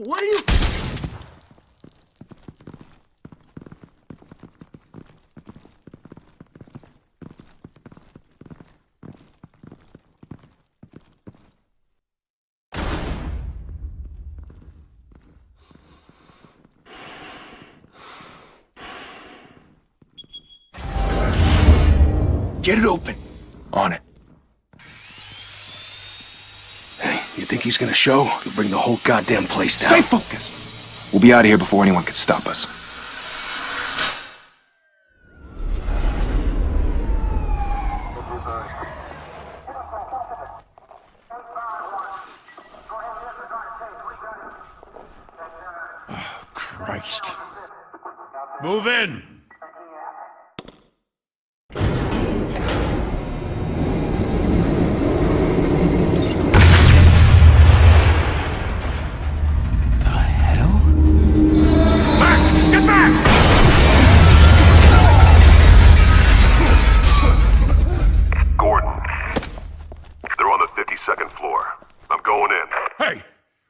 What are you... Get it open. On it. Hey, you think he's gonna show? He'll bring the whole goddamn place down. Stay focused! We'll be out of here before anyone can stop us. Oh, Christ. Move in! Get back! Gordon. They're on the 52nd floor. I'm going in. Hey!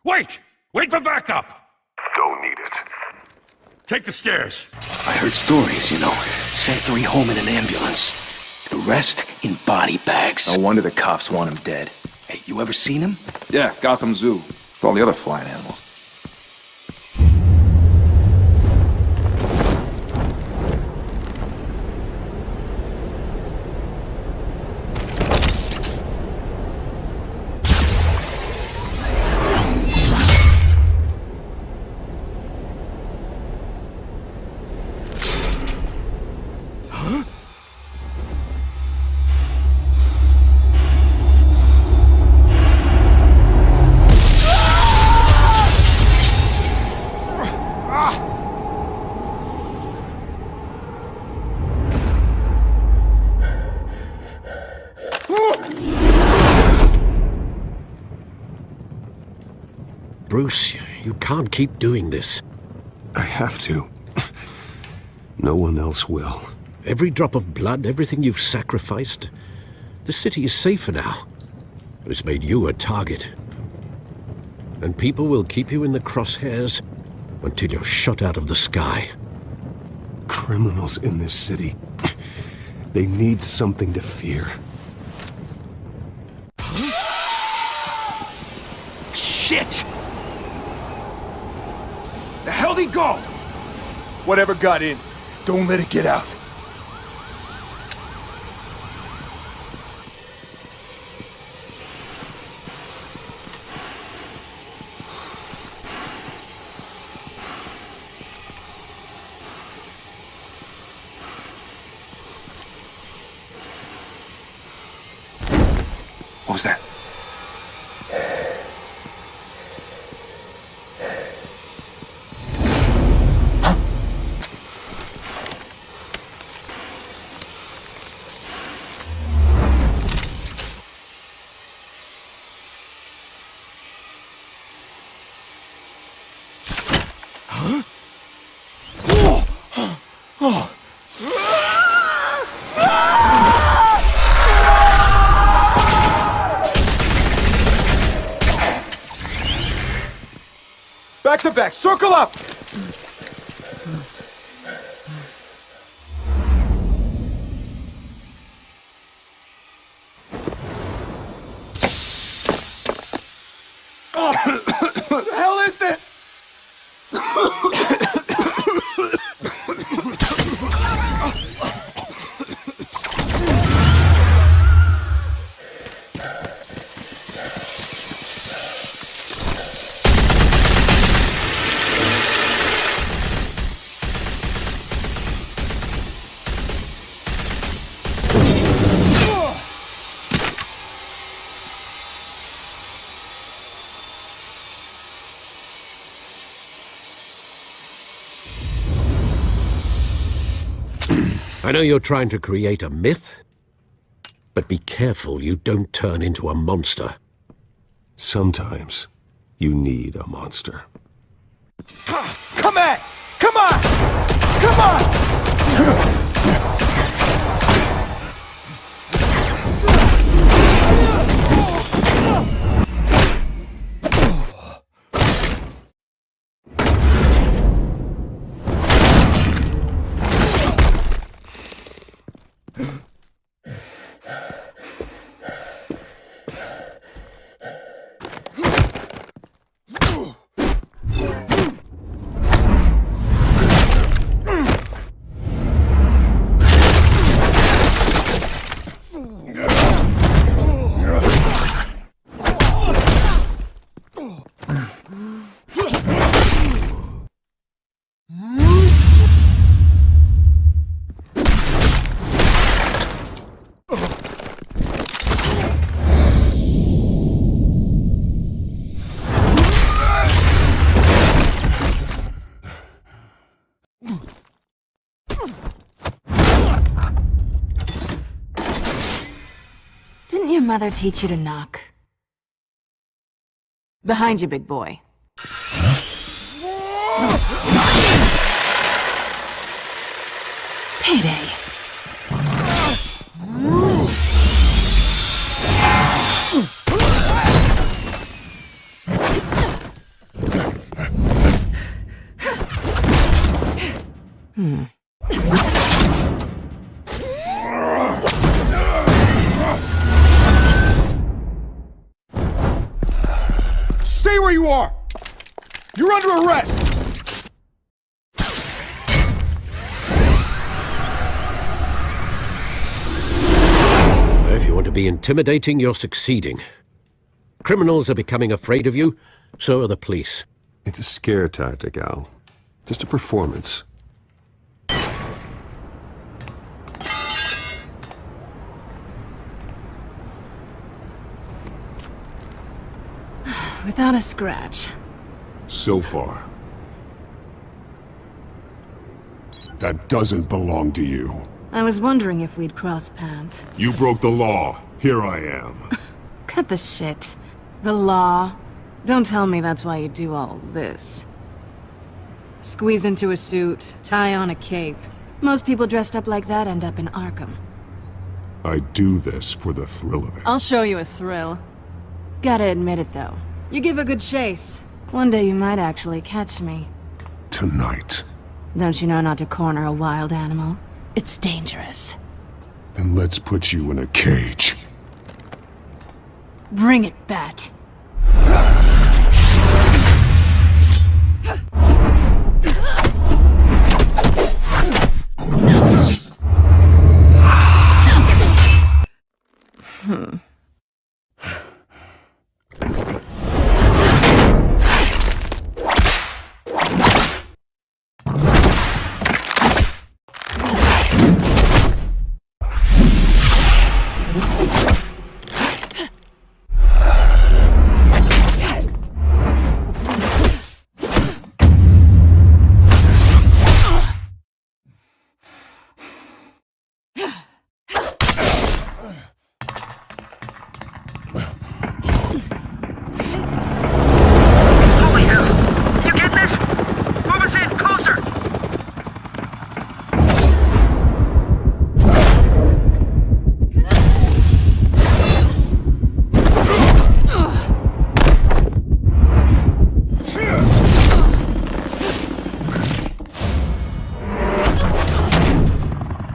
Wait! Wait for backup! Don't need it. Take the stairs. I heard stories, you know. Sent 3 home in an ambulance. The rest in body bags. No wonder the cops want him dead. Hey, you ever seen him? Yeah, Gotham Zoo. With all the other flying animals. Bruce, you can't keep doing this. I have to. No one else will. Every drop of blood, everything you've sacrificed. The city is safer now. But it's made you a target. And people will keep you in the crosshairs until you're shot out of the sky. Criminals in this city. They need something to fear. Shit! The hell'd he go? Whatever got in, don't let it get out. What was that? Back to back, circle up! What the hell is this? I know you're trying to create a myth, but be careful you don't turn into a monster. Sometimes you need a monster. Come on! Come on! Come on! mother teach you to knock? Behind you, big boy. Payday. Stay where you are! You're under arrest! If you want to be intimidating, you're succeeding. Criminals are becoming afraid of you, so are the police. It's a scare tactic, Al. Just a performance. Without a scratch. So far. That doesn't belong to you. I was wondering if we'd cross paths. You broke the law. Here I am. Cut the shit. The law. Don't tell me that's why you do all this. Squeeze into a suit, tie on a cape. Most people dressed up like that end up in Arkham. I do this for the thrill of it. I'll show you a thrill. Gotta admit it, though. You give a good chase. One day you might actually catch me. Tonight. Don't you know not to corner a wild animal? It's dangerous. Then let's put you in a cage. Bring it, Bat.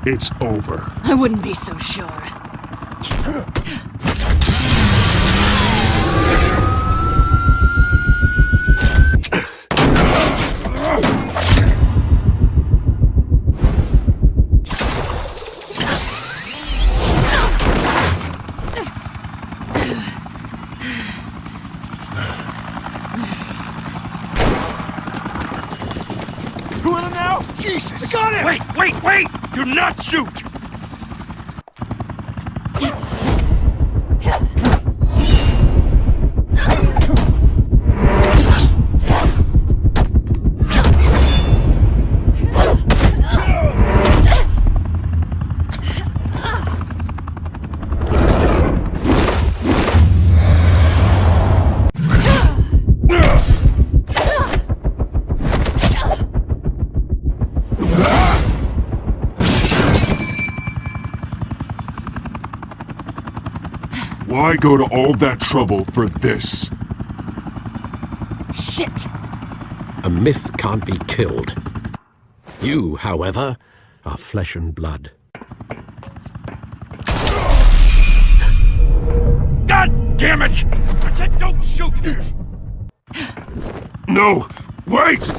It's over. I wouldn't be so sure. Two of them now? Jesus! I got him! Wait! Do not shoot! Why go to all that trouble for this? Shit! A myth can't be killed. You, however, are flesh and blood. God damn it! I said don't shoot! No! Wait!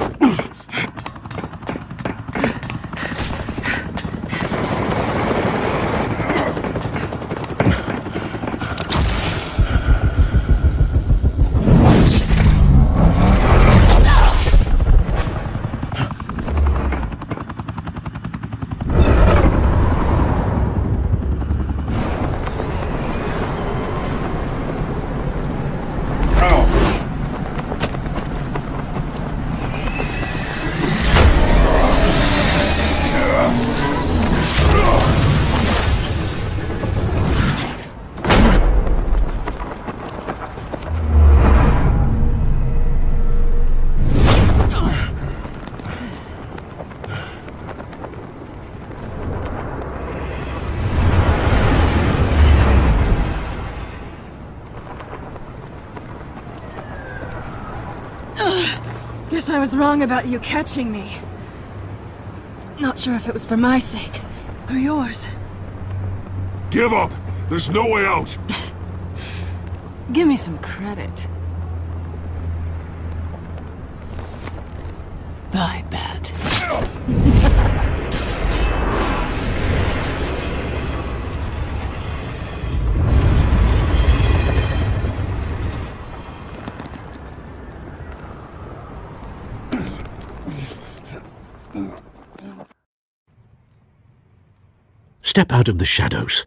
Guess I was wrong about you catching me. Not sure if it was for my sake, or yours. Give up! There's no way out! Give me some credit. Bye, Bat. Step out of the shadows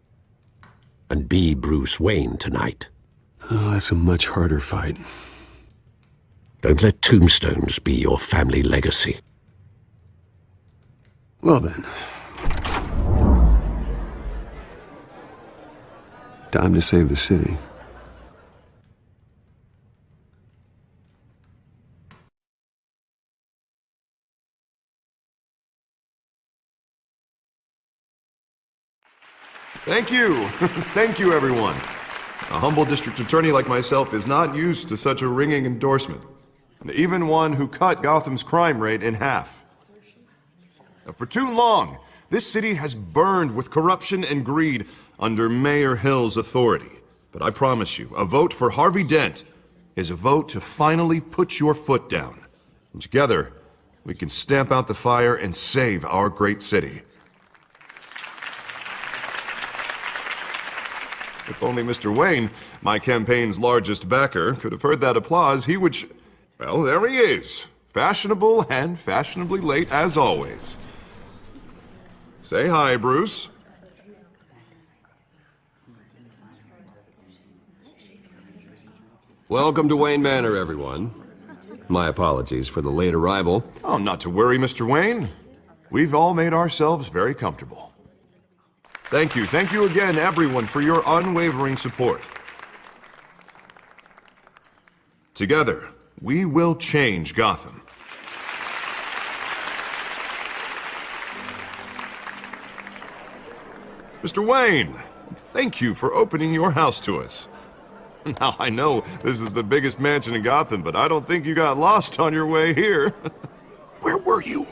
and be Bruce Wayne tonight. Oh, that's a much harder fight. Don't let tombstones be your family legacy. Well then. Time to save the city. Thank you. Thank you, everyone. A humble district attorney like myself is not used to such a ringing endorsement. Even one who cut Gotham's crime rate in half. Now, for too long, this city has burned with corruption and greed under Mayor Hill's authority. But I promise you, a vote for Harvey Dent is a vote to finally put your foot down. And together, we can stamp out the fire and save our great city. If only Mr. Wayne, my campaign's largest backer, could have heard that applause, he would well, there he is. Fashionable and fashionably late as always. Say hi, Bruce. Welcome to Wayne Manor, everyone. My apologies for the late arrival. Oh, not to worry, Mr. Wayne. We've all made ourselves very comfortable. Thank you again, everyone, for your unwavering support. Together, we will change Gotham. Mr. Wayne, thank you for opening your house to us. Now, I know this is the biggest mansion in Gotham, but I don't think you got lost on your way here. Where were you?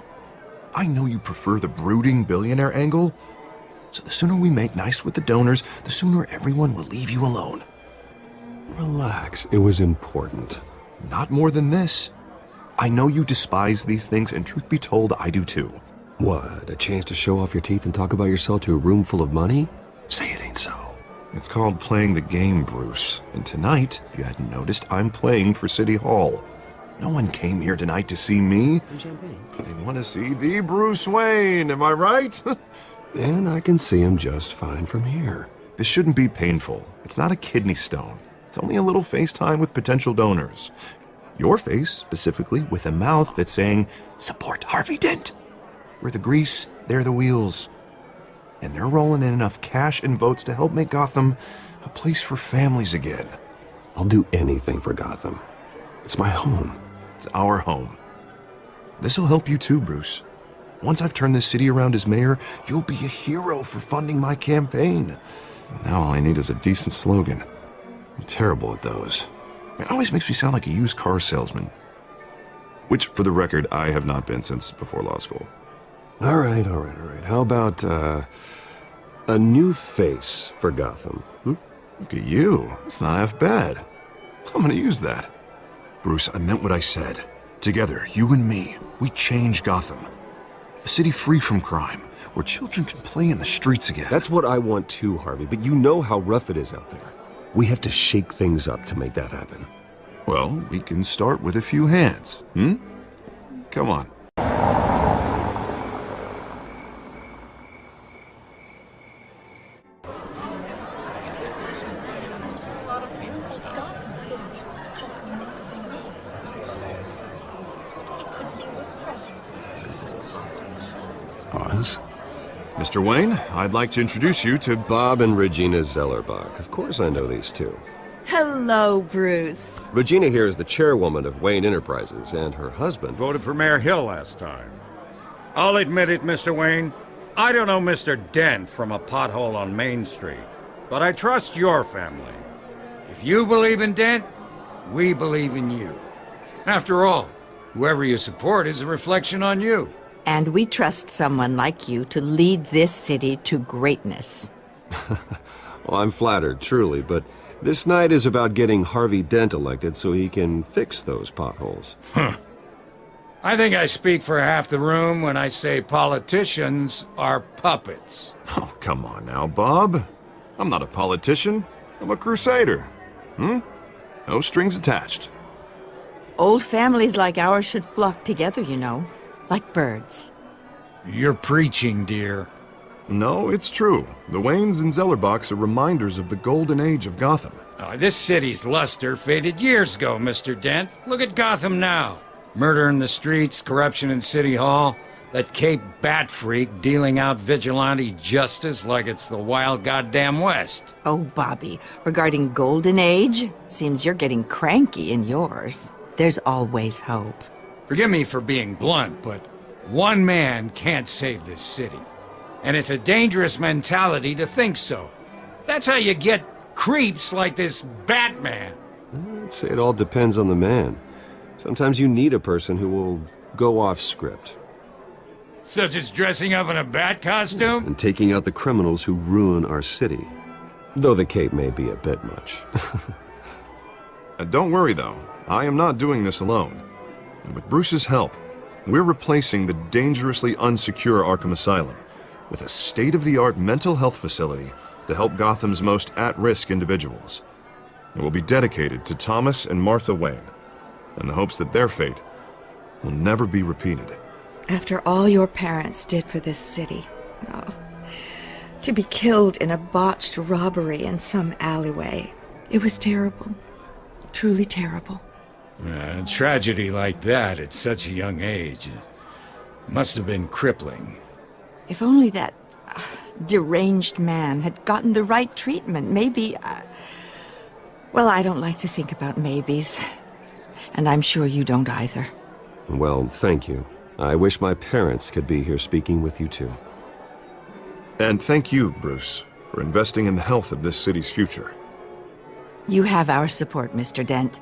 I know you prefer the brooding billionaire angle, so the sooner we make nice with the donors, the sooner everyone will leave you alone. Relax, it was important. Not more than this. I know you despise these things, and truth be told, I do too. What, a chance to show off your teeth and talk about yourself to a room full of money? Say it ain't so. It's called playing the game, Bruce. And tonight, if you hadn't noticed, I'm playing for City Hall. No one came here tonight to see me. Some champagne. They want to see the Bruce Wayne, am I right? And I can see him just fine from here. This shouldn't be painful. It's not a kidney stone. It's only a little FaceTime with potential donors. Your face, specifically, with a mouth that's saying, support Harvey Dent. We're the grease, they're the wheels. And they're rolling in enough cash and votes to help make Gotham a place for families again. I'll do anything for Gotham. It's my home. It's our home. This'll help you too, Bruce. Once I've turned this city around as mayor, you'll be a hero for funding my campaign. Now all I need is a decent slogan. I'm terrible at those. It always makes me sound like a used car salesman. Which, for the record, I have not been since before law school. All right. How about, a new face for Gotham? Look at you. It's not half bad. I'm gonna use that. Bruce, I meant what I said. Together, you and me, we change Gotham. A city free from crime, where children can play in the streets again. That's what I want too, Harvey, but you know how rough it is out there. We have to shake things up to make that happen. Well, we can start with a few hands, Come on. Oz? Mr. Wayne, I'd like to introduce you to Bob and Regina Zellerbach. Of course I know these two. Hello, Bruce. Regina here is the chairwoman of Wayne Enterprises, and her husband... Voted for Mayor Hill last time. I'll admit it, Mr. Wayne. I don't know Mr. Dent from a pothole on Main Street, but I trust your family. If you believe in Dent, we believe in you. After all, Whoever you support is a reflection on you. And we trust someone like you to lead this city to greatness. Well, I'm flattered, truly, but this night is about getting Harvey Dent elected so he can fix those potholes. I think I speak for half the room when I say politicians are puppets. Oh, come on now, Bob. I'm not a politician. I'm a crusader. No strings attached. Old families like ours should flock together, you know, like birds. You're preaching, dear. No, it's true. The Waynes and Zellerbachs are reminders of the golden age of Gotham. Oh, this city's luster faded years ago, Mr. Dent. Look at Gotham now. Murder in the streets, corruption in City Hall, that Cape Bat freak dealing out vigilante justice like it's the wild goddamn West. Oh, Bobby, regarding Golden Age, seems you're getting cranky in yours. There's always hope. Forgive me for being blunt, but one man can't save this city. And it's a dangerous mentality to think so. That's how you get creeps like this Batman. I'd say it all depends on the man. Sometimes you need a person who will go off script. Such as dressing up in a bat costume? And taking out the criminals who ruin our city. Though the cape may be a bit much. Don't worry, though. I am not doing this alone. And with Bruce's help, we're replacing the dangerously unsecure Arkham Asylum with a state-of-the-art mental health facility to help Gotham's most at-risk individuals. It will be dedicated to Thomas and Martha Wayne, in the hopes that their fate will never be repeated. After all your parents did for this city, to be killed in a botched robbery in some alleyway, it was terrible. Truly terrible. A tragedy like that at such a young age must have been crippling. If only that deranged man had gotten the right treatment, maybe... Well, I don't like to think about maybes. And I'm sure you don't either. Well, thank you. I wish my parents could be here speaking with you too. And thank you, Bruce, for investing in the health of this city's future. You have our support, Mr. Dent.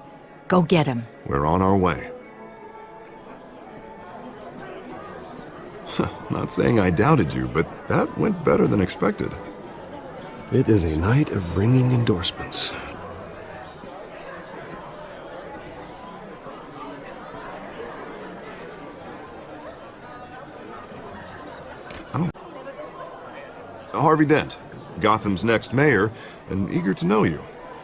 Go get him. We're on our way. Not saying I doubted you, but that went better than expected. It is a night of ringing endorsements. Harvey Dent, Gotham's next mayor, and eager to know you.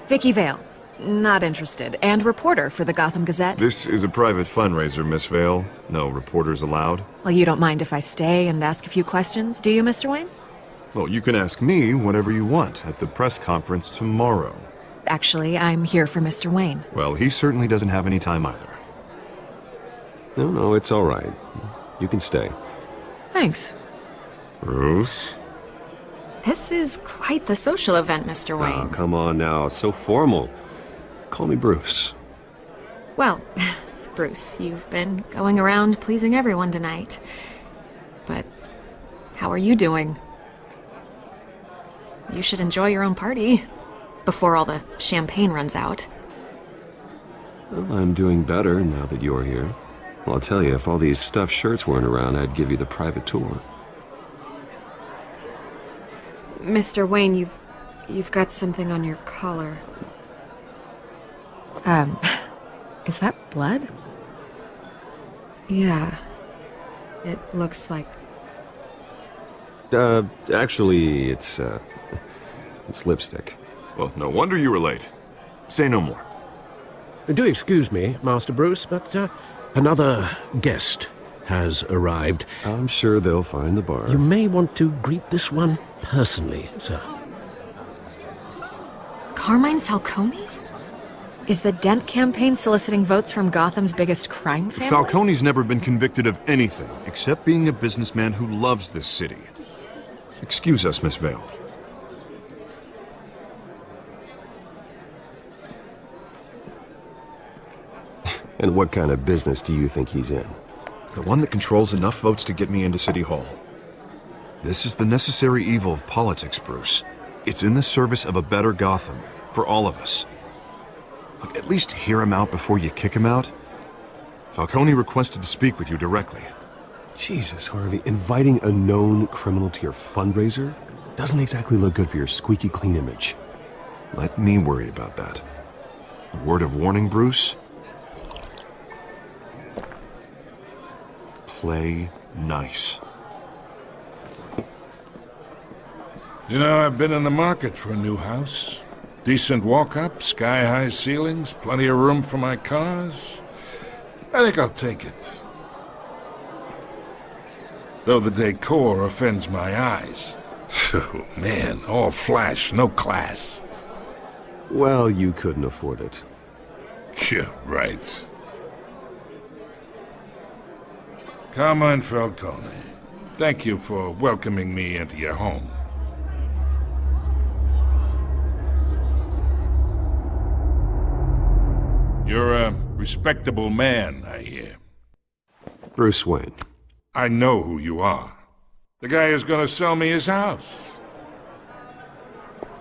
Vicky Vale. Not interested. And reporter for the Gotham Gazette. This is a private fundraiser, Miss Vale. No reporters allowed. Well, you don't mind if I stay and ask a few questions, do you, Mr. Wayne? Well, you can ask me whatever you want at the press conference tomorrow. Actually, I'm here for Mr. Wayne. Well, he certainly doesn't have any time either. No, it's all right. You can stay. Thanks. Bruce? This is quite the social event, Mr. Wayne. Oh, come on now. It's so formal. Call me Bruce. Well, Bruce, you've been going around pleasing everyone tonight. But how are you doing? You should enjoy your own party before all the champagne runs out. Well, I'm doing better now that you're here. Well, I'll tell you, if all these stuffed shirts weren't around, I'd give you the private tour. Mr. Wayne, you've got something on your collar. Is that blood? Yeah. It looks like... Actually, it's lipstick. Well, no wonder you were late. Say no more. Do excuse me, Master Bruce, but another guest has arrived. I'm sure they'll find the bar. You may want to greet this one personally, sir. Carmine Falcone? Is the Dent campaign soliciting votes from Gotham's biggest crime family? Falcone's never been convicted of anything except being a businessman who loves this city. Excuse us, Miss Vale. And what kind of business do you think he's in? The one that controls enough votes to get me into City Hall. This is the necessary evil of politics, Bruce. It's in the service of a better Gotham, for all of us. Look, at least hear him out before you kick him out. Falcone requested to speak with you directly. Jesus, Harvey, inviting a known criminal to your fundraiser doesn't exactly look good for your squeaky clean image. Let me worry about that. A word of warning, Bruce? Play nice. You know, I've been in the market for a new house. Decent walk-up, sky-high ceilings, plenty of room for my cars. I think I'll take it. Though the decor offends my eyes. Oh, man, all flash, no class. Well, you couldn't afford it. Yeah, right. Carmine Falcone, thank you for welcoming me into your home. You're a respectable man, I hear. Bruce Wayne. I know who you are. The guy who's gonna sell me his house.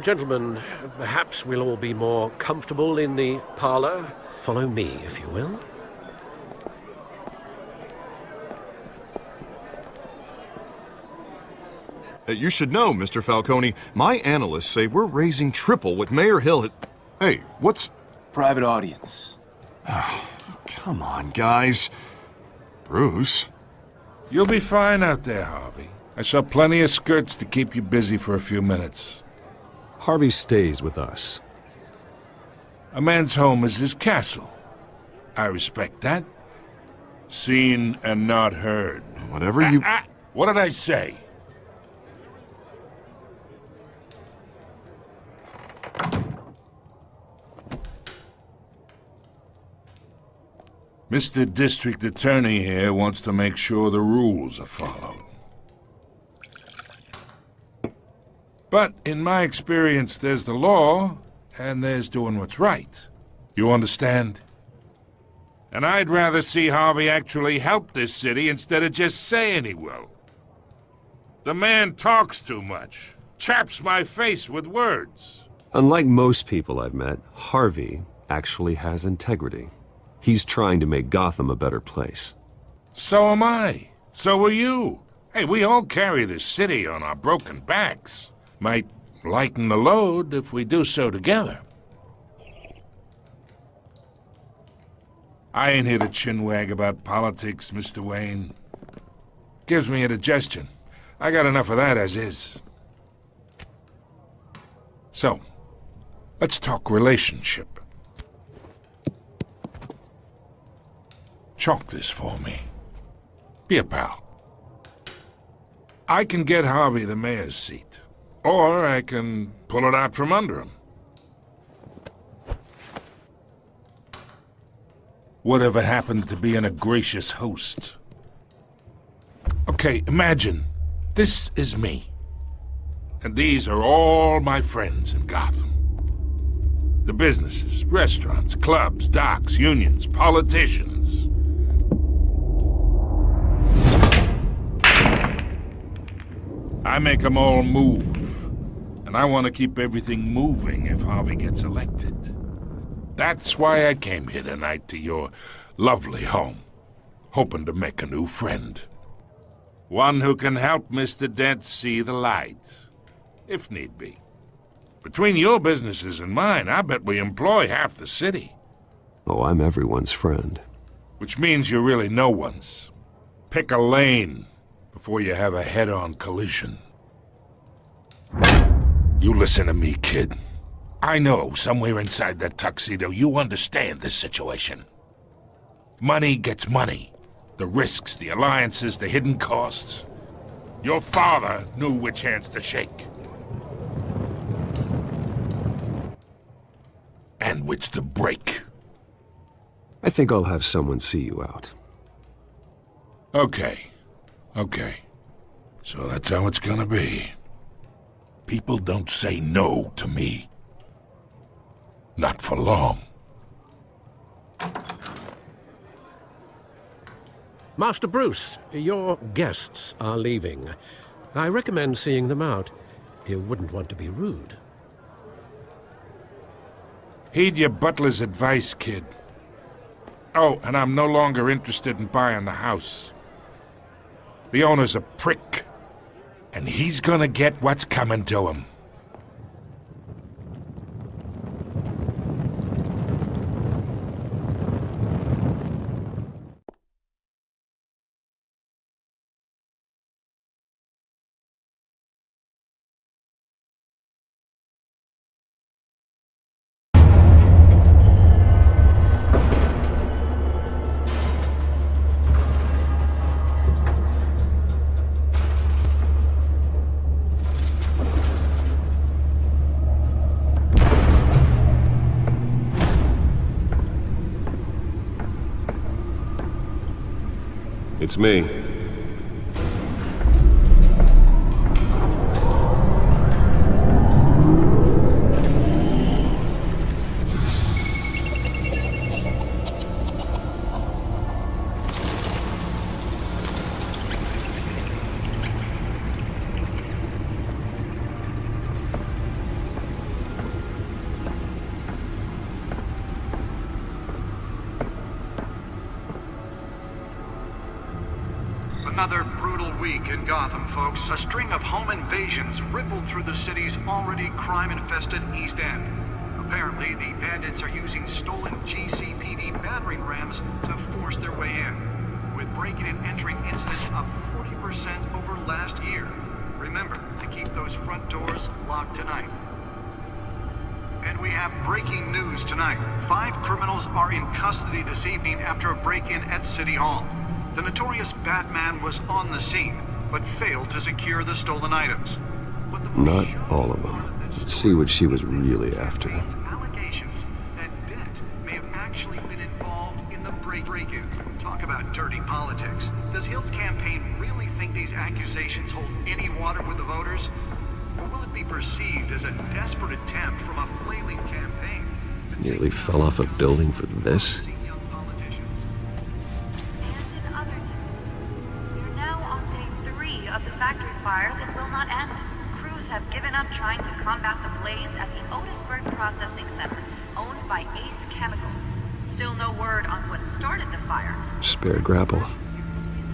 Gentlemen, perhaps we'll all be more comfortable in the parlor. Follow me, if you will. You should know, Mr. Falcone, my analysts say we're raising triple what Mayor Hill has... Hey, what's... Private audience. Come on, guys. Bruce? You'll be fine out there, Harvey. I saw plenty of skirts to keep you busy for a few minutes. Harvey stays with us. A man's home is his castle. I respect that. Seen and not heard. Whatever you... What did I say? Mr. District Attorney here wants to make sure the rules are followed. But in my experience, there's the law, and there's doing what's right. You understand? And I'd rather see Harvey actually help this city instead of just saying he will. The man talks too much, chaps my face with words. Unlike most people I've met, Harvey actually has integrity. He's trying to make Gotham a better place. So am I. So are you. Hey, we all carry this city on our broken backs. Might lighten the load if we do so together. I ain't here to chinwag about politics, Mr. Wayne. Gives me indigestion. I got enough of that as is. So, let's talk relationship. Chalk this for me. Be a pal. I can get Harvey the mayor's seat, or I can pull it out from under him. Whatever happened to being a gracious host? Okay, imagine this is me, and these are all my friends in Gotham. The businesses, restaurants, clubs, docks, unions, politicians. I make them all move. And I want to keep everything moving if Harvey gets elected. That's why I came here tonight to your lovely home, hoping to make a new friend. One who can help Mr. Dent see the light, if need be. Between your businesses and mine, I bet we employ half the city. Oh, I'm everyone's friend. Which means you're really no one's. Pick a lane before you have a head-on collision. You listen to me, kid. I know somewhere inside that tuxedo you understand this situation. Money gets money. The risks, the alliances, the hidden costs. Your father knew which hands to shake. And which to break. I think I'll have someone see you out. Okay. So that's how it's gonna be. People don't say no to me. Not for long. Master Bruce, your guests are leaving. I recommend seeing them out. You wouldn't want to be rude. Heed your butler's advice, kid. Oh, and I'm no longer interested in buying the house. The owner's a prick, and he's gonna get what's coming to him. It's me. Another brutal week in Gotham, folks. A string of home invasions rippled through the city's already crime-infested East End. Apparently, the bandits are using stolen GCPD battering rams to force their way in, with breaking and entering incidents up 40% over last year. Remember to keep those front doors locked tonight. And we have breaking news tonight. 5 criminals are in custody this evening after a break-in at City Hall. The notorious Batman was on the scene, but failed to secure the stolen items. Not all of them. Let's see what she was really after. Allegations that Dent may have actually been involved in the break-in. Talk about dirty politics. Does Hill's campaign really think these accusations hold any water with the voters? Or will it be perceived as a desperate attempt from a flailing campaign? Nearly fell off a building for this? Of the factory fire that will not end. Crews have given up trying to combat the blaze at the Otisburg Processing Center, owned by Ace Chemical. Still no word on what started the fire. Spare grapple.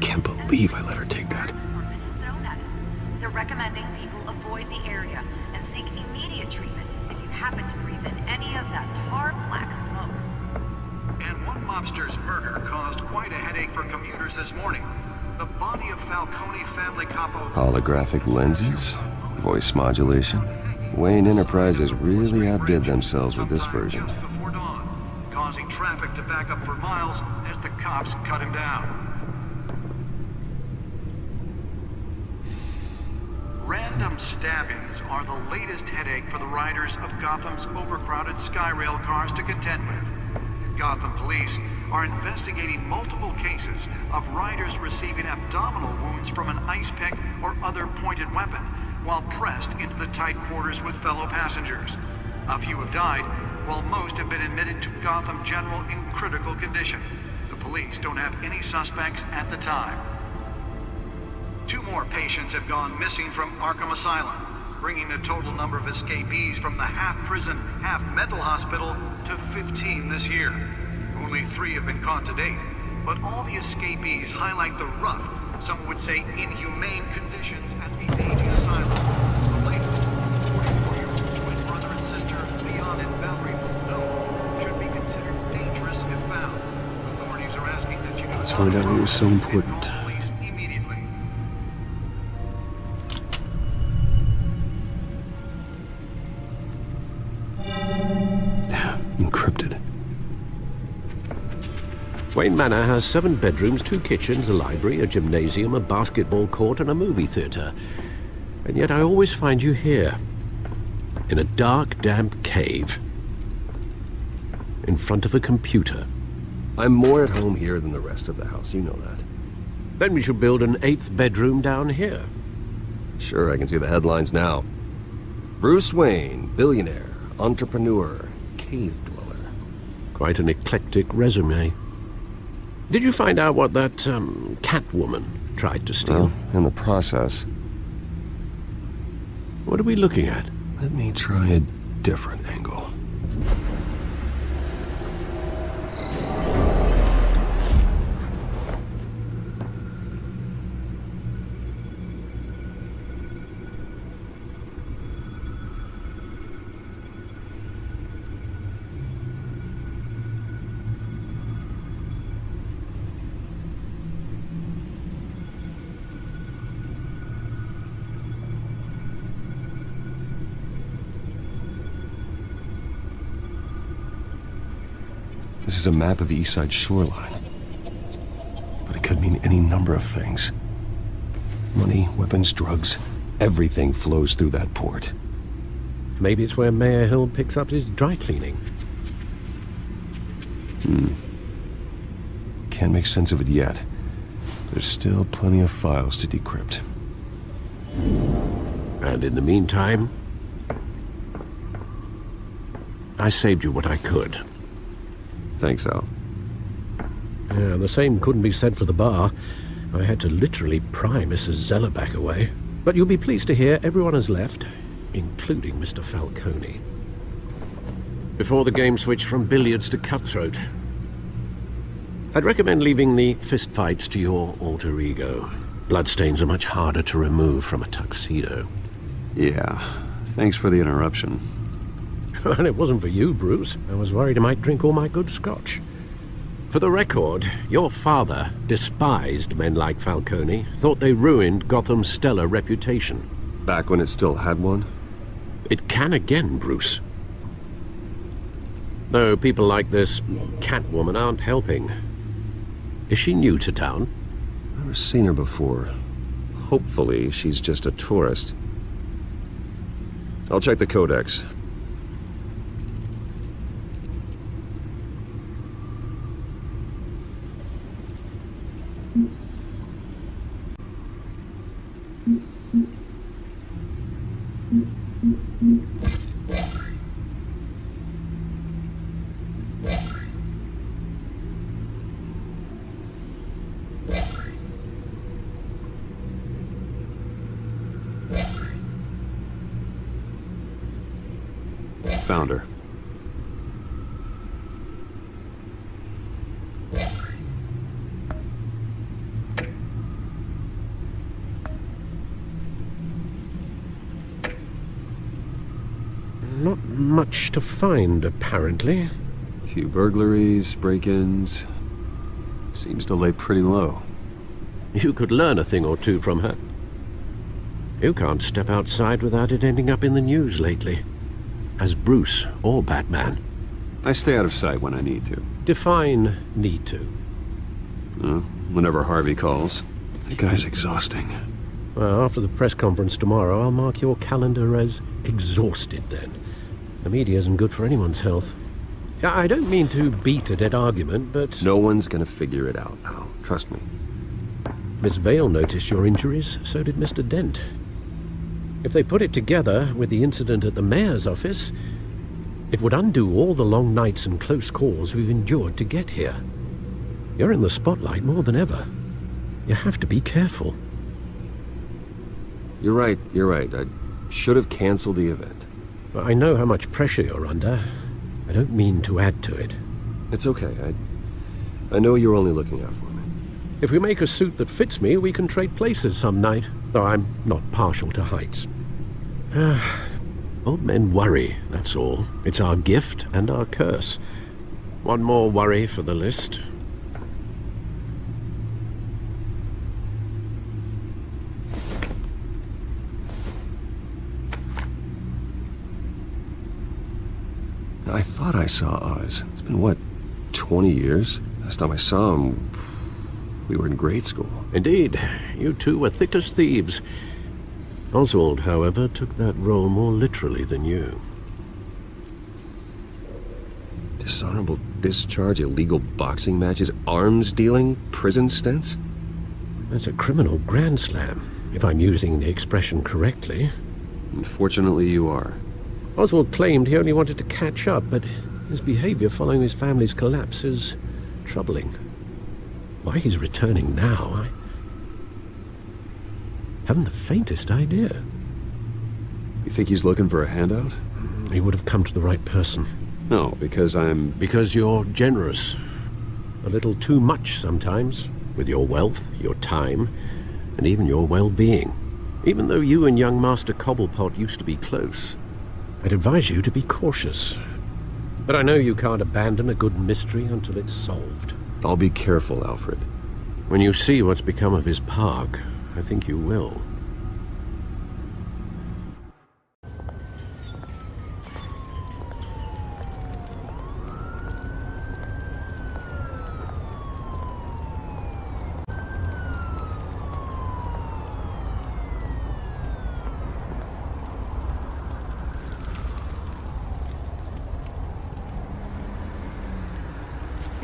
Can't believe I let her take that. They're recommending people avoid the area and seek immediate treatment if you happen to breathe in any of that tar black smoke. And one mobster's murder caused quite a headache for commuters this morning. The body of Falcone family capo... Holographic lenses? Voice modulation? Wayne Enterprises really outdid themselves with this version. Before dawn, causing traffic to back up for miles as the cops cut him down. Random stabbings are the latest headache for the riders of Gotham's overcrowded Skyrail cars to contend with. Gotham police are investigating multiple cases of riders receiving abdominal wounds from an ice pick or other pointed weapon while pressed into the tight quarters with fellow passengers. A few have died, while most have been admitted to Gotham General in critical condition. The police don't have any suspects at the time. 2 more patients have gone missing from Arkham Asylum, bringing the total number of escapees from the half-prison, half-mental hospital to 15 this year. Only 3 have been caught to date, but all the escapees highlight the rough, some would say inhumane conditions at the aging asylum. The latest, 44-year-old twin brother and sister, Leon and Valerie Boldo, should be considered dangerous if found. Authorities are asking that you... Let's find out what was so important. Encrypted. Wayne Manor has 7 bedrooms, 2 kitchens, a library, a gymnasium, a basketball court, and a movie theater. And yet I always find you here, in a dark, damp cave, in front of a computer. I'm more at home here than the rest of the house, you know that. Then we should build an 8th bedroom down here. Sure, I can see the headlines now. Bruce Wayne, billionaire, entrepreneur, cave dweller. Quite an eclectic resume. Did you find out what that, Catwoman tried to steal? Well, in the process. What are we looking at? Let me try a different angle. This is a map of the East Side shoreline. But it could mean any number of things. Money, weapons, drugs, everything flows through that port. Maybe it's where Mayor Hill picks up his dry cleaning. Can't make sense of it yet. There's still plenty of files to decrypt. And in the meantime, I saved you what I could. Thanks, Al. Yeah, the same couldn't be said for the bar. I had to literally pry Mrs. Zeller back away. But you'll be pleased to hear everyone has left, including Mr. Falcone. Before the game switched from billiards to cutthroat. I'd recommend leaving the fistfights to your alter ego. Bloodstains are much harder to remove from a tuxedo. Yeah, thanks for the interruption. And it wasn't for you, Bruce. I was worried I might drink all my good scotch. For the record, your father despised men like Falcone, thought they ruined Gotham's stellar reputation. Back when it still had one? It can again, Bruce. Though people like this Catwoman aren't helping. Is she new to town? Never seen her before. Hopefully, she's just a tourist. I'll check the codex. Found her. Not much to find, apparently. A few burglaries, break-ins. Seems to lay pretty low. You could learn a thing or two from her. You can't step outside without it ending up in the news lately. As Bruce or Batman. I stay out of sight when I need to. Define need to. Whenever Harvey calls. That guy's exhausting. Well, after the press conference tomorrow, I'll mark your calendar as exhausted then. The media isn't good for anyone's health. I don't mean to beat a dead argument, but... No one's gonna figure it out now. Trust me. Miss Vale noticed your injuries, so did Mr. Dent. If they put it together with the incident at the mayor's office, it would undo all the long nights and close calls we've endured to get here. You're in the spotlight more than ever. You have to be careful. You're right. I should have canceled the event. I know how much pressure you're under. I don't mean to add to it. It's okay. I know you're only looking out for me. If we make a suit that fits me, we can trade places some night, though I'm not partial to heights. Old men worry, that's all. It's our gift and our curse. One more worry for the list. I thought I saw Oz. It's been, what, 20 years? Last time I saw him, we were in grade school. Indeed. You two were thick as thieves. Oswald, however, took that role more literally than you. Dishonorable discharge, illegal boxing matches, arms dealing, prison stints? That's a criminal grand slam, if I'm using the expression correctly. Unfortunately, you are. Oswald claimed he only wanted to catch up, but his behavior following his family's collapse is troubling. Why he's returning now, I haven't the faintest idea. You think he's looking for a handout? He would have come to the right person. No, because I'm... Because you're generous. A little too much sometimes, with your wealth, your time, and even your well-being. Even though you and young Master Cobblepot used to be close, I'd advise you to be cautious. But I know you can't abandon a good mystery until it's solved. I'll be careful, Alfred. When you see what's become of his park, I think you will.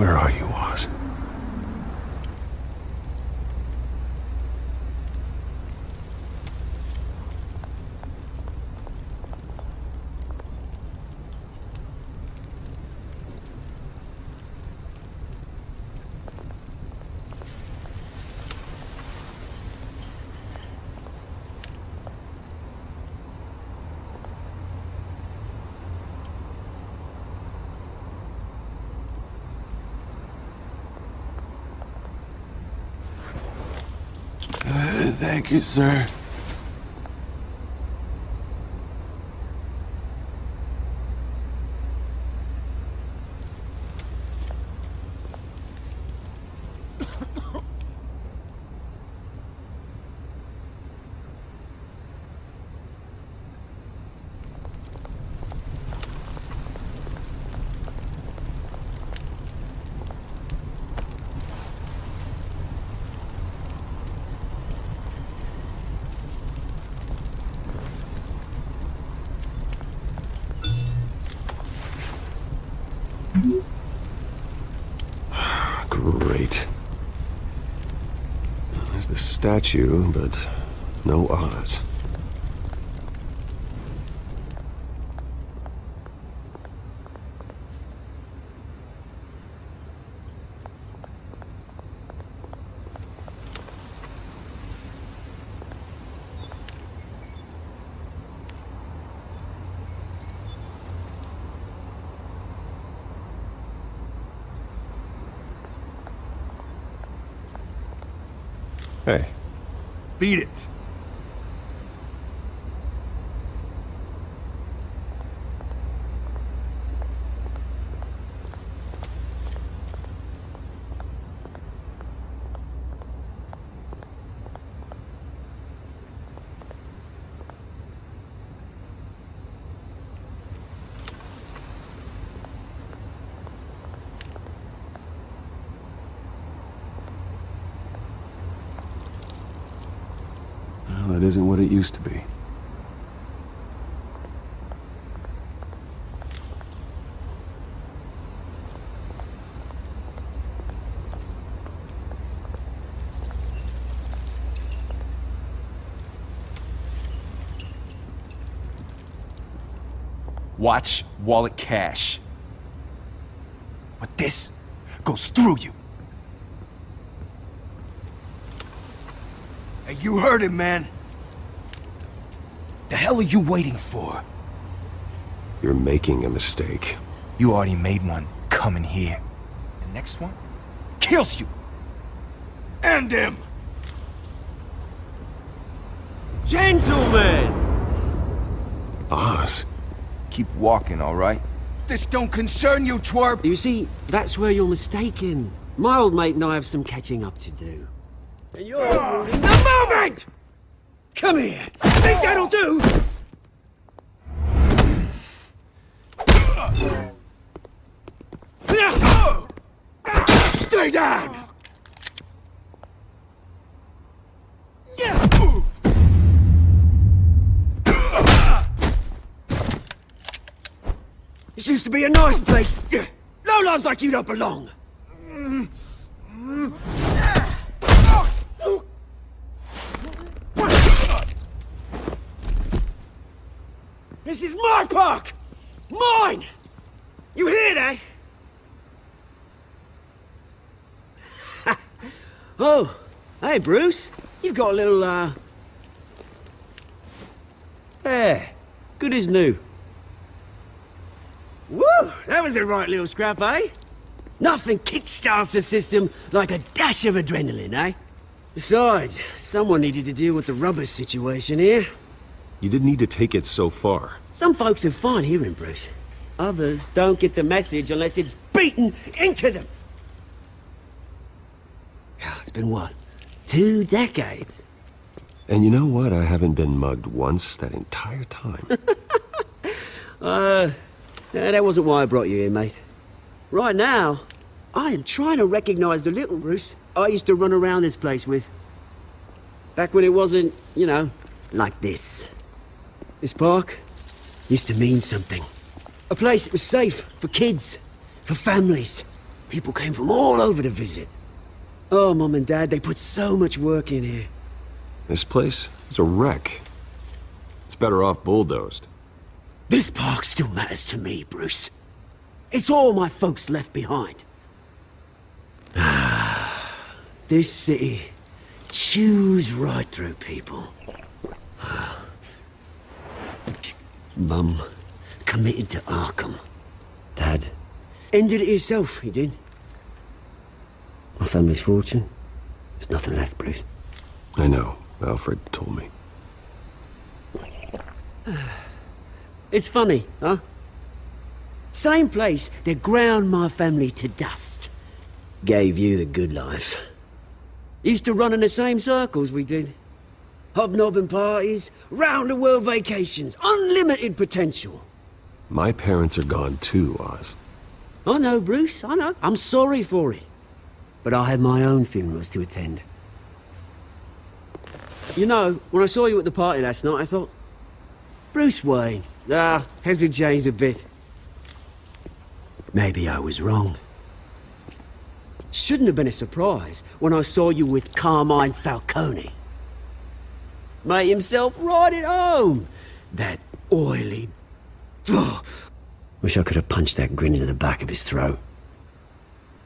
Where are you, Oz? Thank you, sir. Great. There's the statue, but no Oz. Hey. Beat it. Well, it isn't what it used to be. Watch wallet cash. But this goes through you. Hey, you heard him, man. The hell are you waiting for? You're making a mistake. You already made one coming here. The next one kills you. And him. Gentlemen! Oz. Keep walking, all right? This don't concern you, twerp! You see, that's where you're mistaken. My old mate and I have some catching up to do. And you're ruining the moment! Come here! Think that'll do? Stay down! This used to be a nice place. Lowlifes like you don't belong. This is my park! Mine! You hear that? Oh, hey Bruce. You've got a little, Yeah, good as new. Woo! That was a right little scrap, eh? Nothing kickstarts the system like a dash of adrenaline, eh? Besides, someone needed to deal with the rubber situation here. You didn't need to take it so far. Some folks have fine hearing, Bruce. Others don't get the message unless it's beaten into them. It's been what? 2 decades? And you know what? I haven't been mugged once that entire time. That wasn't why I brought you here, mate. Right now, I am trying to recognize the little Bruce I used to run around this place with. Back when it wasn't, you know, like this. This park used to mean something. A place that was safe for kids, for families. People came from all over to visit. Oh, Mum and Dad, they put so much work in here. This place is a wreck. It's better off bulldozed. This park still matters to me, Bruce. It's all my folks left behind. This city chews right through people. Mum committed to Arkham. Dad ended it himself, he did. My family's fortune. There's nothing left, Bruce. I know. Alfred told me. It's funny, huh? Same place that ground my family to dust. Gave you the good life. Used to run in the same circles we did. Hobnobbing parties, round-the-world vacations, unlimited potential. My parents are gone too, Oz. I know, Bruce, I know. I'm sorry for it. But I had my own funerals to attend. You know, when I saw you at the party last night, I thought... Bruce Wayne. Hasn't changed a bit. Maybe I was wrong. Shouldn't have been a surprise when I saw you with Carmine Falcone. Made himself right at home. That oily... Wish I could have punched that grin into the back of his throat.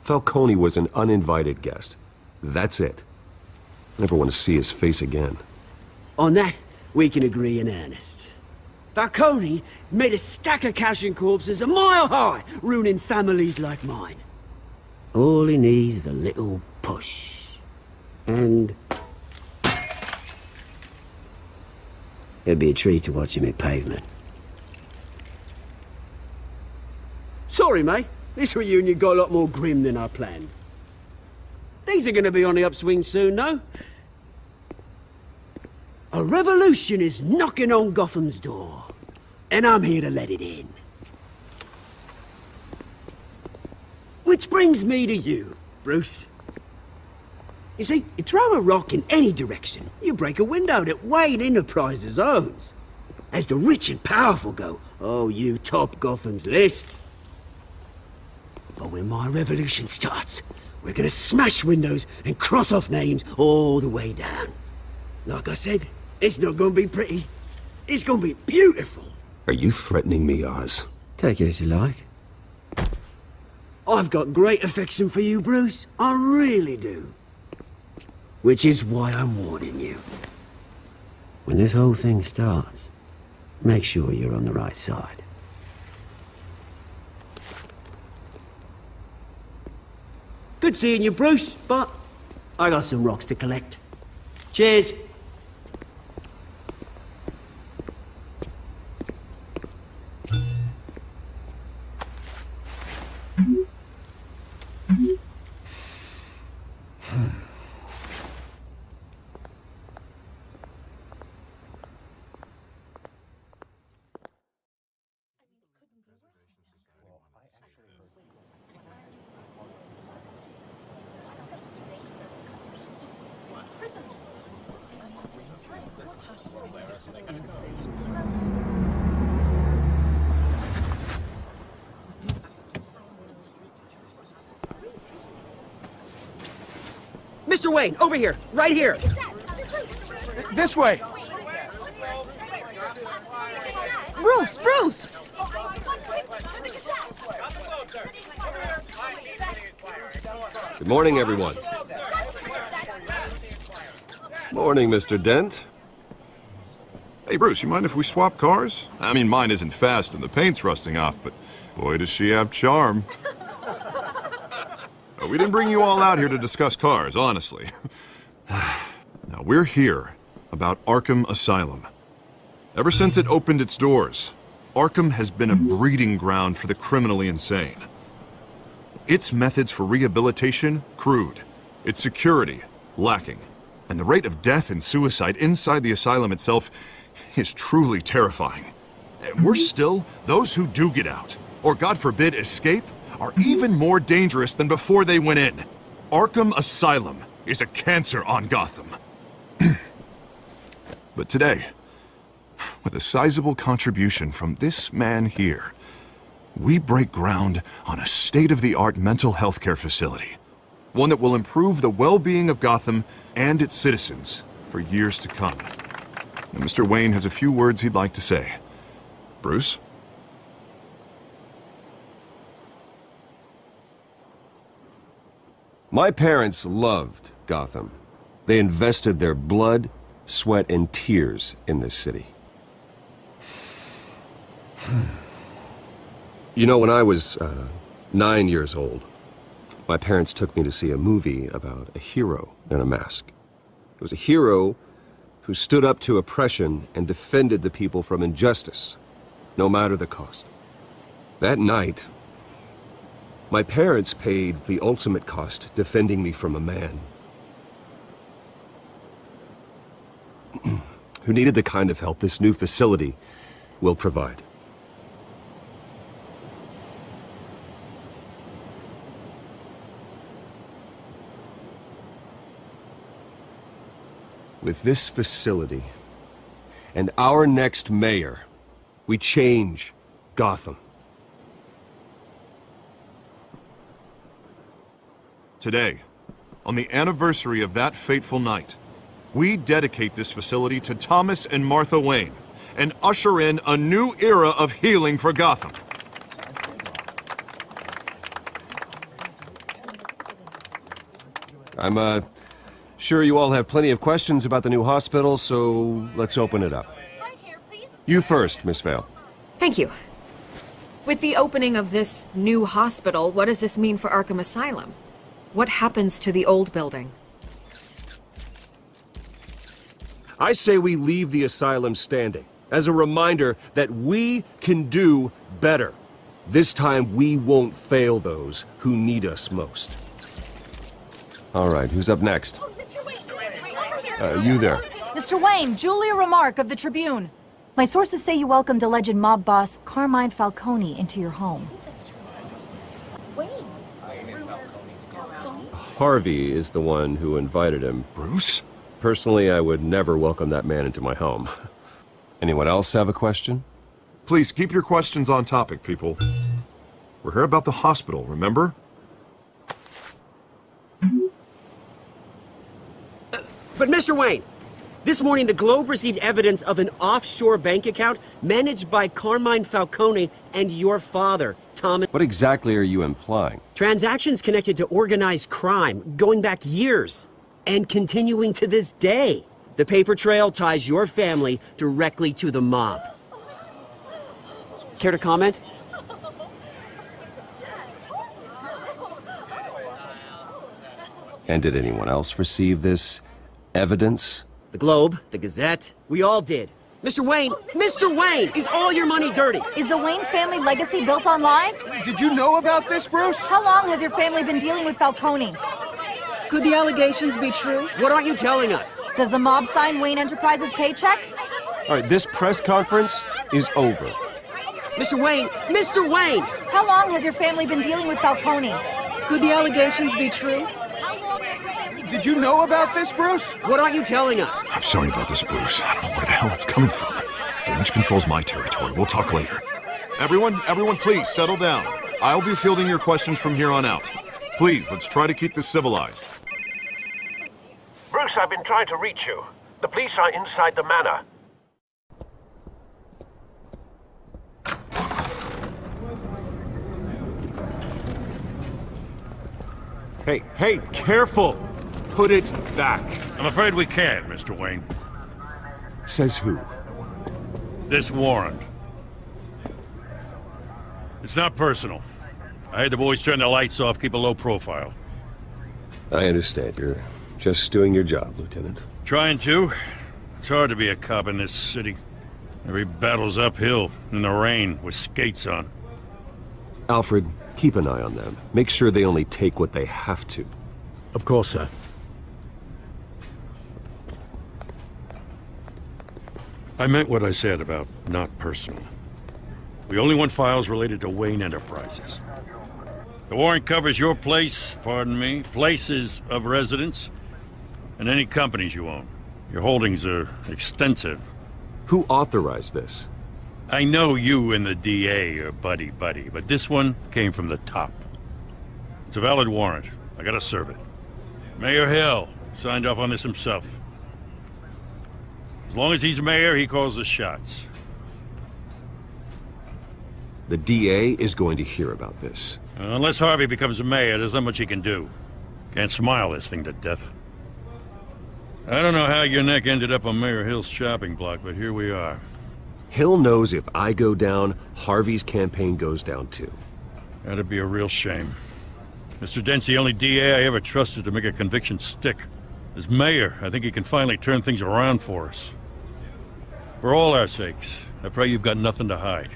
Falcone was an uninvited guest. That's it. Never want to see his face again. On that, we can agree in earnest. Falcone made a stack of cashing corpses a mile high, ruining families like mine. All he needs is a little push. And... it'd be a treat to watch him hit pavement. Sorry, mate. This reunion got a lot more grim than I planned. Things are gonna be on the upswing soon, no? A revolution is knocking on Gotham's door, and I'm here to let it in. Which brings me to you, Bruce. You see, you throw a rock in any direction, you break a window that Wayne Enterprises owns. As the rich and powerful go, oh, you top Gotham's list. But when my revolution starts, we're gonna smash windows and cross off names all the way down. Like I said, it's not gonna be pretty. It's gonna be beautiful. Are you threatening me, Oz? Take it as you like. I've got great affection for you, Bruce. I really do. Which is why I'm warning you. When this whole thing starts, make sure you're on the right side. Good seeing you, Bruce, but I got some rocks to collect. Cheers. Mr. Wayne, over here, right here. This way. Bruce! Good morning, everyone. Morning, Mr. Dent. Hey, Bruce, you mind if we swap cars? I mean, mine isn't fast and the paint's rusting off, but boy, does she have charm. We didn't bring you all out here to discuss cars, honestly. Now, we're here about Arkham Asylum. Ever since it opened its doors, Arkham has been a breeding ground for the criminally insane. Its methods for rehabilitation, crude. Its security, lacking. And the rate of death and suicide inside the asylum itself is truly terrifying. And worse still, those who do get out, or God forbid, escape, are even more dangerous than before they went in. Arkham Asylum is a cancer on Gotham. But today, with a sizable contribution from this man here, we break ground on a state-of-the-art mental health care facility. One that will improve the well-being of Gotham and its citizens for years to come. And Mr. Wayne has a few words he'd like to say. Bruce? My parents loved Gotham. They invested their blood, sweat, and tears in this city. You know, when I was 9 years old, my parents took me to see a movie about a hero in a mask. It was a hero who stood up to oppression and defended the people from injustice, no matter the cost. That night, my parents paid the ultimate cost defending me from a man who needed the kind of help this new facility will provide. With this facility and our next mayor, we change Gotham. Today, on the anniversary of that fateful night, we dedicate this facility to Thomas and Martha Wayne and usher in a new era of healing for Gotham. I'm sure you all have plenty of questions about the new hospital, so let's open it up. You first, Miss Vale. Thank you. With the opening of this new hospital, what does this mean for Arkham Asylum? What happens to the old building? I say we leave the asylum standing, as a reminder that we can do better. This time we won't fail those who need us most. All right, who's up next? You there. Mr. Wayne, Julia Remark of the Tribune. My sources say you welcomed alleged mob boss Carmine Falcone into your home. Harvey is the one who invited him. Bruce? Personally, I would never welcome that man into my home. Anyone else have a question? Please, keep your questions on topic, people. We're here about the hospital, remember? But Mr. Wayne, this morning the Globe received evidence of an offshore bank account managed by Carmine Falcone and your father, Thomas. What exactly are you implying? Transactions connected to organized crime, going back years, and continuing to this day. The paper trail ties your family directly to the mob. Care to comment? And did anyone else receive this evidence? The Globe, the Gazette, we all did. Mr. Wayne, is all your money dirty? Is the Wayne family legacy built on lies? Did you know about this, Bruce? How long has your family been dealing with Falcone? Could the allegations be true? What aren't you telling us? Does the mob sign Wayne Enterprises paychecks? All right, this press conference is over. Mr. Wayne! How long has your family been dealing with Falcone? Could the allegations be true? Did you know about this, Bruce? What aren't you telling us? I'm sorry about this, Bruce. I don't know where the hell it's coming from. Damage control's my territory. We'll talk later. Everyone, please settle down. I'll be fielding your questions from here on out. Please, let's try to keep this civilized. Bruce, I've been trying to reach you. The police are inside the manor. Hey, careful! Put it back. I'm afraid we can't, Mr. Wayne. Says who? This warrant. It's not personal. I had the boys turn the lights off, keep a low profile. I understand. You're just doing your job, Lieutenant. Trying to. It's hard to be a cop in this city. Every battle's uphill, in the rain, with skates on. Alfred, keep an eye on them. Make sure they only take what they have to. Of course, sir. I meant what I said about not personal. We only want files related to Wayne Enterprises. The warrant covers your places of residence, and any companies you own. Your holdings are extensive. Who authorized this? I know you and the DA are buddy-buddy, but this one came from the top. It's a valid warrant. I gotta serve it. Mayor Hill signed off on this himself. As long as he's mayor, he calls the shots. The DA is going to hear about this. Unless Harvey becomes a mayor, there's not much he can do. Can't smile this thing to death. I don't know how your neck ended up on Mayor Hill's shopping block, but here we are. Hill knows if I go down, Harvey's campaign goes down too. That'd be a real shame. Mr. Dent's the only DA I ever trusted to make a conviction stick. As mayor, I think he can finally turn things around for us. For all our sakes, I pray you've got nothing to hide.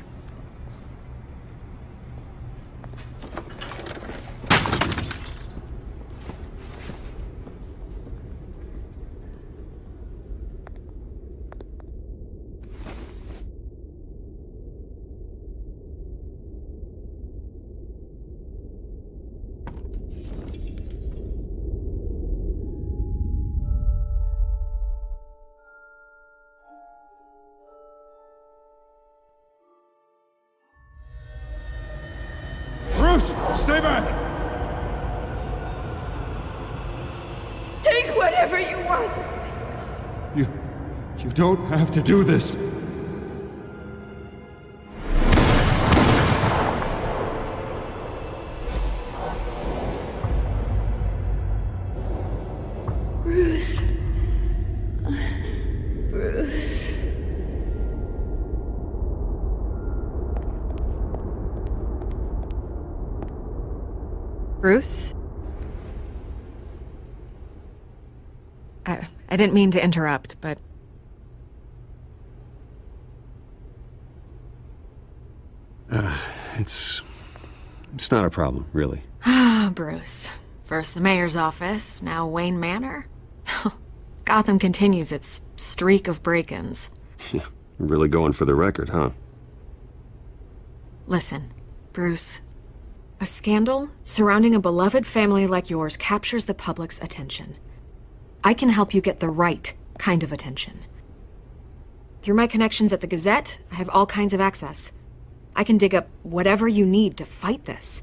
Bruce, stay back! Take whatever you want. You don't have to do this. Bruce. Bruce. Bruce? I didn't mean to interrupt, but... It's not a problem, really. Ah, Bruce. First the mayor's office, now Wayne Manor. Gotham continues its streak of break-ins. Yeah, really going for the record, huh? Listen, Bruce. A scandal surrounding a beloved family like yours captures the public's attention. I can help you get the right kind of attention. Through my connections at the Gazette, I have all kinds of access. I can dig up whatever you need to fight this.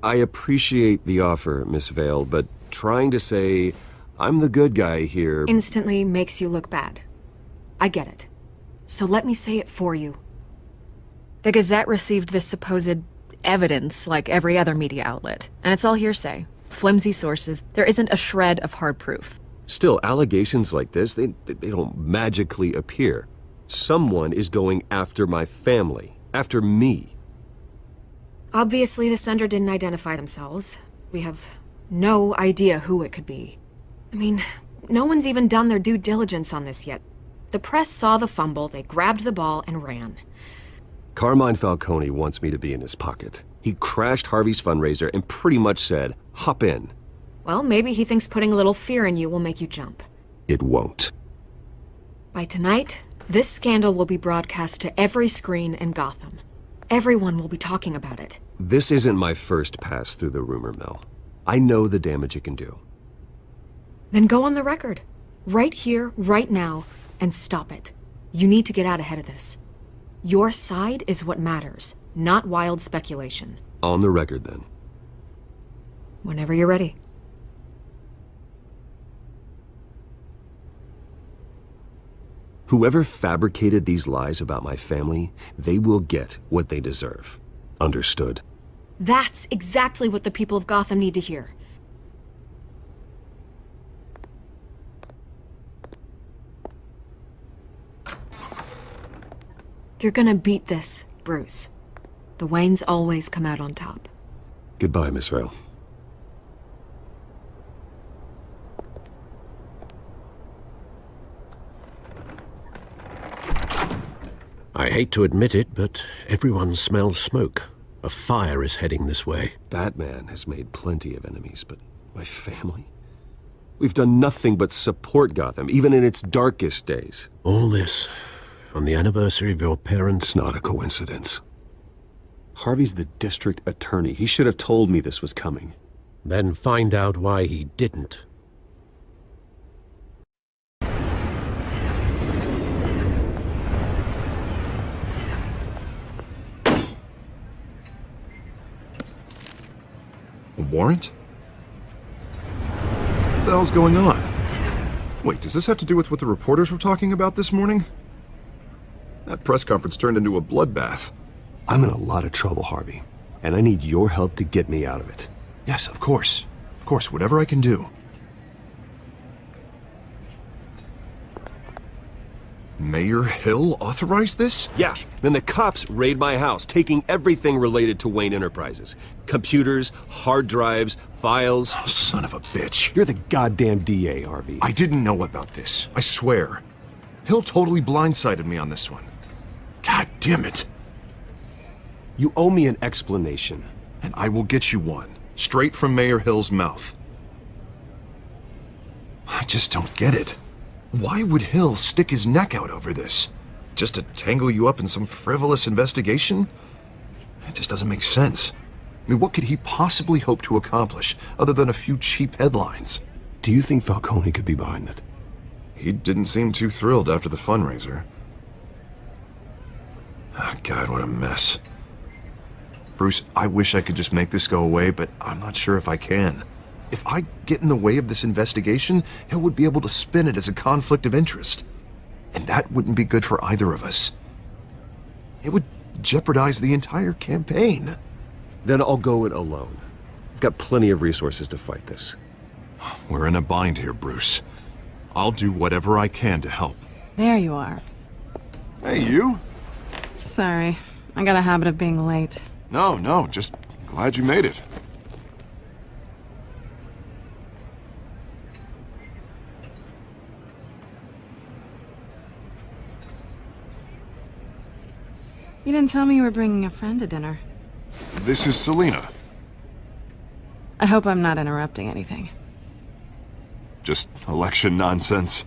I appreciate the offer, Miss Vale, but trying to say I'm the good guy here... Instantly makes you look bad. I get it. So let me say it for you. The Gazette received this supposed evidence like every other media outlet, and it's all hearsay. Flimsy sources. There isn't a shred of hard proof. Still, allegations like this, they don't magically appear. Someone is going after my family. After me. Obviously, the sender didn't identify themselves. We have no idea who it could be. I mean, no one's even done their due diligence on this yet. The press saw the fumble, they grabbed the ball and ran. Carmine Falcone wants me to be in his pocket. He crashed Harvey's fundraiser and pretty much said, hop in. Well, maybe he thinks putting a little fear in you will make you jump. It won't. By tonight, this scandal will be broadcast to every screen in Gotham. Everyone will be talking about it. This isn't my first pass through the rumor mill. I know the damage it can do. Then go on the record. Right here, right now, and stop it. You need to get out ahead of this. Your side is what matters, not wild speculation. On the record, then. Whenever you're ready. Whoever fabricated these lies about my family, they will get what they deserve. Understood? That's exactly what the people of Gotham need to hear. You're gonna beat this, Bruce. The Waynes always come out on top. Goodbye, Miss Vale. I hate to admit it, but everyone smells smoke. A fire is heading this way. Batman has made plenty of enemies, but my family? We've done nothing but support Gotham, even in its darkest days. All this on the anniversary of your parents'... It's not a coincidence. Harvey's the district attorney. He should have told me this was coming. Then find out why he didn't. warrant? What the hell's going on? Wait, does this have to do with what the reporters were talking about this morning? That press conference turned into a bloodbath. I'm in a lot of trouble, Harvey, and I need your help to get me out of it. Yes, of course. Of course, whatever I can do. Mayor Hill authorized this? Yeah, then the cops raid my house, taking everything related to Wayne Enterprises. Computers, hard drives, files. Oh, son of a bitch. You're the goddamn DA, Harvey. I didn't know about this. I swear. Hill totally blindsided me on this one. God damn it. You owe me an explanation. And I will get you one. Straight from Mayor Hill's mouth. I just don't get it. Why would Hill stick his neck out over this? Just to tangle you up in some frivolous investigation? It just doesn't make sense. I mean, what could he possibly hope to accomplish other than a few cheap headlines? Do you think Falcone could be behind it? He didn't seem too thrilled after the fundraiser. Oh, God, what a mess. Bruce, I wish I could just make this go away, but I'm not sure if I can. If I get in the way of this investigation, Hill would be able to spin it as a conflict of interest. And that wouldn't be good for either of us. It would jeopardize the entire campaign. Then I'll go it alone. I've got plenty of resources to fight this. We're in a bind here, Bruce. I'll do whatever I can to help. There you are. Hey, you? Sorry. I got a habit of being late. No, just glad you made it. You didn't tell me you were bringing a friend to dinner. This is Selina. I hope I'm not interrupting anything. Just election nonsense.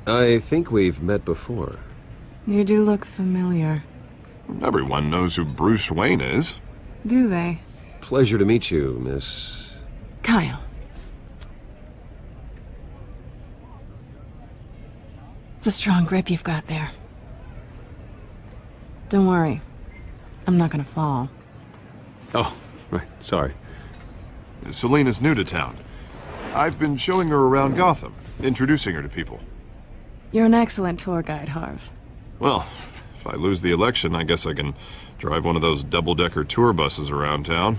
I think we've met before. You do look familiar. Everyone knows who Bruce Wayne is. Do they? Pleasure to meet you, Miss... Kyle. It's a strong grip you've got there. Don't worry. I'm not gonna fall. Oh, right. Sorry. Selina's new to town. I've been showing her around Gotham, introducing her to people. You're an excellent tour guide, Harv. Well, if I lose the election, I guess I can drive one of those double-decker tour buses around town.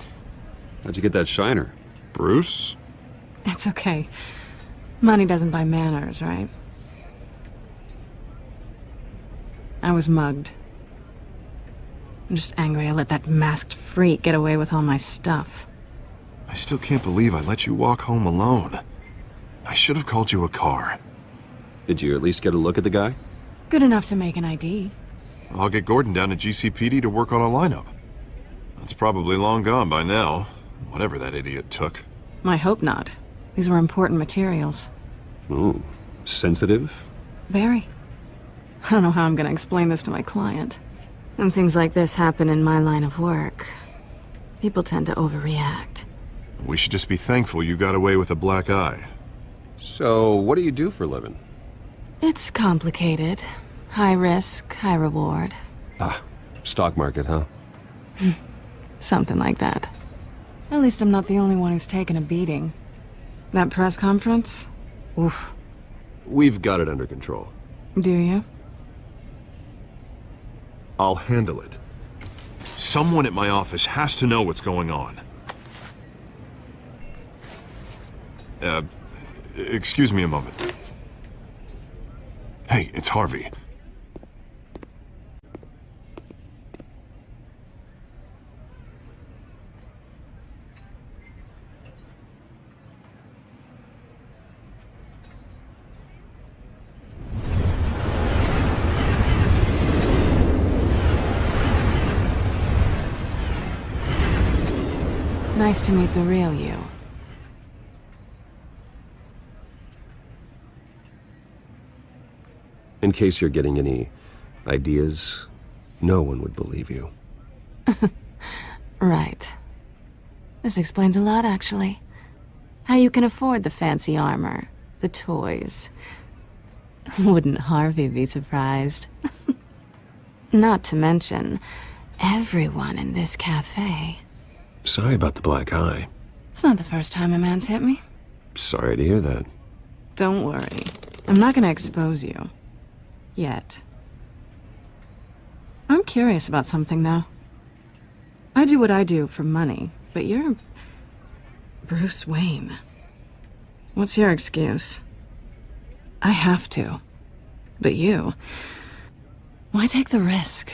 How'd you get that shiner? Bruce? It's okay. Money doesn't buy manners, right? I was mugged. I'm just angry I let that masked freak get away with all my stuff. I still can't believe I let you walk home alone. I should have called you a car. Did you at least get a look at the guy? Good enough to make an ID. I'll get Gordon down to GCPD to work on a lineup. That's probably long gone by now, whatever that idiot took. I hope not. These were important materials. Ooh, sensitive? Very. I don't know how I'm gonna explain this to my client. When things like this happen in my line of work, people tend to overreact. We should just be thankful you got away with a black eye. So, what do you do for a living? It's complicated. High risk, high reward. Ah, stock market, huh? Something like that. At least I'm not the only one who's taken a beating. That press conference? Oof. We've got it under control. Do you? I'll handle it. Someone at my office has to know what's going on. Excuse me a moment. Hey, it's Harvey. Nice to meet the real you. In case you're getting any ideas, no one would believe you. Right. This explains a lot, actually. How you can afford the fancy armor, the toys. Wouldn't Harvey be surprised? Not to mention, everyone in this cafe. Sorry about the black eye. It's not the first time a man's hit me. Sorry to hear that. Don't worry. I'm not gonna expose you. Yet. I'm curious about something, though. I do what I do for money, but you're... Bruce Wayne. What's your excuse? I have to. But you... Why take the risk?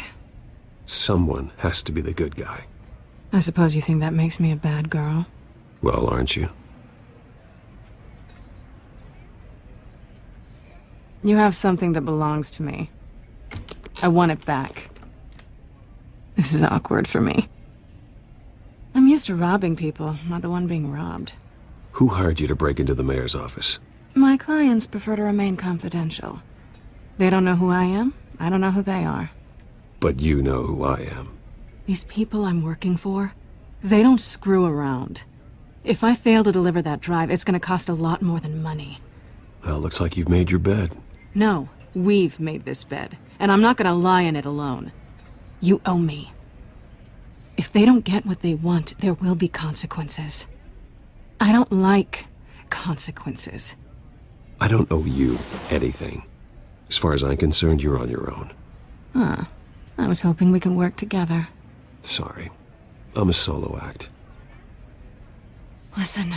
Someone has to be the good guy. I suppose you think that makes me a bad girl? Well, aren't you? You have something that belongs to me. I want it back. This is awkward for me. I'm used to robbing people, not the one being robbed. Who hired you to break into the mayor's office? My clients prefer to remain confidential. They don't know who I am. I don't know who they are. But you know who I am. These people I'm working for, they don't screw around. If I fail to deliver that drive, it's gonna cost a lot more than money. Well, looks like you've made your bed. No, we've made this bed, and I'm not gonna lie in it alone. You owe me. If they don't get what they want, there will be consequences. I don't like consequences. I don't owe you anything. As far as I'm concerned, you're on your own. Huh. I was hoping we could work together. Sorry. I'm a solo act. Listen,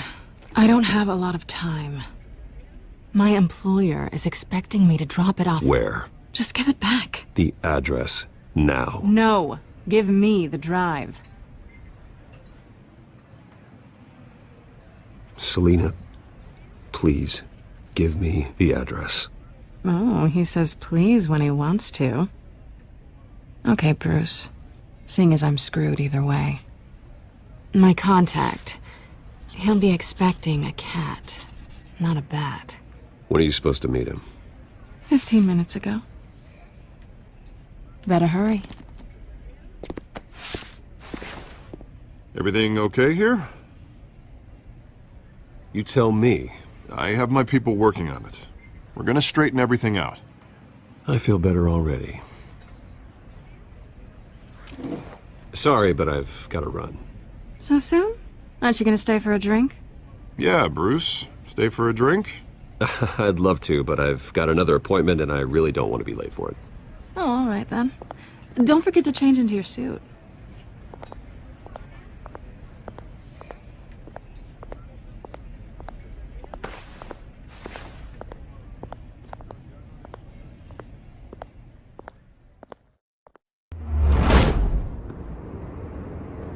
I don't have a lot of time. My employer is expecting me to drop it off. Where? Just give it back. The address, now. No, give me the drive. Selina, please, give me the address. Oh, he says please when he wants to. Okay, Bruce. Seeing as I'm screwed either way. My contact. He'll be expecting a cat, not a bat. When are you supposed to meet him? 15 minutes ago. Better hurry. Everything okay here? You tell me. I have my people working on it. We're gonna straighten everything out. I feel better already. Sorry, but I've got to run. So soon? Aren't you gonna stay for a drink? Yeah, Bruce. Stay for a drink? I'd love to, but I've got another appointment and I really don't want to be late for it. Oh, all right then. Don't forget to change into your suit.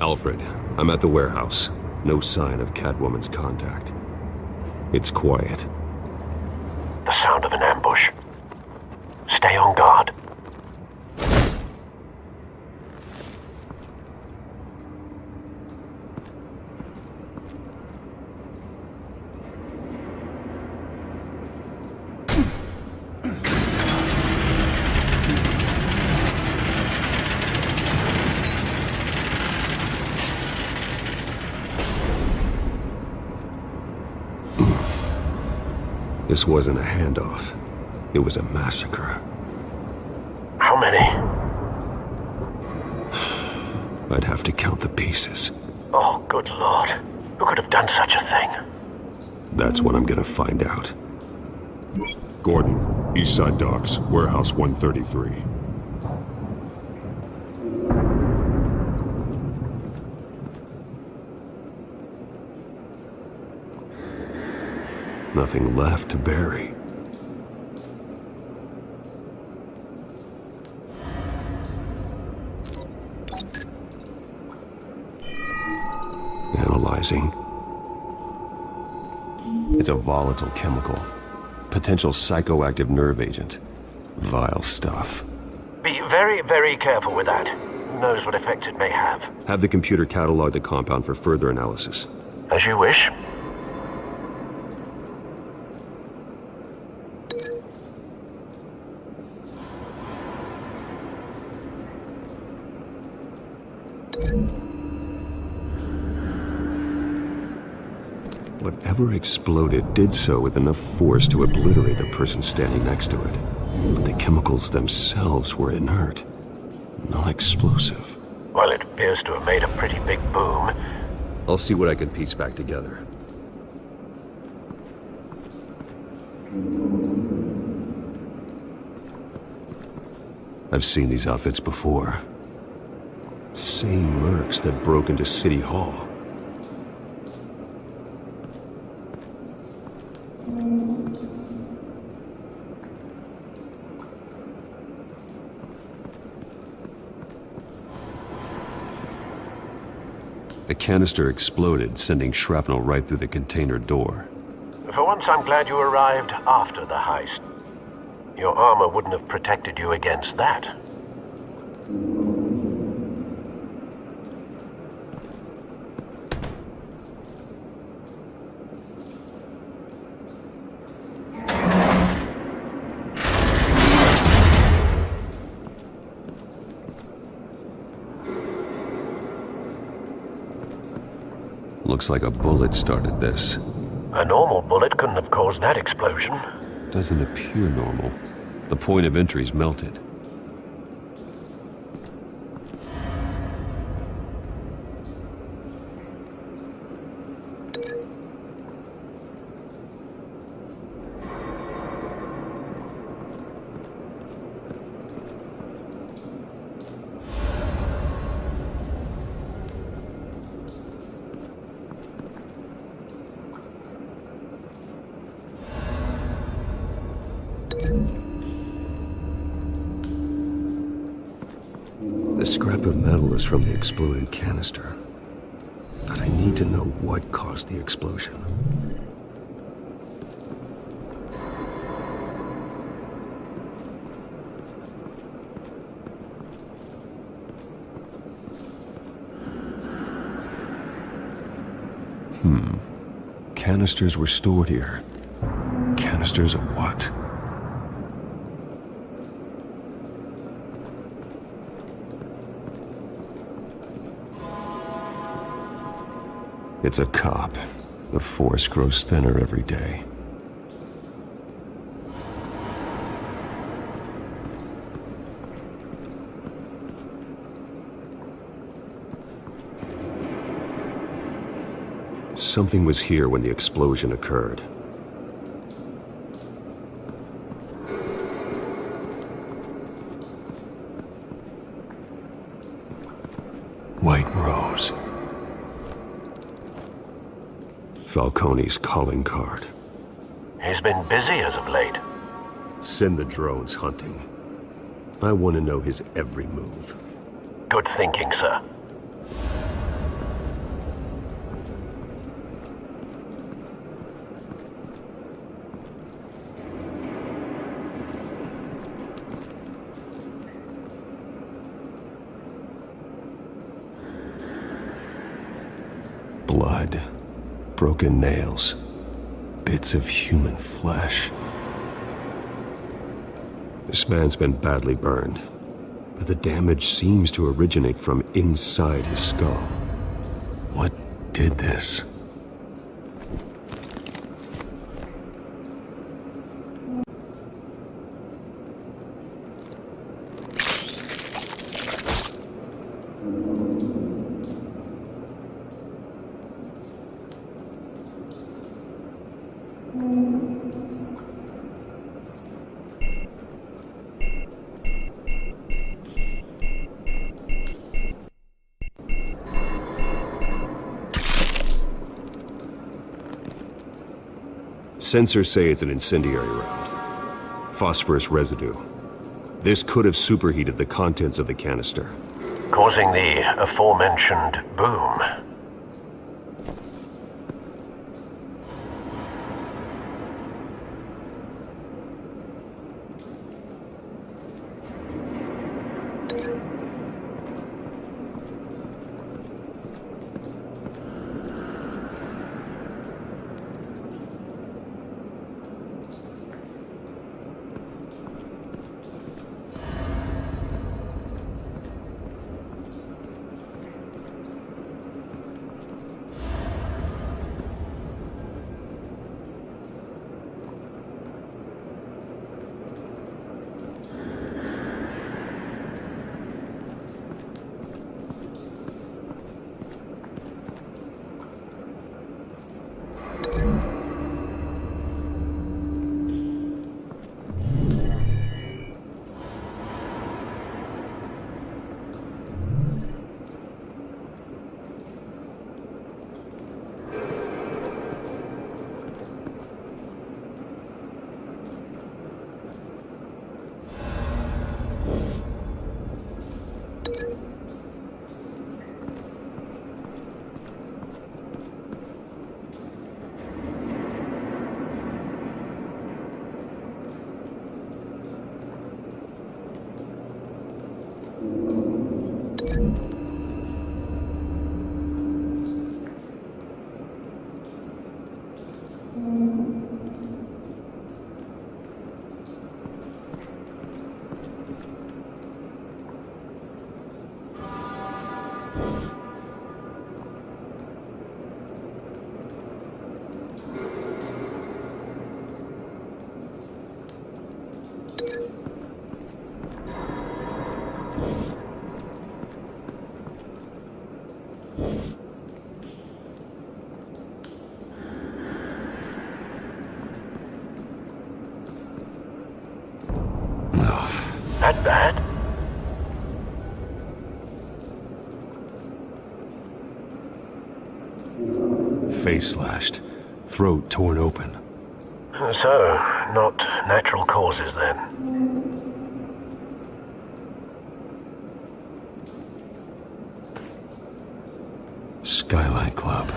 Alfred, I'm at the warehouse. No sign of Catwoman's contact. It's quiet. The sound of an ambush. Stay on guard. This wasn't a handoff. It was a massacre. How many? I'd have to count the pieces. Oh, good lord. Who could have done such a thing? That's what I'm gonna find out. Gordon, Eastside Docks, Warehouse 133. Nothing left to bury. Analyzing. It's a volatile chemical. Potential psychoactive nerve agent. Vile stuff. Be very, very careful with that. Who knows what effects it may have. Have the computer catalog the compound for further analysis. As you wish. Whatever exploded did so with enough force to obliterate the person standing next to it. But the chemicals themselves were inert, not explosive. Well, it appears to have made a pretty big boom. I'll see what I can piece back together. I've seen these outfits before. Same mercs that broke into City Hall. The canister exploded, sending shrapnel right through the container door. For once, I'm glad you arrived after the heist. Your armor wouldn't have protected you against that. Looks like a bullet started this. A normal bullet couldn't have caused that explosion. Doesn't appear normal. The point of entry's melted. The scrap of metal is from the exploded canister. But I need to know what caused the explosion. Canisters were stored here. Canisters of what? It's a cop. The force grows thinner every day. Something was here when the explosion occurred. White Rose. Falcone's calling card. He's been busy as of late. Send the drones hunting. I want to know his every move. Good thinking, sir. Blood. Broken nails. Bits of human flesh. This man's been badly burned, but the damage seems to originate from inside his skull. What did this? Sensors say it's an incendiary round. Phosphorus residue. This could have superheated the contents of the canister, Causing the aforementioned boom. That bad? Face slashed, throat torn open. So, not natural causes then. Skyline Club.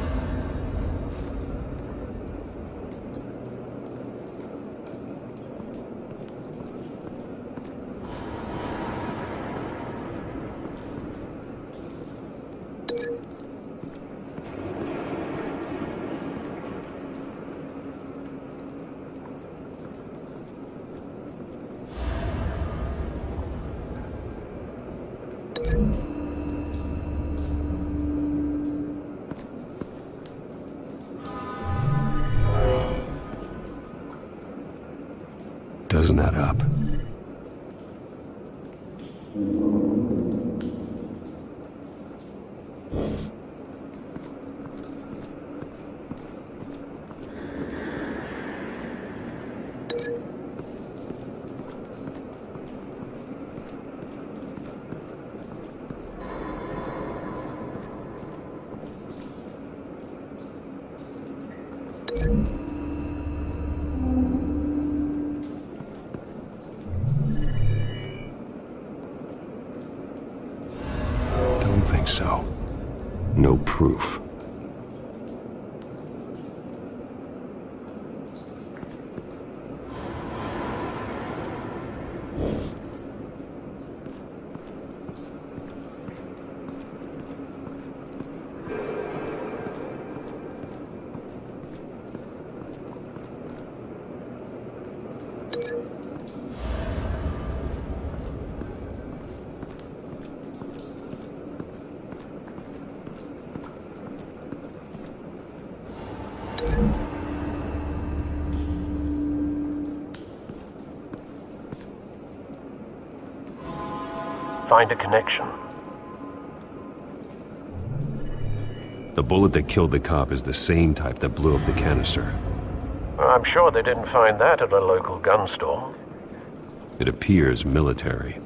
Doesn't add up. Don't think so. No proof. Find a connection. The bullet that killed the cop is the same type that blew up the canister. I'm sure they didn't find that at a local gun store. It appears military.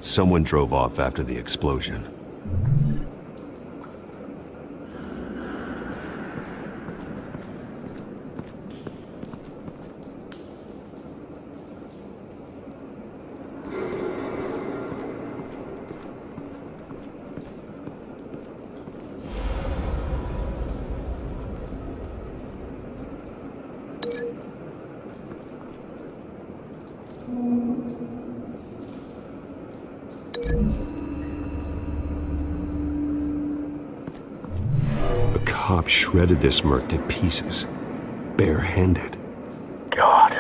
Someone drove off after the explosion. The cop shredded this merc to pieces, barehanded. God,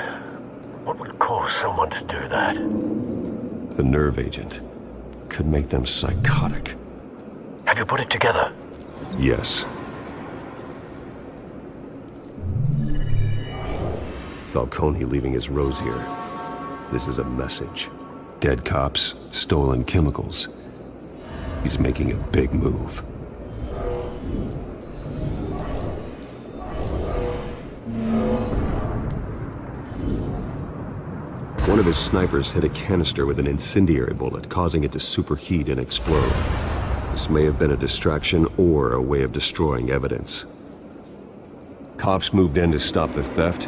what would cause someone to do that? The nerve agent could make them psychotic. Have you put it together? Yes. Falcone leaving his rose here. This is a message. Dead cops, stolen chemicals. He's making a big move. One of his snipers hit a canister with an incendiary bullet, causing it to superheat and explode. This may have been a distraction or a way of destroying evidence. Cops moved in to stop the theft.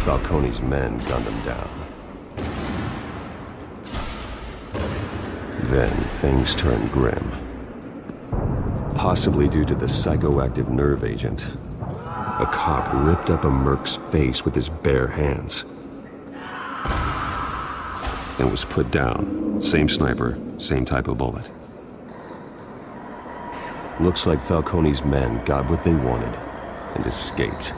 Falcone's men gunned them down. Then things turned grim. Possibly due to the psychoactive nerve agent. A cop ripped up a merc's face with his bare hands. And was put down. Same sniper, same type of bullet. Looks like Falcone's men got what they wanted and escaped.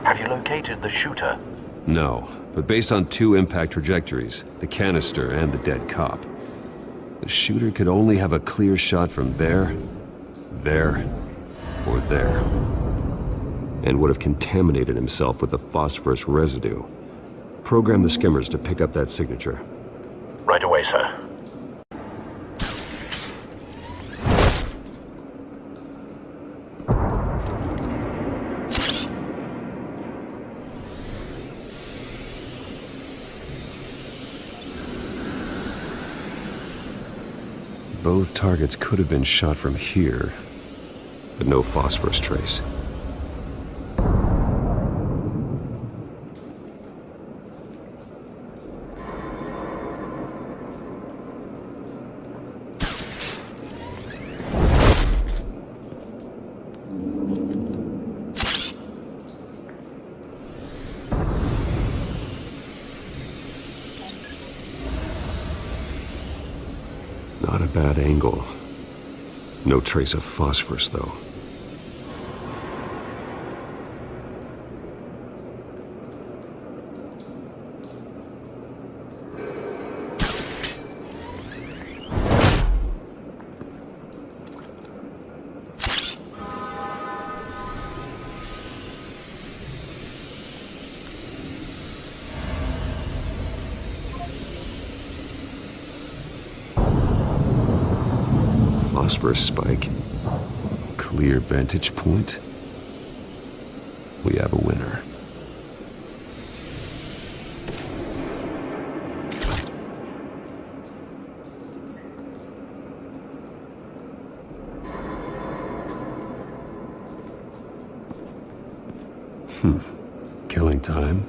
Have you located the shooter? No, but based on 2 impact trajectories, the canister and the dead cop, the shooter could only have a clear shot from there, or there, and would have contaminated himself with the phosphorus residue. Program the skimmers to pick up that signature. Right away, sir. Both targets could have been shot from here, but no phosphorus trace. Not a bad angle. No trace of phosphorus, though. Phosphorus spike. Clear vantage point. We have a winner. Killing time.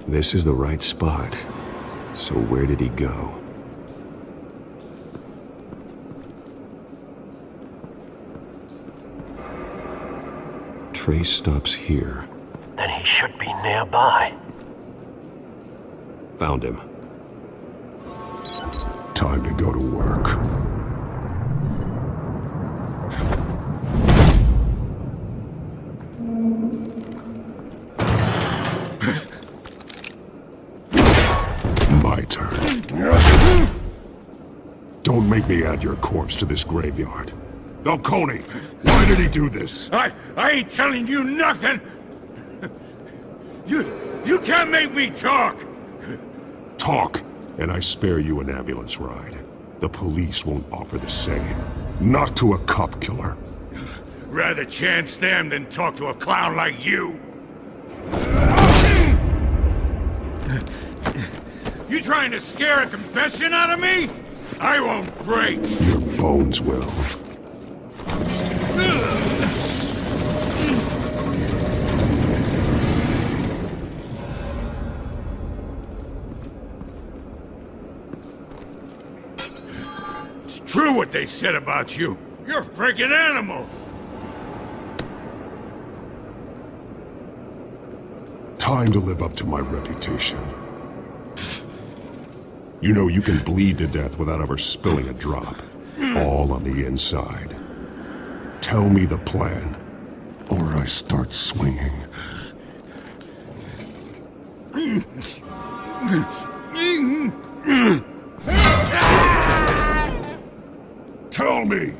This is the right spot. So where did he go? Trace stops here. Then he should be nearby. Found him. Time to go to work. My turn. Don't make me add your corpse to this graveyard. Falcone, why did he do this? I ain't telling you nothing! You can't make me talk! Talk, and I spare you an ambulance ride. The police won't offer the same. Not to a cop killer. Rather chance them than talk to a clown like you. You trying to scare a confession out of me? I won't break. Your bones will. It's true what they said about you. You're a freaking animal. Time to live up to my reputation. You know you can bleed to death without ever spilling a drop. All on the inside. Tell me the plan, or I start swinging. Tell me!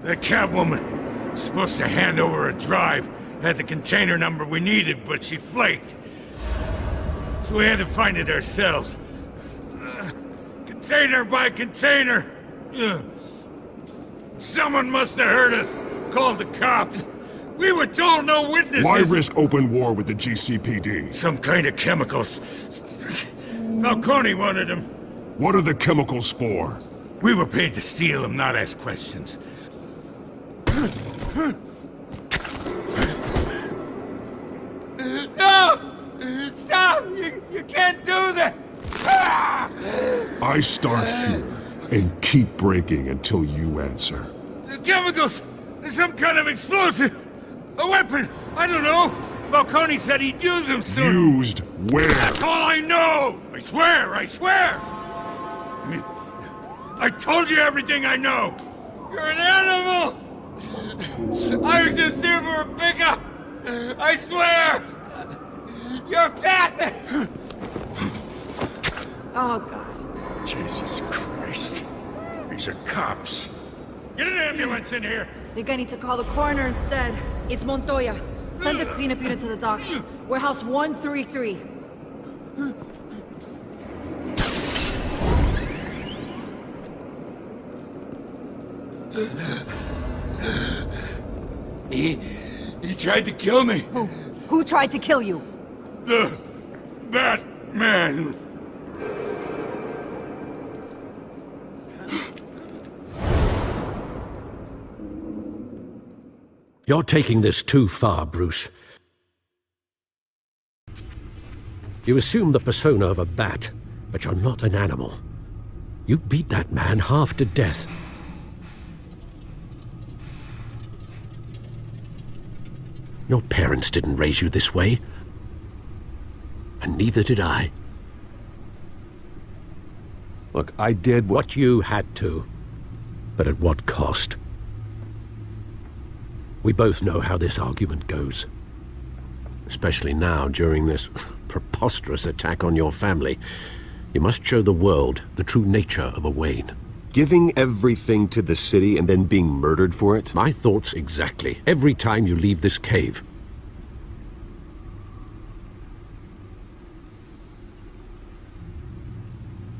The Catwoman was supposed to hand over a drive. Had the container number we needed, but she flaked. So we had to find it ourselves. Container by container. Someone must have heard us. called the cops. We were told no witnesses. Why risk open war with the GCPD? Some kind of chemicals. Falcone wanted them. What are the chemicals for? We were paid to steal them, not ask questions. No! Stop! You can't do that! I start here and keep breaking until you answer. The chemicals! There's some kind of explosive! A weapon! I don't know! Falcone said he'd use them soon. Used where? That's all I know! I swear! I swear! I told you everything I know! You're an animal! I was just here for a pickup! I swear! You're fat! Oh, God. Jesus Christ. These are cops. Get an ambulance in here! Think I need to call the coroner instead. It's Montoya. Send the cleanup unit to the docks. Warehouse 133. He tried to kill me. Who tried to kill you? The Batman. You're taking this too far, Bruce. You assume the persona of a bat, but you're not an animal. You beat that man half to death. Your parents didn't raise you this way. And neither did I. Look, I did what you had to. But at what cost? We both know how this argument goes. Especially now, during this preposterous attack on your family. You must show the world the true nature of a Wayne. Giving everything to the city and then being murdered for it? My thoughts exactly. Every time you leave this cave.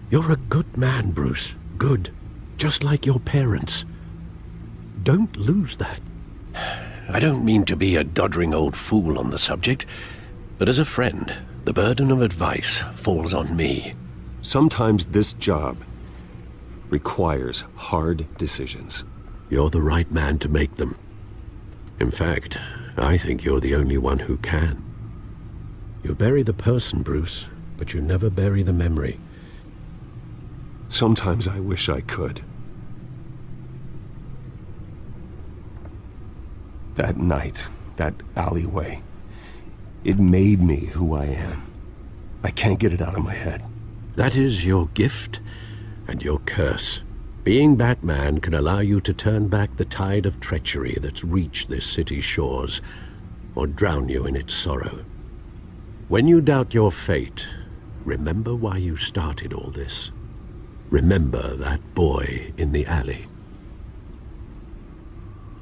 You're a good man, Bruce. Good. Just like your parents. Don't lose that. I don't mean to be a doddering old fool on the subject, but as a friend, the burden of advice falls on me. Sometimes this job requires hard decisions. You're the right man to make them. In fact, I think you're the only one who can. You bury the person, Bruce, but you never bury the memory. Sometimes I wish I could. That night, that alleyway, it made me who I am. I can't get it out of my head. That is your gift and your curse. Being Batman can allow you to turn back the tide of treachery that's reached this city's shores, or drown you in its sorrow. When you doubt your fate, remember why you started all this. Remember that boy in the alley.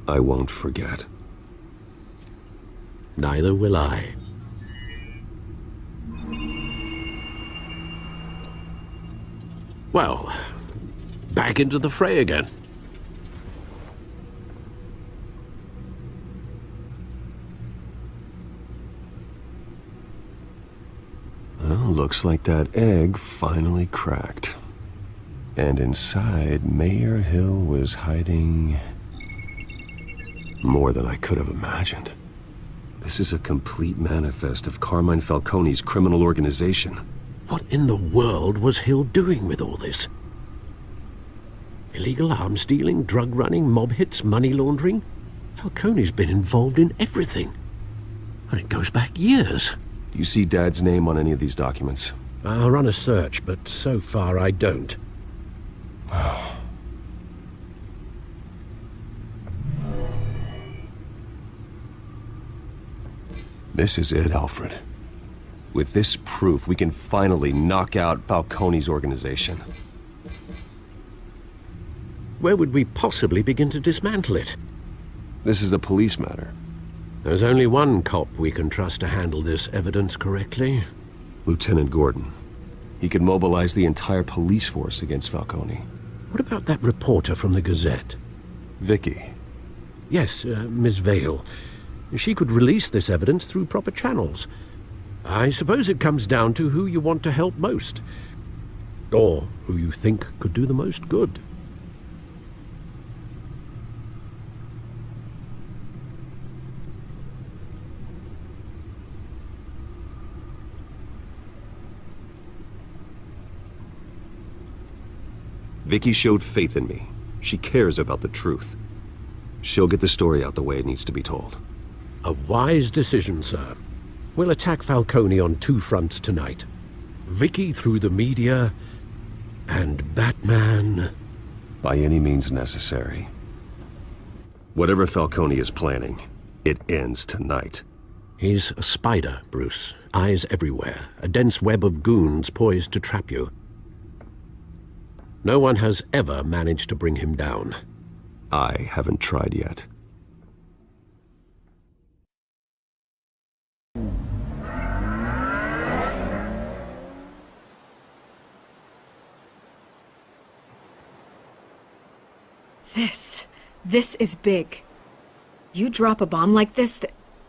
I won't forget. Neither will I. Well, back into the fray again. Well, looks like that egg finally cracked. And inside, Mayor Hill was hiding more than I could have imagined. This is a complete manifest of Carmine Falcone's criminal organization. What in the world was Hill doing with all this? Illegal arms dealing, drug running, mob hits, money laundering? Falcone's been involved in everything. And it goes back years. Do you see Dad's name on any of these documents? I'll run a search, but so far I don't. This is it, Alfred. With this proof, we can finally knock out Falcone's organization. Where would we possibly begin to dismantle it? This is a police matter. There's only one cop we can trust to handle this evidence correctly. Lieutenant Gordon. He could mobilize the entire police force against Falcone. What about that reporter from the Gazette? Vicky. Yes, Miss Vale. She could release this evidence through proper channels. I suppose it comes down to who you want to help most. Or who you think could do the most good. Vicky showed faith in me. She cares about the truth. She'll get the story out the way it needs to be told. A wise decision, sir. We'll attack Falcone on 2 fronts tonight. Vicky through the media, and Batman... By any means necessary. Whatever Falcone is planning, it ends tonight. He's a spider, Bruce. Eyes everywhere. A dense web of goons poised to trap you. No one has ever managed to bring him down. I haven't tried yet. This is big. You drop a bomb like this,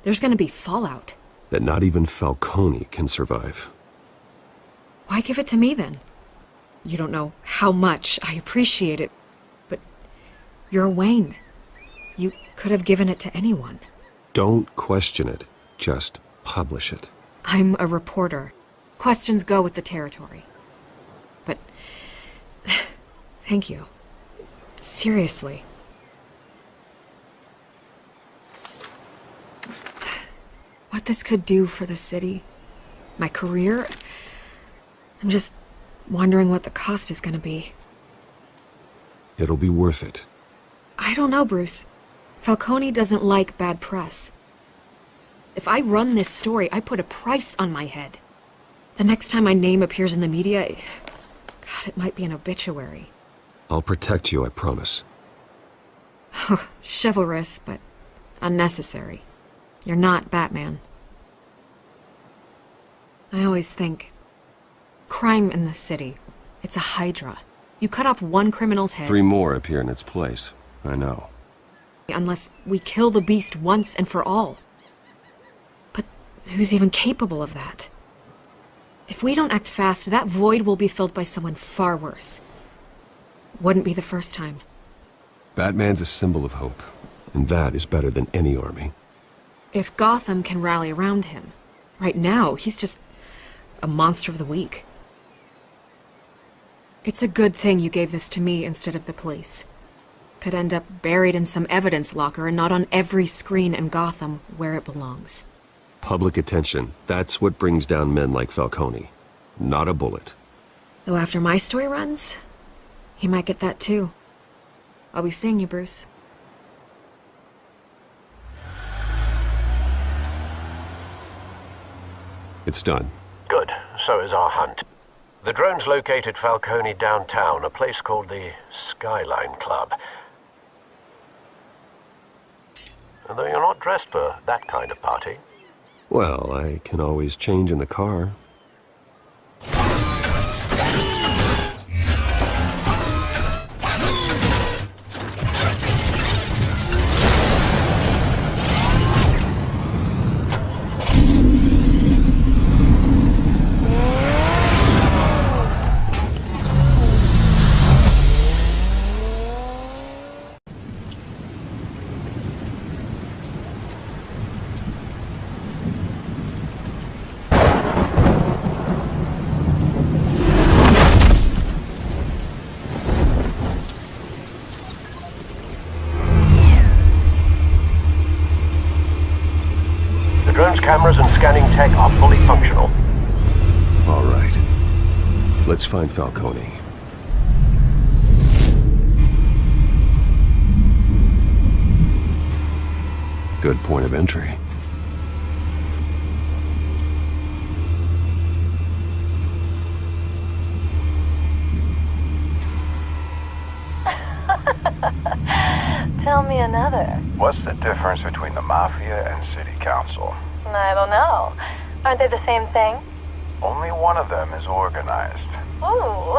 there's gonna be fallout. That not even Falcone can survive. Why give it to me then? You don't know how much I appreciate it, but you're Wayne. You could have given it to anyone. Don't question it. Just publish it. I'm a reporter. Questions go with the territory. But... thank you. Seriously. What this could do for the city, my career, I'm just wondering what the cost is gonna be. It'll be worth it. I don't know, Bruce. Falcone doesn't like bad press. If I run this story, I put a price on my head. The next time my name appears in the media, God, it might be an obituary. I'll protect you, I promise. Chivalrous, but unnecessary. You're not Batman. I always think, crime in this city, it's a hydra. You cut off one criminal's head... 3 more appear in its place. I know. Unless we kill the beast once and for all. But who's even capable of that? If we don't act fast, that void will be filled by someone far worse. Wouldn't be the first time. Batman's a symbol of hope, and that is better than any army. If Gotham can rally around him, right now he's just a monster of the week. It's a good thing you gave this to me instead of the police. Could end up buried in some evidence locker and not on every screen in Gotham where it belongs. Public attention, that's what brings down men like Falcone. Not a bullet. Though after my story runs, he might get that too. I'll be seeing you, Bruce. It's done. Good. So is our hunt. The drone's located Falcone downtown, a place called the Skyline Club. And though you're not dressed for that kind of party. Well, I can always change in the car. Cameras and scanning tech are fully functional. All right. Let's find Falcone. Good point of entry. Tell me another. What's the difference between the Mafia and City Council? I don't know. Aren't they the same thing? Only one of them is organized. Ooh,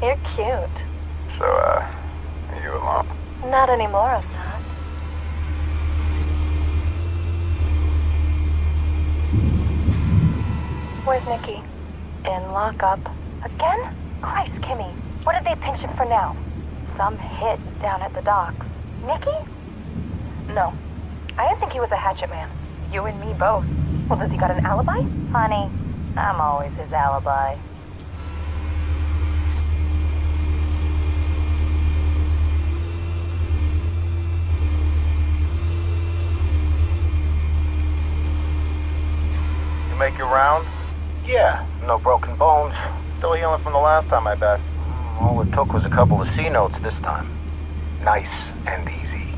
you're cute. So, are you alone? Not anymore, I'm not. Where's Nicky? In lockup. Again? Christ, Kimmy. What did they pinch him for now? Some hit down at the docks. Nicky? No. I didn't think he was a hatchet man. You and me both. Well, does he got an alibi? Honey, I'm always his alibi. You make your rounds? Yeah, no broken bones. Still healing from the last time, I bet. All it took was a couple of C notes this time. Nice and easy.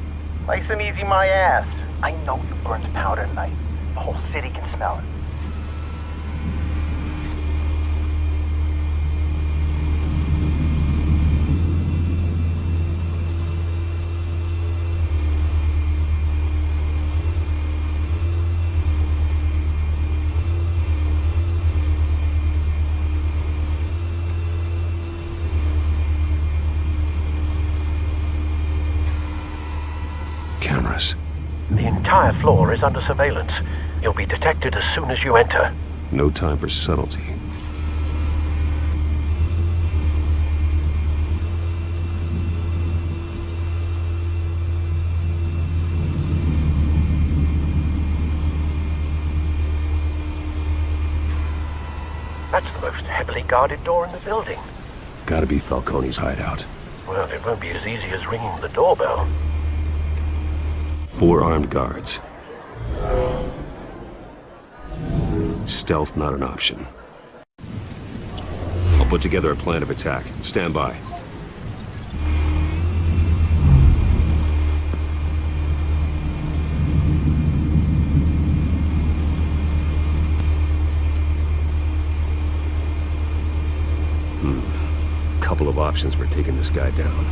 Nice and easy my ass. I know you burned powder tonight. The whole city can smell it. Cameras. The entire floor is under surveillance. You'll be detected as soon as you enter. No time for subtlety. That's the most heavily guarded door in the building. Gotta be Falcone's hideout. Well, it won't be as easy as ringing the doorbell. 4 armed guards. Stealth not an option. I'll put together a plan of attack. Stand by. Couple of options for taking this guy down.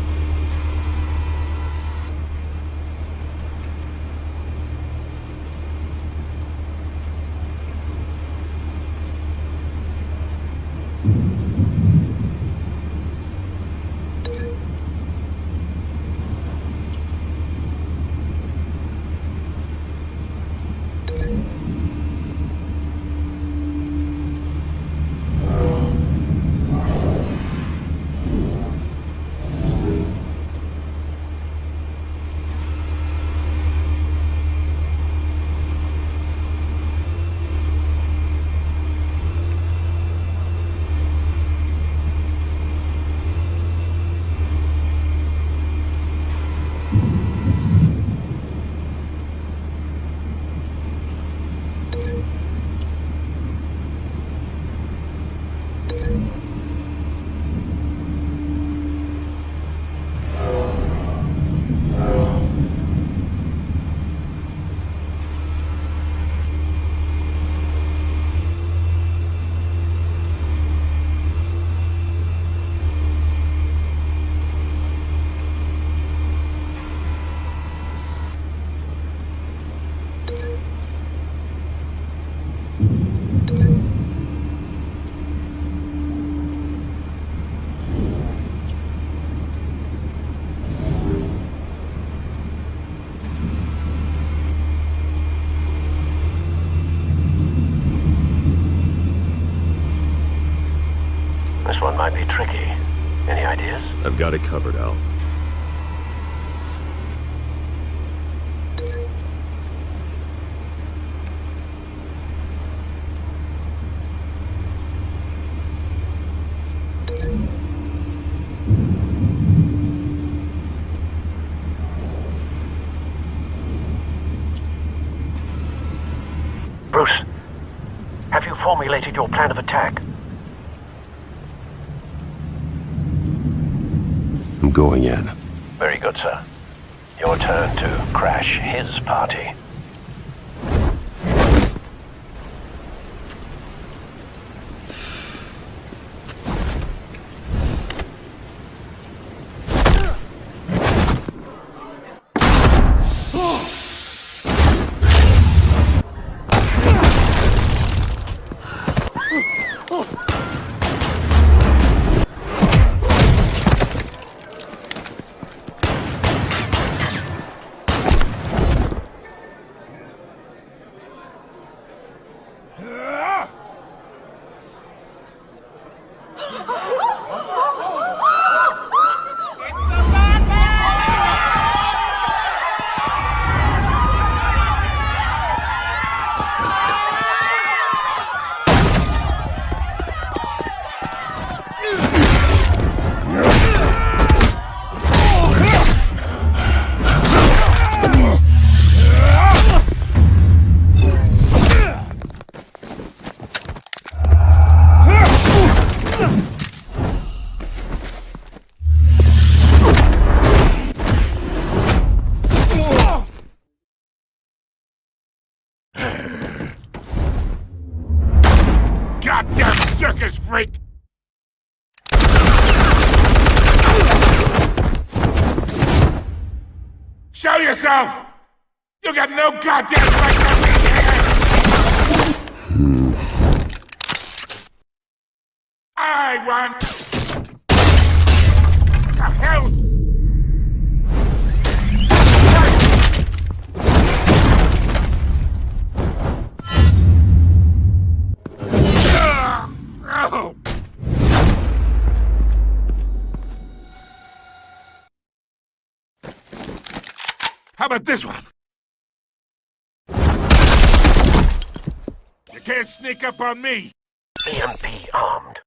This one might be tricky. Any ideas? I've got it covered, Al. Bruce, have you formulated your plan of attack? I'm going in. Very good, sir. Your turn to crash his party. Goddamn circus freak! Show yourself! You got no goddamn right to be here! I want... The hell? Oh. How about this one? You can't sneak up on me. EMP armed.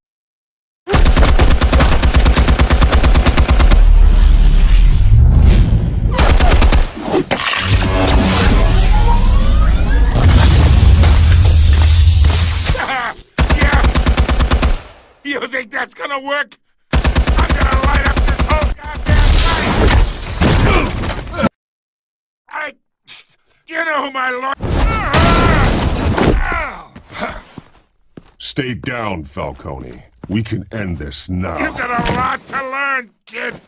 You think that's gonna work? I'm gonna light up this whole goddamn place! You know who my lord... Stay down, Falcone. We can end this now. You've got a lot to learn, kid.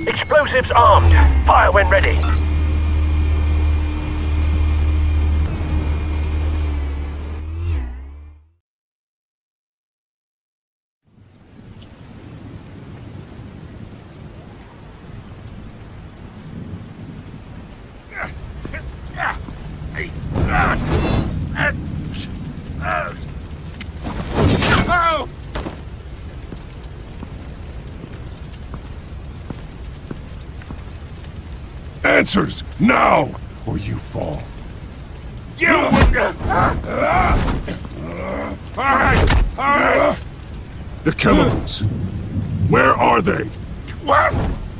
Explosives armed. Fire when ready. Oh! Answers, now, or you fall. You wouldn't... Alright! The chemicals. Where are they? What?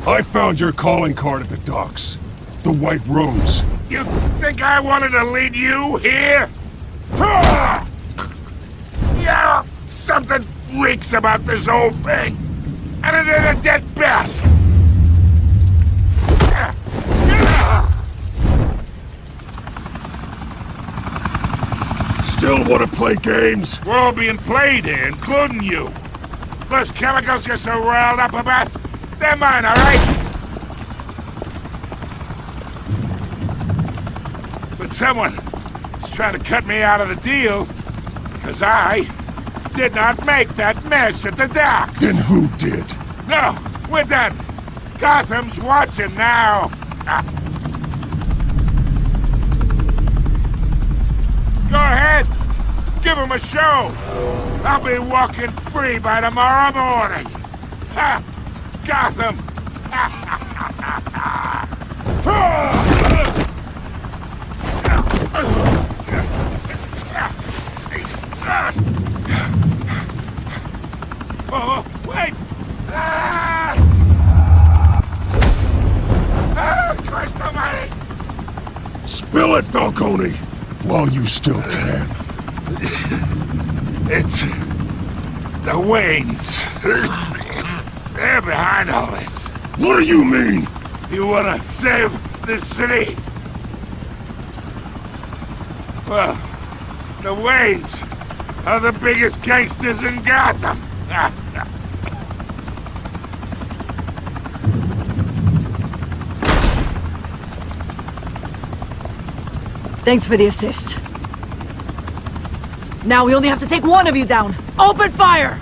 I found your calling card at the docks. The White Rose. You think I wanted to lead you here? Yeah, something reeks about this whole thing. And it is a dead bat. Still want to play games? We're all being played here, including you. Those chemicals you're so riled up about, they're mine, all right? But someone is trying to cut me out of the deal because I did not make that mess at the dock. Then who did? No, we're done. Gotham's watching now. Go ahead. Give him a show. I'll be walking free by tomorrow morning. Ha! Gotham. Oh, wait! Christ almighty! Spill it, Falcone, while you still can. It's the Waynes. They're behind all this. What do you mean? You wanna save this city? Well, the Waynes are the biggest gangsters in Gotham. Thanks for the assist. Now we only have to take one of you down. Open fire!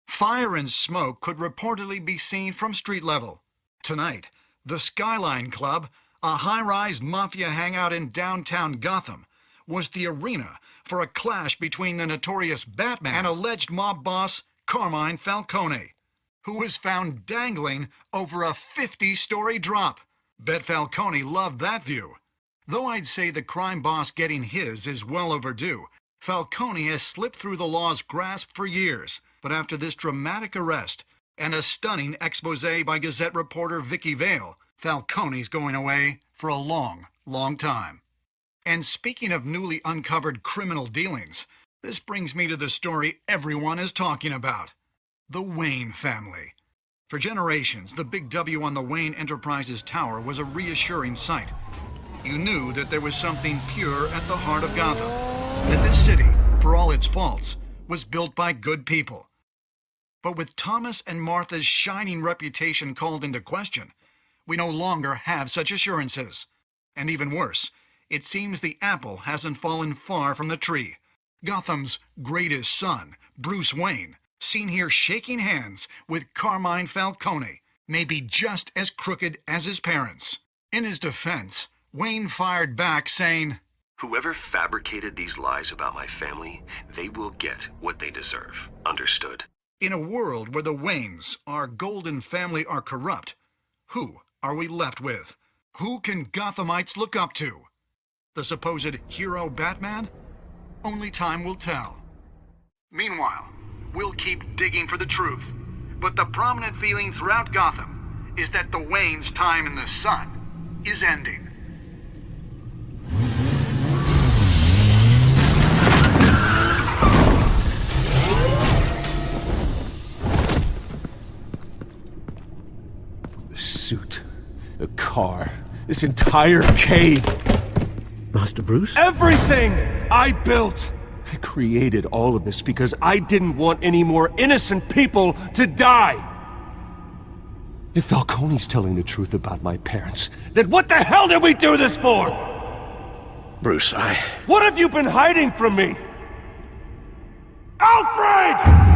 Fire and smoke could reportedly be seen from street level. Tonight, the Skyline Club, a high-rise mafia hangout in downtown Gotham, was the arena for a clash between the notorious Batman and alleged mob boss Carmine Falcone, who was found dangling over a 50-story drop. Bet Falcone loved that view. Though I'd say the crime boss getting his is well overdue, Falcone has slipped through the law's grasp for years. But after this dramatic arrest and a stunning expose by Gazette reporter Vicky Vale, Falcone's going away for a long, long time. And speaking of newly uncovered criminal dealings, this brings me to the story everyone is talking about. The Wayne family. For generations, the big W on the Wayne Enterprises Tower was a reassuring sight. You knew that there was something pure at the heart of Gotham, that this city, for all its faults, was built by good people. But with Thomas and Martha's shining reputation called into question, we no longer have such assurances. And even worse, it seems the apple hasn't fallen far from the tree. Gotham's greatest son, Bruce Wayne, seen here shaking hands with Carmine Falcone, may be just as crooked as his parents. In his defense, Wayne fired back saying, "Whoever fabricated these lies about my family, they will get what they deserve. Understood?" In a world where the Waynes, our golden family, are corrupt, who are we left with? Who can Gothamites look up to? The supposed hero Batman? Only time will tell. Meanwhile, we'll keep digging for the truth. But the prominent feeling throughout Gotham is that the Waynes' time in the sun is ending. The suit, the car, this entire cave. Master Bruce? Everything I built! I created all of this because I didn't want any more innocent people to die! If Falcone's telling the truth about my parents, then what the hell did we do this for? Bruce, What have you been hiding from me? Alfred!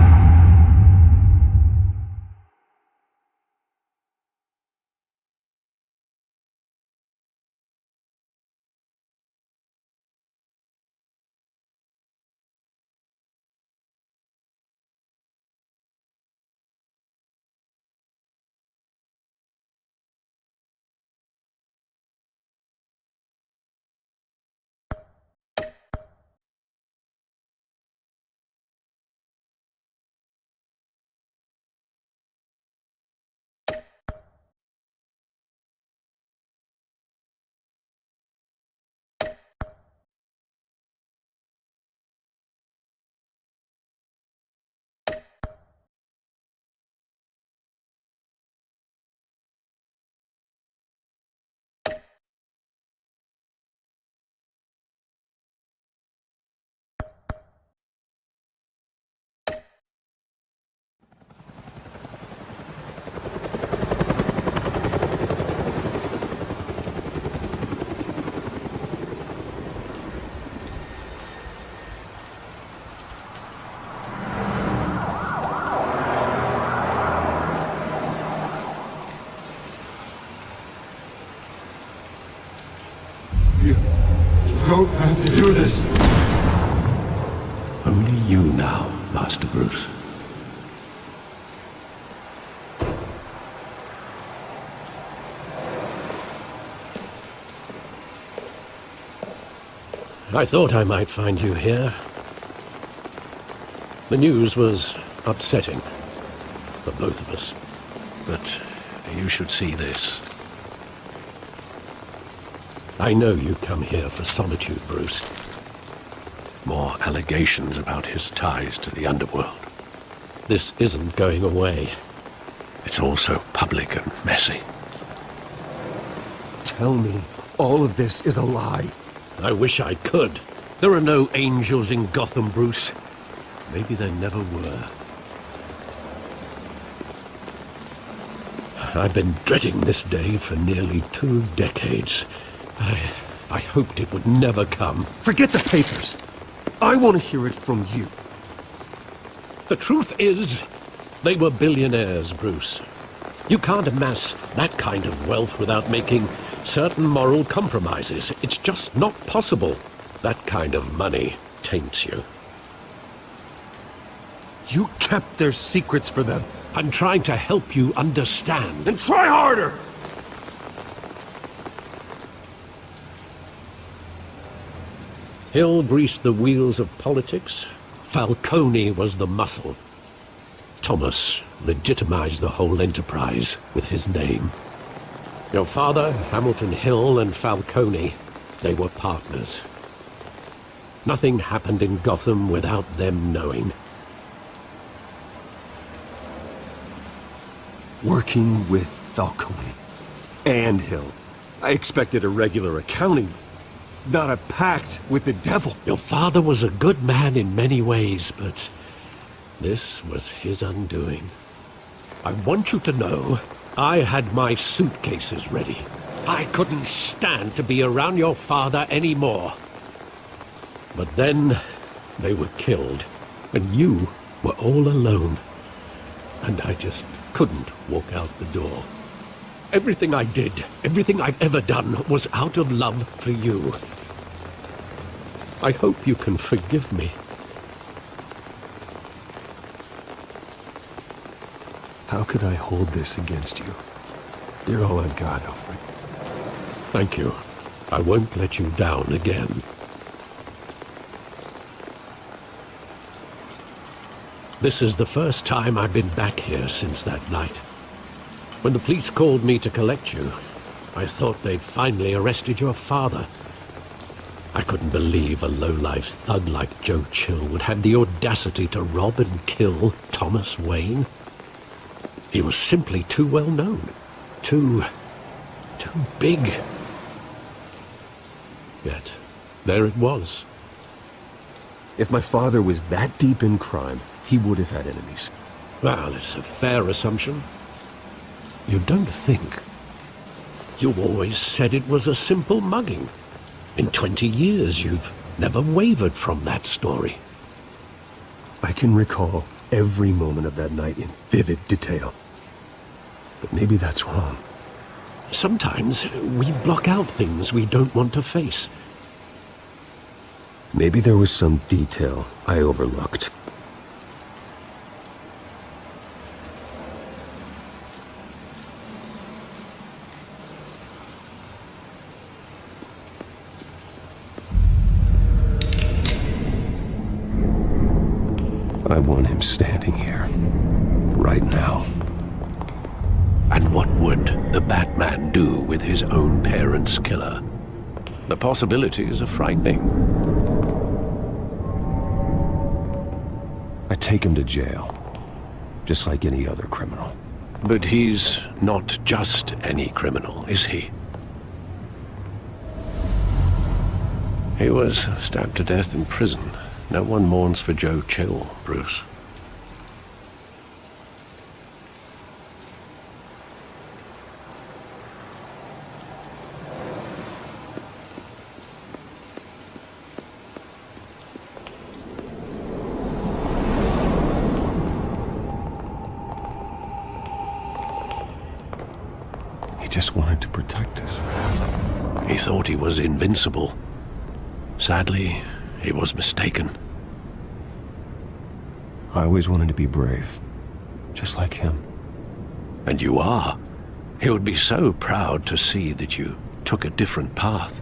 Don't have to do this. only you now, Master Bruce. I thought I might find you here. The news was upsetting for both of us, but you should see this. I know you come here for solitude, Bruce. More allegations about his ties to the underworld. This isn't going away. It's all so public and messy. Tell me all of this is a lie. I wish I could. There are no angels in Gotham, Bruce. Maybe there never were. I've been dreading this day for nearly 2 decades. I hoped it would never come. Forget the papers. I want to hear it from you. The truth is, they were billionaires, Bruce. You can't amass that kind of wealth without making certain moral compromises. It's just not possible. That kind of money taints you. You kept their secrets for them. I'm trying to help you understand. Then try harder! Hill greased the wheels of politics. Falcone was the muscle. Thomas legitimized the whole enterprise with his name. Your father, Hamilton Hill, and Falcone, they were partners. Nothing happened in Gotham without them knowing. Working with Falcone and Hill. I expected a regular accounting, not a pact with the devil. Your father was a good man in many ways, but this was his undoing. I want you to know, I had my suitcases ready. I couldn't stand to be around your father anymore. But then, they were killed, and you were all alone. And I just couldn't walk out the door. Everything I did, everything I've ever done, was out of love for you. I hope you can forgive me. How could I hold this against you? You're all I've got, Alfred. Thank you. I won't let you down again. This is the first time I've been back here since that night. When the police called me to collect you, I thought they'd finally arrested your father. I couldn't believe a low-life thug like Joe Chill would have the audacity to rob and kill Thomas Wayne. He was simply too well known. Too big. Yet, there it was. If my father was that deep in crime, he would have had enemies. Well, it's a fair assumption. You don't think. You always said it was a simple mugging. In 20 years, you've never wavered from that story. I can recall every moment of that night in vivid detail. But maybe that's wrong. Sometimes we block out things we don't want to face. Maybe there was some detail I overlooked. I want him standing here, right now. And what would the Batman do with his own parents' killer? The possibilities are frightening. I take him to jail, just like any other criminal. But he's not just any criminal, is he? He was stabbed to death in prison. No one mourns for Joe Chill, Bruce. He just wanted to protect us. He thought he was invincible. Sadly, he was mistaken. I always wanted to be brave, just like him. And you are. He would be so proud to see that you took a different path.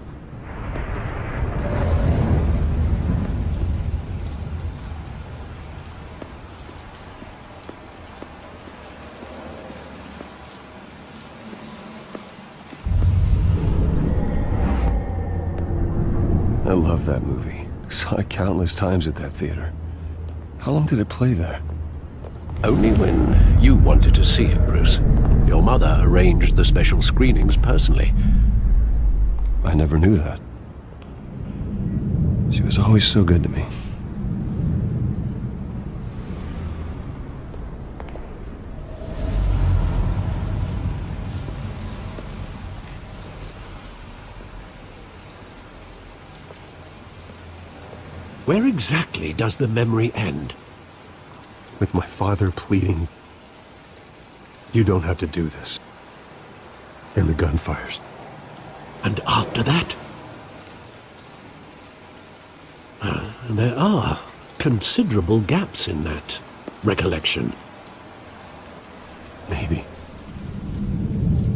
I love that movie. Saw it countless times at that theater. How long did it play there? Only when you wanted to see it, Bruce. Your mother arranged the special screenings personally. I never knew that. She was always so good to me. Where exactly does the memory end? With my father pleading, "You don't have to do this." And the gunfires. And after that? There are considerable gaps in that recollection. Maybe.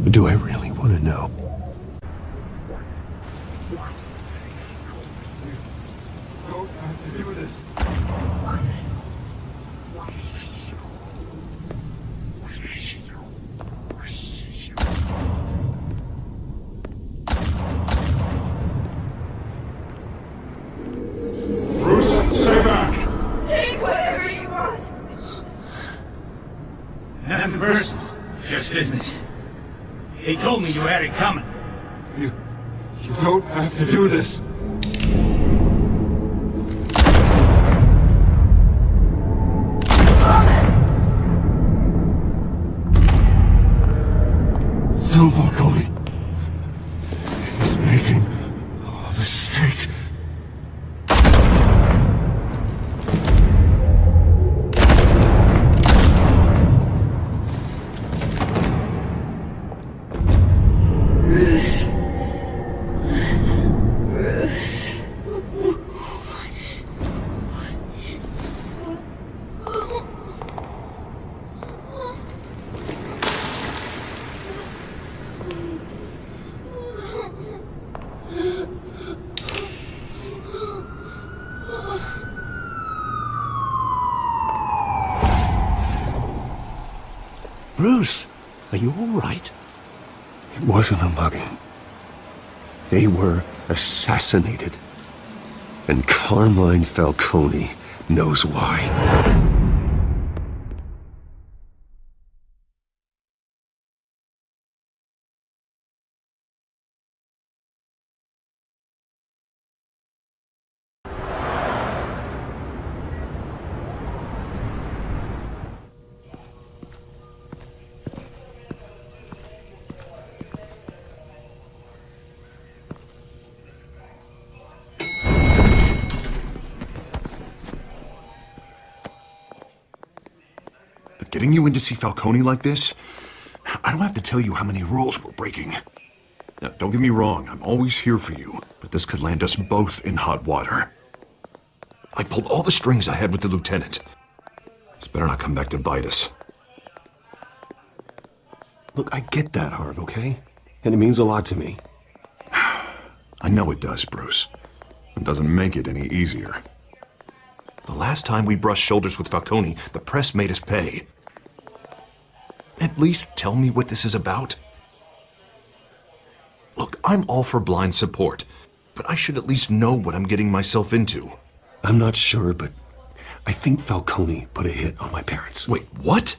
But do I really want to know? Stay back! Take whatever you want! Nothing personal, just business. He told me you had it coming. You don't have to do this. No, Falcone. He's making a mistake. Bruce. Bruce. Bruce, are you all right? It wasn't a mugging. They were assassinated. And Carmine Falcone knows why. But getting you in to see Falcone like this, I don't have to tell you how many rules we're breaking. Now, don't get me wrong, I'm always here for you, but this could land us both in hot water. I pulled all the strings I had with the lieutenant. This better not come back to bite us. Look, I get that, Harv, okay? And it means a lot to me. I know it does, Bruce. It doesn't make it any easier. The last time we brushed shoulders with Falcone, the press made us pay. At least tell me what this is about. Look, I'm all for blind support, but I should at least know what I'm getting myself into. I'm not sure, but I think Falcone put a hit on my parents. Wait, what?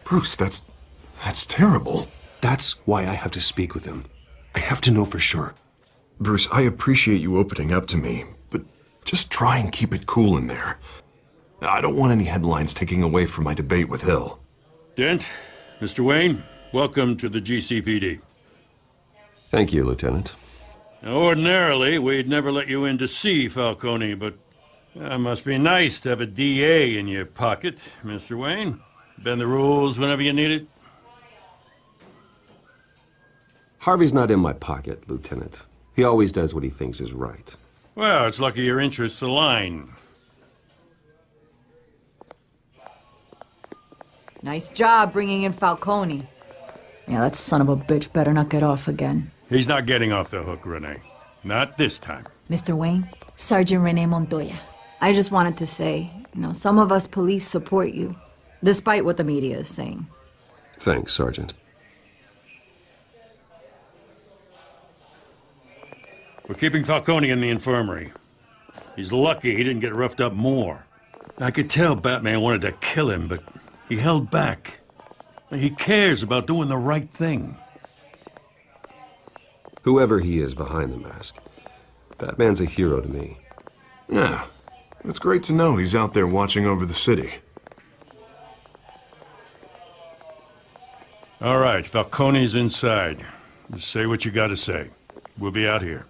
Bruce, that's terrible. That's why I have to speak with him. I have to know for sure. Bruce, I appreciate you opening up to me, but just try and keep it cool in there. I don't want any headlines taking away from my debate with Hill. Dent, Mr. Wayne, welcome to the GCPD. Thank you, Lieutenant. Now, ordinarily, we'd never let you in to see Falcone, but it must be nice to have a DA in your pocket, Mr. Wayne. Bend the rules whenever you need it. Harvey's not in my pocket, Lieutenant. He always does what he thinks is right. Well, it's lucky your interests align. Nice job bringing in Falcone. Yeah, that son of a bitch better not get off again. He's not getting off the hook, Renee. Not this time. Mr. Wayne, Sergeant Renee Montoya. I just wanted to say, some of us police support you, despite what the media is saying. Thanks, Sergeant. We're keeping Falcone in the infirmary. He's lucky he didn't get roughed up more. I could tell Batman wanted to kill him, but he held back. He cares about doing the right thing. Whoever he is behind the mask, Batman's a hero to me. Yeah, it's great to know he's out there watching over the city. All right, Falcone's inside. Just say what you gotta say. We'll be out here.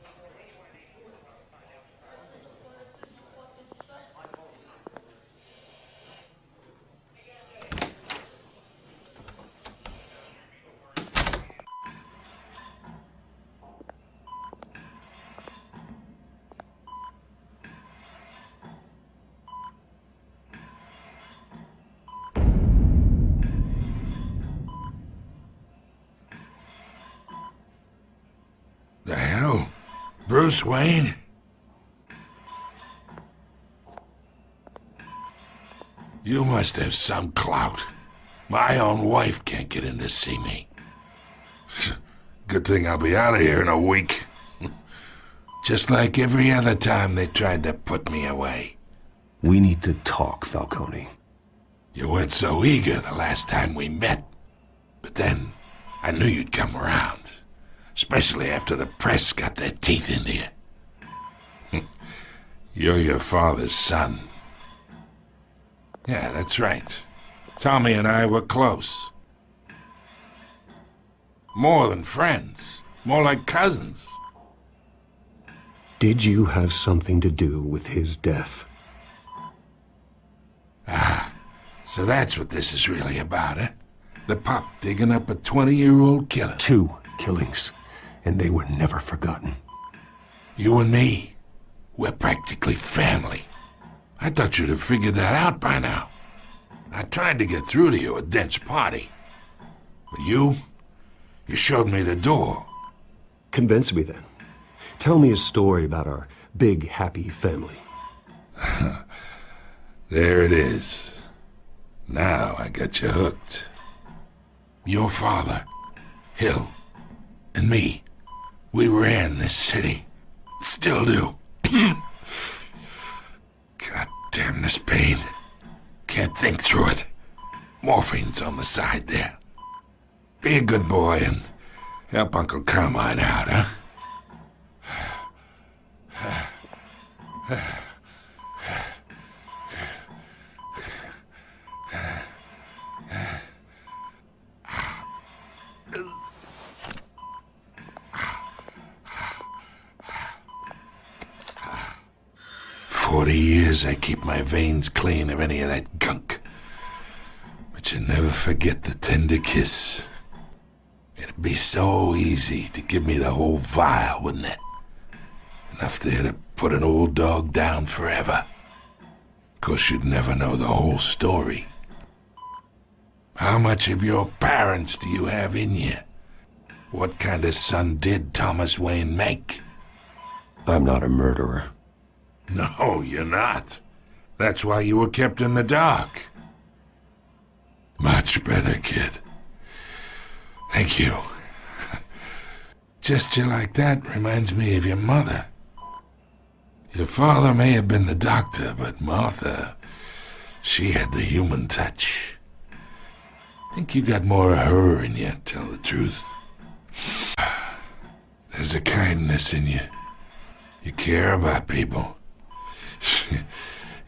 The hell? Bruce Wayne? You must have some clout. My own wife can't get in to see me. Good thing I'll be out of here in a week. Just like every other time they tried to put me away. We need to talk, Falcone. You weren't so eager the last time we met. But then, I knew you'd come around. Especially after the press got their teeth into you. You're your father's son. Yeah, that's right. Tommy and I were close. More than friends. More like cousins. Did you have something to do with his death? Ah, so that's what this is really about, eh? The pup digging up a 20-year-old killer. 2 killings, and they were never forgotten. You and me, we're practically family. I thought you'd have figured that out by now. I tried to get through to you at Dent's party. But you showed me the door. Convince me then. Tell me a story about our big, happy family. There it is. Now I got you hooked. Your father, Hill, and me, we ran this city. Still do. God damn this pain. Can't think through it. Morphine's on the side there. Be a good boy and help Uncle Carmine out, huh? 40 years I keep my veins clean of any of that gunk. But you never forget the tender kiss. It'd be so easy to give me the whole vial, wouldn't it? Enough there to put an old dog down forever. Of course, you'd never know the whole story. How much of your parents do you have in you? What kind of son did Thomas Wayne make? I'm not a murderer. No, you're not. That's why you were kept in the dark. Much better, kid. Thank you. Gesture like that reminds me of your mother. Your father may have been the doctor, but Martha, she had the human touch. Think you got more of her in you, tell the truth. There's a kindness in you. You care about people.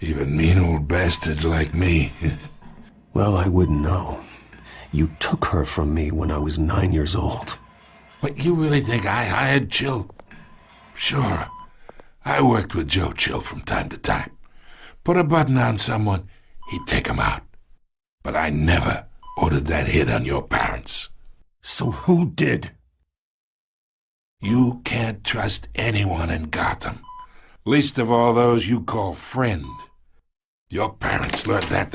Even mean old bastards like me. Well, I wouldn't know. You took her from me when I was 9 years old. What, you really think I hired Chill? Sure. I worked with Joe Chill from time to time. Put a button on someone, he'd take him out. But I never ordered that hit on your parents. So who did? You can't trust anyone in Gotham. Least of all those you call friend. Your parents learned that.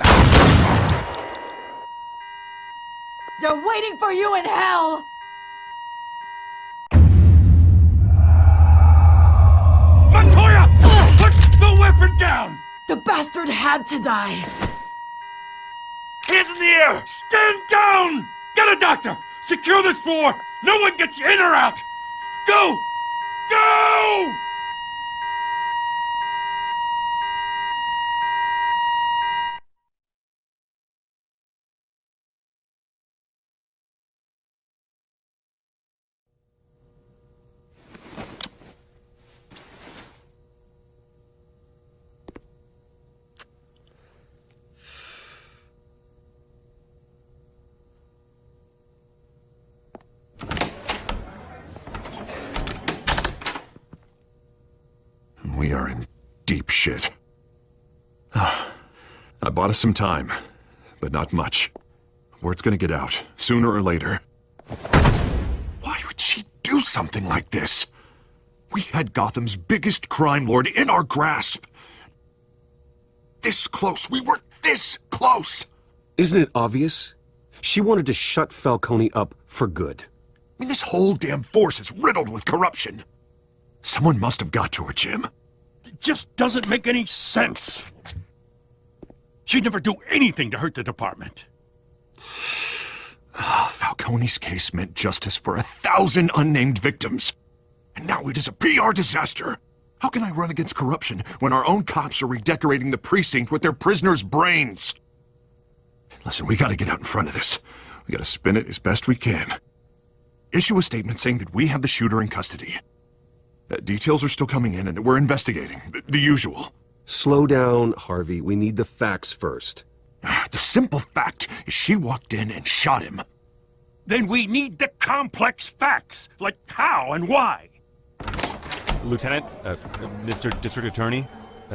They're waiting for you in hell! Montoya! Put the weapon down! The bastard had to die. Hands in the air! Stand down! Get a doctor! Secure this floor! No one gets in or out! Go! Go! We are in deep shit. I bought us some time, but not much. Word's gonna get out, sooner or later. Why would she do something like this? We had Gotham's biggest crime lord in our grasp. This close. We were this close. Isn't it obvious? She wanted to shut Falcone up for good. I mean, this whole damn force is riddled with corruption. Someone must have got to her, Jim. It just doesn't make any sense. She'd never do anything to hurt the department. Falcone's case meant justice for 1,000 unnamed victims. And now it is a PR disaster. How can I run against corruption when our own cops are redecorating the precinct with their prisoners' brains? Listen, we gotta get out in front of this. We gotta spin it as best we can. Issue a statement saying that we have the shooter in custody. Details are still coming in and that we're investigating. The usual. Slow down, Harvey. We need the facts first. The simple fact is she walked in and shot him. Then we need the complex facts, like how and why. Lieutenant, Mr. District Attorney,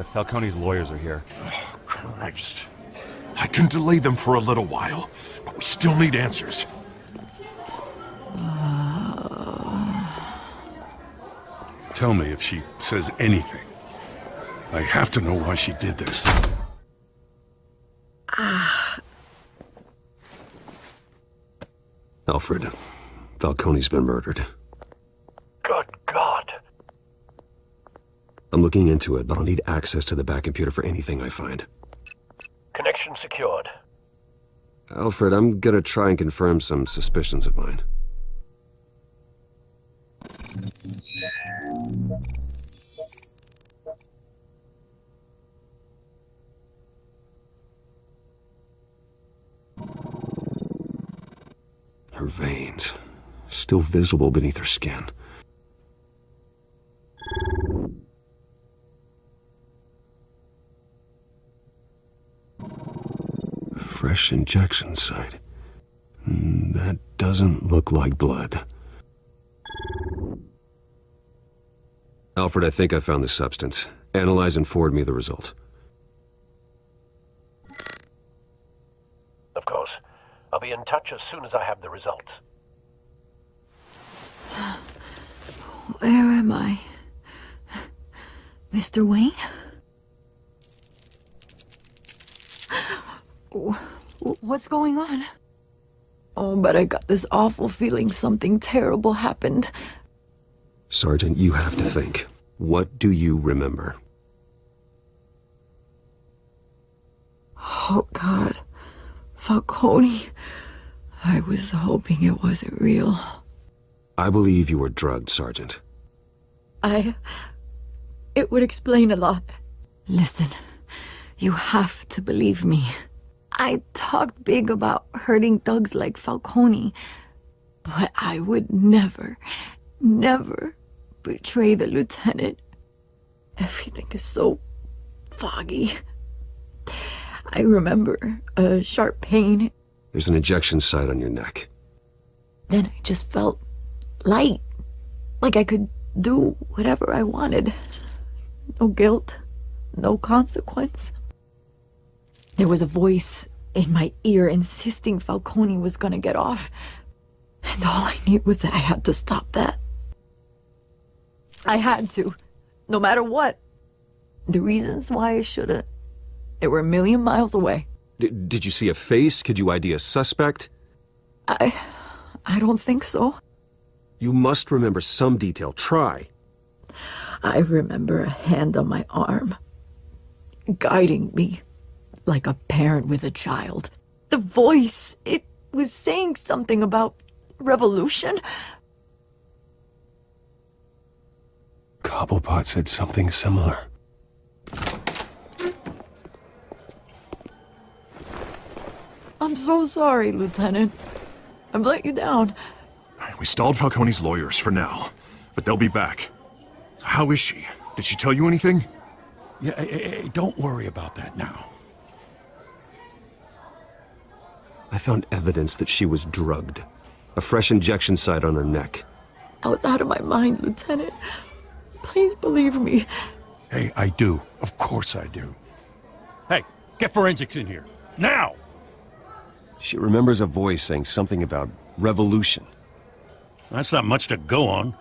Falcone's lawyers are here. Oh, Christ. I can delay them for a little while, but we still need answers. Tell me if she says anything. I have to know why she did this. Alfred, Falcone's been murdered. Good God. I'm looking into it, but I'll need access to the back computer for anything I find. Connection secured. Alfred, I'm gonna try and confirm some suspicions of mine. Her veins, still visible beneath her skin. Fresh injection site. That doesn't look like blood. Alfred, I think I found the substance. Analyze and forward me the result. Of course. I'll be in touch as soon as I have the results. Where am I? Mr. Wayne? What's going on? Oh, but I got this awful feeling something terrible happened. Sergeant, you have to think. What do you remember? Oh, God. Falcone. I was hoping it wasn't real. I believe you were drugged, Sergeant. It would explain a lot. Listen, you have to believe me. I talked big about hurting thugs like Falcone, but I would never, never betray the lieutenant. Everything is so foggy. I remember a sharp pain. There's an injection site on your neck. Then I just felt light, like I could do whatever I wanted. No guilt, no consequence. There was a voice in my ear insisting Falcone was gonna get off. And all I knew was that I had to stop that. I had to, no matter what. The reasons why I should've, they were a million miles away. Did you see a face? Could you ID a suspect? I don't think so. You must remember some detail. Try. I remember a hand on my arm, guiding me like a parent with a child. The voice, it was saying something about revolution. Cobblepot said something similar. I'm so sorry, Lieutenant. I've let you down. We stalled Falcone's lawyers for now, but they'll be back. So how is she? Did she tell you anything? Yeah, hey, don't worry about that now. I found evidence that she was drugged. A fresh injection site on her neck. I was out of my mind, Lieutenant. Please believe me. Hey, I do. Of course I do. Hey, get forensics in here. Now! She remembers a voice saying something about revolution. That's not much to go on.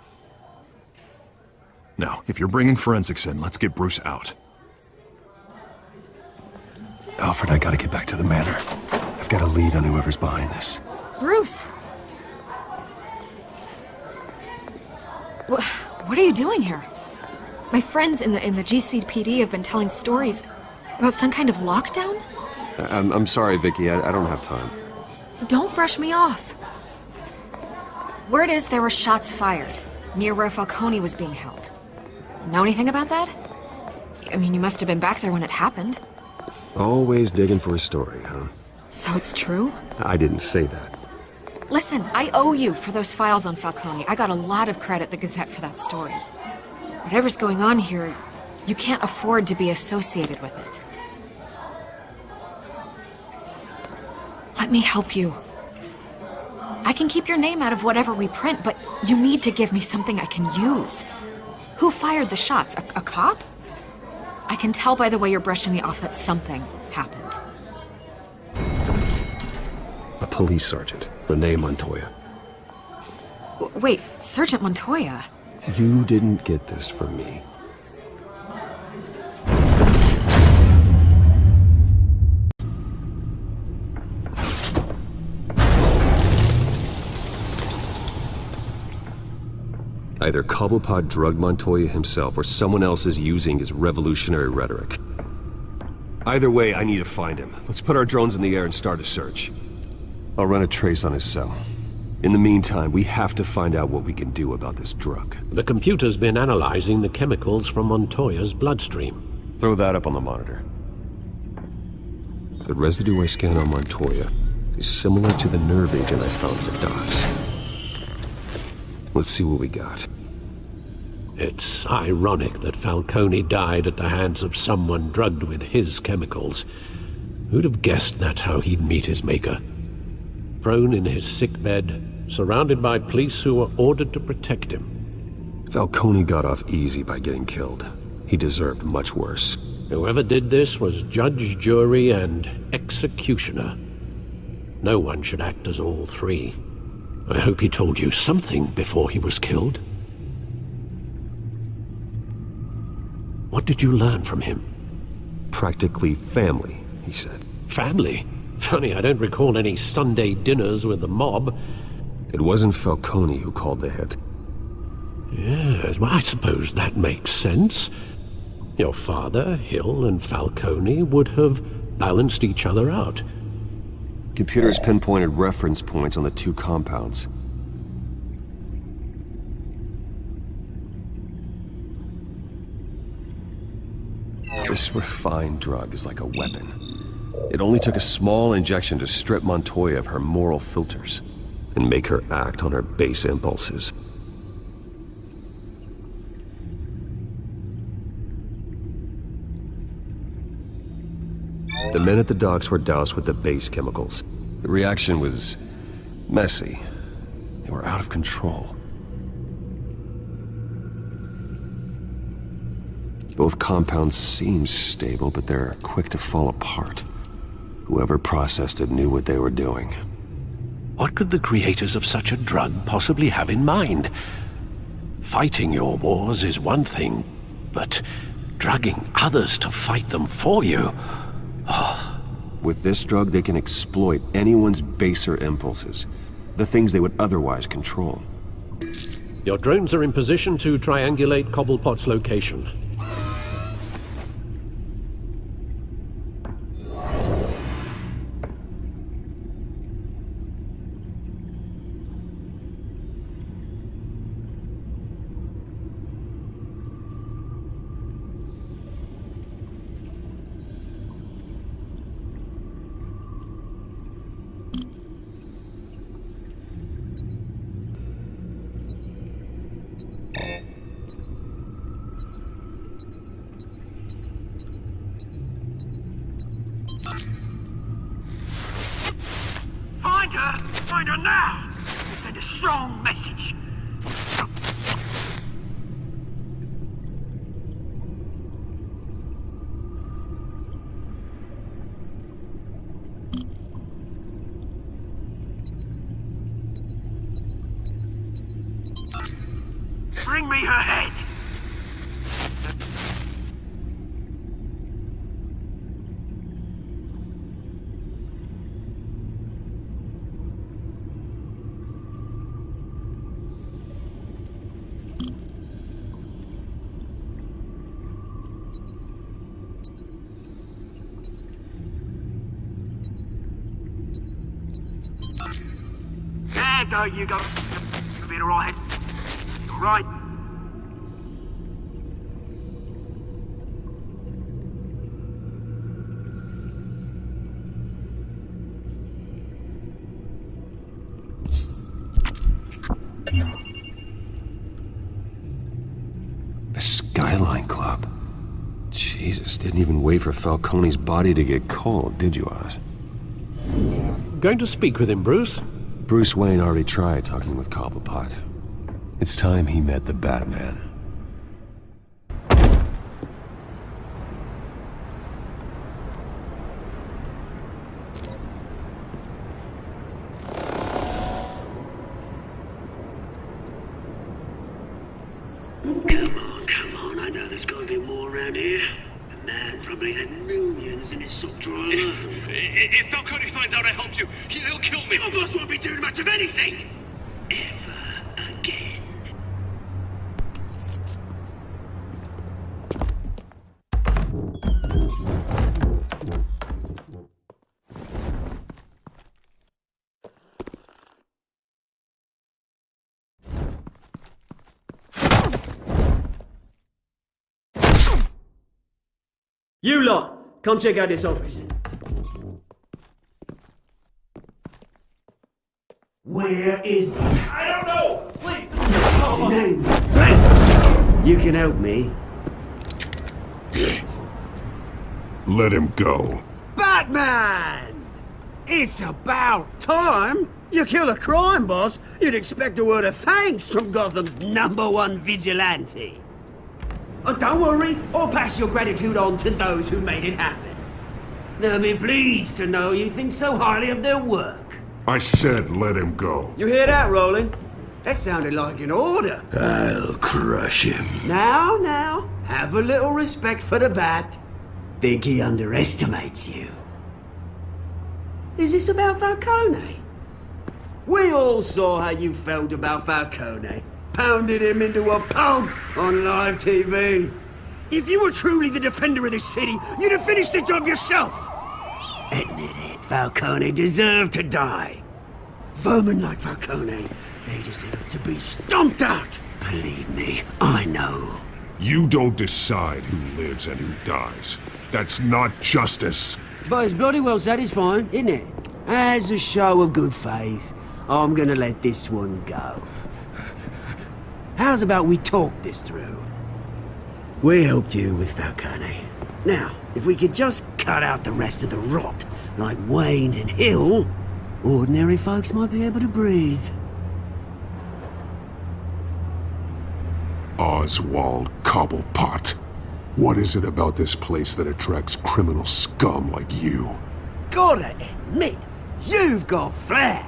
Now, if you're bringing forensics in, let's get Bruce out. Alfred, I gotta get back to the manor. I've got a lead on whoever's behind this. Bruce! What are you doing here? My friends in the GCPD have been telling stories about some kind of lockdown? I'm sorry, Vicky. I don't have time. Don't brush me off. Word is there were shots fired near where Falcone was being held. Know anything about that? I mean, you must have been back there when it happened. Always digging for a story, huh? So it's true? I didn't say that. Listen, I owe you for those files on Falcone. I got a lot of credit at the Gazette for that story. Whatever's going on here, you can't afford to be associated with it. Let me help you. I can keep your name out of whatever we print, but you need to give me something I can use. Who fired the shots? A cop? I can tell by the way you're brushing me off that something happened. A police sergeant, Renee Montoya. Wait, Sergeant Montoya? You didn't get this from me. Either Cobblepot drugged Montoya himself, or someone else is using his revolutionary rhetoric. Either way, I need to find him. Let's put our drones in the air and start a search. I'll run a trace on his cell. In the meantime, we have to find out what we can do about this drug. The computer's been analyzing the chemicals from Montoya's bloodstream. Throw that up on the monitor. The residue I scanned on Montoya is similar to the nerve agent I found in the docks. Let's see what we got. It's ironic that Falcone died at the hands of someone drugged with his chemicals. Who'd have guessed that's how he'd meet his maker? Prone in his sickbed, surrounded by police who were ordered to protect him. Falcone got off easy by getting killed. He deserved much worse. Whoever did this was judge, jury, and executioner. No one should act as all three. I hope he told you something before he was killed. What did you learn from him? Practically family, he said. Family? Funny, I don't recall any Sunday dinners with the mob. It wasn't Falcone who called the hit. Yes, well, I suppose that makes sense. Your father, Hill, and Falcone would have balanced each other out. Computers pinpointed reference points on the two compounds. This refined drug is like a weapon. It only took a small injection to strip Montoya of her moral filters and make her act on her base impulses. The men at the docks were doused with the base chemicals. The reaction was messy. They were out of control. Both compounds seem stable, but they're quick to fall apart. Whoever processed it knew what they were doing. What could the creators of such a drug possibly have in mind? Fighting your wars is one thing, but drugging others to fight them for you? Oh. With this drug, they can exploit anyone's baser impulses, the things they would otherwise control. Your drones are in position to triangulate Cobblepot's location. Find her now! Send a strong message. Bring me her head! There, go, you go. You'll be alright. Right. The Skyline Club. Jesus, didn't even wait for Falcone's body to get cold, did you, Oz? Going to speak with him, Bruce? Bruce Wayne already tried talking with Cobblepot. It's time he met the Batman. Come on, I know there's gotta be more around here. The man probably had millions in his sock drawer. If Falcone finds out I helped you, he'll kill me. Your boss won't be doing much of anything. Ever again. You lot, come check out this office. Where is he? I don't know! Please! Name's Frank. You can help me. Let him go. Batman! It's about time. You kill a crime boss, you'd expect a word of thanks from Gotham's #1 vigilante. Oh, don't worry, I'll pass your gratitude on to those who made it happen. They'll be pleased to know you think so highly of their work. I said let him go. You hear that, Roland? That sounded like an order. I'll crush him. Now, have a little respect for the Bat. Think he underestimates you. Is this about Falcone? We all saw how you felt about Falcone. Pounded him into a pulp on live TV. If you were truly the defender of this city, you'd have finished the job yourself. Admit it, Falcone deserved to die. Vermin like Falcone, they deserve to be stomped out. Believe me, I know. You don't decide who lives and who dies. That's not justice. But it's bloody well satisfying, isn't it? As a show of good faith, I'm gonna let this one go. How's about we talk this through? We helped you with Falcone. Now, if we could just cut out the rest of the rot, like Wayne and Hill, ordinary folks might be able to breathe. Oswald Cobblepot. What is it about this place that attracts criminal scum like you? Gotta admit, you've got flair.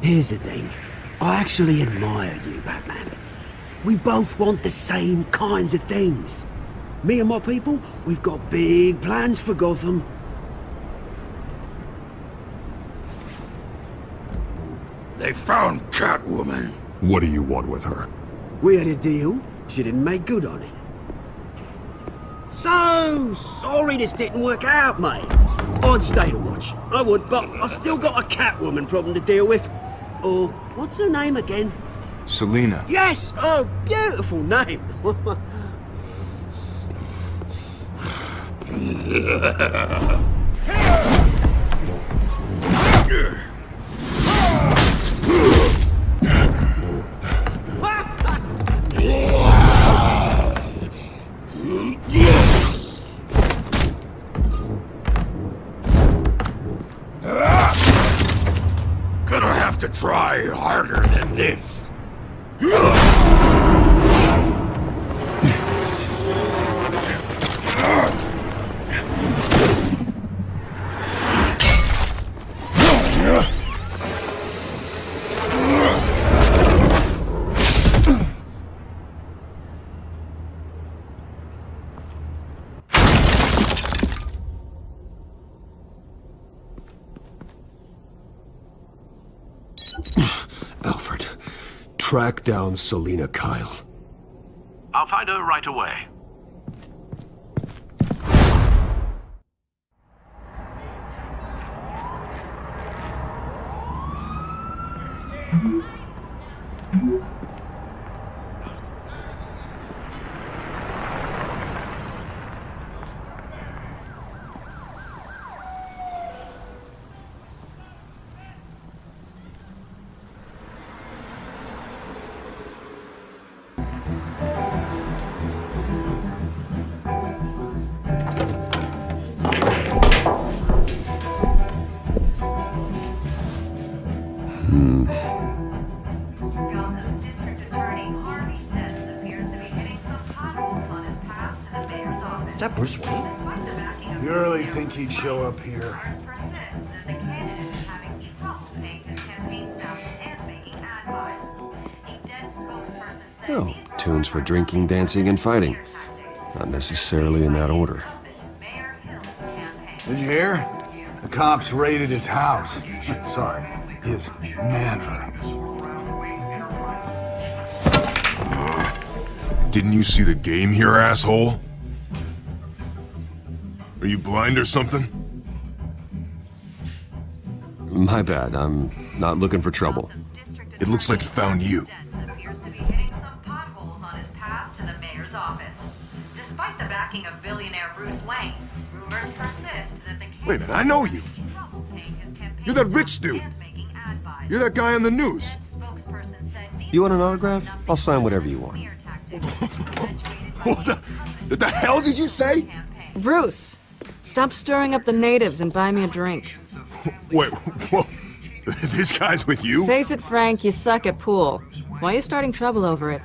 Here's the thing. I actually admire you, Batman. We both want the same kinds of things. Me and my people, we've got big plans for Gotham. They found Catwoman. What do you want with her? We had a deal. She didn't make good on it. So sorry this didn't work out, mate. I'd stay to watch. I would, but I still got a Catwoman problem to deal with. Or, what's her name again? Selina. Yes! Oh, beautiful name. Gonna have to try harder than this. Alfred, track down Selina Kyle. I'll find her right away. Is that Bruce Wayne? You really think he'd show up here? Oh, tunes for drinking, dancing, and fighting. Not necessarily in that order. Did you hear? The cops raided his house. Sorry, his manor. Didn't you see the game here, asshole? Are you blind or something? My bad, I'm not looking for trouble. It looks like it found you. Despite the backing of billionaire Bruce Wayne, rumors persist that the Wait a minute, I know you. You're that rich dude. You're that guy on the news. You want an autograph? I'll sign whatever you want. What the hell did you say? Bruce, stop stirring up the natives and buy me a drink. Wait, whoa. This guy's with you? Face it, Frank, you suck at pool. Why are you starting trouble over it?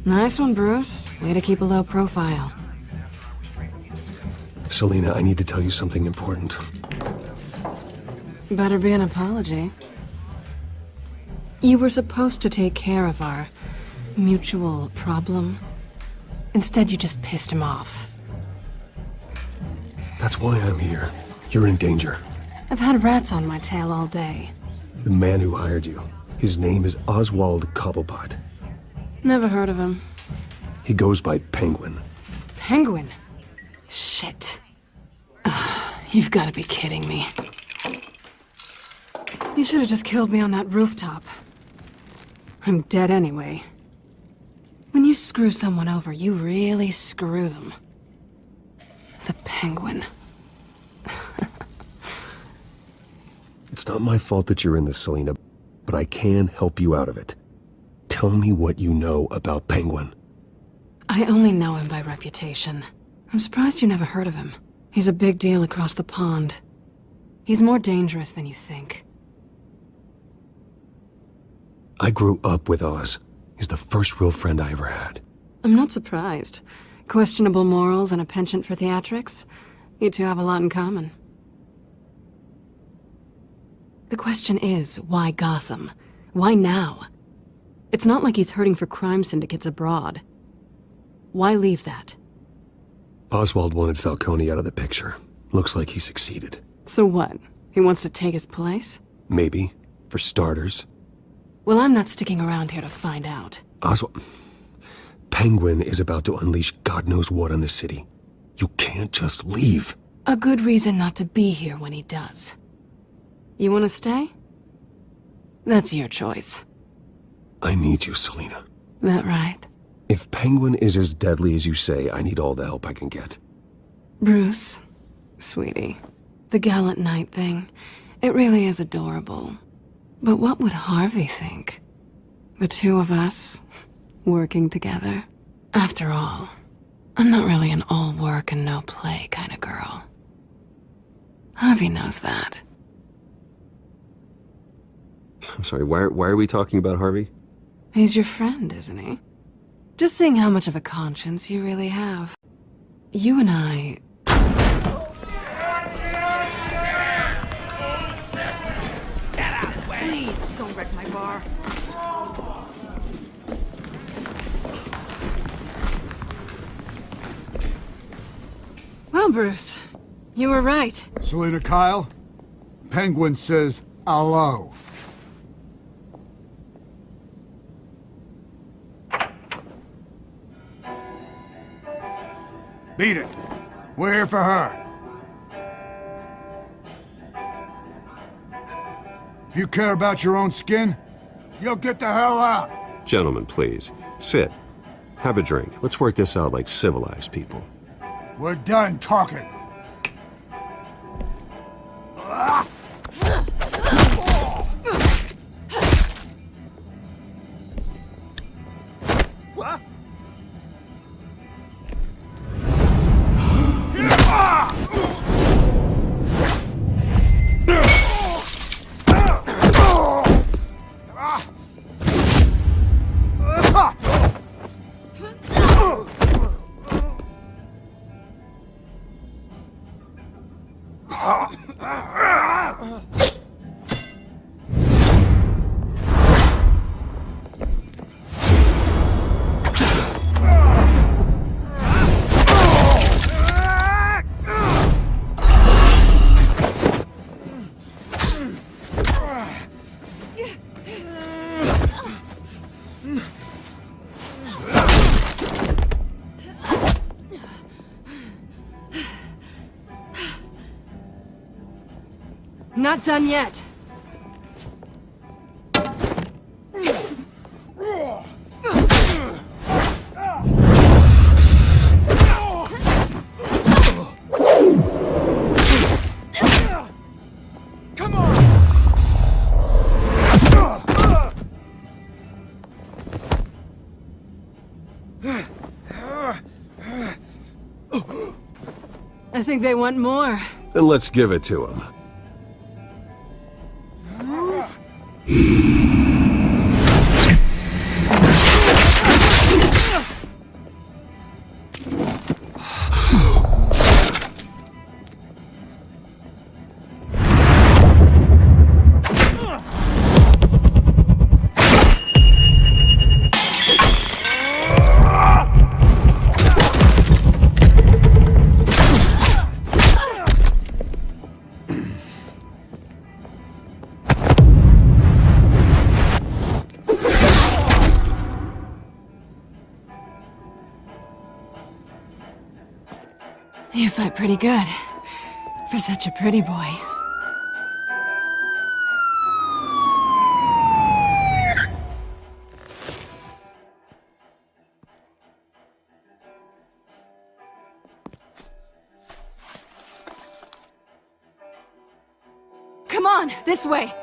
Nice one, Bruce. Way to keep a low profile. Selina, I need to tell you something important. Better be an apology. You were supposed to take care of our mutual problem. Instead, you just pissed him off. That's why I'm here. You're in danger. I've had rats on my tail all day. The man who hired you, his name is Oswald Cobblepot. Never heard of him. He goes by Penguin. Penguin? Shit. Ugh, you've got to be kidding me. You should have just killed me on that rooftop. I'm dead anyway. When you screw someone over, you really screw them. The Penguin. It's not my fault that you're in this, Selina, but I can help you out of it. Tell me what you know about Penguin. I only know him by reputation. I'm surprised you never heard of him. He's a big deal across the pond. He's more dangerous than you think. I grew up with Oz. He's the first real friend I ever had. I'm not surprised. Questionable morals and a penchant for theatrics. You two have a lot in common. The question is, why Gotham? Why now? It's not like he's hurting for crime syndicates abroad. Why leave that? Oswald wanted Falcone out of the picture. Looks like he succeeded. So what? He wants to take his place? Maybe. For starters. Well, I'm not sticking around here to find out. Oswald... Penguin is about to unleash God knows what on the city. You can't just leave. A good reason not to be here when he does. You want to stay? That's your choice. I need you, Selina. That right? If Penguin is as deadly as you say, I need all the help I can get. Bruce, sweetie, the gallant knight thing, it really is adorable. But what would Harvey think? The two of us, working together? After all, I'm not really an all work and no play kind of girl. Harvey knows that. I'm sorry, why are we talking about Harvey? He's your friend, isn't he? Just seeing how much of a conscience you really have. You and I... Get out, please! Don't wreck my bar. Well, Bruce, you were right. Selina Kyle, Penguin says hello. Beat it. We're here for her. If you care about your own skin, you'll get the hell out. Gentlemen, please. Sit. Have a drink. Let's work this out like civilized people. We're done talking. Not done yet. I think they want more. Then let's give it to them. You fight pretty good, for such a pretty boy. Come on, this way!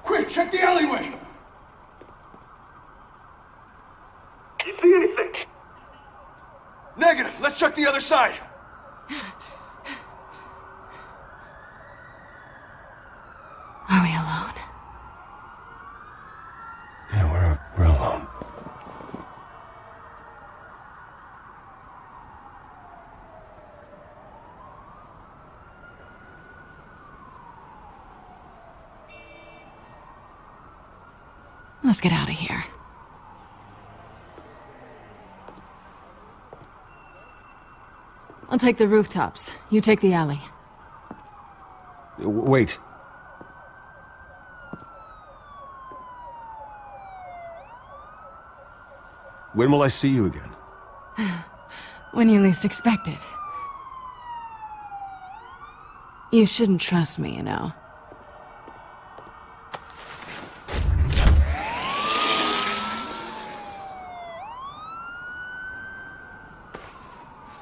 Quick, check the alleyway! You see anything? Negative. Let's check the other side. Are we alone? Yeah, we're alone. Let's get out of here. I'll take the rooftops. You take the alley. Wait. When will I see you again? When you least expect it. You shouldn't trust me, you know.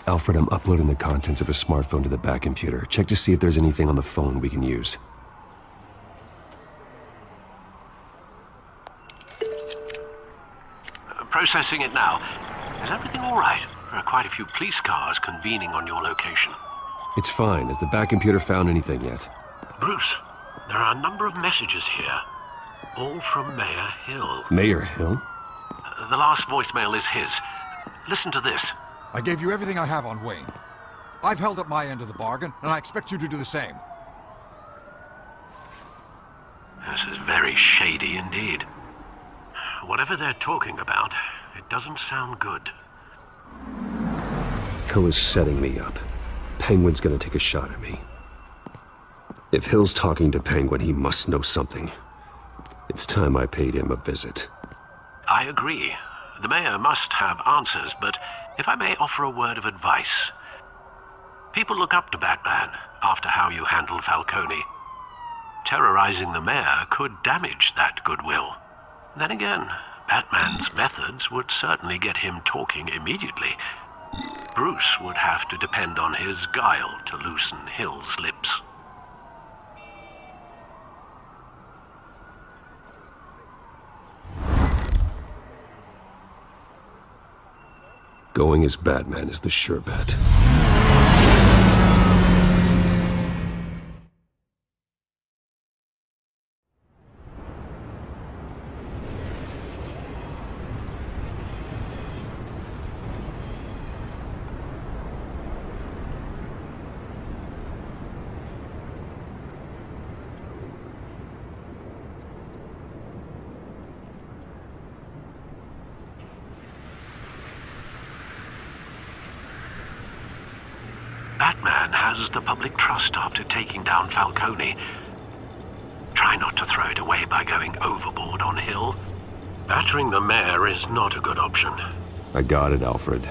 Alfred, I'm uploading the contents of a smartphone to the back computer. Check to see if there's anything on the phone we can use. Processing it now. Is everything all right? There are quite a few police cars convening on your location. It's fine. Has the back computer found anything yet? Bruce, there are a number of messages here. All from Mayor Hill. Mayor Hill? The last voicemail is his. Listen to this. I gave you everything I have on Wayne. I've held up my end of the bargain, and I expect you to do the same. This is very shady indeed. Whatever they're talking about, it doesn't sound good. Hill is setting me up. Penguin's gonna take a shot at me. If Hill's talking to Penguin, he must know something. It's time I paid him a visit. I agree. The mayor must have answers, but if I may offer a word of advice. People look up to Batman after how you handled Falcone. Terrorizing the mayor could damage that goodwill. Then again, Batman's methods would certainly get him talking immediately. Bruce would have to depend on his guile to loosen Hill's lips. Going as Batman is the sure bet. Batman has the public trust after taking down Falcone. Try not to throw it away by going overboard on Hill. Battering the mayor is not a good option. I got it, Alfred.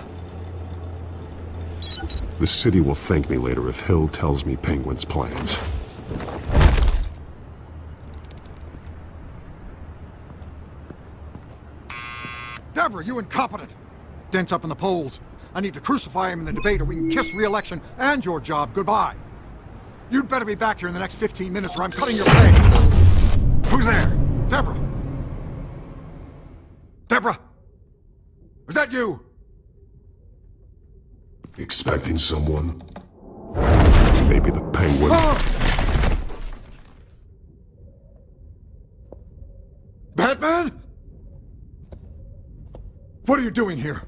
The city will thank me later if Hill tells me Penguin's plans. Deborah, you incompetent! Dent's up in the polls. I need to crucify him in the debate or we can kiss re-election and your job goodbye. You'd better be back here in the next 15 minutes or I'm cutting your pay. Who's there? Deborah? Deborah? Was that you? Expecting someone? Maybe the Penguin? Batman? What are you doing here?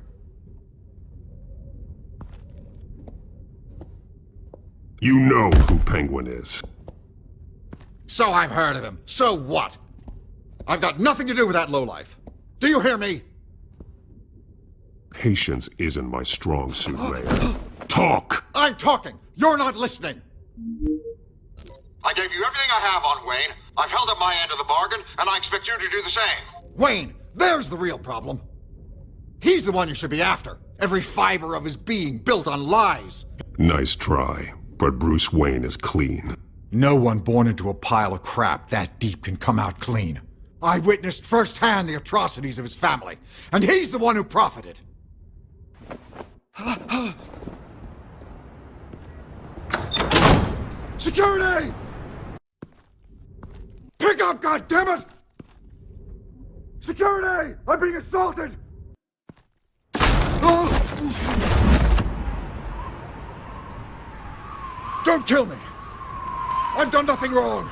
You know who Penguin is. So I've heard of him. So what? I've got nothing to do with that lowlife. Do you hear me? Patience isn't my strong suit, Mayor. Talk! I'm talking. You're not listening. I gave you everything I have on Wayne. I've held up my end of the bargain, and I expect you to do the same. Wayne, there's the real problem. He's the one you should be after. Every fiber of his being built on lies. Nice try, but Bruce Wayne is clean. No one born into a pile of crap that deep can come out clean. I witnessed firsthand the atrocities of his family, and he's the one who profited. Security! Pick up, goddammit! Security! I'm being assaulted! Don't kill me! I've done nothing wrong!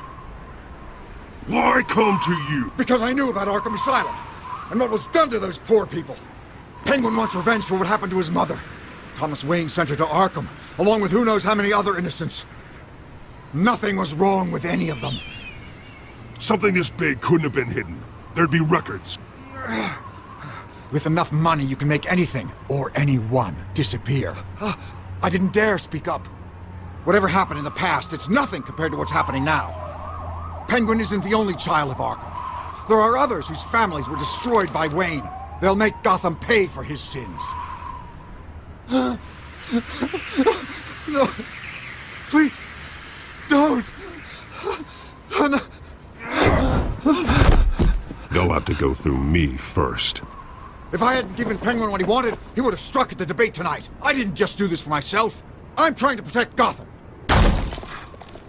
Why come to you? Because I knew about Arkham Asylum, and what was done to those poor people. Penguin wants revenge for what happened to his mother. Thomas Wayne sent her to Arkham, along with who knows how many other innocents. Nothing was wrong with any of them. Something this big couldn't have been hidden. There'd be records. With enough money, you can make anything, or anyone, disappear. I didn't dare speak up. Whatever happened in the past, it's nothing compared to what's happening now. Penguin isn't the only child of Arkham. There are others whose families were destroyed by Wayne. They'll make Gotham pay for his sins. No. Please. Don't. No. They'll have to go through me first. If I hadn't given Penguin what he wanted, he would have struck at the debate tonight. I didn't just do this for myself. I'm trying to protect Gotham.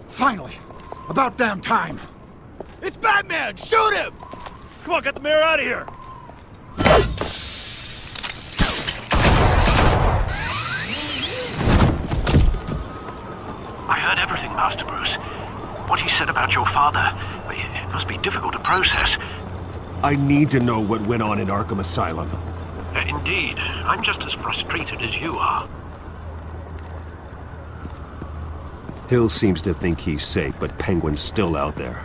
Finally. About damn time. It's Batman! Shoot him! Come on, get the mayor out of here! I heard everything, Master Bruce. What he said about your father, it must be difficult to process. I need to know what went on in Arkham Asylum. Indeed. I'm just as frustrated as you are. Hill seems to think he's safe, but Penguin's still out there.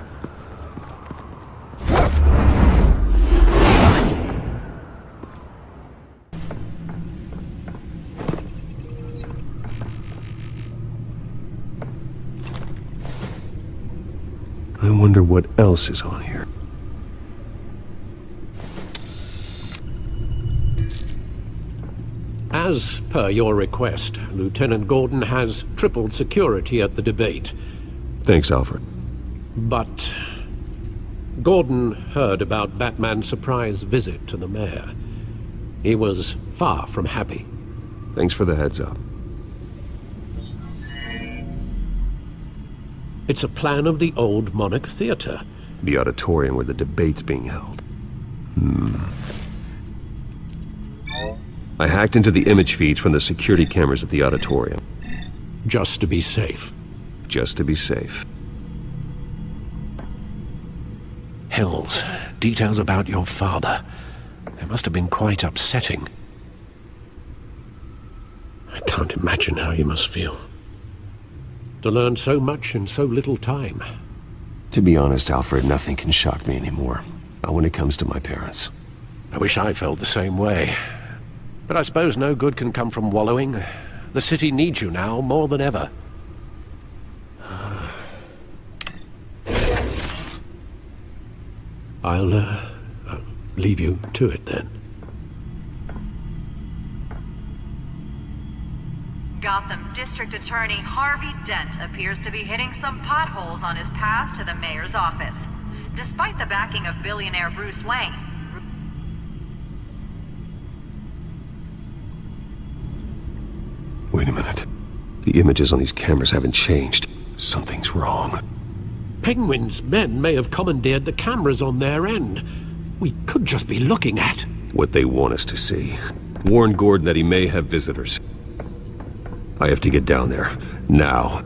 wonder what else is on here. As per your request, Lieutenant Gordon has tripled security at the debate. Thanks, Alfred. But Gordon heard about Batman's surprise visit to the mayor. He was far from happy. Thanks for the heads up. It's a plan of the old Monarch Theater. The auditorium where the debate's being held. I hacked into the image feeds from the security cameras at the auditorium. Just to be safe. Just to be safe. Hills, details about your father. It must have been quite upsetting. I can't imagine how you must feel. To learn so much in so little time. To be honest, Alfred, nothing can shock me anymore. Not when it comes to my parents. I wish I felt the same way. But I suppose no good can come from wallowing. The city needs you now more than ever. I'll leave you to it then. Gotham District Attorney Harvey Dent appears to be hitting some potholes on his path to the mayor's office. Despite the backing of billionaire Bruce Wayne, Wait a minute. The images on these cameras haven't changed. Something's wrong. Penguin's men may have commandeered the cameras on their end. We could just be looking at What they want us to see. Warn Gordon that he may have visitors. I have to get down there. Now.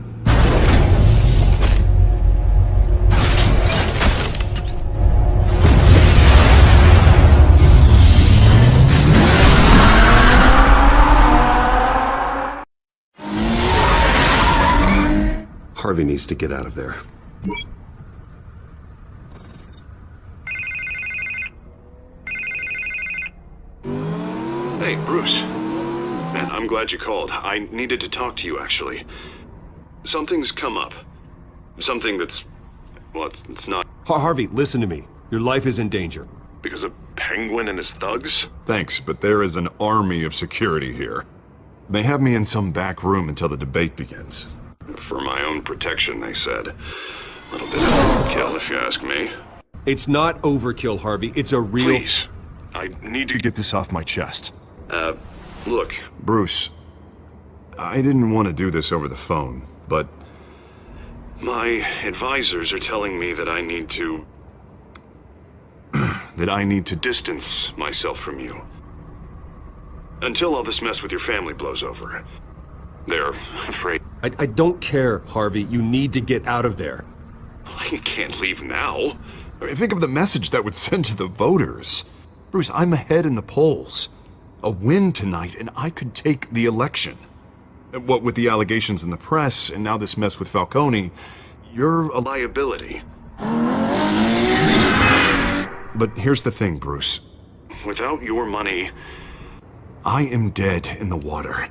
Harvey needs to get out of there. Hey, Bruce. Man, I'm glad you called. I needed to talk to you, actually. Something's come up. Something that's... well, it's not... Harvey, listen to me. Your life is in danger. Because of Penguin and his thugs? Thanks, but there is an army of security here. They have me in some back room until the debate begins. For my own protection, they said. A little bit of overkill, if you ask me. It's not overkill, Harvey. It's a real... Please. I need to get this off my chest. Look. Bruce, I didn't want to do this over the phone, but... my advisors are telling me that I need to... that I need to distance myself from you. Until all this mess with your family blows over. They're afraid... I don't care, Harvey. You need to get out of there. I can't leave now. I mean, think of the message that would send to the voters. Bruce, I'm ahead in the polls. A win tonight, and I could take the election. What with the allegations in the press, and now this mess with Falcone, you're a liability. But here's the thing, Bruce. Without your money, I am dead in the water.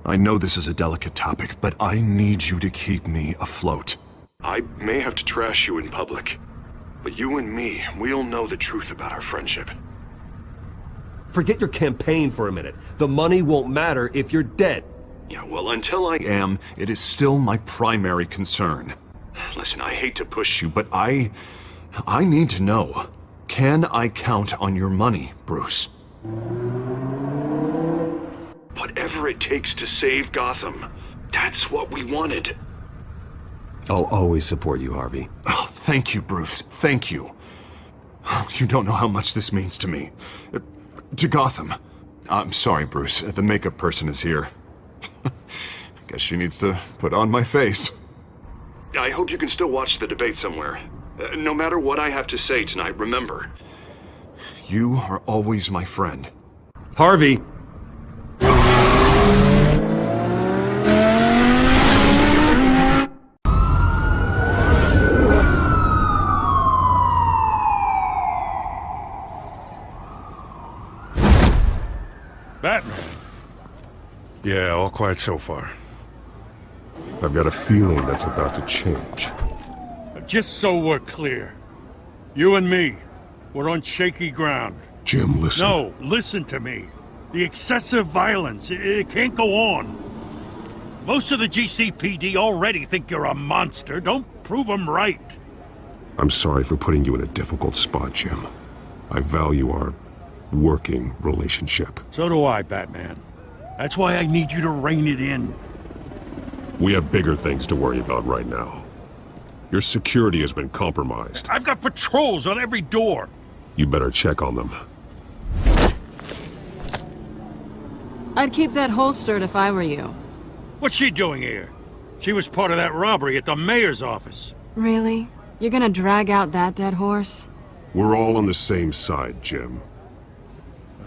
I know this is a delicate topic, but I need you to keep me afloat. I may have to trash you in public, but you and me, we'll know the truth about our friendship. Forget your campaign for a minute. The money won't matter if you're dead. Yeah, well, until I am, it is still my primary concern. Listen, I hate to push you, but I need to know. Can I count on your money, Bruce? Whatever it takes to save Gotham. That's what we wanted. I'll always support you, Harvey. Oh, thank you, Bruce. Thank you. You don't know how much this means to me. To Gotham. I'm sorry, Bruce. The makeup person is here. Guess she needs to put on my face. I hope you can still watch the debate somewhere. No matter what I have to say tonight, remember. You are always my friend. Harvey! Batman. Yeah, all quiet so far. I've got a feeling that's about to change. just so we're clear. You and me, we're on shaky ground. Jim, listen. No, listen to me. The excessive violence, it can't go on. Most of the GCPD already think you're a monster. Don't prove them right. I'm sorry for putting you in a difficult spot, Jim. I value our working relationship. So do I, Batman. That's why I need you to rein it in. We have bigger things to worry about right now. Your security has been compromised. I've got patrols on every door. You better check on them. I'd keep that holstered if I were you. What's she doing here? She was part of that robbery at the mayor's office. Really? You're gonna drag out that dead horse? We're all on the same side, Jim.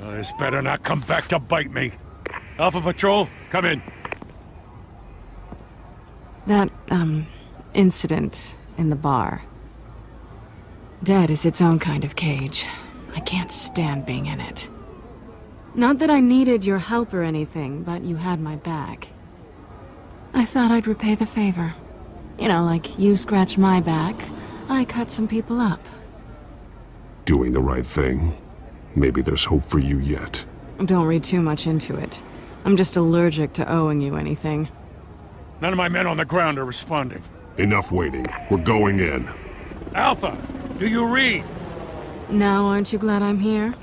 This better not come back to bite me. Alpha Patrol, come in. That, incident in the bar. Dead is its own kind of cage. I can't stand being in it. Not that I needed your help or anything, but you had my back. I thought I'd repay the favor. You know, like you scratch my back, I cut some people up. Doing the right thing. Maybe there's hope for you yet. Don't read too much into it. I'm just allergic to owing you anything. None of my men on the ground are responding. Enough waiting. We're going in. Alpha, do you read? Now aren't you glad I'm here?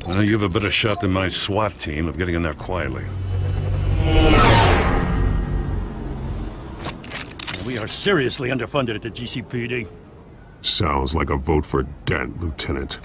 Well, you have a better shot than my SWAT team of getting in there quietly. We are seriously underfunded at the GCPD. Sounds like a vote for Dent, Lieutenant.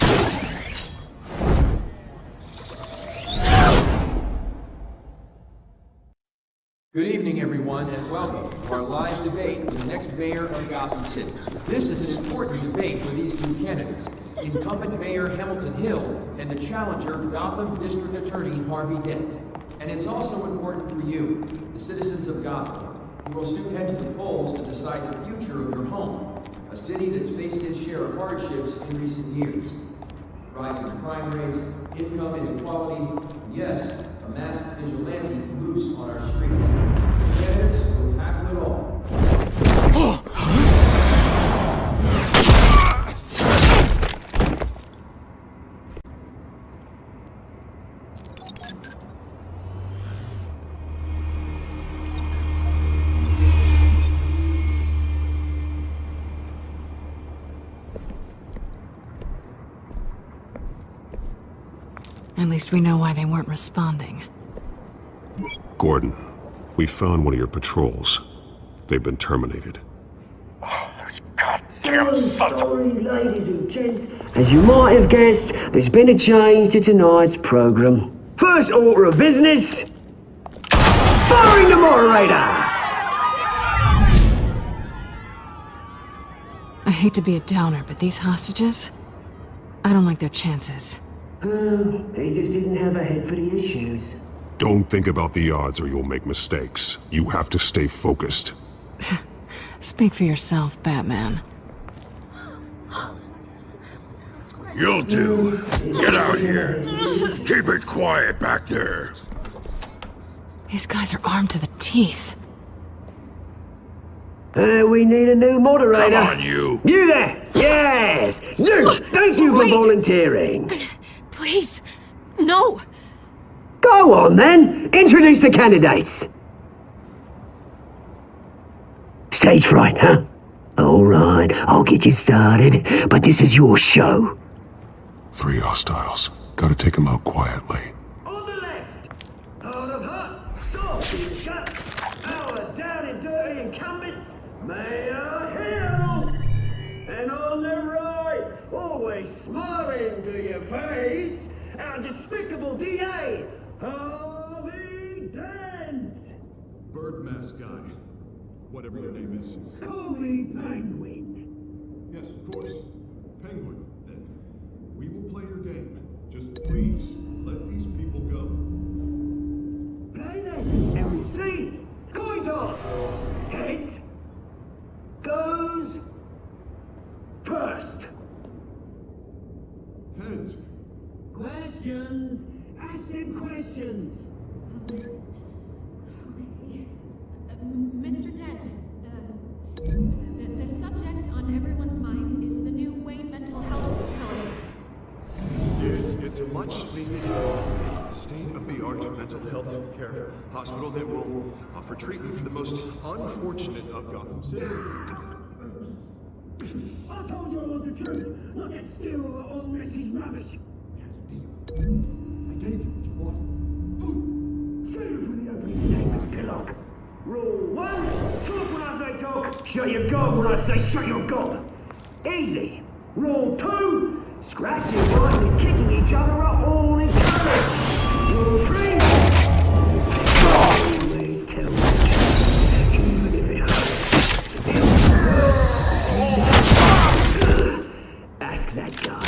Good evening, everyone, and welcome to our live debate for the next mayor of Gotham City. This is an important debate for these two candidates, incumbent Mayor Hamilton Hill and the challenger, Gotham District Attorney Harvey Dent. And it's also important for you, the citizens of Gotham, who will soon head to the polls to decide the future of your home, a city that's faced its share of hardships in recent years. Rising crime rates, income inequality, and yes, a masked vigilante loose on our streets. Candidates will tackle it all. At least we know why they weren't responding. Gordon, we found one of your patrols. They've been terminated. Sorry, ladies and gents. As you might have guessed, there's been a change to tonight's program. First order of business, firing the moderator! I hate to be a downer, but these hostages? I don't like their chances. He just didn't have a head for the issues. Don't think about the odds or you'll make mistakes. You have to stay focused. Speak for yourself, Batman. You'll do. Get out here. Keep it quiet back there. These guys are armed to the teeth. We need a new moderator. Come on, you. You there! Yes! You! Thank you for volunteering. Please, no! Go on then! Introduce the candidates! Stage fright, huh? Alright, I'll get you started, but this is your show. 3 hostiles. Gotta take them out quietly. On the left, out of hot, soft in the gut, our down and dirty incumbent, Mayor Hill! And on the right, always smiling to your face, our despicable DA, Harvey Dent! Bird mask guy. Whatever your name is. Call me Penguin. Yes, of course. Penguin, then. We will play your game. Just please, let these people go. Play then, and we see. Coin toss. Heads. Goes. First. Heads. Questions. Ask him questions. Mr. Dent, The subject on everyone's mind is the new Wayne Mental Health Facility. It's a much-needed state-of-the-art mental health care hospital that will offer treatment for the most unfortunate of Gotham citizens. I told you all the truth. Look at still all this is rubbish. I gave you what you wanted. Save it for the opening statement, Pillock. Rule 1, talk when I say talk, shut your gob when I say shut your gob. Easy. Rule 2, scratching, biting and kicking each other are all encouraged. Rule 3, always tell the truth, even if it hurts. Ask that guy.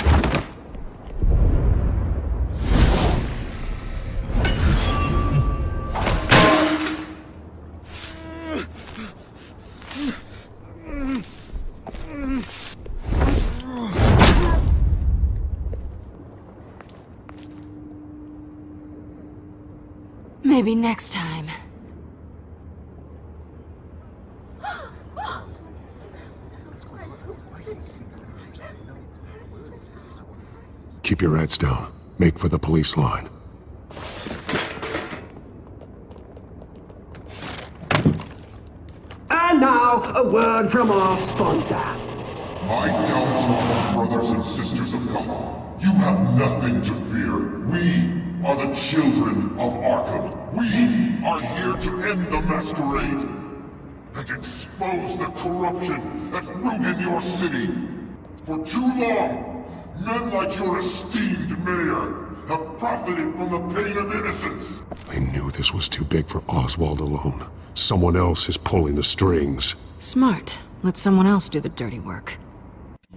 Maybe next time. Keep your heads down. Make for the police line. And now, a word from our sponsor. My downtrodden brothers and sisters of Gotham, you have nothing to fear. We are the children of Arkham. We are here to end the masquerade and expose the corruption that ruined your city. For too long, men like your esteemed mayor have profited from the pain of innocence. I knew this was too big for Oswald alone. Someone else is pulling the strings. Smart. Let someone else do the dirty work.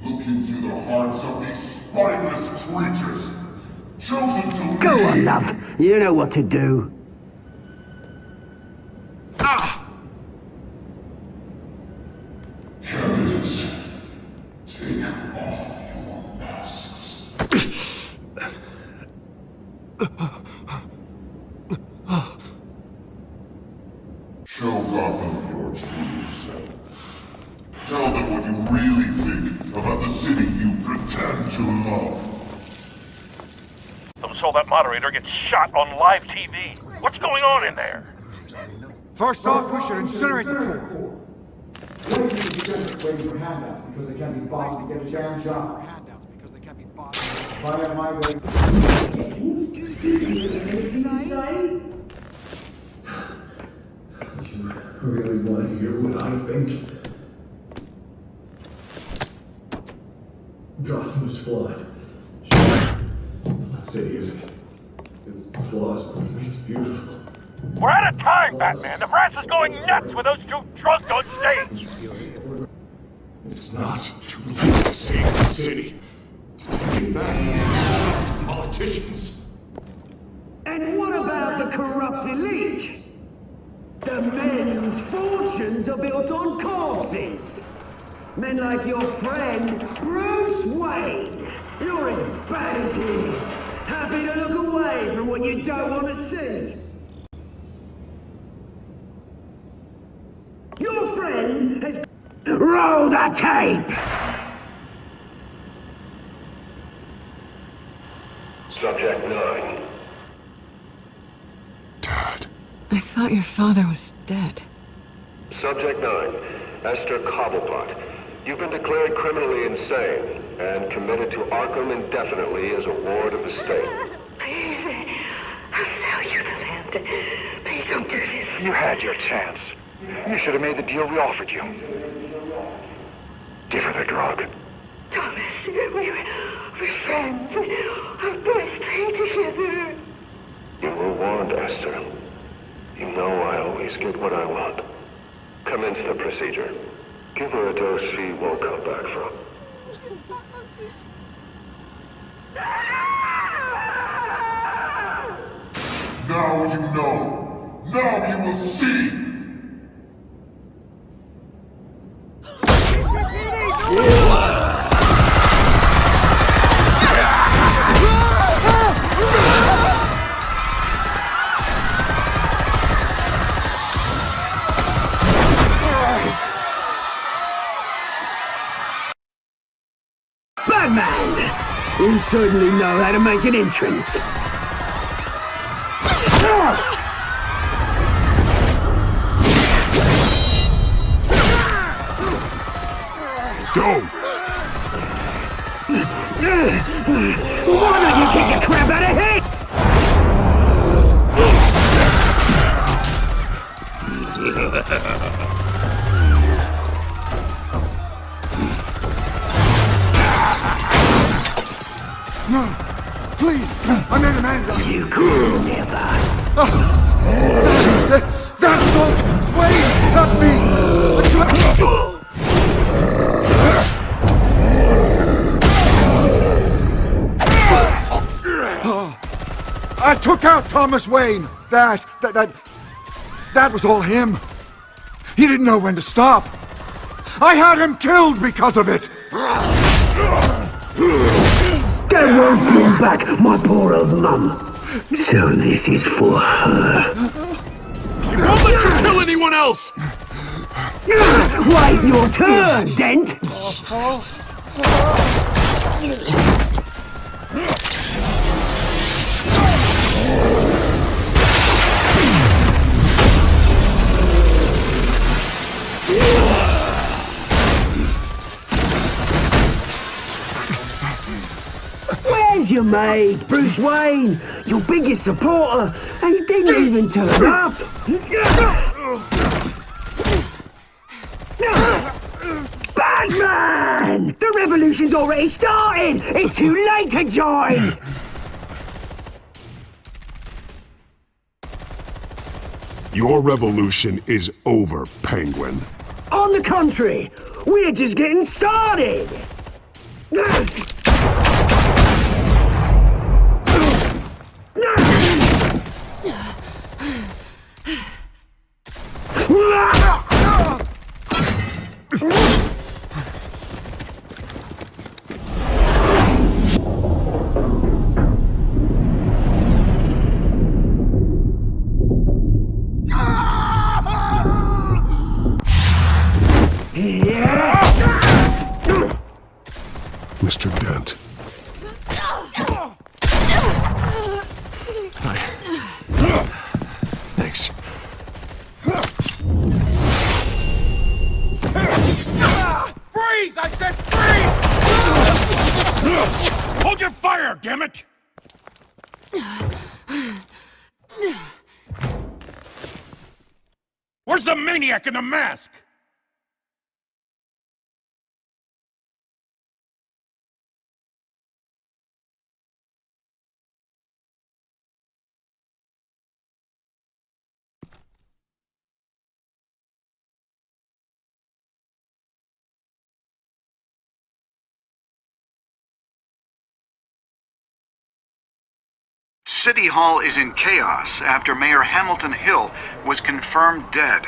Look into the hearts of these spineless creatures, chosen to Go on, love. You know what to do. Candidates, take off your masks. Show Gotham your true self. Tell them what you really think about the city you pretend to love. So that moderator gets shot on live TV. What's going on in there? First off, we should incinerate the poor. Waiting for handouts because they can't be bothered to get a damn job. Handouts because they can't be bothered. If I had my way. You really want to hear what I think? Gotham is flawed. I'm not saying it isn't. Its flaws are what make it beautiful. We're out of time, Batman. The press is going nuts with those two drunk on stage. It's not too late to save the city. To take it back to politicians. And what about the corrupt elite? The men whose fortunes are built on corpses. Men like your friend, Bruce Wayne. You're as bad as he is. Happy to look away from what you don't want to see. Your friend has... Roll the tape! Subject 9. I thought your father was dead. Subject 9. Esther Cobblepot. You've been declared criminally insane and committed to Arkham indefinitely as a ward of the state. Please, I'll sell you the land. Please don't do this. You had your chance. You should have made the deal we offered you. Give her the drug. Thomas, we're friends. Our boys play together. You were warned, Esther. You know I always get what I want. Commence the procedure. Give her a dose she won't come back from. Now you know. Now you will see. Batman! You certainly know how to make an entrance. Go! Why don't you kick the crap out of him? No! Please! I made an angle! You could never. That was all Sway! Not me! I took out Thomas Wayne! That was all him! He didn't know when to stop! I had him killed because of it! That won't bring back my poor old mum. So this is for her. He won't let you kill anyone else! Wait your turn, Dent! Where's your mate, Bruce Wayne? Your biggest supporter, and he didn't even turn up. Batman! The revolution's already started! It's too late to join! Your revolution is over, Penguin. On the contrary, we're just getting started! Mr. Dent. Thanks. Freeze! I said freeze! Hold your fire, damn it! Where's the maniac in the mask? City Hall is in chaos after Mayor Hamilton Hill was confirmed dead.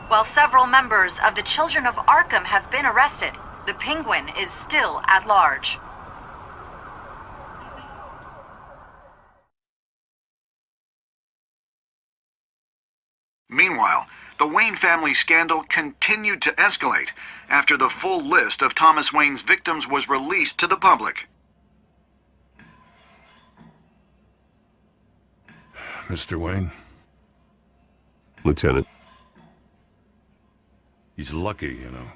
While several members of the Children of Arkham have been arrested, the Penguin is still at large. Meanwhile, the Wayne family scandal continued to escalate after the full list of Thomas Wayne's victims was released to the public. Mr. Wayne? Lieutenant. He's lucky, you know.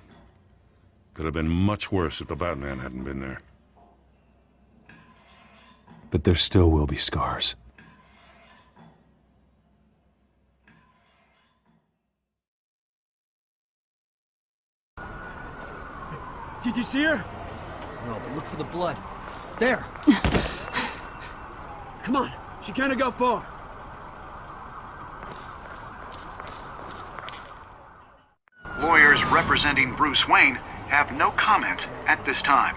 Could have been much worse if the Batman hadn't been there. But there still will be scars. Did you see her? No, but look for the blood. There! Come on, she can't go far. Lawyers representing Bruce Wayne have no comment at this time.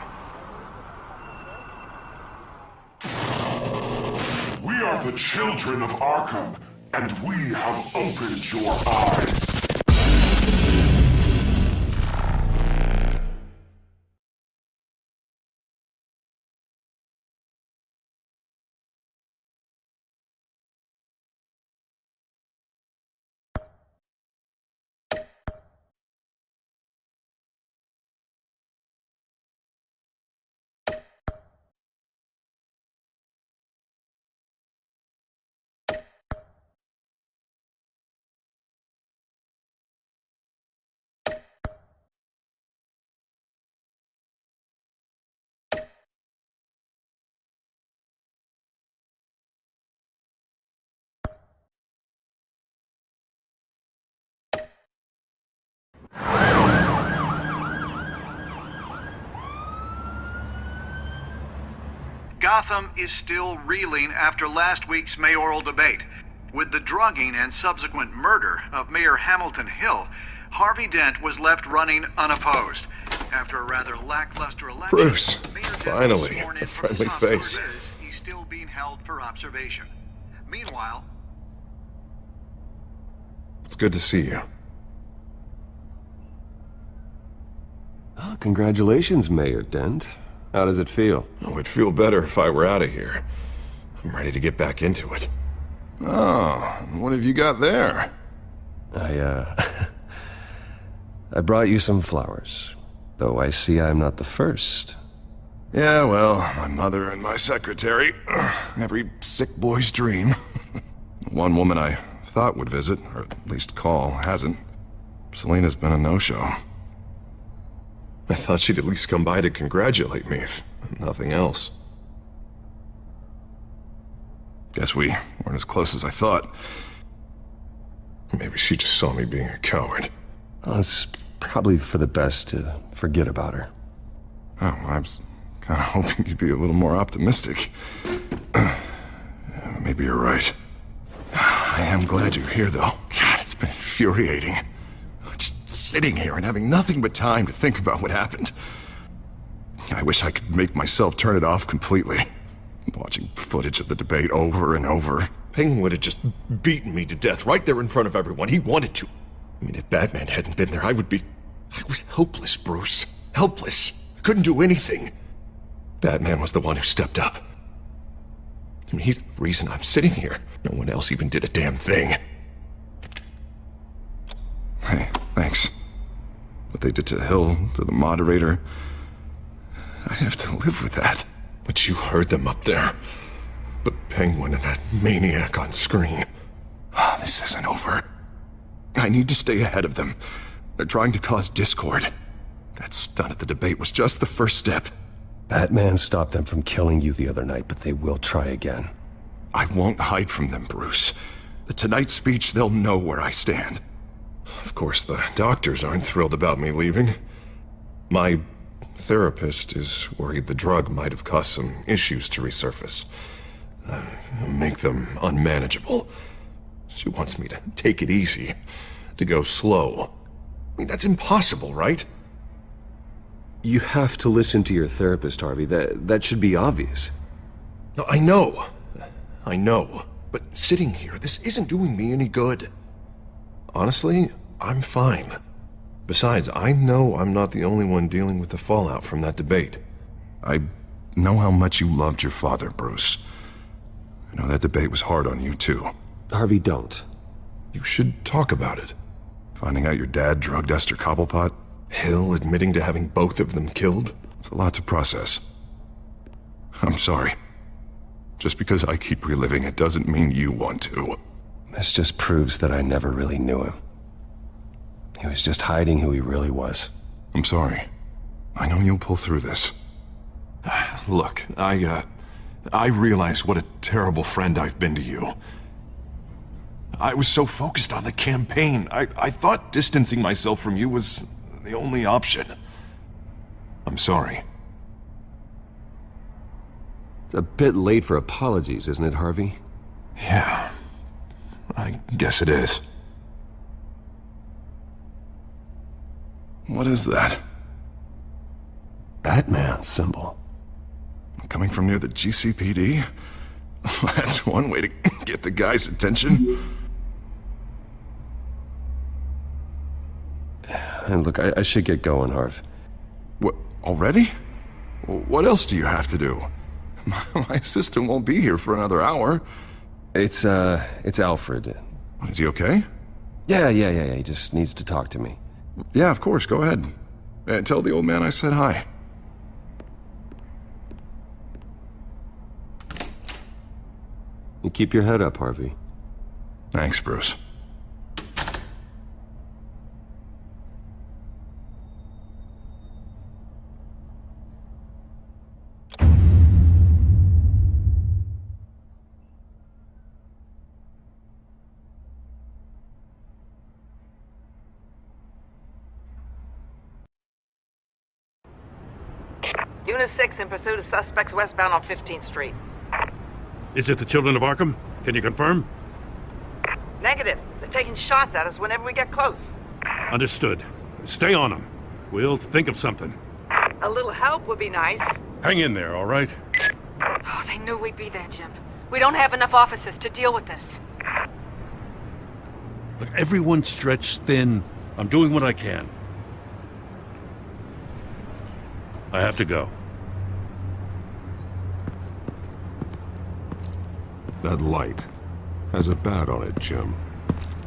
We are the children of Arkham, and we have opened your eyes. Gotham is still reeling after last week's mayoral debate. With the drugging and subsequent murder of Mayor Hamilton Hill, Harvey Dent was left running unopposed. After a rather lackluster election, Bruce, Mayor Dent was finally, sworn in a from his friendly hospital face. bed. He's still being held for observation. Meanwhile, It's good to see you. Oh, congratulations, Mayor Dent. How does it feel? Oh, it'd feel better if I were out of here. I'm ready to get back into it. Oh, what have you got there? I brought you some flowers. Though I see I'm not the first. Yeah, well, my mother and my secretary. Every sick boy's dream. One woman I thought would visit, or at least call, hasn't. Selena's been a no-show. I thought she'd at least come by to congratulate me, if nothing else. Guess we weren't as close as I thought. Maybe she just saw me being a coward. Well, it's probably for the best to forget about her. Oh, I was kind of hoping you'd be a little more optimistic. Maybe you're right. I am glad you're here, though. God, it's been infuriating. Just sitting here and having nothing but time to think about what happened. I wish I could make myself turn it off completely. Watching footage of the debate over and over. Penguin would have just beaten me to death right there in front of everyone. He wanted to. I mean, if Batman hadn't been there, I was helpless, Bruce. Helpless. Couldn't do anything. Batman was the one who stepped up. I mean, he's the reason I'm sitting here. No one else even did a damn thing. Hey, thanks. What they did to Hill, to the moderator, I have to live with that. But you heard them up there. The Penguin and that maniac on screen. This isn't over. I need to stay ahead of them. They're trying to cause discord. That stunt at the debate was just the first step. Batman stopped them from killing you the other night, but they will try again. I won't hide from them, Bruce. The Tonight speech, they'll know where I stand. Of course, the doctors aren't thrilled about me leaving. My therapist is worried the drug might have caused some issues to resurface. Make them unmanageable. She wants me to take it easy, to go slow. I mean, that's impossible, right? You have to listen to your therapist, Harvey. That should be obvious. No, I know. But sitting here, this isn't doing me any good. Honestly, I'm fine. Besides, I know I'm not the only one dealing with the fallout from that debate. I know how much you loved your father, Bruce. I know that debate was hard on you, too. Harvey, don't. You should talk about it. Finding out your dad drugged Esther Cobblepot, Hill admitting to having both of them killed. It's a lot to process. I'm sorry. Just because I keep reliving it doesn't mean you want to. This just proves that I never really knew him. He was just hiding who he really was. I'm sorry. I know you'll pull through this. Look, I realize what a terrible friend I've been to you. I was so focused on the campaign. I thought distancing myself from you was the only option. I'm sorry. It's a bit late for apologies, isn't it, Harvey? Yeah, I guess it is. What is that? Batman symbol. Coming from near the GCPD? That's one way to get the guy's attention. And look, I should get going, Harv. What, already? What else do you have to do? My assistant won't be here for another hour. It's Alfred. Is he okay? Yeah, he just needs to talk to me. Yeah, of course, go ahead. Tell the old man I said hi. You keep your head up, Harvey. Thanks, Bruce. Unit 6 in pursuit of suspects westbound on 15th Street. Is it the Children of Arkham? Can you confirm? Negative. They're taking shots at us whenever we get close. Understood. Stay on them. We'll think of something. A little help would be nice. Hang in there, all right? Oh, they knew we'd be there, Jim. We don't have enough officers to deal with this. Look, everyone's stretched thin. I'm doing what I can. I have to go. That light has a bat on it, Jim.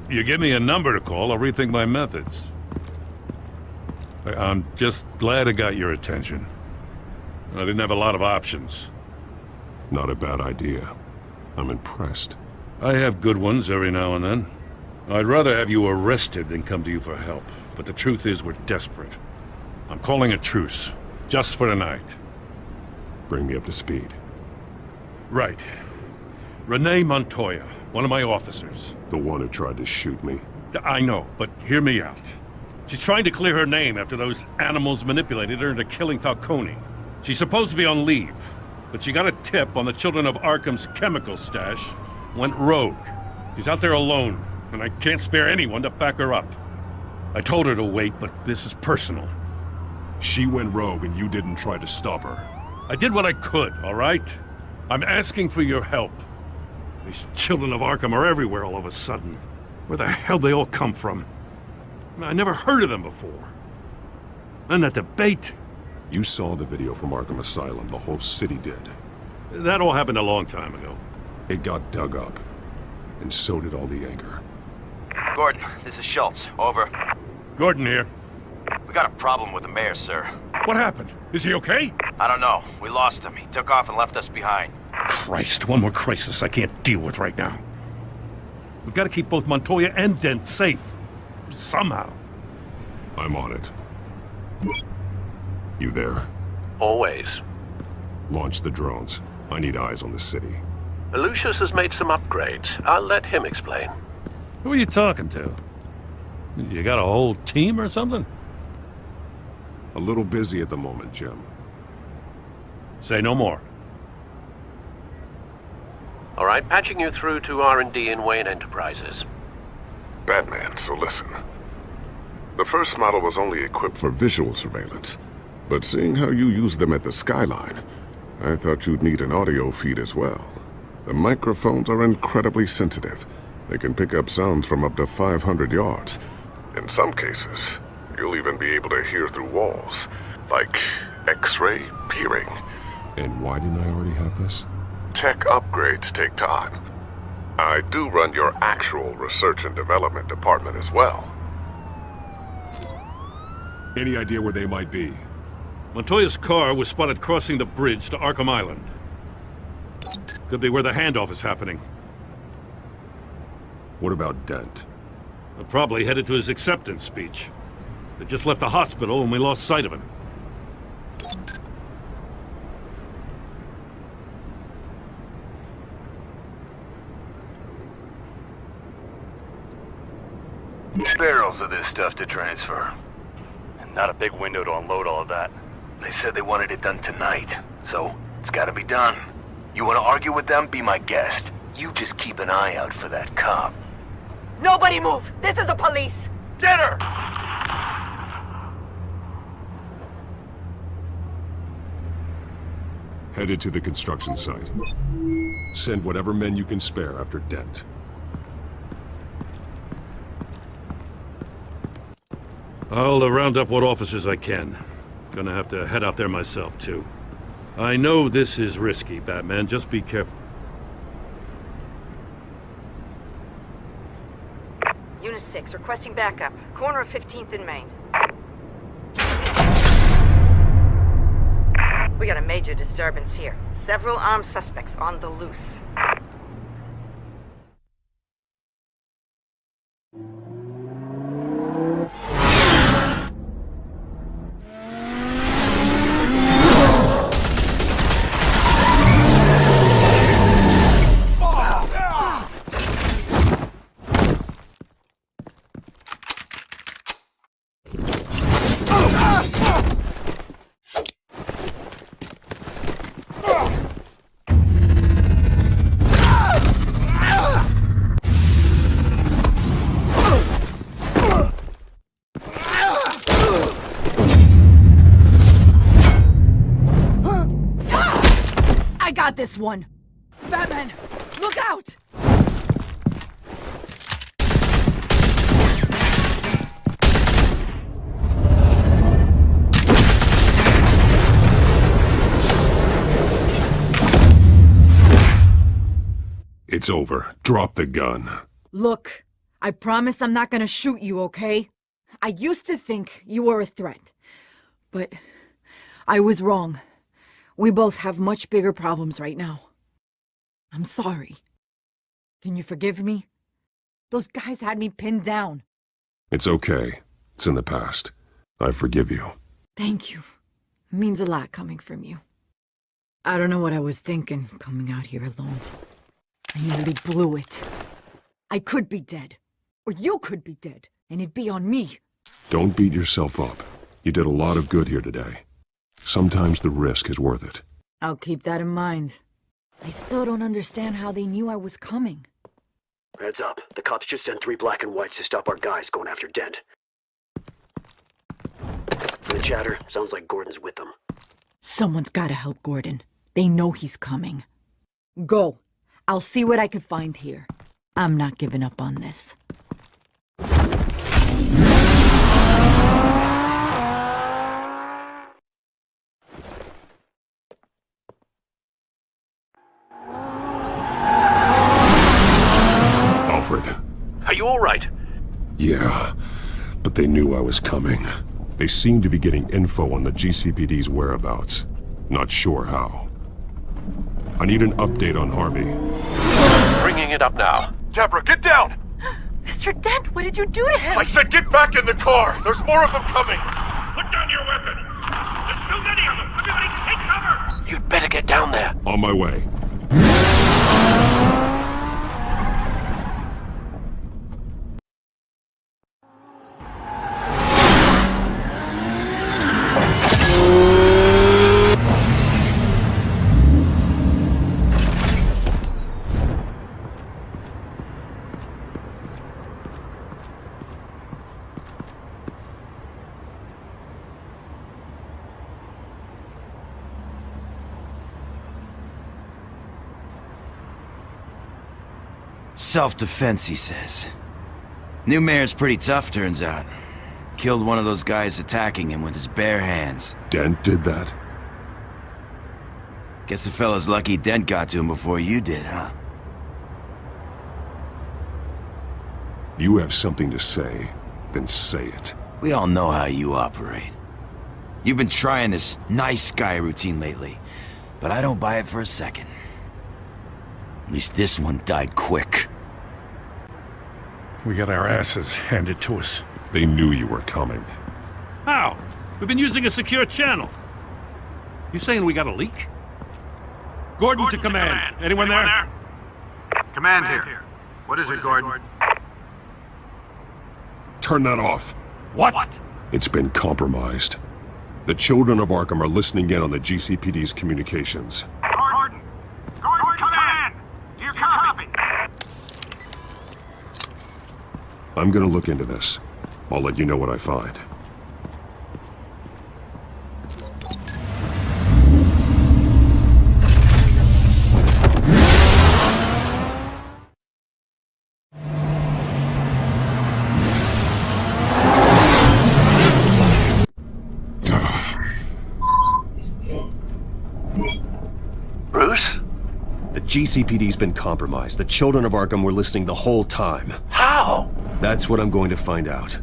You give me a number to call, I'll rethink my methods. I'm just glad I got your attention. I didn't have a lot of options. Not a bad idea. I'm impressed. I have good ones every now and then. I'd rather have you arrested than come to you for help. But the truth is, we're desperate. I'm calling a truce. Just for tonight. Bring me up to speed. Right. Renee Montoya, one of my officers. The one who tried to shoot me. I know, but hear me out. She's trying to clear her name after those animals manipulated her into killing Falcone. She's supposed to be on leave, but she got a tip on the Children of Arkham's chemical stash, went rogue. She's out there alone, and I can't spare anyone to back her up. I told her to wait, but this is personal. She went rogue and you didn't try to stop her. I did what I could, all right? I'm asking for your help. These Children of Arkham are everywhere all of a sudden. Where the hell they all come from? I never heard of them before. And that debate. You saw the video from Arkham Asylum. The whole city did. That all happened a long time ago. It got dug up. And so did all the anger. Gordon, this is Schultz. Over. Gordon here. We got a problem with the mayor, sir. What happened? Is he okay? I don't know. We lost him. He took off and left us behind. Christ, one more crisis I can't deal with right now. We've got to keep both Montoya and Dent safe. Somehow. I'm on it. You there? Always. Launch the drones. I need eyes on the city. Lucius has made some upgrades. I'll let him explain. Who are you talking to? You got a whole team or something? A little busy at the moment, Jim. Say no more. All right, patching you through to R&D in Wayne Enterprises. Batman, so listen. The first model was only equipped for visual surveillance, but seeing how you use them at the skyline, I thought you'd need an audio feed as well. The microphones are incredibly sensitive. They can pick up sounds from up to 500 yards. In some cases, you'll even be able to hear through walls, like X-ray peering. And why didn't I already have this? Tech upgrades take time. I do run your actual research and development department as well. Any idea where they might be? Montoya's car was spotted crossing the bridge to Arkham Island. Could be where the handoff is happening. What about Dent? They're probably headed to his acceptance speech. They just left the hospital and we lost sight of him. Barrels of this stuff to transfer. And not a big window to unload all of that. They said they wanted it done tonight, so it's gotta be done. You wanna argue with them? Be my guest. You just keep an eye out for that cop. Nobody move! This is the police! Get her! Headed to the construction site. Send whatever men you can spare after Dent. I'll round up what officers I can. Gonna have to head out there myself, too. I know this is risky, Batman. Just be careful. Unit 6, requesting backup. Corner of 15th and Main. We got a major disturbance here. Several armed suspects on the loose. I got this one! Batman, look out! It's over. Drop the gun. Look, I promise I'm not gonna shoot you, okay? I used to think you were a threat, but I was wrong. We both have much bigger problems right now. I'm sorry. Can you forgive me? Those guys had me pinned down. It's okay. It's in the past. I forgive you. Thank you. It means a lot coming from you. I don't know what I was thinking coming out here alone. I nearly blew it. I could be dead. Or you could be dead, and it'd be on me. Don't beat yourself up. You did a lot of good here today. Sometimes the risk is worth it. I'll keep that in mind. I still don't understand how they knew I was coming. Heads up. The cops just sent 3 black and whites to stop our guys going after Dent. From the chatter, sounds like Gordon's with them. Someone's gotta help Gordon. They know he's coming. Go. I'll see what I can find here. I'm not giving up on this. Alfred. Are you all right? Yeah, but they knew I was coming. They seem to be getting info on the GCPD's whereabouts. Not sure how. I need an update on Harvey. Bringing it up now. Deborah, get down! Mr. Dent, what did you do to him? I said get back in the car! There's more of them coming! Put down your weapon! There's too many of them! Everybody take cover! You'd better get down there. On my way. Self-defense, he says. New mayor's pretty tough, turns out. Killed one of those guys attacking him with his bare hands. Dent did that? Guess the fella's lucky Dent got to him before you did, huh? You have something to say, then say it. We all know how you operate. You've been trying this nice guy routine lately, but I don't buy it for a second. At least this one died quick. We got our asses handed to us. They knew you were coming. How? We've been using a secure channel. You saying we got a leak? Gordon to command. Anyone there? Command here. What is it, Gordon? Turn that off. What? It's been compromised. The children of Arkham are listening in on the GCPD's communications. Gordon! Gordon, command! Do you copy? I'm gonna look into this. I'll let you know what I find. Bruce? The GCPD's been compromised. The children of Arkham were listening the whole time. How? That's what I'm going to find out.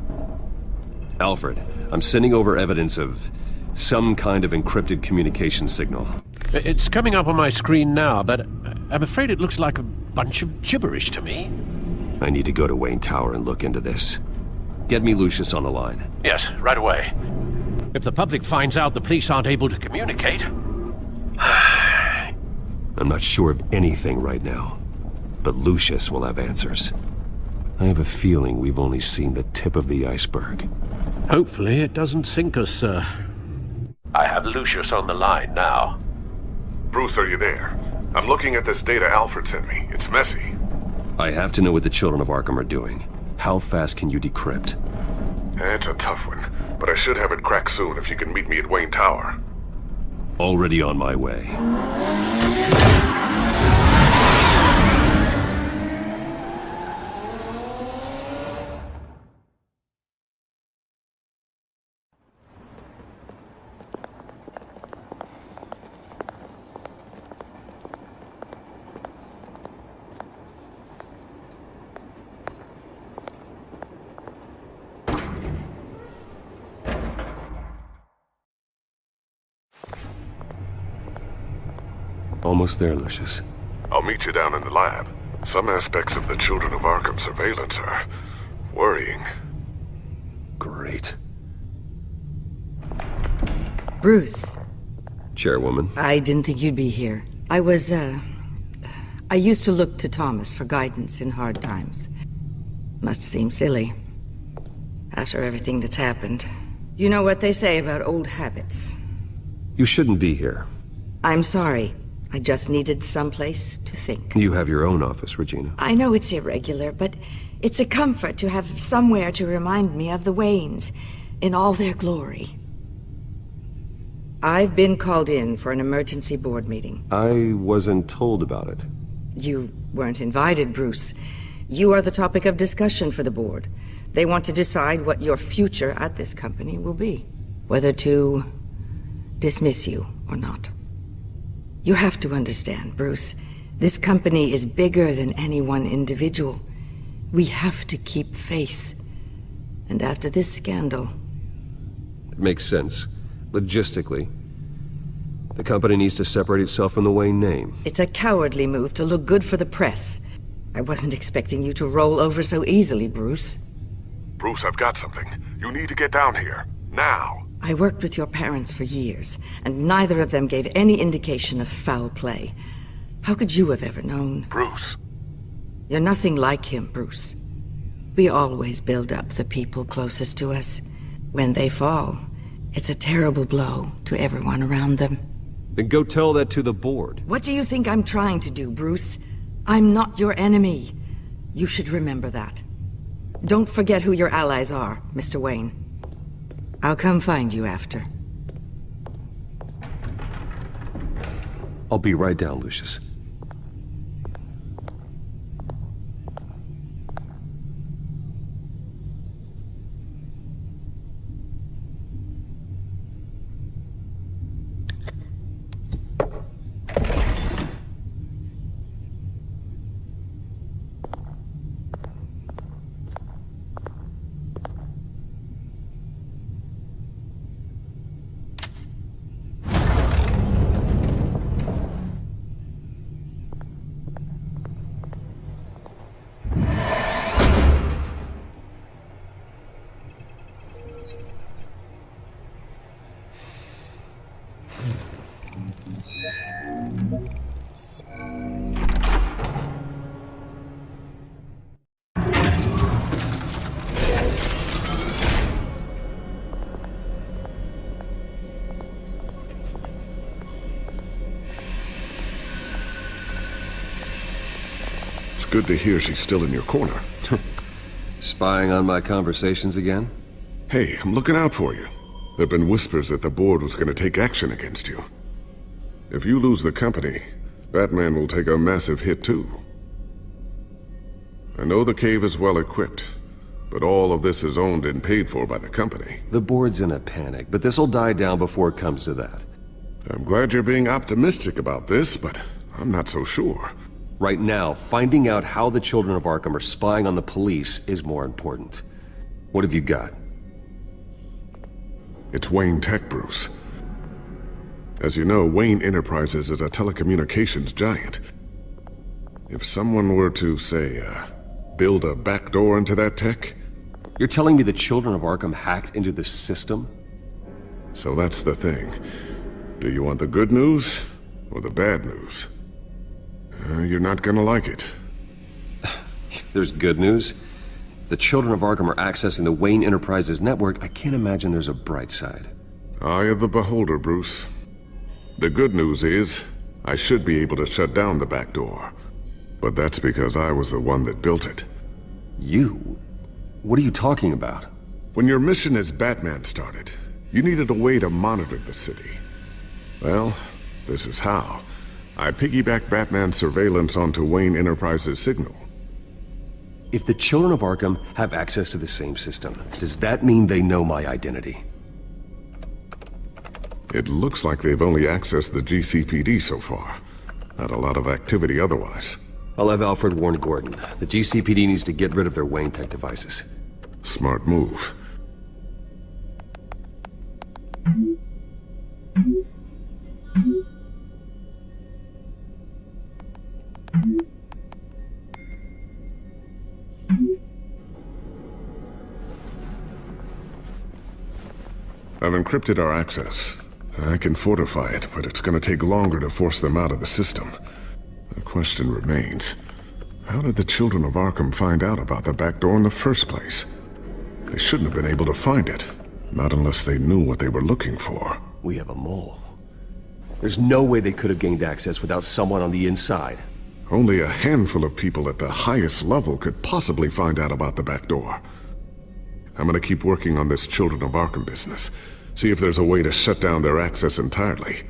Alfred, I'm sending over evidence of some kind of encrypted communication signal. It's coming up on my screen now, but I'm afraid it looks like a bunch of gibberish to me. I need to go to Wayne Tower and look into this. Get me Lucius on the line. Yes, right away. If the public finds out the police aren't able to communicate... I'm not sure of anything right now, but Lucius will have answers. I have a feeling we've only seen the tip of the iceberg. Hopefully it doesn't sink us, sir. I have Lucius on the line now. Bruce, are you there? I'm looking at this data Alfred sent me. It's messy. I have to know what the children of Arkham are doing. How fast can you decrypt? It's a tough one, but I should have it cracked soon if you can meet me at Wayne Tower. Already on my way. Almost there, Lucius. I'll meet you down in the lab. Some aspects of the Children of Arkham surveillance are worrying. Great. Bruce. Chairwoman. I didn't think you'd be here. I used to look to Thomas for guidance in hard times. Must seem silly. After everything that's happened. You know what they say about old habits. You shouldn't be here. I'm sorry. I just needed someplace to think. You have your own office, Regina. I know it's irregular, but it's a comfort to have somewhere to remind me of the Waynes in all their glory. I've been called in for an emergency board meeting. I wasn't told about it. You weren't invited, Bruce. You are the topic of discussion for the board. They want to decide what your future at this company will be. Whether to dismiss you or not. You have to understand, Bruce. This company is bigger than any one individual. We have to keep face. And after this scandal... It makes sense. Logistically. The company needs to separate itself from the Wayne name. It's a cowardly move to look good for the press. I wasn't expecting you to roll over so easily, Bruce. Bruce, I've got something. You need to get down here. Now. I worked with your parents for years, and neither of them gave any indication of foul play. How could you have ever known? Bruce. You're nothing like him, Bruce. We always build up the people closest to us. When they fall, it's a terrible blow to everyone around them. Then go tell that to the board. What do you think I'm trying to do, Bruce? I'm not your enemy. You should remember that. Don't forget who your allies are, Mr. Wayne. I'll come find you after. I'll be right down, Lucius. Good to hear she's still in your corner. Spying on my conversations again? Hey, I'm looking out for you. There've been whispers that the board was going to take action against you. If you lose the company, Batman will take a massive hit too. I know the cave is well equipped, but all of this is owned and paid for by the company. The board's in a panic, but this'll die down before it comes to that. I'm glad you're being optimistic about this, but I'm not so sure. Right now, finding out how the Children of Arkham are spying on the police is more important. What have you got? It's Wayne Tech, Bruce. As you know, Wayne Enterprises is a telecommunications giant. If someone were to, say, build a backdoor into that tech... You're telling me the Children of Arkham hacked into the system? So that's the thing. Do you want the good news or the bad news? You're not gonna like it. There's good news. If the Children of Arkham are accessing the Wayne Enterprises network, I can't imagine there's a bright side. Eye of the beholder, Bruce. The good news is, I should be able to shut down the back door. But that's because I was the one that built it. You? What are you talking about? When your mission as Batman started, you needed a way to monitor the city. Well, this is how. I piggyback Batman's surveillance onto Wayne Enterprises' signal. If the children of Arkham have access to the same system, does that mean they know my identity? It looks like they've only accessed the GCPD so far. Not a lot of activity otherwise. I'll have Alfred warn Gordon. The GCPD needs to get rid of their Wayne Tech devices. Smart move. I've encrypted our access. I can fortify it, but it's gonna take longer to force them out of the system. The question remains, how did the children of Arkham find out about the back door in the first place? They shouldn't have been able to find it. Not unless they knew what they were looking for. We have a mole. There's no way they could have gained access without someone on the inside. Only a handful of people at the highest level could possibly find out about the back door. I'm gonna keep working on this Children of Arkham business. See if there's a way to shut down their access entirely.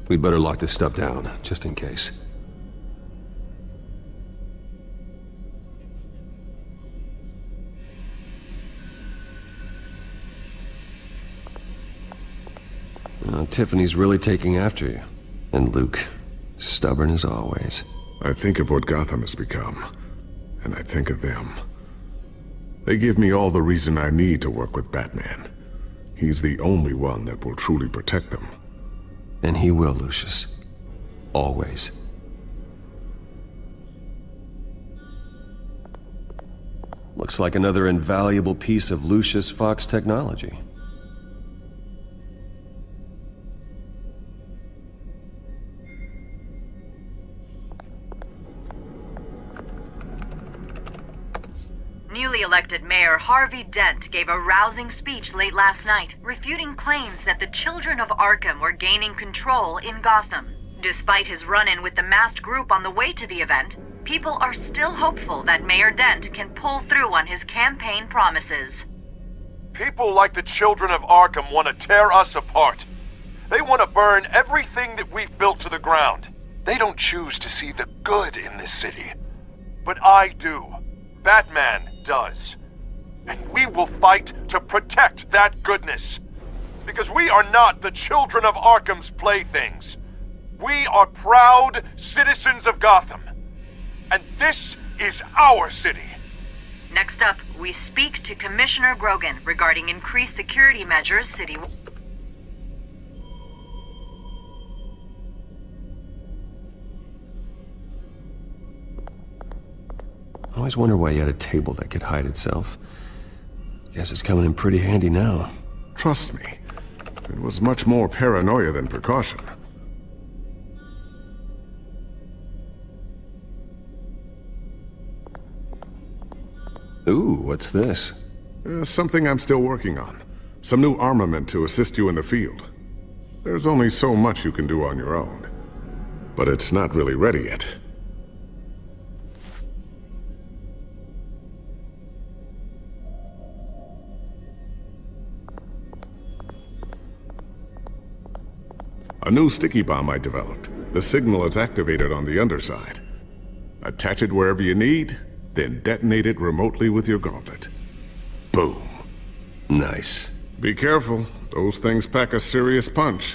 We'd better lock this stuff down, just in case. Tiffany's really taking after you. And Luke, stubborn as always. I think of what Gotham has become, and I think of them. They give me all the reason I need to work with Batman. He's the only one that will truly protect them. And he will, Lucius. Always. Looks like another invaluable piece of Lucius Fox technology. Newly elected Mayor Harvey Dent gave a rousing speech late last night, refuting claims that the children of Arkham were gaining control in Gotham. Despite his run-in with the masked group on the way to the event, people are still hopeful that Mayor Dent can pull through on his campaign promises. People like the children of Arkham want to tear us apart. They want to burn everything that we've built to the ground. They don't choose to see the good in this city. But I do. Batman does. And we will fight to protect that goodness. Because we are not the children of Arkham's playthings. We are proud citizens of Gotham. And this is our city. Next up, we speak to Commissioner Grogan regarding increased security measures city. I always wonder why you had a table that could hide itself. Guess it's coming in pretty handy now. Trust me, it was much more paranoia than precaution. Ooh, what's this? Something I'm still working on. Some new armament to assist you in the field. There's only so much you can do on your own. But it's not really ready yet. A new sticky bomb I developed. The signal is activated on the underside. Attach it wherever you need, then detonate it remotely with your gauntlet. Boom. Nice. Be careful. Those things pack a serious punch.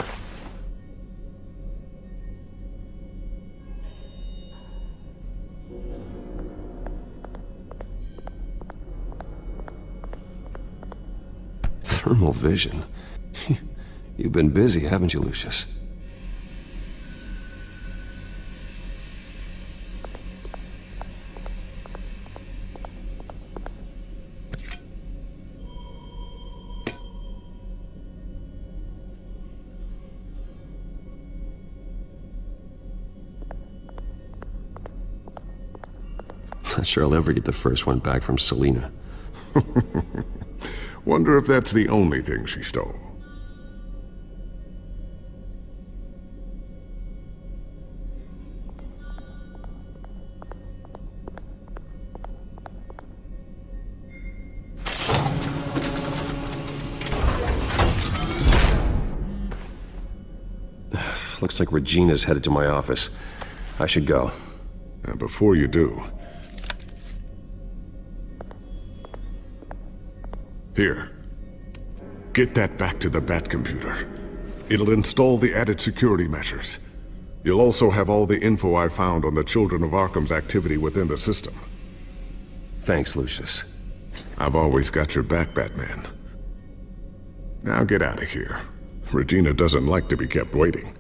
Thermal vision. You've been busy, haven't you, Lucius? Not sure I'll ever get the first one back from Selina. Wonder if that's the only thing she stole. Looks like Regina's headed to my office. I should go. And before you do... Here. Get that back to the Bat computer. It'll install the added security measures. You'll also have all the info I found on the Children of Arkham's activity within the system. Thanks, Lucius. I've always got your back, Batman. Now get out of here. Regina doesn't like to be kept waiting.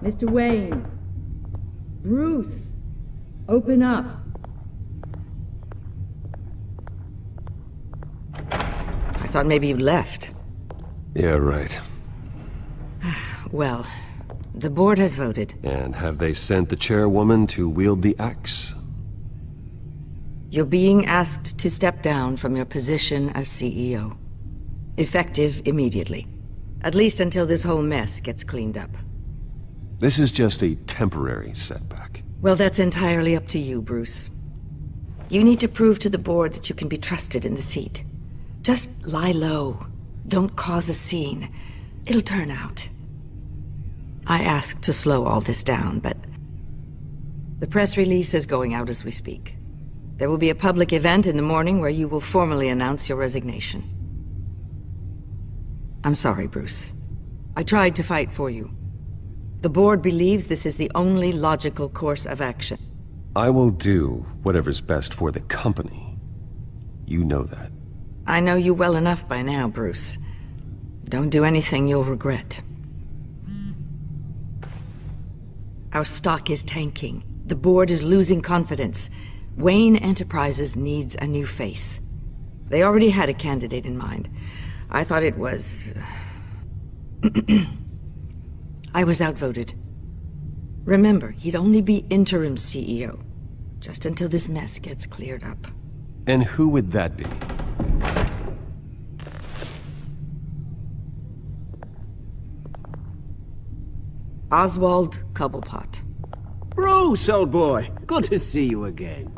Mr. Wayne. Bruce. Open up. I thought maybe you left. Yeah, right. Well, the board has voted. And have they sent the chairwoman to wield the axe? You're being asked to step down from your position as CEO. Effective immediately. At least until this whole mess gets cleaned up. This is just a temporary setback. Well, that's entirely up to you, Bruce. You need to prove to the board that you can be trusted in the seat. Just lie low. Don't cause a scene. It'll turn out. I asked to slow all this down, but... the press release is going out as we speak. There will be a public event in the morning where you will formally announce your resignation. I'm sorry, Bruce. I tried to fight for you. The board believes this is the only logical course of action. I will do whatever's best for the company. You know that. I know you well enough by now, Bruce. Don't do anything you'll regret. Our stock is tanking. The board is losing confidence. Wayne Enterprises needs a new face. They already had a candidate in mind. I thought it was... I was outvoted. Remember, he'd only be interim CEO, just until this mess gets cleared up. And who would that be? Oswald Cobblepot. Bruce, old boy. Good to see you again.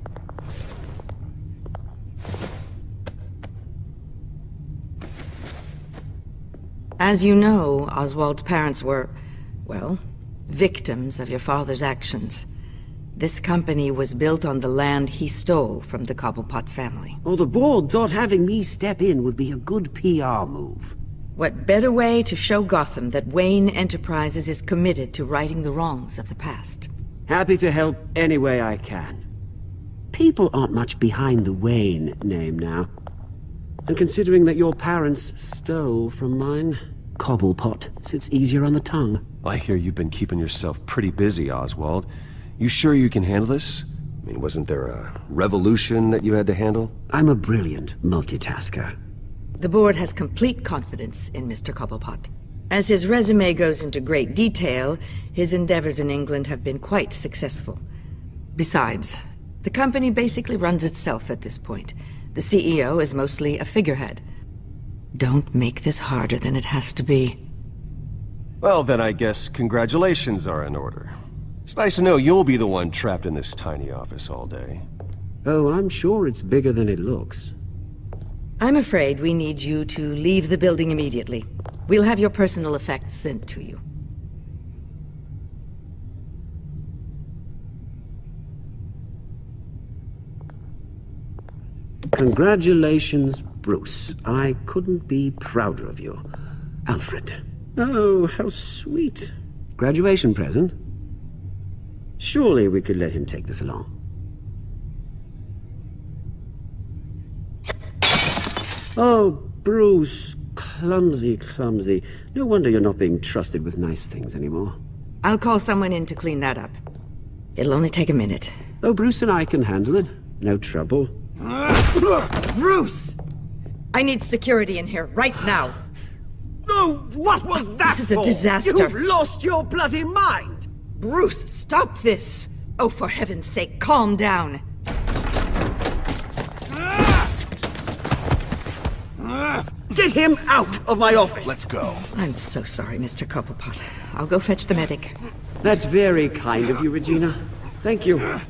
As you know, Oswald's parents were, well, victims of your father's actions. This company was built on the land he stole from the Cobblepot family. Well, the board thought having me step in would be a good PR move. What better way to show Gotham that Wayne Enterprises is committed to righting the wrongs of the past? Happy to help any way I can. People aren't much behind the Wayne name now. And considering that your parents stole from mine, Cobblepot sits easier on the tongue. I hear you've been keeping yourself pretty busy, Oswald. You sure you can handle this? I mean, wasn't there a revolution that you had to handle? I'm a brilliant multitasker. The board has complete confidence in Mr. Cobblepot. As his resume goes into great detail, his endeavors in England have been quite successful. Besides, the company basically runs itself at this point. The CEO is mostly a figurehead. Don't make this harder than it has to be. Well, then I guess congratulations are in order. It's nice to know you'll be the one trapped in this tiny office all day. Oh, I'm sure it's bigger than it looks. I'm afraid we need you to leave the building immediately. We'll have your personal effects sent to you. Congratulations, Bruce. I couldn't be prouder of you. Alfred. Oh, how sweet. Graduation present? Surely we could let him take this along. Oh, Bruce. Clumsy, clumsy. No wonder you're not being trusted with nice things anymore. I'll call someone in to clean that up. It'll only take a minute. Oh, Bruce and I can handle it. No trouble. Bruce! I need security in here, right now. Oh, what was that This is a for? disaster. You've lost your bloody mind! Bruce, stop this! Oh, for heaven's sake, calm down. Get him out of my office! Let's go. I'm so sorry, Mr. Cobblepot. I'll go fetch the medic. That's very kind of you, Regina. Thank you.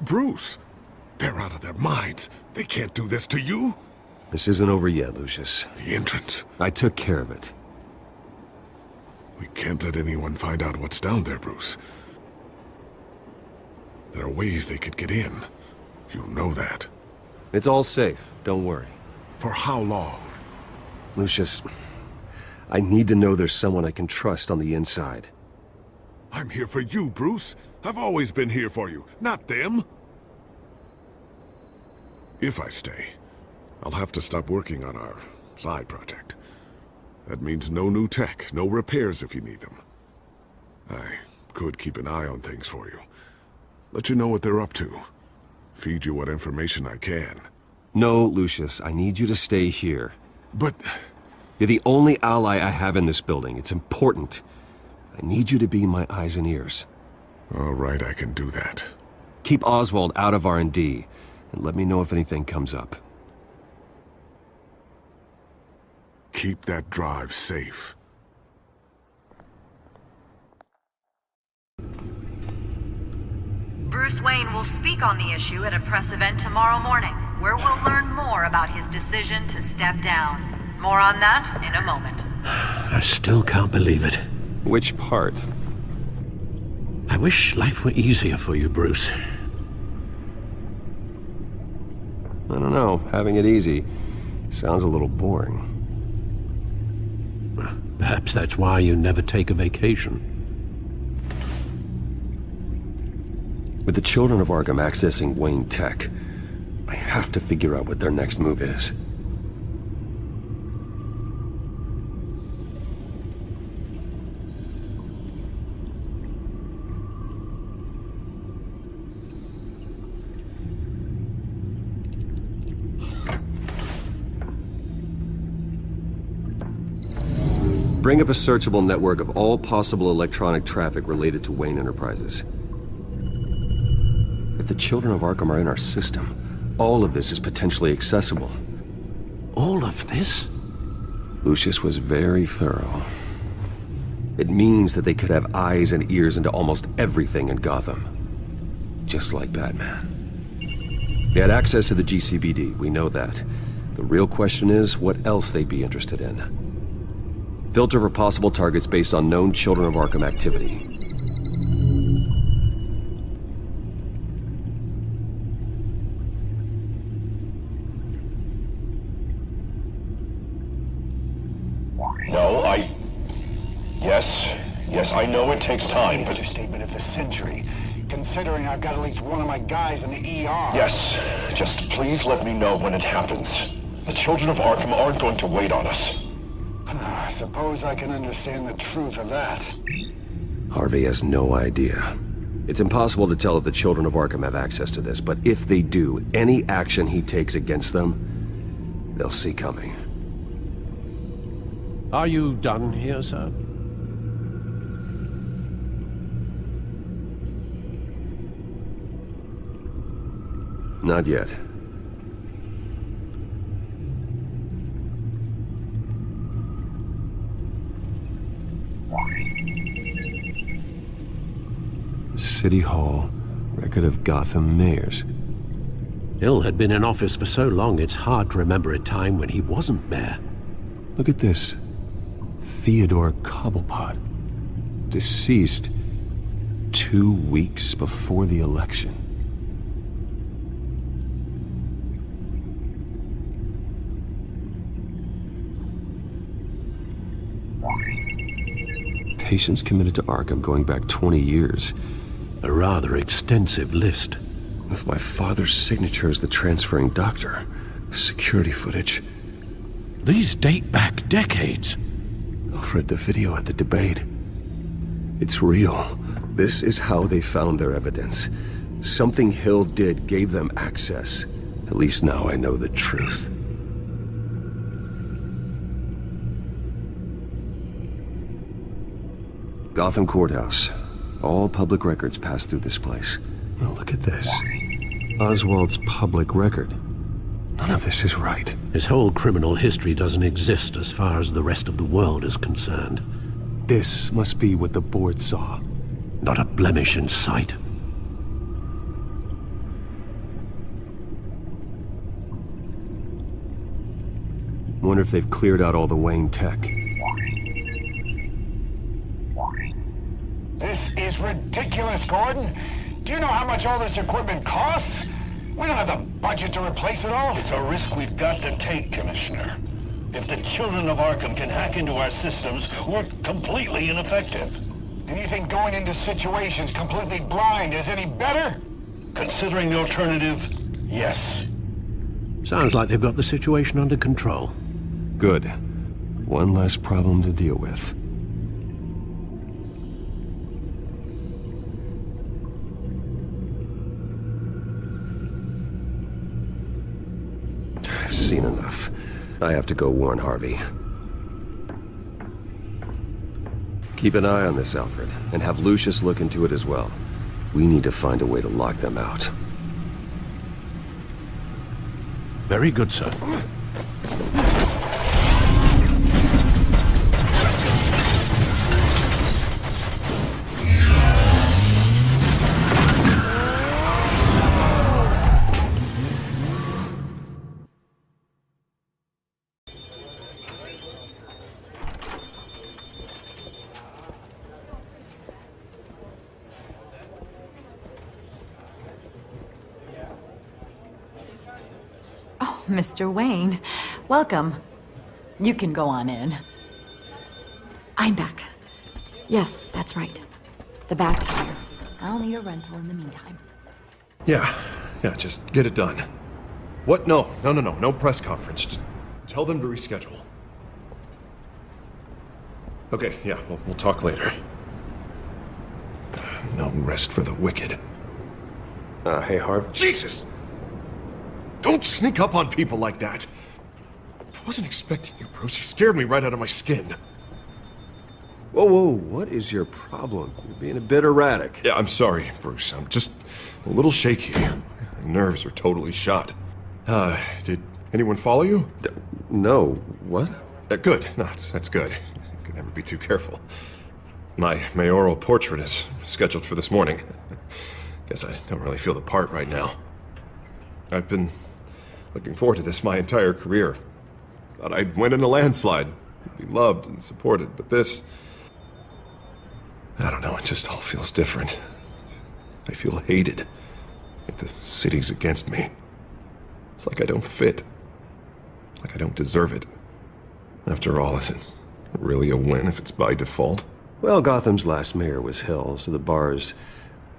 Bruce! They're out of their minds. They can't do this to you. This isn't over yet, Lucius. The entrance. I took care of it. We can't let anyone find out what's down there, Bruce. There are ways they could get in. You know that. It's all safe, don't worry. For how long? Lucius, I need to know there's someone I can trust on the inside. I'm here for you, Bruce. I've always been here for you, not them. If I stay, I'll have to stop working on our side project. That means no new tech, no repairs if you need them. I could keep an eye on things for you. Let you know what they're up to. Feed you what information I can. No, Lucius, I need you to stay here. But... You're the only ally I have in this building. It's important. I need you to be my eyes and ears. All right, I can do that. Keep Oswald out of R&D, and let me know if anything comes up. Keep that drive safe. Bruce Wayne will speak on the issue at a press event tomorrow morning, where we'll learn more about his decision to step down. More on that in a moment. I still can't believe it. Which part? I wish life were easier for you, Bruce. I don't know. Having it easy sounds a little boring. Perhaps that's why you never take a vacation. With the children of Arkham accessing Wayne Tech, I have to figure out what their next move is. Bring up a searchable network of all possible electronic traffic related to Wayne Enterprises. If the children of Arkham are in our system, all of this is potentially accessible. All of this? Lucius was very thorough. It means that they could have eyes and ears into almost everything in Gotham. Just like Batman. They had access to the GCPD, we know that. The real question is, what else they'd be interested in. Filter for possible targets based on known Children of Arkham activity. No, Yes, I know it takes time, but... Understatement of the century, considering I've got at least one of my guys in the ER. Yes, just please let me know when it happens. The Children of Arkham aren't going to wait on us. I suppose I can understand the truth of that. Harvey has no idea. It's impossible to tell if the Children of Arkham have access to this, but if they do, any action he takes against them, they'll see coming. Are you done here, sir? Not yet. City Hall, record of Gotham mayors. Hill had been in office for so long, it's hard to remember a time when he wasn't mayor. Look at this. Theodore Cobblepot. Deceased 2 weeks before the election. Patients committed to Arkham going back 20 years. A rather extensive list. With my father's signature as the transferring doctor. Security footage. These date back decades. Alfred, the video at the debate. It's real. This is how they found their evidence. Something Hill did gave them access. At least now I know the truth. Gotham Courthouse. All public records pass through this place. Well, look at this. Oswald's public record. None of this is right. His whole criminal history doesn't exist as far as the rest of the world is concerned. This must be what the board saw. Not a blemish in sight. Wonder if they've cleared out all the Wayne tech. This is ridiculous, Gordon. Do you know how much all this equipment costs? We don't have the budget to replace it all. It's a risk we've got to take, Commissioner. If the children of Arkham can hack into our systems, we're completely ineffective. And you think going into situations completely blind is any better? Considering the alternative, yes. Sounds like they've got the situation under control. Good. One less problem to deal with. I've seen enough. I have to go warn Harvey. Keep an eye on this, Alfred, and have Lucius look into it as well. We need to find a way to lock them out. Very good, sir. Mr. Wayne, welcome. You can go on in. I'm back. Yes, that's right. The back here. I'll need a rental in the meantime. Yeah, just get it done. What? No press conference. Just tell them to reschedule. Okay, yeah, we'll talk later. No rest for the wicked. Hey, Harv. Jesus! Don't sneak up on people like that. I wasn't expecting you, Bruce. You scared me right out of my skin. Whoa, what is your problem? You're being a bit erratic. Yeah, I'm sorry, Bruce. I'm just a little shaky. My nerves are totally shot. Did anyone follow you? No. What? Good. No, that's good. You can never be too careful. My mayoral portrait is scheduled for this morning. Guess I don't really feel the part right now. I've been looking forward to this my entire career. Thought I'd win in a landslide, be loved and supported, but this... I don't know, it just all feels different. I feel hated. Like the city's against me. It's like I don't fit. Like I don't deserve it. After all, is it really a win if it's by default? Well, Gotham's last mayor was Hill, so the bar's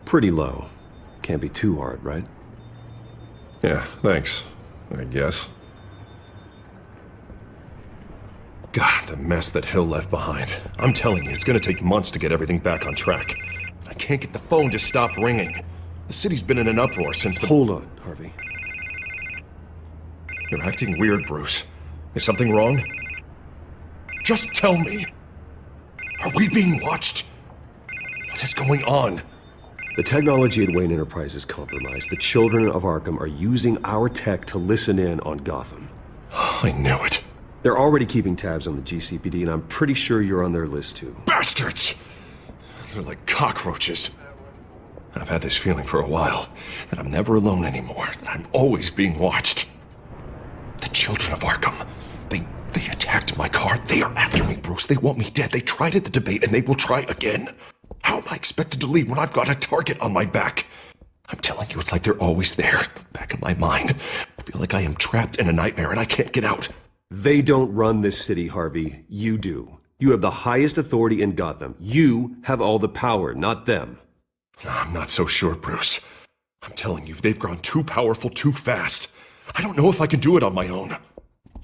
pretty low. Can't be too hard, right? Yeah, thanks, I guess. God, the mess that Hill left behind. I'm telling you, it's gonna take months to get everything back on track. I can't get the phone to stop ringing. The city's been in an uproar since the... Hold on, Harvey. You're acting weird, Bruce. Is something wrong? Just tell me. Are we being watched? What is going on? The technology at Wayne Enterprise is compromised. The children of Arkham are using our tech to listen in on Gotham. I knew it. They're already keeping tabs on the GCPD, and I'm pretty sure you're on their list too. Bastards! They're like cockroaches. I've had this feeling for a while, that I'm never alone anymore, that I'm always being watched. The children of Arkham, they attacked my car. They are after me, Bruce. They want me dead. They tried at the debate, and they will try again. How am I expected to leave when I've got a target on my back? I'm telling you, it's like they're always there, back of my mind. I feel like I am trapped in a nightmare and I can't get out. They don't run this city, Harvey. You do. You have the highest authority in Gotham. You have all the power, not them. I'm not so sure, Bruce. I'm telling you, they've grown too powerful too fast. I don't know if I can do it on my own.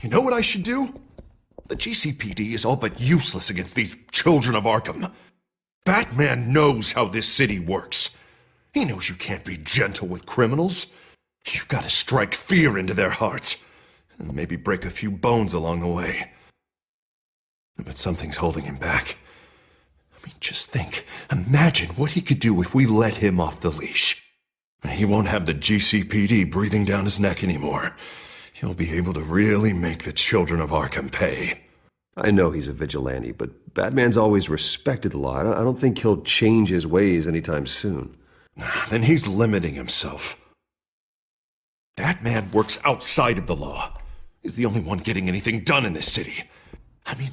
You know what I should do? The GCPD is all but useless against these children of Arkham. Batman knows how this city works. He knows you can't be gentle with criminals. You've got to strike fear into their hearts, and maybe break a few bones along the way. But something's holding him back. I mean, just think. Imagine what he could do if we let him off the leash. He won't have the GCPD breathing down his neck anymore. He'll be able to really make the children of Arkham pay. I know he's a vigilante, but Batman's always respected the law. I don't think he'll change his ways anytime soon. Then he's limiting himself. Batman works outside of the law. He's the only one getting anything done in this city. I mean,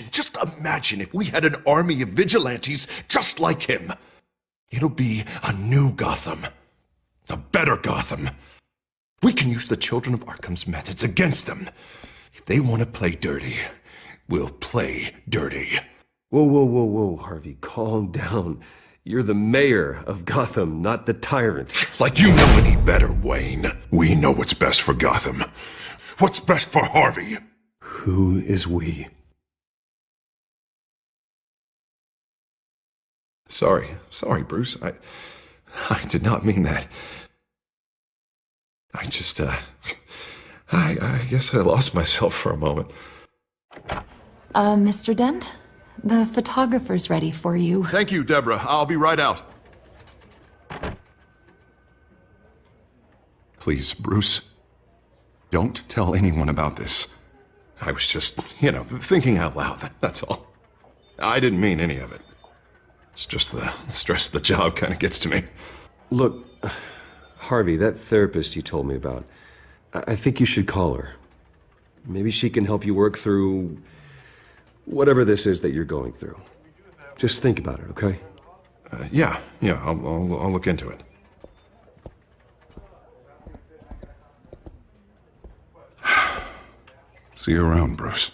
just imagine if we had an army of vigilantes just like him. It'll be a new Gotham. A better Gotham. We can use the children of Arkham's methods against them. If they want to play dirty, we'll play dirty. Whoa, Harvey, calm down. You're the mayor of Gotham, not the tyrant. Like you know any better, Wayne. We know what's best for Gotham. What's best for Harvey? Who is we? Sorry, Bruce. I did not mean that. I just, I guess I lost myself for a moment. Mr. Dent? The photographer's ready for you. Thank you, Deborah. I'll be right out. Please, Bruce, don't tell anyone about this. I was just, thinking out loud, that's all. I didn't mean any of it. It's just the stress of the job kind of gets to me. Look, Harvey, that therapist you told me about, I think you should call her. Maybe she can help you work through whatever this is that you're going through. Just think about it, okay? Yeah, I'll look into it. See you around, Bruce.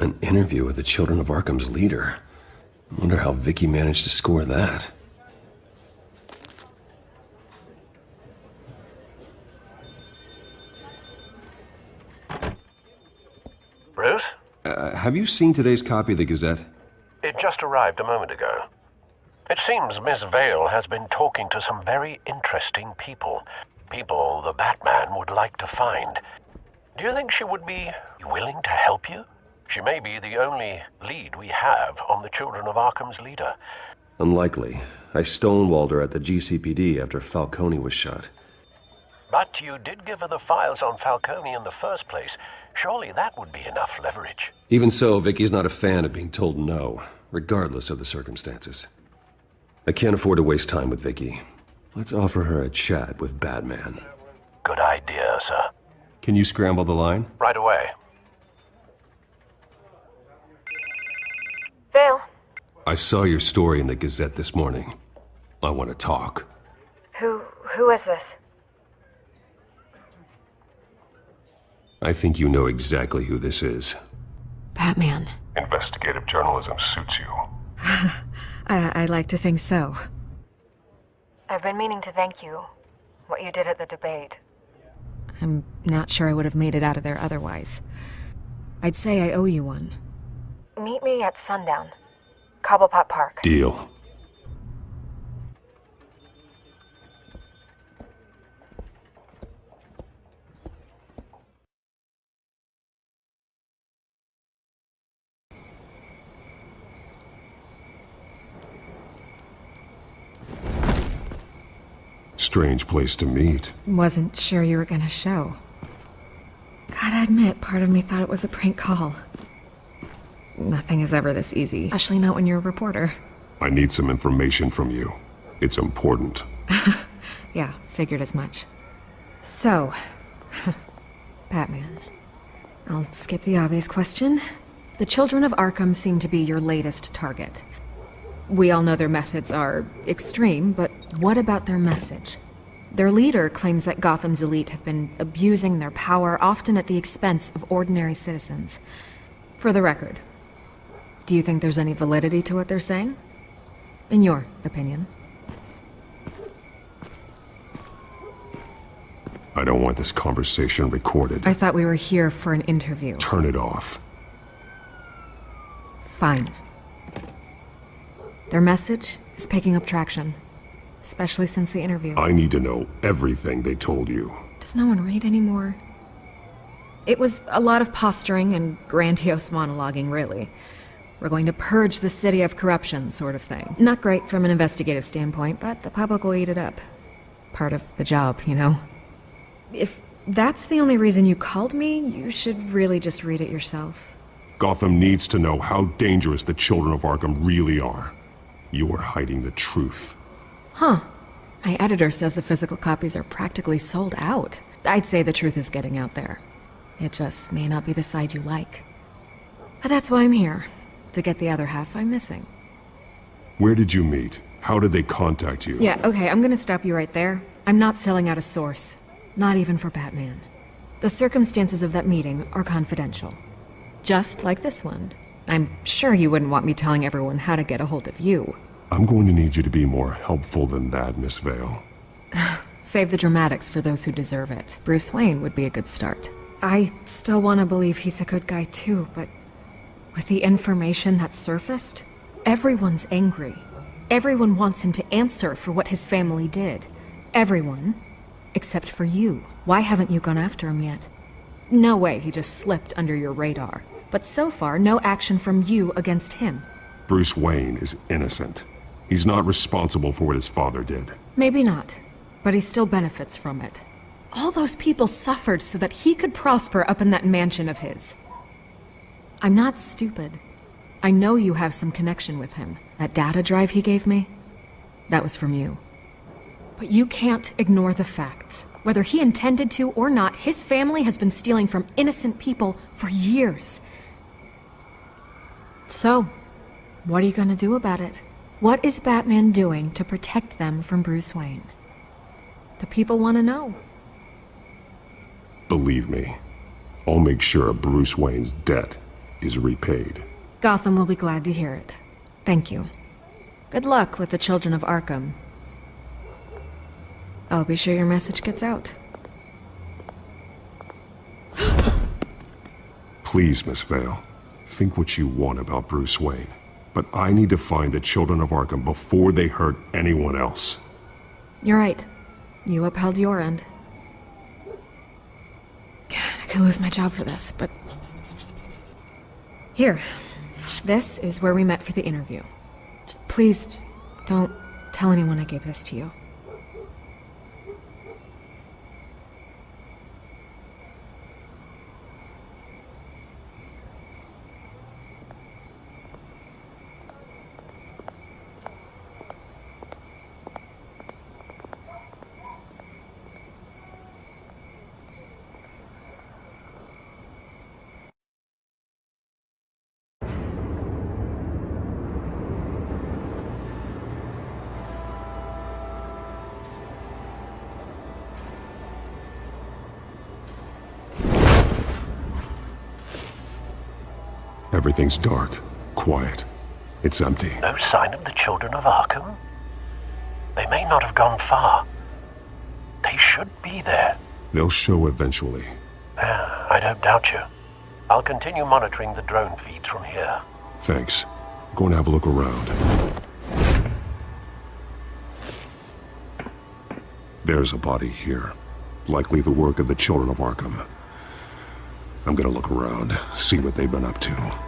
An interview with the Children of Arkham's leader. I wonder how Vicky managed to score that. Bruce? Have you seen today's copy of the Gazette? It just arrived a moment ago. It seems Miss Vale has been talking to some very interesting people. People the Batman would like to find. Do you think she would be willing to help you? She may be the only lead we have on the Children of Arkham's leader. Unlikely. I stonewalled her at the GCPD after Falcone was shot. But you did give her the files on Falcone in the first place. Surely that would be enough leverage. Even so, Vicky's not a fan of being told no, regardless of the circumstances. I can't afford to waste time with Vicky. Let's offer her a chat with Batman. Good idea, sir. Can you scramble the line? Right away. Vale. I saw your story in the Gazette this morning. I want to talk. Who is this? I think you know exactly who this is. Batman. Investigative journalism suits you. I'd like to think so. I've been meaning to thank you. What you did at the debate. I'm not sure I would have made it out of there otherwise. I'd say I owe you one. Meet me at sundown. Cobblepot Park. Deal. Strange place to meet. Wasn't sure you were gonna show. Gotta admit, part of me thought it was a prank call. Nothing is ever this easy, especially not when you're a reporter. I need some information from you. It's important. Yeah, figured as much. So, Batman. I'll skip the obvious question. The Children of Arkham seem to be your latest target. We all know their methods are extreme, but what about their message? Their leader claims that Gotham's elite have been abusing their power, often at the expense of ordinary citizens. For the record, do you think there's any validity to what they're saying? In your opinion? I don't want this conversation recorded. I thought we were here for an interview. Turn it off. Fine. Their message is picking up traction, especially since the interview. I need to know everything they told you. Does no one read anymore? It was a lot of posturing and grandiose monologuing, really. We're going to purge the city of corruption, sort of thing. Not great from an investigative standpoint, but the public will eat it up. Part of the job, you know? If that's the only reason you called me, you should really just read it yourself. Gotham needs to know how dangerous the children of Arkham really are. You're hiding the truth. Huh. My editor says the physical copies are practically sold out. I'd say the truth is getting out there. It just may not be the side you like. But that's why I'm here, to get the other half I'm missing. Where did you meet? How did they contact you? Yeah, okay, I'm gonna stop you right there. I'm not selling out a source. Not even for Batman. The circumstances of that meeting are confidential. Just like this one. I'm sure you wouldn't want me telling everyone how to get a hold of you. I'm going to need you to be more helpful than that, Miss Vale. Save the dramatics for those who deserve it. Bruce Wayne would be a good start. I still want to believe he's a good guy too, but with the information that surfaced, everyone's angry. Everyone wants him to answer for what his family did. Everyone, except for you. Why haven't you gone after him yet? No way he just slipped under your radar. But so far, no action from you against him. Bruce Wayne is innocent. He's not responsible for what his father did. Maybe not, but he still benefits from it. All those people suffered so that he could prosper up in that mansion of his. I'm not stupid. I know you have some connection with him. That data drive he gave me, that was from you. But you can't ignore the facts. Whether he intended to or not, his family has been stealing from innocent people for years. So, what are you gonna do about it? What is Batman doing to protect them from Bruce Wayne? The people want to know. Believe me, I'll make sure Bruce Wayne's debt is repaid. Gotham will be glad to hear it. Thank you. Good luck with the children of Arkham. I'll be sure your message gets out. Please, Miss Vale, think what you want about Bruce Wayne. But I need to find the children of Arkham before they hurt anyone else. You're right. You upheld your end. God, I could lose my job for this, but... Here. This is where we met for the interview. Just please, don't tell anyone I gave this to you. Everything's dark, quiet. It's empty. No sign of the children of Arkham? They may not have gone far. They should be there. They'll show eventually. I don't doubt you. I'll continue monitoring the drone feeds from here. Thanks. I'm going to have a look around. There's a body here. Likely the work of the children of Arkham. I'm gonna look around, see what they've been up to.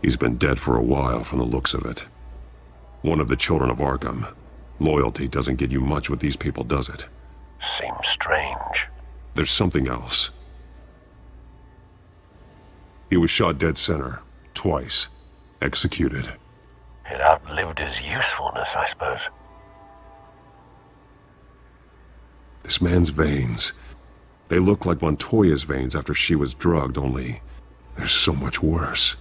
He's been dead for a while from the looks of it. One of the children of Arkham. Loyalty doesn't get you much with these people, does it? Seems strange. There's something else. He was shot dead center, twice. Executed. It outlived his usefulness, I suppose. This man's veins. They look like Montoya's veins after she was drugged, only they're so much worse.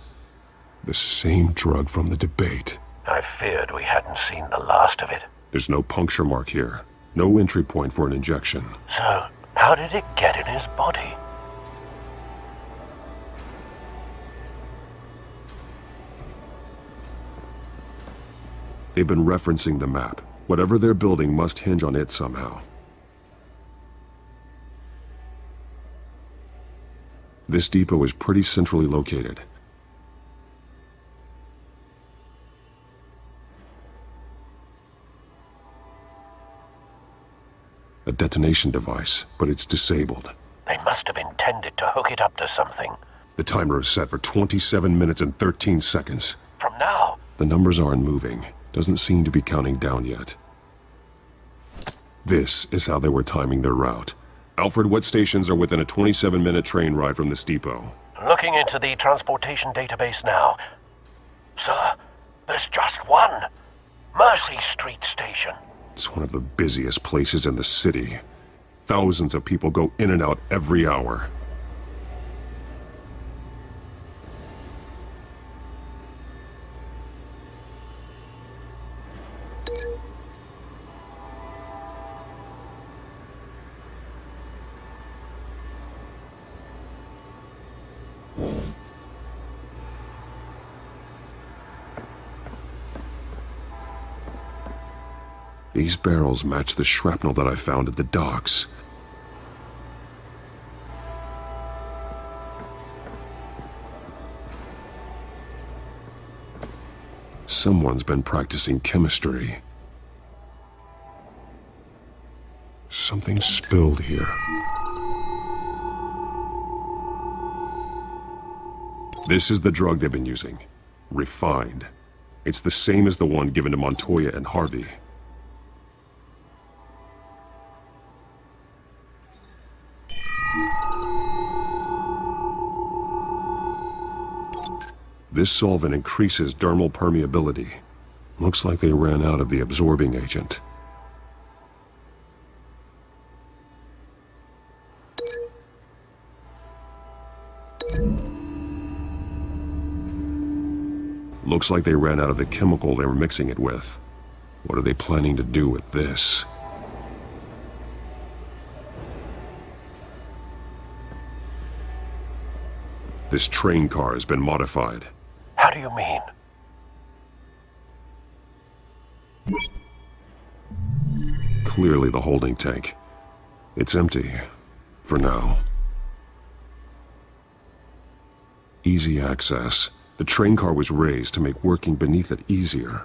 The same drug from the debate. I've feared we hadn't seen the last of it. There's no puncture mark here. No entry point for an injection. So, how did it get in his body? They've been referencing the map. Whatever they're building must hinge on it somehow. This depot is pretty centrally located. A detonation device, but it's disabled. They must have intended to hook it up to something. The timer is set for 27 minutes and 13 seconds. From now? The numbers aren't moving. Doesn't seem to be counting down yet. This is how they were timing their route. Alfred, what stations are within a 27-minute train ride from this depot? Looking into the transportation database now. Sir, there's just one. Mercy Street Station. It's one of the busiest places in the city. Thousands of people go in and out every hour. These barrels match the shrapnel that I found at the docks. Someone's been practicing chemistry. Something spilled here. This is the drug they've been using. Refined. It's the same as the one given to Montoya and Harvey. This solvent increases dermal permeability. Looks like they ran out of the absorbing agent. Looks like they ran out of the chemical they were mixing it with. What are they planning to do with this? This train car has been modified. How do you mean? Clearly the holding tank. It's empty. For now. Easy access. The train car was raised to make working beneath it easier.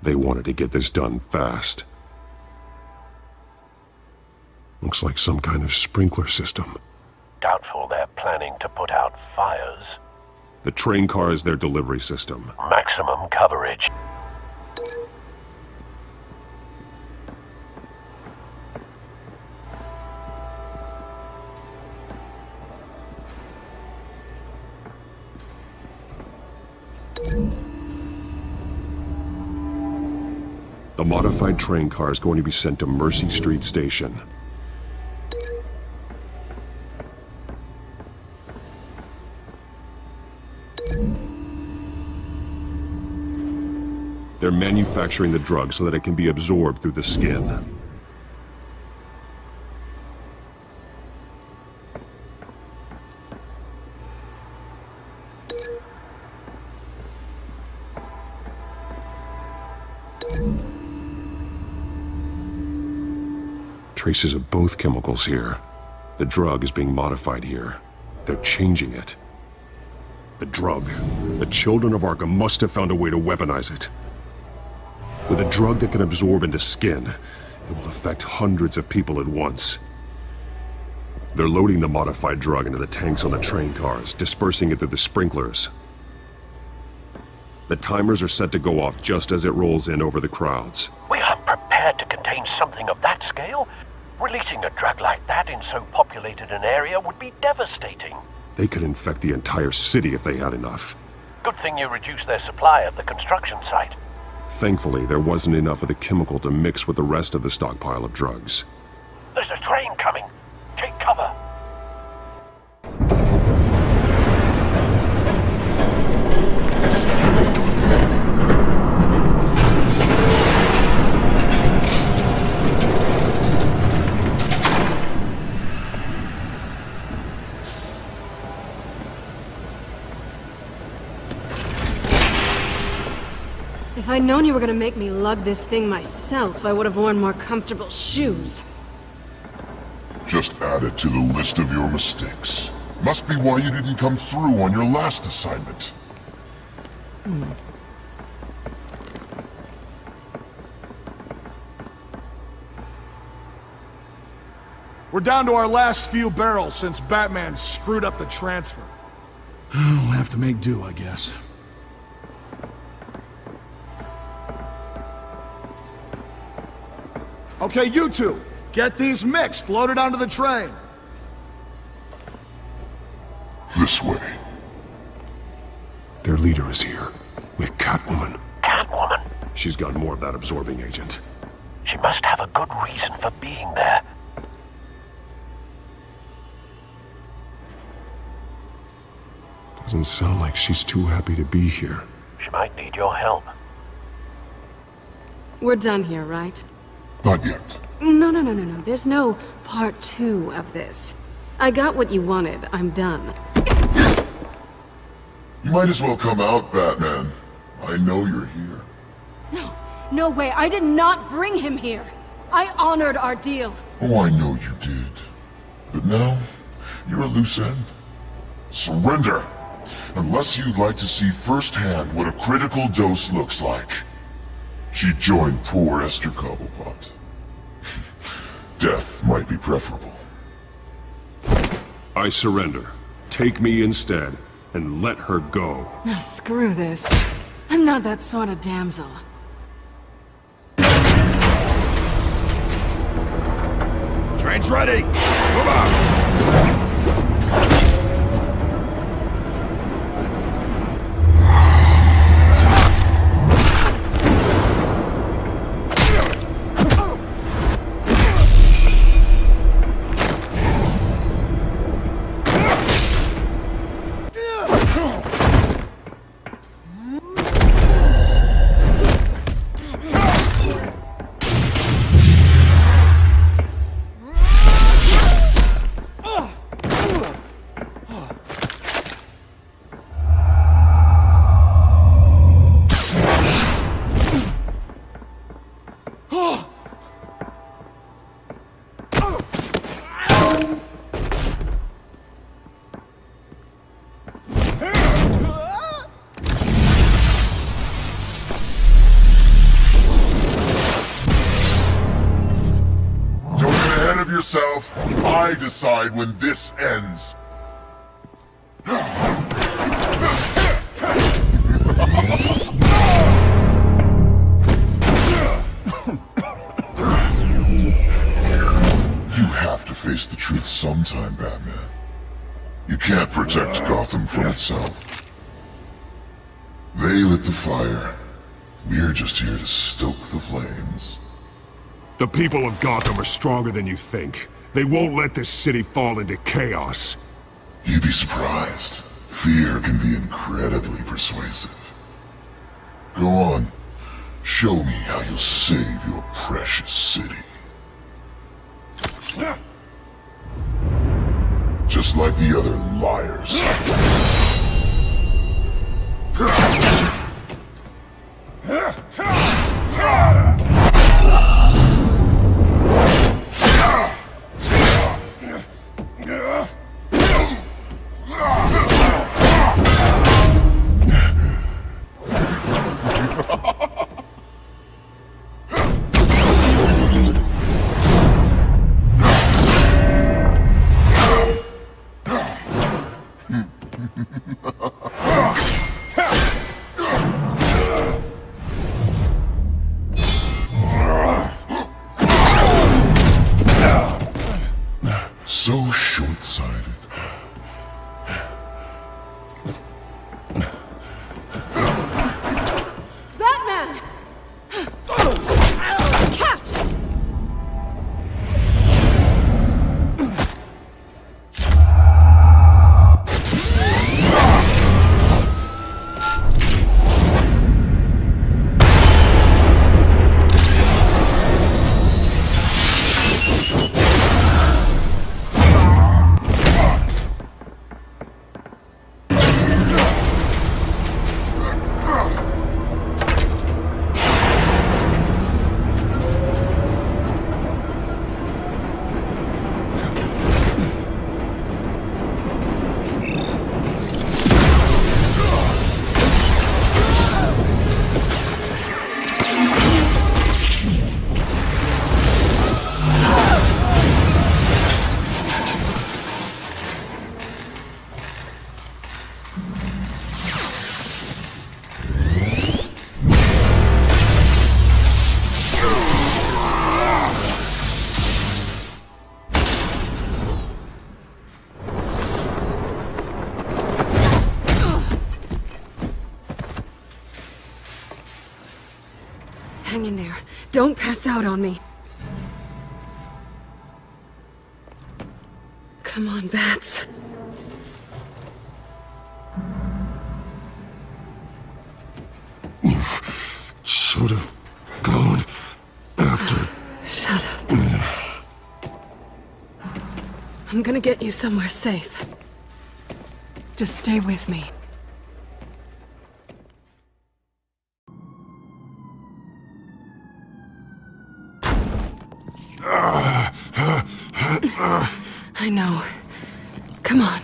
They wanted to get this done fast. Looks like some kind of sprinkler system. Doubtful they're planning to put out fires. The train car is their delivery system. Maximum coverage. The modified train car is going to be sent to Mercy Street Station. They're manufacturing the drug so that it can be absorbed through the skin. Traces of both chemicals here. The drug is being modified here. They're changing it. The drug. The children of Arkham must have found a way to weaponize it. With a drug that can absorb into skin, it will affect hundreds of people at once. They're loading the modified drug into the tanks on the train cars, dispersing it through the sprinklers. The timers are set to go off just as it rolls in over the crowds. We aren't prepared to contain something of that scale. Releasing a drug like that in so populated an area would be devastating. They could infect the entire city if they had enough. Good thing you reduced their supply at the construction site. Thankfully, there wasn't enough of the chemical to mix with the rest of the stockpile of drugs. There's a train coming. Take cover. If I'd known you were gonna make me lug this thing myself, I would have worn more comfortable shoes. Just add it to the list of your mistakes. Must be why you didn't come through on your last assignment. We're down to our last few barrels since Batman screwed up the transfer. We'll have to make do, I guess. Okay, you two, get these mixed, loaded onto the train. This way. Their leader is here, with Catwoman. Catwoman? She's got more of that absorbing agent. She must have a good reason for being there. Doesn't sound like she's too happy to be here. She might need your help. We're done here, right? Not yet. No. There's no part 2 of this. I got what you wanted. I'm done. You might as well come out, Batman. I know you're here. No way. I did not bring him here. I honored our deal. Oh, I know you did. But now, you're a loose end. Surrender! Unless you'd like to see firsthand what a critical dose looks like. She joined poor Esther Cobblepot. Death might be preferable. I surrender. Take me instead, and let her go. Now screw this. I'm not that sort of damsel. Train's ready! Move out! Yourself. I decide when this ends. You have to face the truth sometime, Batman. You can't protect Gotham from itself. They lit the fire. We're just here to stoke the flames. The people of Gotham are stronger than you think. They won't let this city fall into chaos. You'd be surprised. Fear can be incredibly persuasive. Go on. Show me how you'll save your precious city. Just like the other liars. So short-sighted. Batman! Catch! Don't pass out on me. Come on, Bats. Should have gone after. Shut up. I'm gonna get you somewhere safe. Just stay with me. I know. Come on.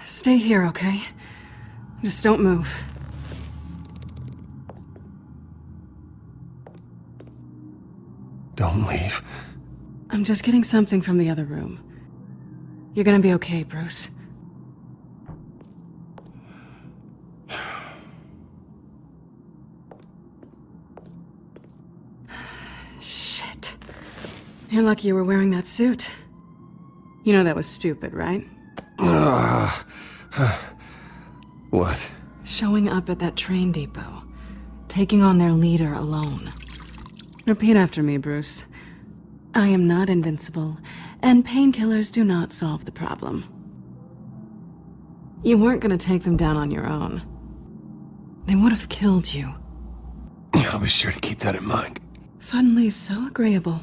Stay here, okay? Just don't move. Don't leave. I'm just getting something from the other room. You're gonna be okay, Bruce. Shit. You're lucky you were wearing that suit. You know that was stupid, right? What? Showing up at that train depot. Taking on their leader alone. Repeat after me, Bruce. I am not invincible, and painkillers do not solve the problem. You weren't gonna take them down on your own. They would have killed you. I'll be sure to keep that in mind. Suddenly so agreeable.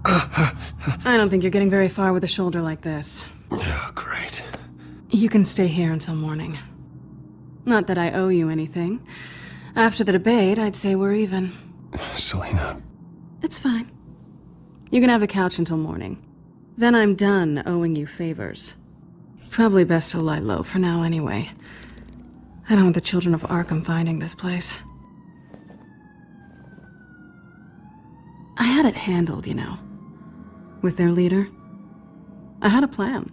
I don't think you're getting very far with a shoulder like this. Oh, great. You can stay here until morning. Not that I owe you anything. After the debate, I'd say we're even. Selina. It's fine. You can have the couch until morning. Then I'm done owing you favors. Probably best to lie low for now anyway. I don't want the children of Arkham finding this place. I had it handled, you know. With their leader. I had a plan.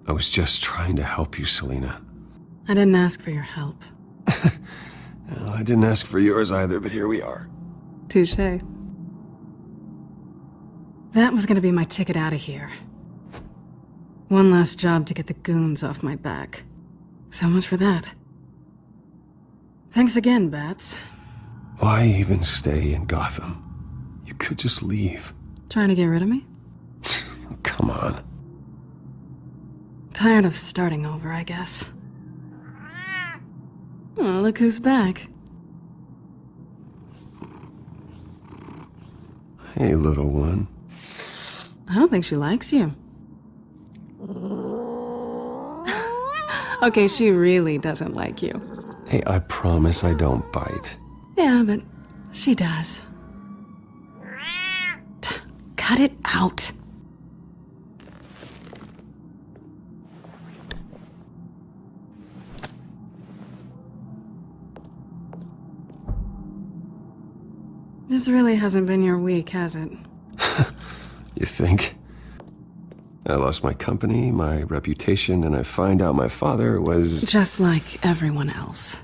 I was just trying to help you, Selina. I didn't ask for your help. Well, I didn't ask for yours either, but here we are. Touché. That was gonna be my ticket out of here. One last job to get the goons off my back. So much for that. Thanks again, Bats. Why even stay in Gotham? You could just leave. Trying to get rid of me? Come on. Tired of starting over, I guess. Oh, look who's back. Hey, little one. I don't think she likes you. Okay, she really doesn't like you. Hey, I promise I don't bite. Yeah, but she does. Cut it out. This really hasn't been your week, has it? You think? I lost my company, my reputation, and I find out my father was... Just like everyone else.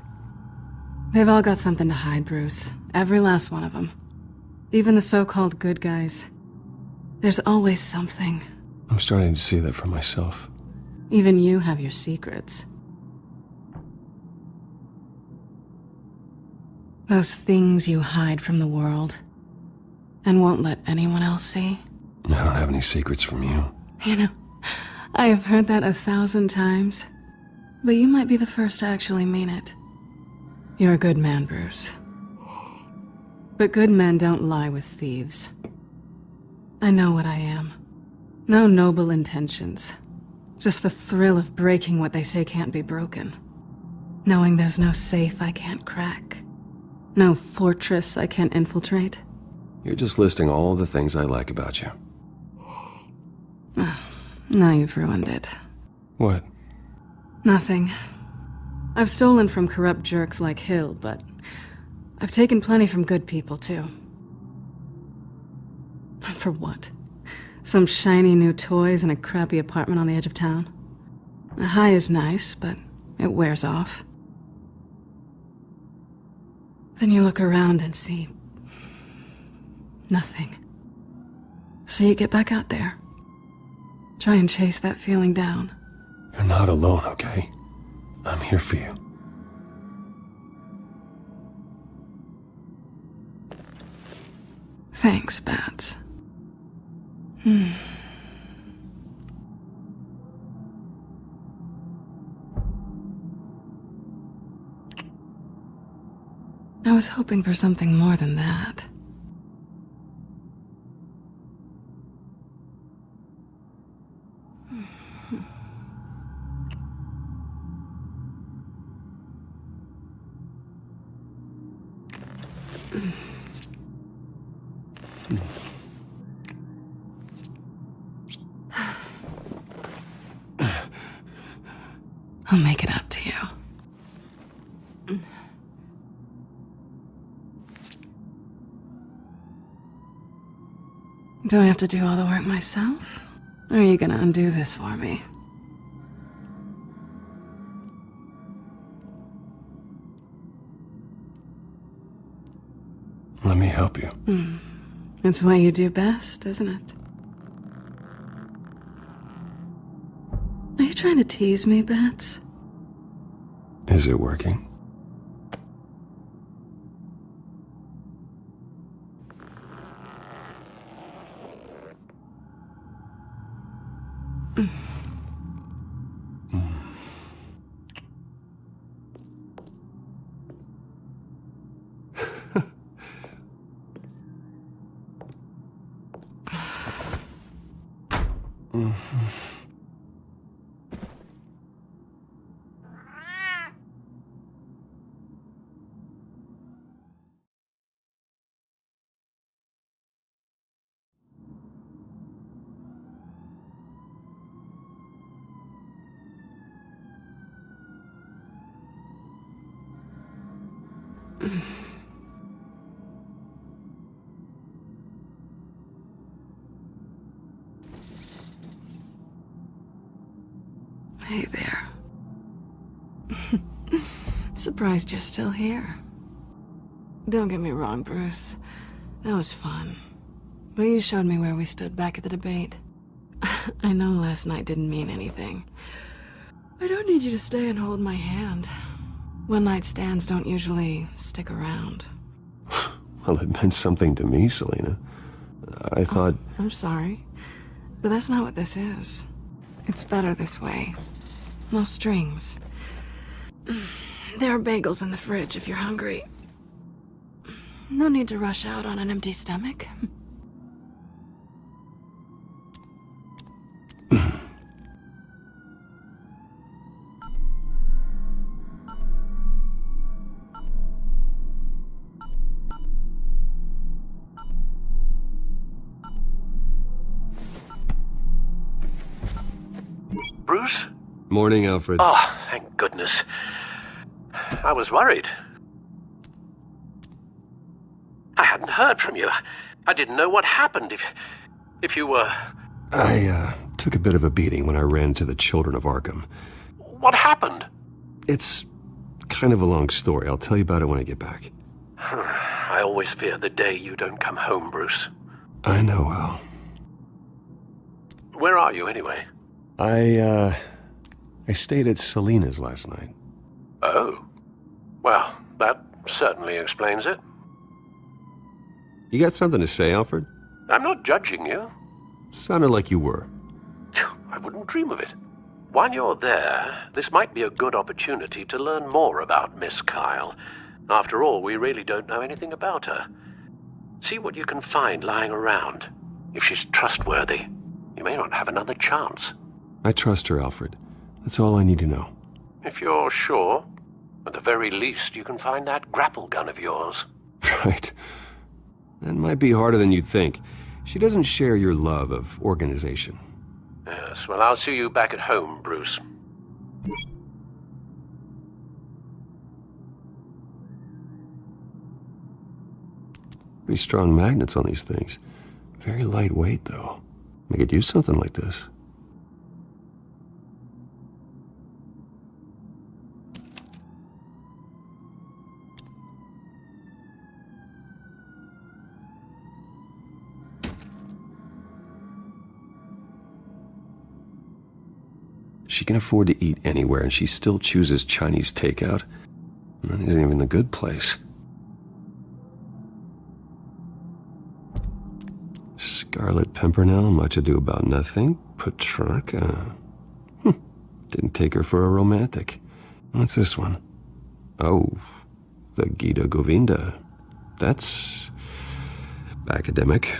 They've all got something to hide, Bruce. Every last one of them. Even the so-called good guys. There's always something. I'm starting to see that for myself. Even you have your secrets. Those things you hide from the world and won't let anyone else see. I don't have any secrets from you. You know, I have heard that 1,000 times, but you might be the first to actually mean it. You're a good man, Bruce. But good men don't lie with thieves. I know what I am. No noble intentions. Just the thrill of breaking what they say can't be broken. Knowing there's no safe I can't crack. No fortress I can't infiltrate. You're just listing all the things I like about you. Now you've ruined it. What? Nothing. I've stolen from corrupt jerks like Hill, but I've taken plenty from good people, too. For what? Some shiny new toys and a crappy apartment on the edge of town? The high is nice, but it wears off. Then you look around and see nothing. So you get back out there. Try and chase that feeling down. You're not alone, okay? I'm here for you. Thanks, Bats. I was hoping for something more than that. I'll make it up to you. Do I have to do all the work myself? Or are you gonna undo this for me? Let me help you. It's what you do best, isn't it? Are you trying to tease me, Bats? Is it working? Hey there. Surprised you're still here. Don't get me wrong, Bruce. That was fun. But you showed me where we stood back at the debate. I know last night didn't mean anything. I don't need you to stay and hold my hand. One-night stands don't usually stick around. Well, it meant something to me, Selena. I thought... I'm sorry, but that's not what this is. It's better this way. No strings. There are bagels in the fridge if you're hungry. No need to rush out on an empty stomach. Bruce? Morning, Alfred. Oh, thank goodness. I was worried. I hadn't heard from you. I didn't know what happened if you were... I took a bit of a beating when I ran to the Children of Arkham. What happened? It's kind of a long story. I'll tell you about it when I get back. I always fear the day you don't come home, Bruce. I know, Al. Where are you, anyway? I stayed at Selena's last night. Oh. Well, that certainly explains it. You got something to say, Alfred? I'm not judging you. Sounded like you were. I wouldn't dream of it. While you're there, this might be a good opportunity to learn more about Miss Kyle. After all, we really don't know anything about her. See what you can find lying around. If she's trustworthy, you may not have another chance. I trust her, Alfred. That's all I need to know. If you're sure, at the very least, you can find that grapple gun of yours. Right. That might be harder than you'd think. She doesn't share your love of organization. Yes, well, I'll see you back at home, Bruce. Pretty strong magnets on these things. Very lightweight, though. I could use something like this. She can afford to eat anywhere, and she still chooses Chinese takeout. And that isn't even the good place. Scarlet Pimpernel, much ado about nothing. Petrarca. Didn't take her for a romantic. What's this one? Oh, the Gita Govinda. That's academic.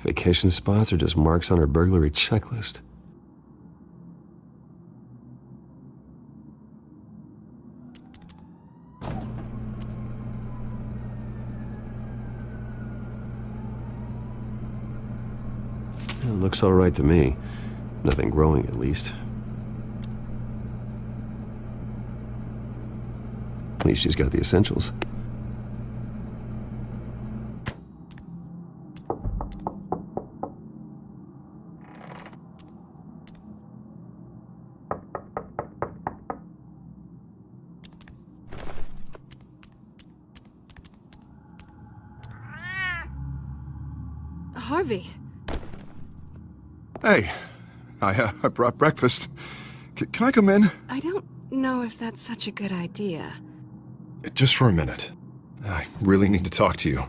Vacation spots are just marks on her burglary checklist. It looks all right to me. Nothing growing, at least. At least she's got the essentials. Harvey. Hey, I brought breakfast. Can I come in? I don't know if that's such a good idea. Just for a minute. I really need to talk to you.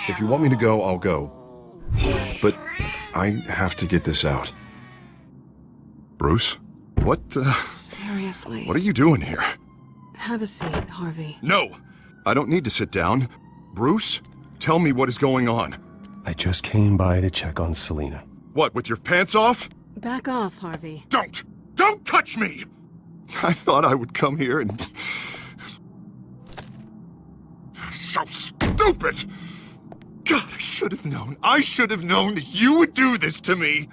If you want me to go, I'll go. But I have to get this out. Bruce? What, Seriously. What are you doing here? Have a seat, Harvey. No! I don't need to sit down. Bruce, tell me what is going on. I just came by to check on Selina. What, with your pants off? Back off, Harvey. Don't! Don't touch me! I thought I would come here and... So stupid! God, I should have known. I should have known that you would do this to me.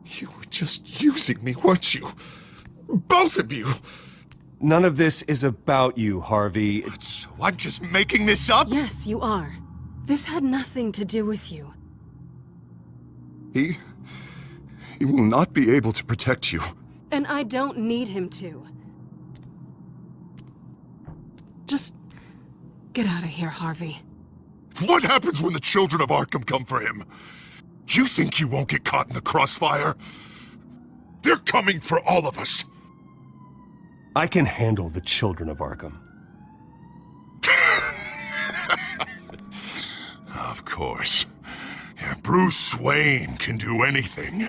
You were just using me, weren't you? Both of you! None of this is about you, Harvey. So I'm just making this up? Yes, you are. This had nothing to do with you. He will not be able to protect you. And I don't need him to. Just get out of here, Harvey. What happens when the children of Arkham come for him? You think you won't get caught in the crossfire? They're coming for all of us. I can handle the children of Arkham. Of course. Yeah, Bruce Wayne can do anything.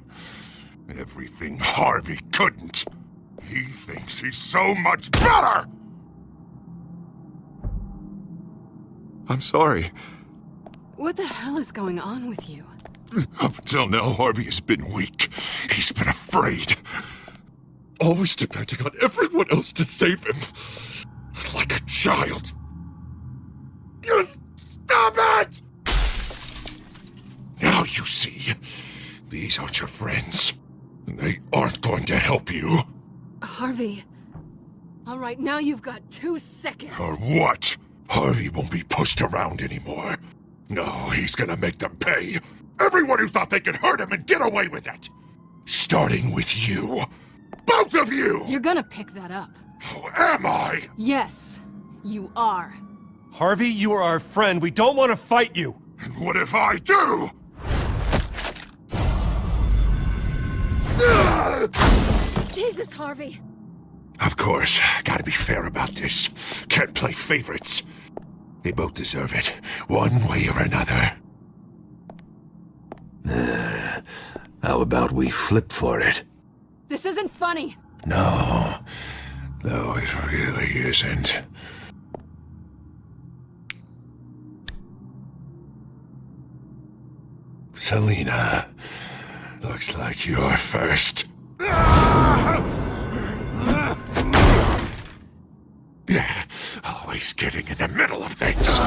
Everything Harvey couldn't. He thinks he's so much better! I'm sorry. What the hell is going on with you? Up until now, Harvey has been weak. He's been afraid. Always depending on everyone else to save him. Like a child. Just stop it! Now you see, these aren't your friends. And they aren't going to help you. Harvey. All right, now you've got 2 seconds. Or what? Harvey won't be pushed around anymore. No, he's gonna make them pay. Everyone who thought they could hurt him and get away with it. Starting with you. Both of you! You're gonna pick that up. Oh, am I? Yes, you are. Harvey, you are our friend. We don't want to fight you. And what if I do? Jesus, Harvey. Of course, gotta be fair about this. Can't play favorites. They both deserve it, one way or another. How about we flip for it? This isn't funny. No, it really isn't. Selina, looks like you're first. Yeah, always getting in the middle of things.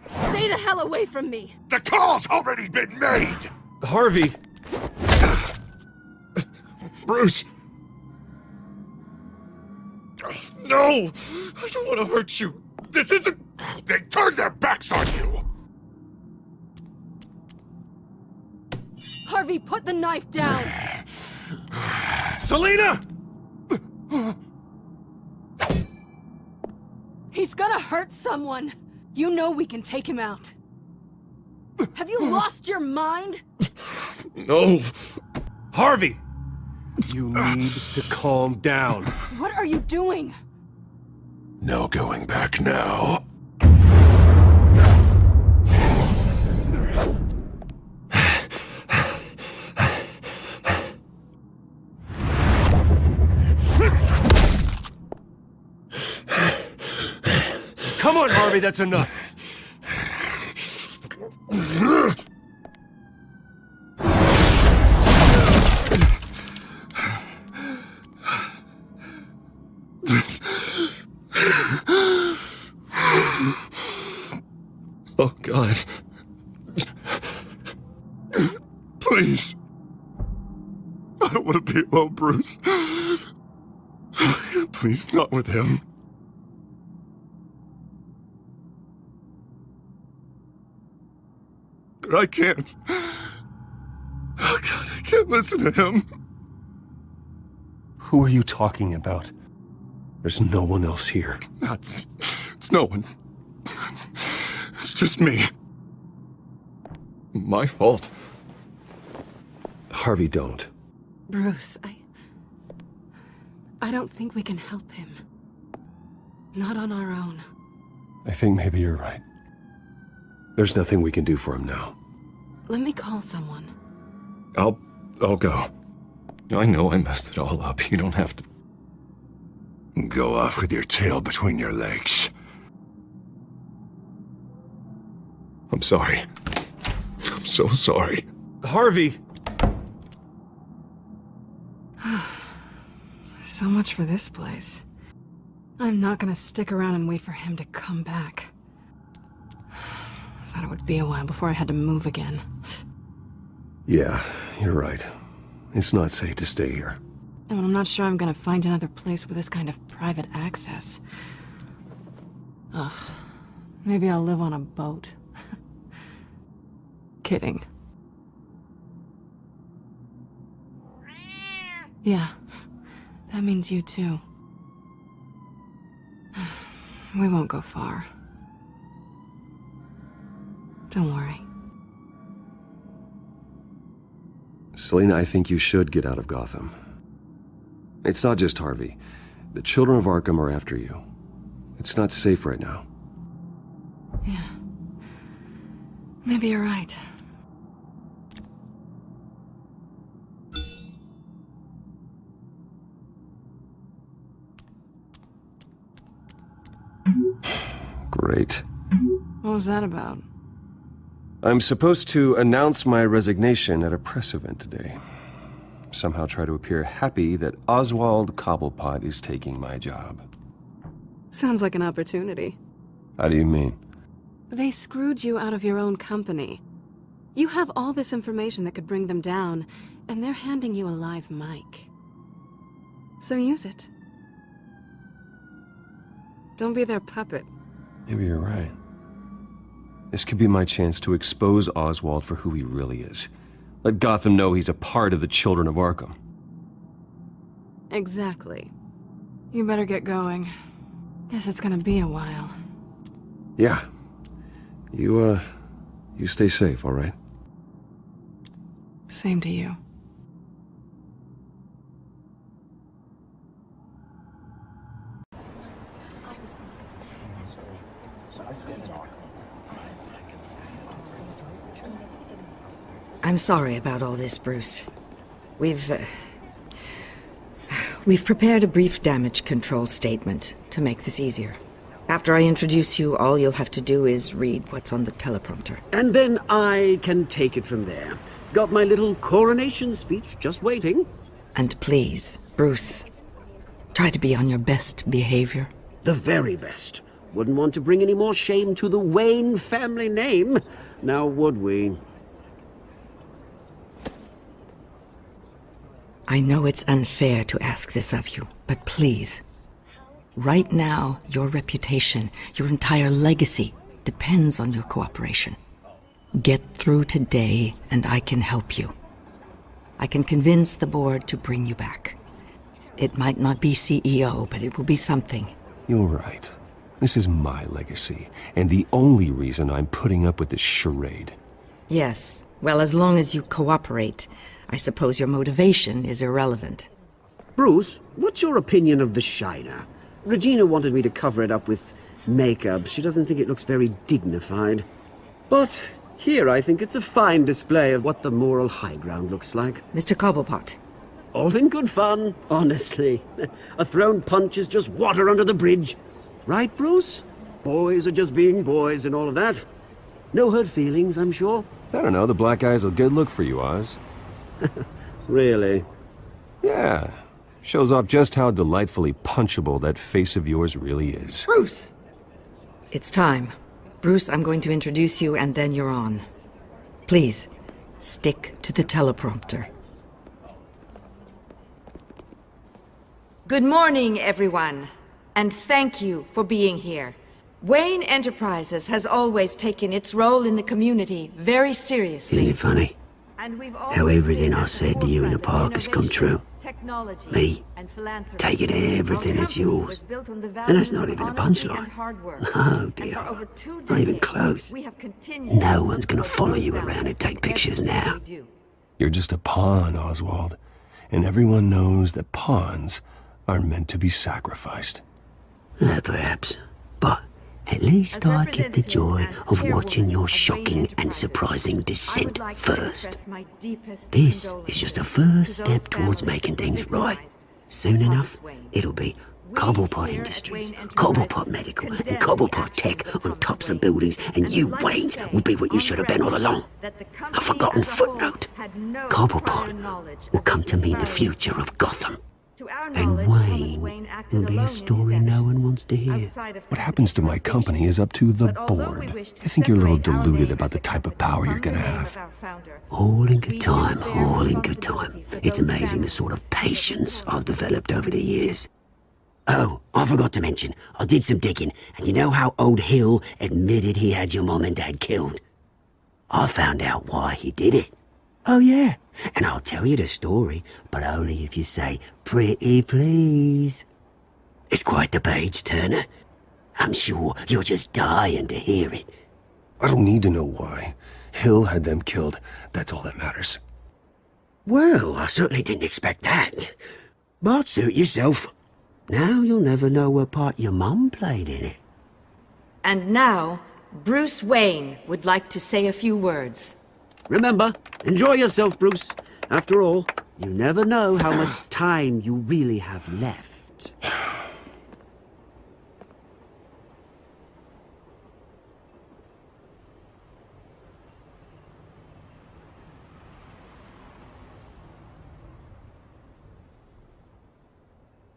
Stay the hell away from me. The call's already been made! Harvey! Bruce! No! I don't want to hurt you. This isn't... They turned their backs on you! Harvey, put the knife down! Selina! He's gonna hurt someone! You know we can take him out. Have you lost your mind? No. Harvey! You need to calm down. What are you doing? No going back now. Come on, Harvey, that's enough. Oh, God. Please. I don't want to be alone, Bruce. Please, not with him. But I can't. Oh, God, I can't listen to him. Who are you talking about? There's no one else here. It's no one. It's just me. My fault. Harvey, don't. Bruce, I don't think we can help him. Not on our own. I think maybe you're right. There's nothing we can do for him now. Let me call someone. I'll go. I know I messed it all up. You don't have to. Go off with your tail between your legs. I'm sorry. I'm so sorry. Harvey! So much for this place. I'm not gonna stick around and wait for him to come back. Thought it would be a while before I had to move again. Yeah, you're right. It's not safe to stay here. And I'm not sure I'm gonna find another place with this kind of private access. Ugh. Maybe I'll live on a boat. Kidding. Yeah. That means you too. We won't go far. Don't worry. Selina, I think you should get out of Gotham. It's not just Harvey. The children of Arkham are after you. It's not safe right now. Yeah. Maybe you're right. Great. What was that about? I'm supposed to announce my resignation at a press event today. Somehow try to appear happy that Oswald Cobblepot is taking my job. Sounds like an opportunity. How do you mean? They screwed you out of your own company. You have all this information that could bring them down, and they're handing you a live mic. So use it. Don't be their puppet. Maybe you're right. This could be my chance to expose Oswald for who he really is. Let Gotham know he's a part of the children of Arkham. Exactly. You better get going. Guess it's gonna be a while. Yeah. You stay safe, all right? Same to you. I'm sorry about all this, Bruce. We've prepared a brief damage control statement to make this easier. After I introduce you, all you'll have to do is read what's on the teleprompter. And then I can take it from there. Got my little coronation speech just waiting. And please, Bruce, try to be on your best behavior. The very best. Wouldn't want to bring any more shame to the Wayne family name, now would we? I know it's unfair to ask this of you, but please. Right now, your reputation, your entire legacy, depends on your cooperation. Get through today, and I can help you. I can convince the board to bring you back. It might not be CEO, but it will be something. You're right. This is my legacy, and the only reason I'm putting up with this charade. Yes. Well, as long as you cooperate, I suppose your motivation is irrelevant. Bruce, what's your opinion of the Shiner? Regina wanted me to cover it up with makeup. She doesn't think it looks very dignified. But here I think it's a fine display of what the moral high ground looks like. Mr. Cobblepot. All in good fun, honestly. A thrown punch is just water under the bridge. Right, Bruce? Boys are just being boys and all of that. No hurt feelings, I'm sure. I don't know, the black eye's a good look for you, Oz. Really? Yeah. Shows off just how delightfully punchable that face of yours really is. Bruce! It's time. Bruce, I'm going to introduce you and then you're on. Please, stick to the teleprompter. Good morning, everyone. And thank you for being here. Wayne Enterprises has always taken its role in the community very seriously. Isn't it funny? How everything I said to you in the park has come true. Me, taking everything that's yours. And that's not even a punchline. No, dear. Not even close. No one's gonna follow you around and take pictures now. You're just a pawn, Oswald. And everyone knows that pawns are meant to be sacrificed. Perhaps. But at least I get the joy of watching your shocking and surprising descent first. This is just a first step towards making things right. Soon enough, it'll be Cobblepot Industries, Cobblepot Medical, and Cobblepot Tech on tops of buildings, and you, Waynes, will be what you should have been all along. A forgotten footnote. Cobblepot will come to mean the future of Gotham. And Wayne will be a story no one wants to hear. What happens to my company is up to the board. I think you're a little deluded about the type of power you're gonna have. All in good time, all in good time. It's amazing the sort of patience I've developed over the years. Oh, I forgot to mention, I did some digging, and you know how old Hill admitted he had your mom and dad killed? I found out why he did it. Oh yeah, and I'll tell you the story, but only if you say, pretty please. It's quite the page turner. I'm sure you're just dying to hear it. I don't need to know why. Hill had them killed. That's all that matters. Well, I certainly didn't expect that. But suit yourself. Now you'll never know what part your mum played in it. And now, Bruce Wayne would like to say a few words. Remember, enjoy yourself, Bruce. After all, you never know how much time you really have left.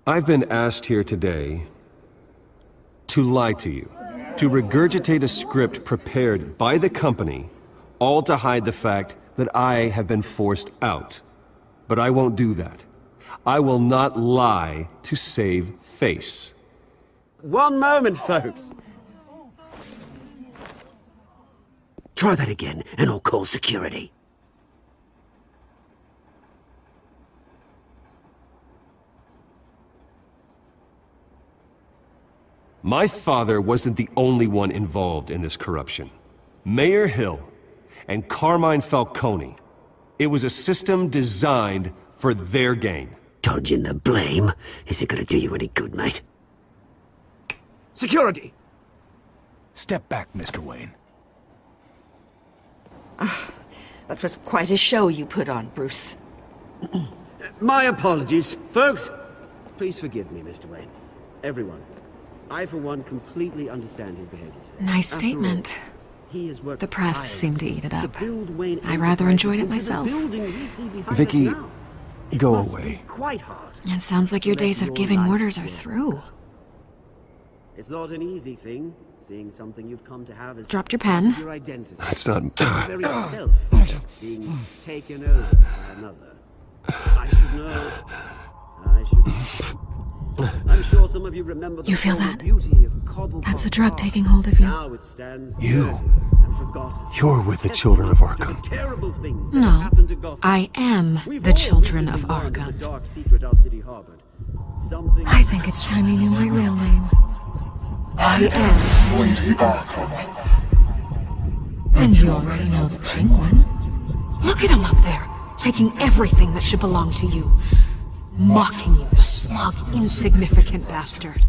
I've been asked here today to lie to you, to regurgitate a script prepared by the company, all to hide the fact that I have been forced out. But I won't do that. I will not lie to save face. One moment, folks. Try that again, and I'll call security. My father wasn't the only one involved in this corruption. Mayor Hill and Carmine Falcone. It was a system designed for their gain. Dodging the blame isn't gonna do you any good, mate. Security! Step back, Mr. Wayne. That was quite a show you put on, Bruce. My apologies. Folks, please forgive me, Mr. Wayne. Everyone. I, for one, completely understand his behavior today. Nice statement. The press seemed to eat it up. I rather enjoyed it myself. Vicky, go away. It sounds like your days of giving orders are through. It's not an easy thing, seeing something you've come to have as Dropped your pen. your identity. That's not... Your very self being taken over by another. I should know. I should. I'm sure some of you remember the You feel former that? beauty of Cobblepot That's the drug Park. taking hold of you. Now it stands You. dirty and forgotten. You're with the children of Arkham. Terrible things that No, happened to Gotham. I am We've the all children of recently learned Arkham. the dark secret our city harbored. Something I think it's time you knew my real name. I am Lady Arkham. And you already know the Penguin. Look at him up there, taking everything that should belong to you. Mocking you, the smug, insignificant bastard.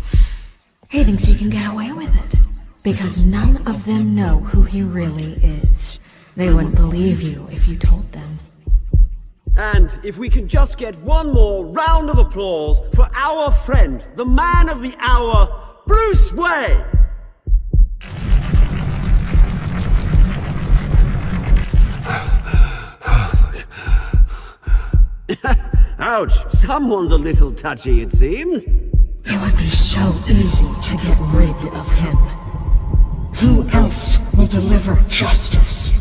He thinks he can get away with it. Because none of them know who he really is. They wouldn't believe you if you told them. And if we can just get one more round of applause for our friend, the man of the hour, Bruce Wayne! Ouch, someone's a little touchy, it seems. It would be so easy to get rid of him. Who else will deliver justice?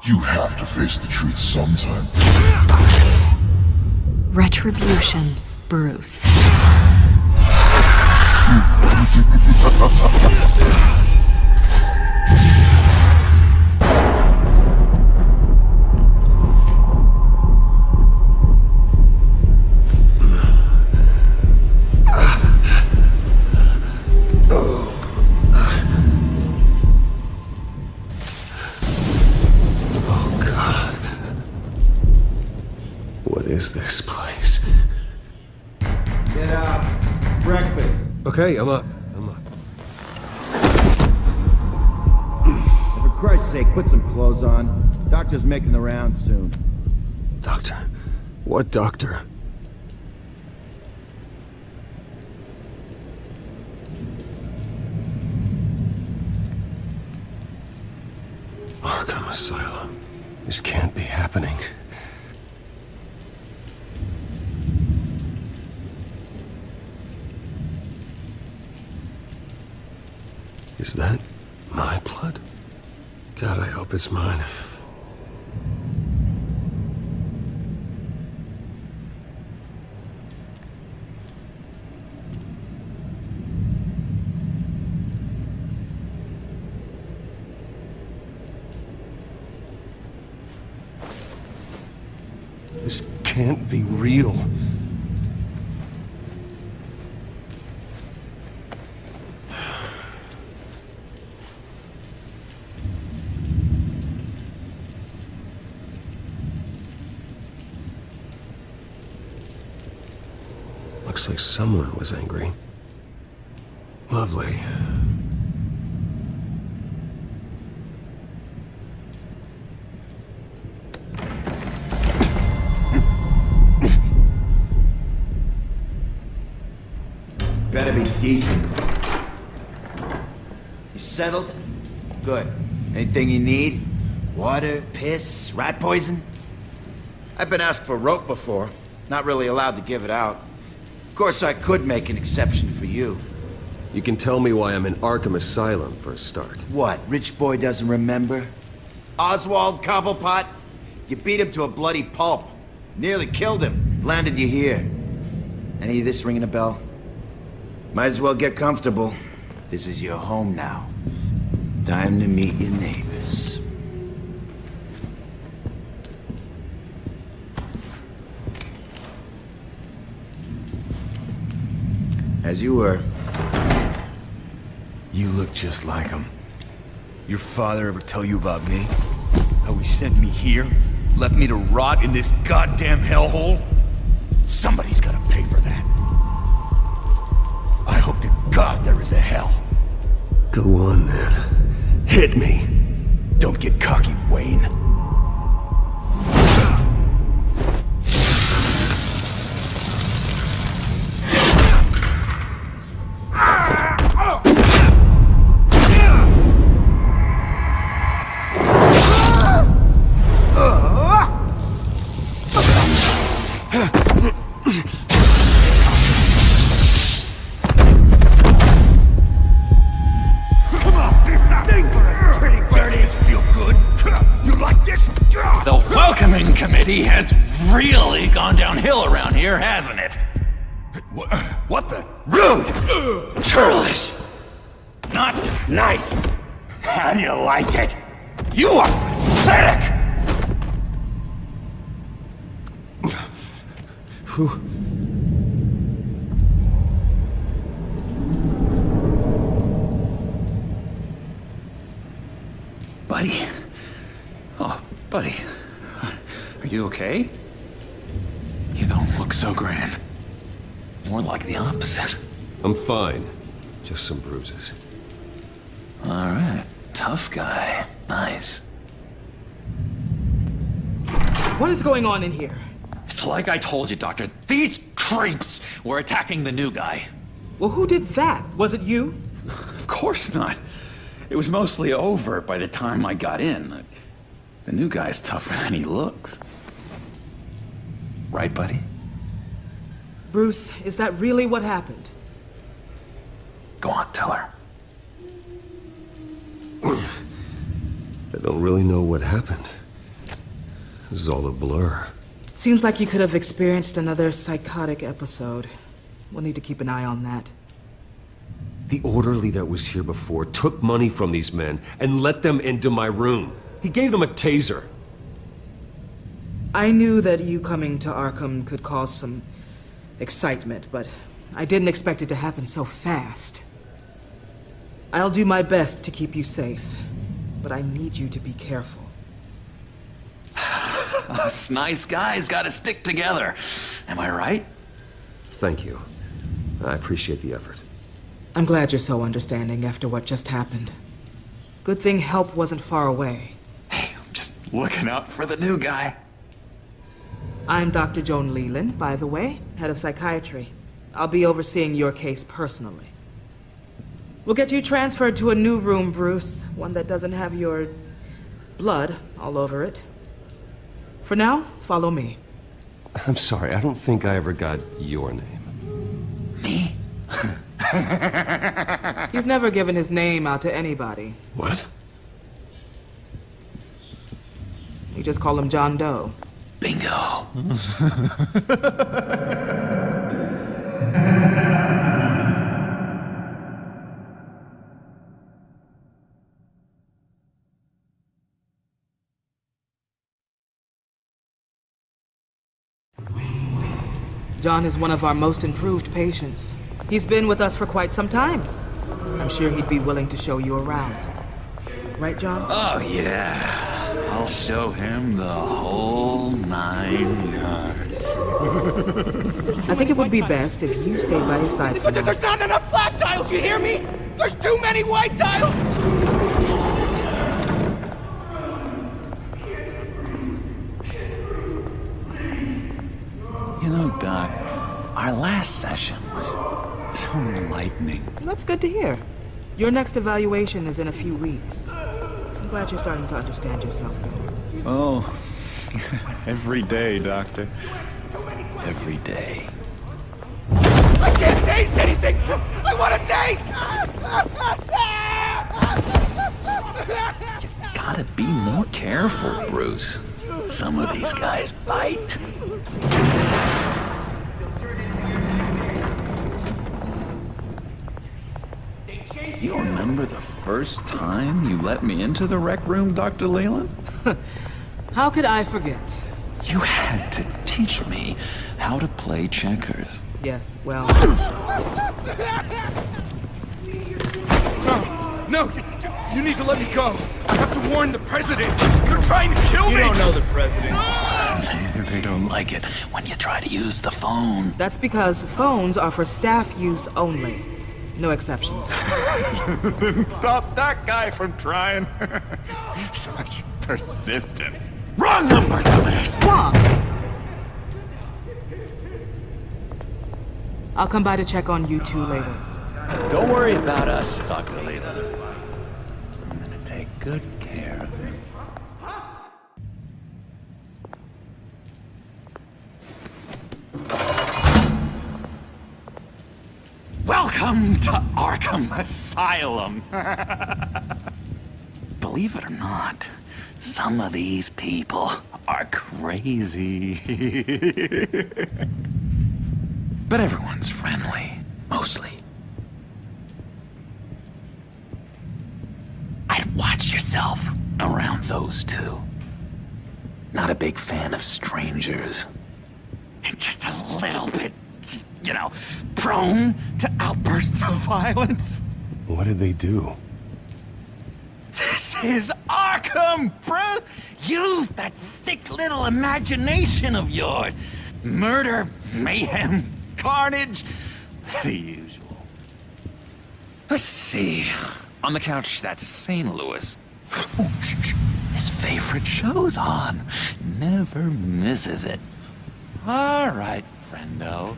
You have to face the truth sometime. Retribution, Bruce. What is this place? Get up. Breakfast. Okay, I'm up. For Christ's sake, put some clothes on. Doctor's making the rounds soon. Doctor? What doctor? Arkham Asylum. This can't be happening. Is that my blood? God, I hope it's mine. This can't be real. Looks like someone was angry. Lovely. Better be decent. You settled? Good. Anything you need? Water, piss, rat poison? I've been asked for rope before. Not really allowed to give it out. Of course, I could make an exception for you. You can tell me why I'm in Arkham Asylum for a start. What, rich boy doesn't remember? Oswald Cobblepot? You beat him to a bloody pulp. Nearly killed him. Landed you here. Any of this ringing a bell? Might as well get comfortable. This is your home now. Time to meet your neighbors. As you were. You look just like him. Your father ever tell you about me? How he sent me here? Left me to rot in this goddamn hellhole? Somebody's gotta pay for that. I hope to God there is a hell. Go on, then. Hit me. Don't get cocky, Wayne. Committee has really gone downhill around here, hasn't it? What the? Rude! Churlish! Not nice! How do you like it? You are pathetic! Buddy? Oh, buddy. Are you okay? You don't look so grand. More like the opposite. I'm fine. Just some bruises. All right. Tough guy. Nice. What is going on in here? It's like I told you, Doctor. These creeps were attacking the new guy. Well, who did that? Was it you? Of course not. It was mostly over by the time I got in. The new guy's tougher than he looks. Right, buddy? Bruce, is that really what happened? Go on, tell her. I don't really know what happened. This is all a blur. Seems like you could have experienced another psychotic episode. We'll need to keep an eye on that. The orderly that was here before took money from these men and let them into my room. He gave them a taser. I knew that you coming to Arkham could cause some excitement, but I didn't expect it to happen so fast. I'll do my best to keep you safe, but I need you to be careful. Us nice guys gotta stick together. Am I right? Thank you. I appreciate the effort. I'm glad you're so understanding after what just happened. Good thing help wasn't far away. Looking out for the new guy. I'm Dr. Joan Leland, by the way, head of psychiatry. I'll be overseeing your case personally. We'll get you transferred to a new room, Bruce. One that doesn't have your blood all over it. For now, follow me. I'm sorry, I don't think I ever got your name. Me? He's never given his name out to anybody. What? We just call him John Doe. Bingo. John is one of our most improved patients. He's been with us for quite some time. I'm sure he'd be willing to show you around. Right, John? Oh, yeah. I'll show him the whole 9 yards. I think it would be best if you stayed by his side for now. There's not enough black tiles, you hear me? There's too many white tiles! You know, Doc, our last session was so enlightening. That's good to hear. Your next evaluation is in a few weeks. I'm glad you're starting to understand yourself better. Oh, every day, Doctor. Every day. I can't taste anything! I want to taste! You gotta be more careful, Bruce. Some of these guys bite. You remember the first time you let me into the rec room, Dr. Leland? How could I forget? You had to teach me how to play checkers. Yes, well... No, you need to let me go. I have to warn the president. You're trying to kill me. You don't know the president. They don't like it when you try to use the phone. That's because phones are for staff use only. No exceptions. Stop that guy from trying. Such persistence. Wrong number, dumbass! Wrong! I'll come by to check on you two later. Don't worry about us, Dr. Leland. I'm gonna take good care of him. Welcome to Arkham Asylum. Believe it or not, some of these people are crazy. But everyone's friendly, mostly. I'd watch yourself around those two. Not a big fan of strangers. Just a little bit, you know, prone to outbursts of violence. What did they do? This is Arkham, Bruce! Use that sick little imagination of yours. Murder, mayhem, carnage, the usual. Let's see. On the couch, that's St. Louis. Ooh, his favorite show's on. Never misses it. All right, friendo.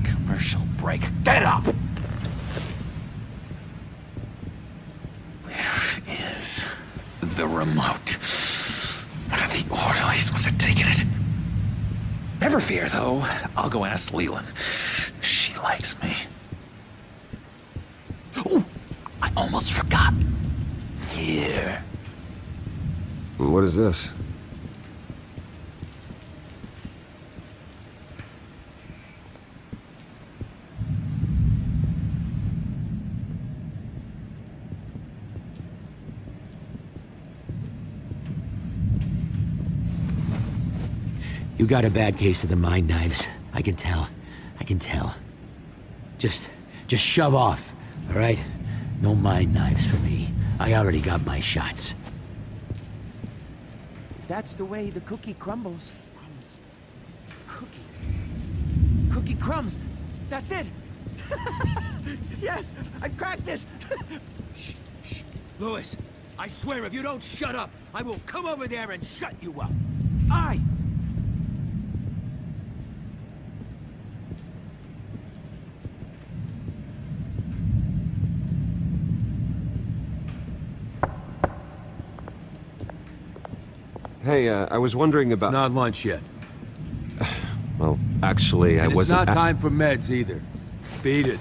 Commercial break. Get up! Where is the remote? The orderlies must have taken it. Never fear, though. I'll go ask Leland. She likes me. Ooh, I almost forgot. Here. What is this? You got a bad case of the mind knives. I can tell. I can tell. Just shove off, all right? No mind knives for me. I already got my shots. If that's the way the cookie crumbles. Cookie crumbs. That's it. Yes, I cracked it. Shh. Louis, I swear if you don't shut up, I will come over there and shut you up. Hey, I was wondering about... It's not lunch yet. Well, actually, I And wasn't... it's not time for meds either. Beat it.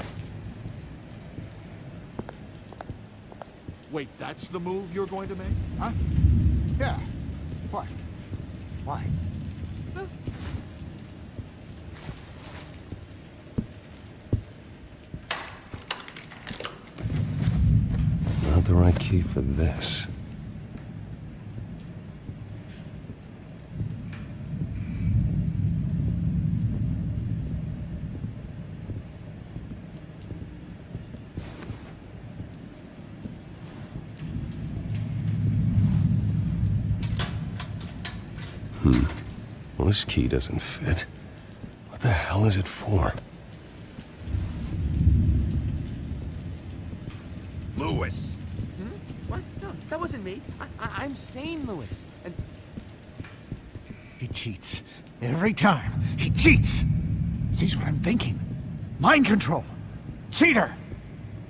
Wait, that's the move you're going to make? Huh? Yeah. What? Why? Not the right key for this. Well, this key doesn't fit. What the hell is it for? Louis! What? No, that wasn't me. I'm sane, Louis. And He cheats. Every time. He cheats! Sees what I'm thinking. Mind control. Cheater!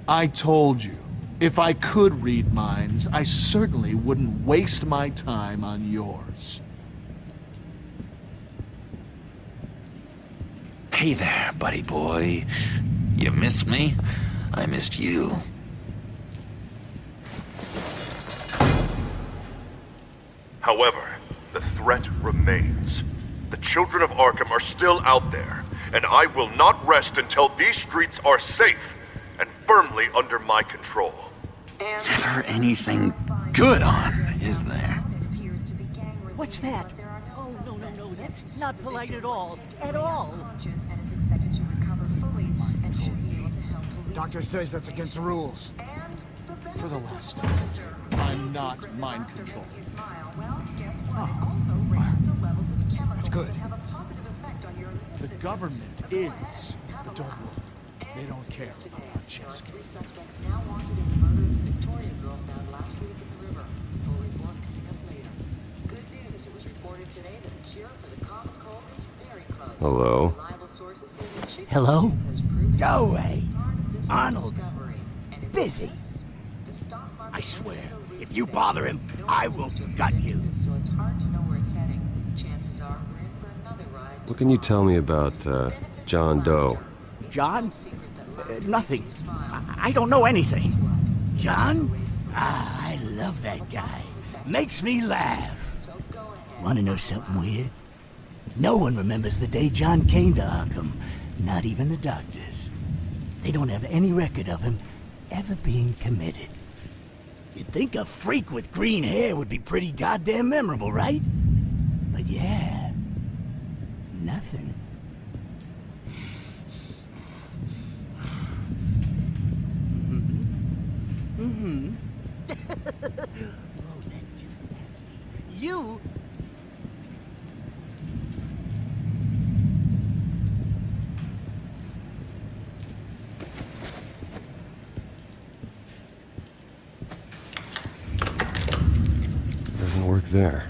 I told you, if I could read minds, I certainly wouldn't waste my time on yours. Hey there, buddy boy. You missed me? I missed you. However, the threat remains. The children of Arkham are still out there, and I will not rest until these streets are safe and firmly under my control. Never anything good on, is there? What's that? Oh, no, that's not polite at all. At all. Doctor says that's against the rules. For the last time, I'm not mind controlled. That's good. The government is, but don't worry. They don't care about our chess game. Hello? Hello? Go away. Arnold's busy. I swear, if you bother him, I will gut you. What can you tell me about, John Doe? John? Nothing. I don't know anything. John? Ah, I love that guy. Makes me laugh. Want to know something weird? No one remembers the day John came to Arkham. Not even the doctors. They don't have any record of him ever being committed. You'd think a freak with green hair would be pretty goddamn memorable, right? But yeah, nothing. Mm-hmm. Oh, that's just nasty. You... Doesn't work there.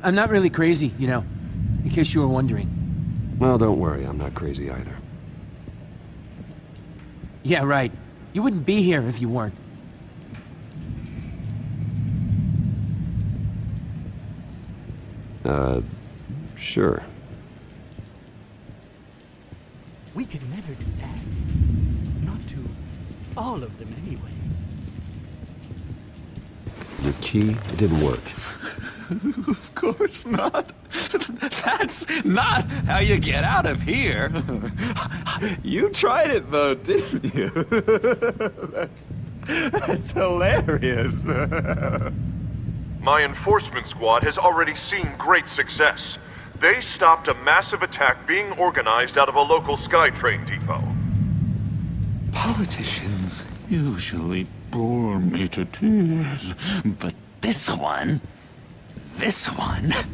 I'm not really crazy, you know, in case you were wondering. Well, don't worry, I'm not crazy either. Yeah, right. You wouldn't be here if you weren't. Sure. We could never do that. Not to all of them, anyway. Your key, it didn't work. Of course not. That's not how you get out of here. You tried it though, didn't you? That's hilarious. My enforcement squad has already seen great success. They stopped a massive attack being organized out of a local SkyTrain depot. Politicians usually bore me to tears, but this one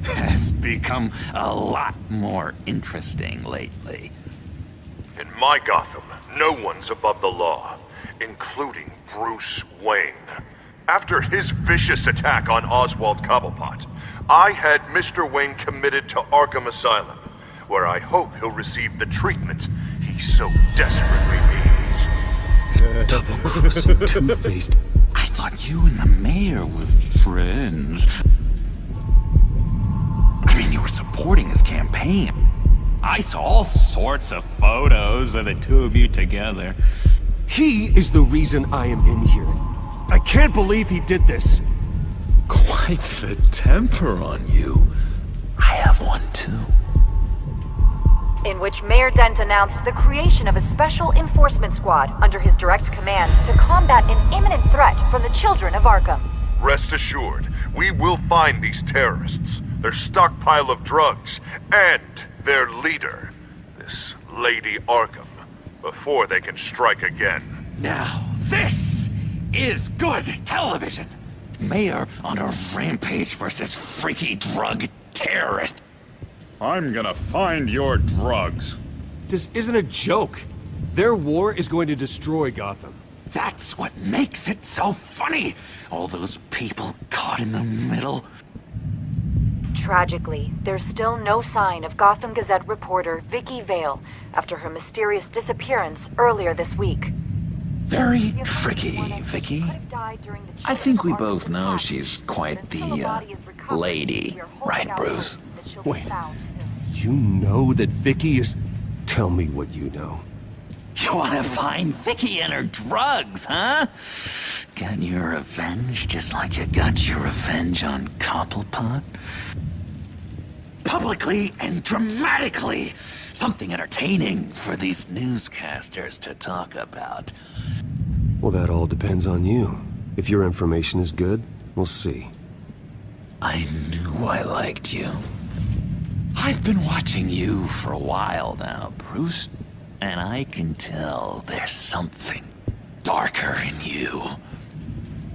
has become a lot more interesting lately. In my Gotham, no one's above the law, including Bruce Wayne. After his vicious attack on Oswald Cobblepot, I had Mr. Wayne committed to Arkham Asylum, where I hope he'll receive the treatment he so desperately needs. Double-crossing, two-faced... I thought you and the mayor were friends. I mean, you were supporting his campaign. I saw all sorts of photos of the two of you together. He is the reason I am in here. I can't believe he did this. Quite the temper on you. I have one too. In which Mayor Dent announced the creation of a special enforcement squad under his direct command to combat an imminent threat from the children of Arkham. Rest assured, we will find these terrorists, their stockpile of drugs, and their leader, this Lady Arkham, before they can strike again. Now, this is good television. Mayor on a rampage versus freaky drug terrorist. I'm gonna find your drugs. This isn't a joke. Their war is going to destroy Gotham. That's what makes it so funny. All those people caught in the middle. Tragically, there's still no sign of Gotham Gazette reporter Vicky Vale after her mysterious disappearance earlier this week. Very tricky, Vicky. I think we both know she's quite the, lady. Right, Bruce? Wait, you know that Vicky is... Tell me what you know. You want to find Vicky and her drugs, huh? Get your revenge just like you got your revenge on Cobblepot? Publicly and dramatically! Something entertaining for these newscasters to talk about. Well, that all depends on you. If your information is good, we'll see. I knew I liked you. I've been watching you for a while now, Bruce, and I can tell there's something darker in you.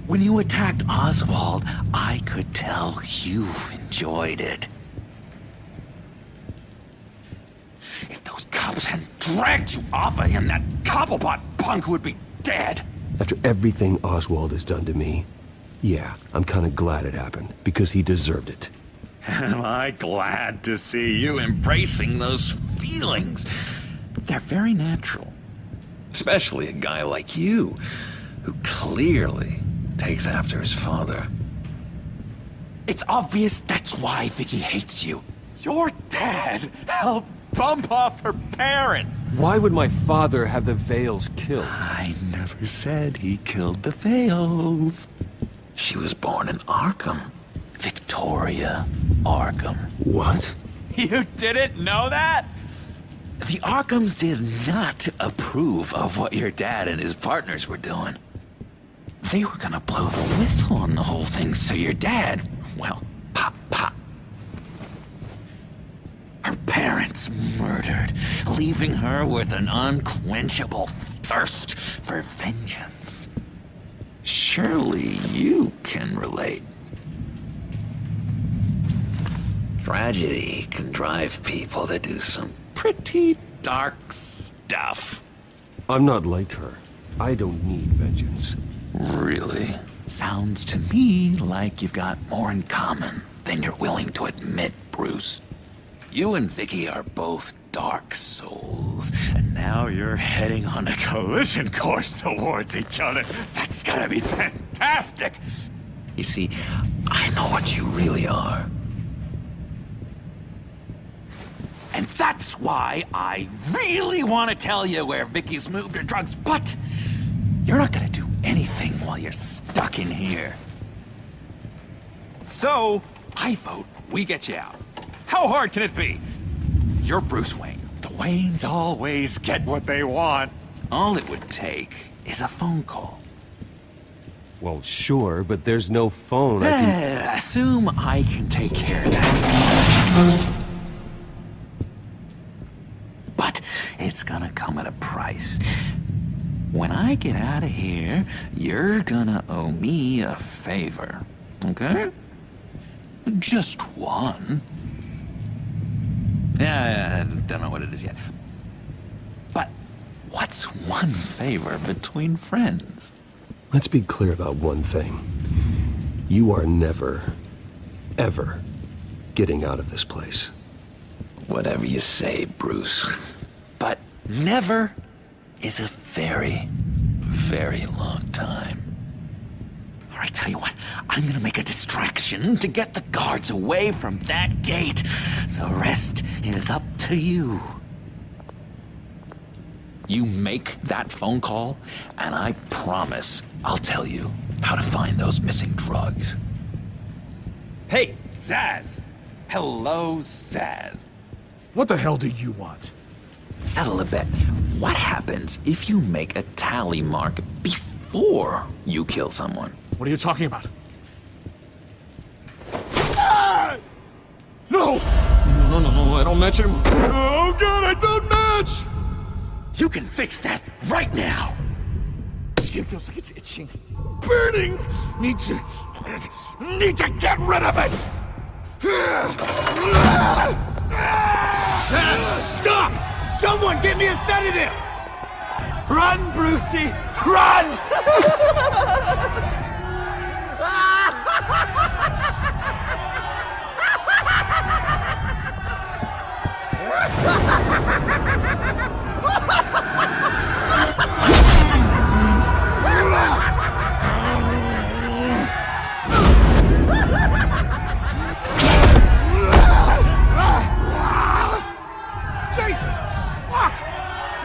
When you attacked Oswald, I could tell you enjoyed it. If those cops hadn't dragged you off of him, that Cobblepot punk would be dead. After everything Oswald has done to me, yeah, I'm kinda glad it happened, because he deserved it. Am I glad to see you embracing those feelings? They're very natural. Especially a guy like you, who clearly takes after his father. It's obvious that's why Vicky hates you. Your dad helped bump off her parents. Why would my father have the Vales killed? I never said he killed the Vales. She was born in Arkham. Victoria Arkham. What? You didn't know that? The Arkhams did not approve of what your dad and his partners were doing. They were gonna blow the whistle on the whole thing, so your dad, well, pop. Her parents murdered, leaving her with an unquenchable thirst for vengeance. Surely you can relate. Tragedy can drive people to do some pretty dark stuff. I'm not like her. I don't need vengeance. Really? Sounds to me like you've got more in common than you're willing to admit, Bruce. You and Vicky are both dark souls, and now you're heading on a collision course towards each other. That's gonna be fantastic! You see, I know what you really are. And that's why I really want to tell you where Vicky's moved her drugs, but you're not gonna do anything while you're stuck in here. So, I vote we get you out. How hard can it be? You're Bruce Wayne. The Waynes always get what they want. All it would take is a phone call. Well, sure, but there's no phone. I can... Assume I can take care of that. But it's gonna come at a price. When I get out of here, you're gonna owe me a favor, okay? Just one. Yeah, I don't know what it is yet. But what's one favor between friends? Let's be clear about one thing. You are never, ever getting out of this place. Whatever you say, Bruce. But never is a very, very long time. All right, tell you what, I'm gonna make a distraction to get the guards away from that gate. The rest is up to you. You make that phone call, and I promise I'll tell you how to find those missing drugs. Hey, Zaz! Hello, Zaz. What the hell do you want? Settle a bet. What happens if you make a tally mark before you kill someone? What are you talking about? Ah! No! No, I don't match him. Oh god, I don't match! You can fix that right now! Skin feels like it's itching. Burning! Need to get rid of it! Stop! Someone get me a sedative! Run, Brucey! Run! Jesus! Fuck!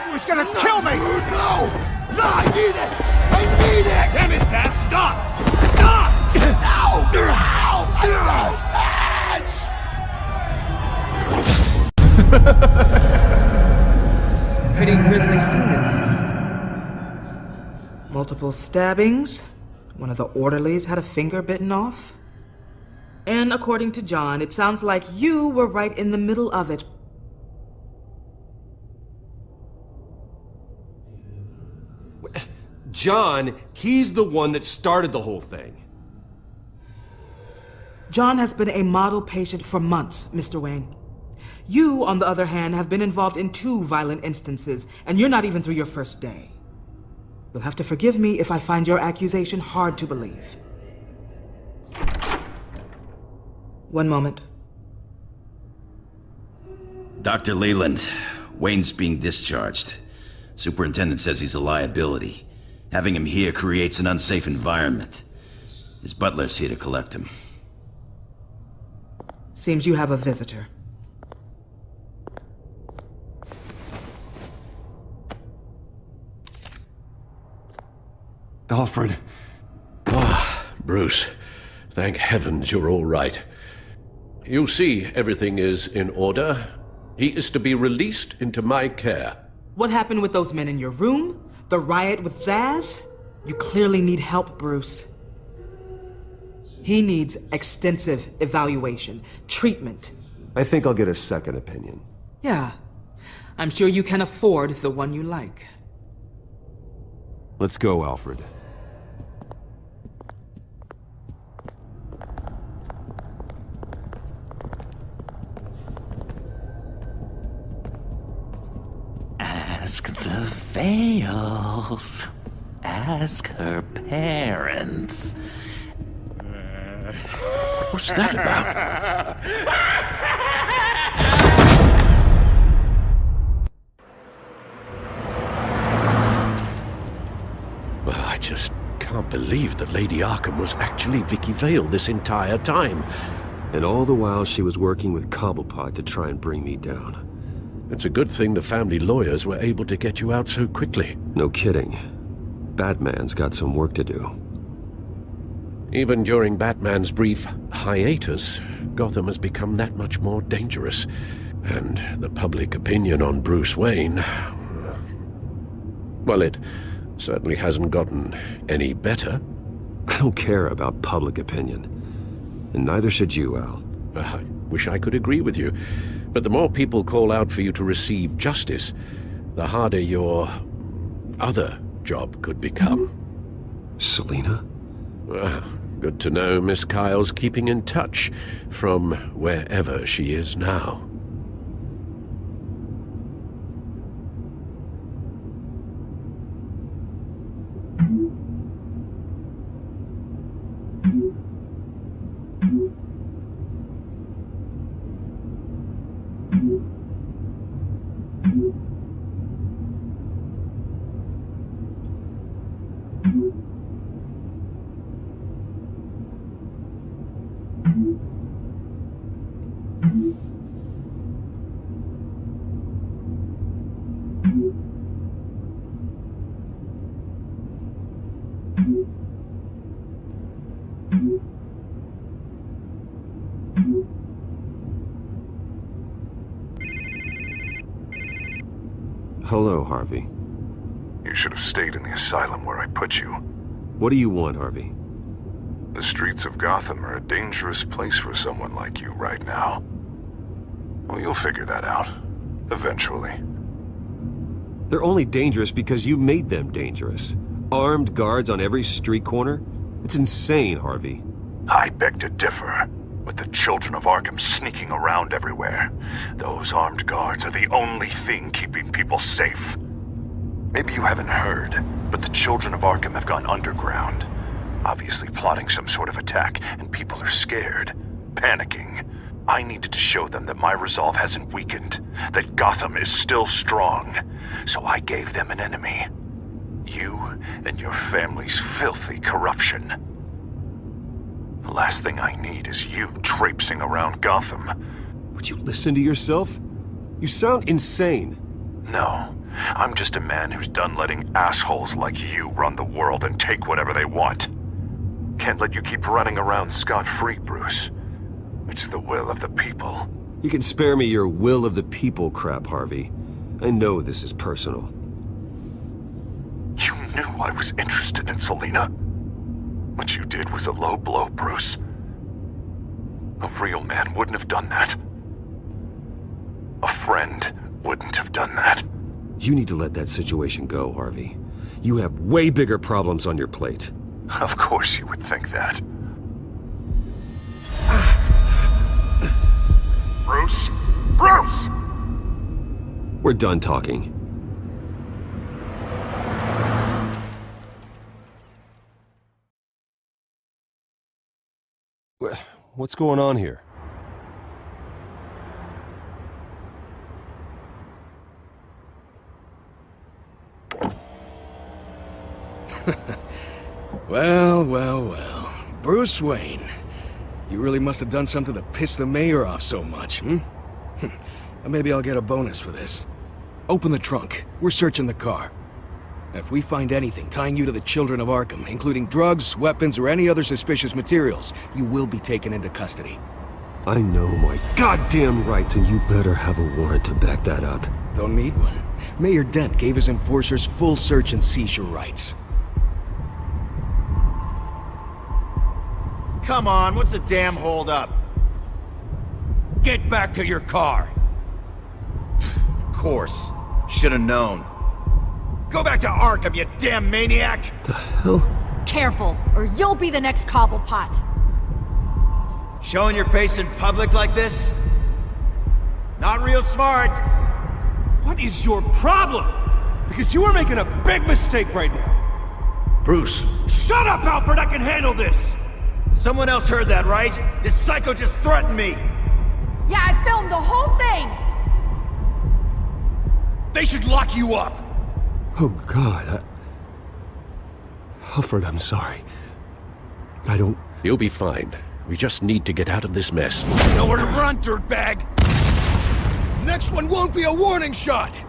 He was gonna kill me! No! No, I need it! I need it! Damn it, Zaz! Stop! Stop! No! No! I don't match! Pretty grisly scene in there. Multiple stabbings, One of the orderlies had a finger bitten off? And according to John, it sounds like you were right in the middle of it. John, he's the one that started the whole thing. John has been a model patient for months, Mr. Wayne. You, on the other hand, have been involved in 2 violent instances, and you're not even through your first day. You'll have to forgive me if I find your accusation hard to believe. One moment. Dr. Leland, Wayne's being discharged. Superintendent says he's a liability. Having him here creates an unsafe environment. His butler's here to collect him. Seems you have a visitor. Alfred. Ah, Bruce. Thank heavens you're all right. You see, everything is in order. He is to be released into my care. What happened with those men in your room? The riot with Zaz? You clearly need help, Bruce. He needs extensive evaluation, treatment. I think I'll get a second opinion. Yeah. I'm sure you can afford the one you like. Let's go, Alfred. Ask the Vales. Ask her parents. What's that about? Well, I just can't believe that Lady Arkham was actually Vicky Vale this entire time. And all the while she was working with Cobblepot to try and bring me down. It's a good thing the family lawyers were able to get you out so quickly. No kidding. Batman's got some work to do. Even during Batman's brief hiatus, Gotham has become that much more dangerous. And the public opinion on Bruce Wayne... well, it certainly hasn't gotten any better. I don't care about public opinion. And neither should you, Al. I wish I could agree with you. But the more people call out for you to receive justice, the harder your other job could become. Selina? Good to know Miss Kyle's keeping in touch from wherever she is now. Hello, Harvey. You should have stayed in the asylum where I put you. What do you want, Harvey? The streets of Gotham are a dangerous place for someone like you right now. Well, you'll figure that out. Eventually. They're only dangerous because you made them dangerous. Armed guards on every street corner? It's insane, Harvey. I beg to differ. With the children of Arkham sneaking around everywhere, those armed guards are the only thing keeping people safe. Maybe you haven't heard, but the children of Arkham have gone underground. Obviously plotting some sort of attack, and people are scared, panicking. I needed to show them that my resolve hasn't weakened, that Gotham is still strong. So I gave them an enemy. You and your family's filthy corruption. The last thing I need is you traipsing around Gotham. Would you listen to yourself? You sound insane. No, I'm just a man who's done letting assholes like you run the world and take whatever they want. Can't let you keep running around scot-free, Bruce. It's the will of the people. You can spare me your will of the people crap, Harvey. I know this is personal. You knew I was interested in Selina. did was a low blow, Bruce. A real man wouldn't have done that. A friend wouldn't have done that. You need to let that situation go, Harvey. You have way bigger problems on your plate. Of course you would think that. Bruce? Bruce! We're done talking. What's going on here? Well. Bruce Wayne. You really must have done something to piss the mayor off so much, hmm? Maybe I'll get a bonus for this. Open the trunk. We're searching the car. If we find anything tying you to the Children of Arkham, including drugs, weapons, or any other suspicious materials, you will be taken into custody. I know my goddamn rights, and you better have a warrant to back that up. Don't need one. Mayor Dent gave his enforcers full search and seizure rights. Come on, what's the damn holdup? Get back to your car! Of course. Should've known. Go back to Arkham, you damn maniac! The hell? Careful, or you'll be the next Cobblepot. Showing your face in public like this? Not real smart. What is your problem? Because you are making a big mistake right now. Bruce. Shut up, Alfred! I can handle this! Someone else heard that, right? This psycho just threatened me! Yeah, I filmed the whole thing! They should lock you up! Oh, God, Alfred, I'm sorry. I don't... You'll be fine. We just need to get out of this mess. Nowhere to run, dirtbag! Next one won't be a warning shot!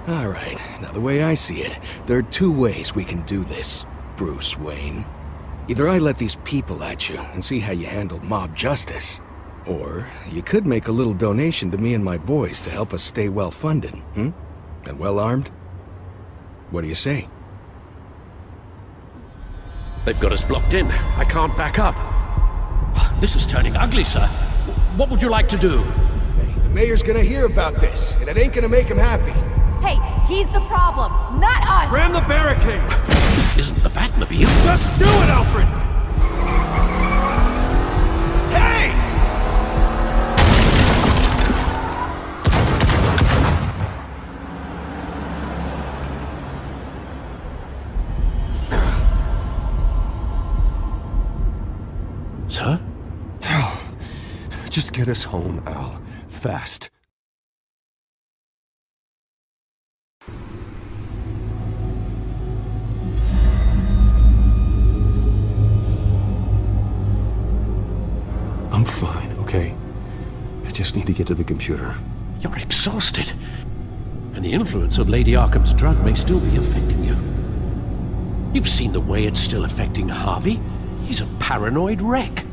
Alright, now the way I see it, there are two ways we can do this, Bruce Wayne. Either I let these people at you and see how you handle mob justice, or you could make a little donation to me and my boys to help us stay well-funded, And well-armed? What do you say? They've got us blocked in. I can't back up. This is turning ugly, sir. What would you like to do? Hey, the mayor's gonna hear about this, and it ain't gonna make him happy. Hey, he's the problem, not us! Ram the barricade! This isn't the Batmobile. Just do it, Alfred! Hey! Sir? Just get us home, Al. Fast. I'm fine, okay? I just need to get to the computer. You're exhausted. And the influence of Lady Arkham's drug may still be affecting you. You've seen the way it's still affecting Harvey. He's a paranoid wreck.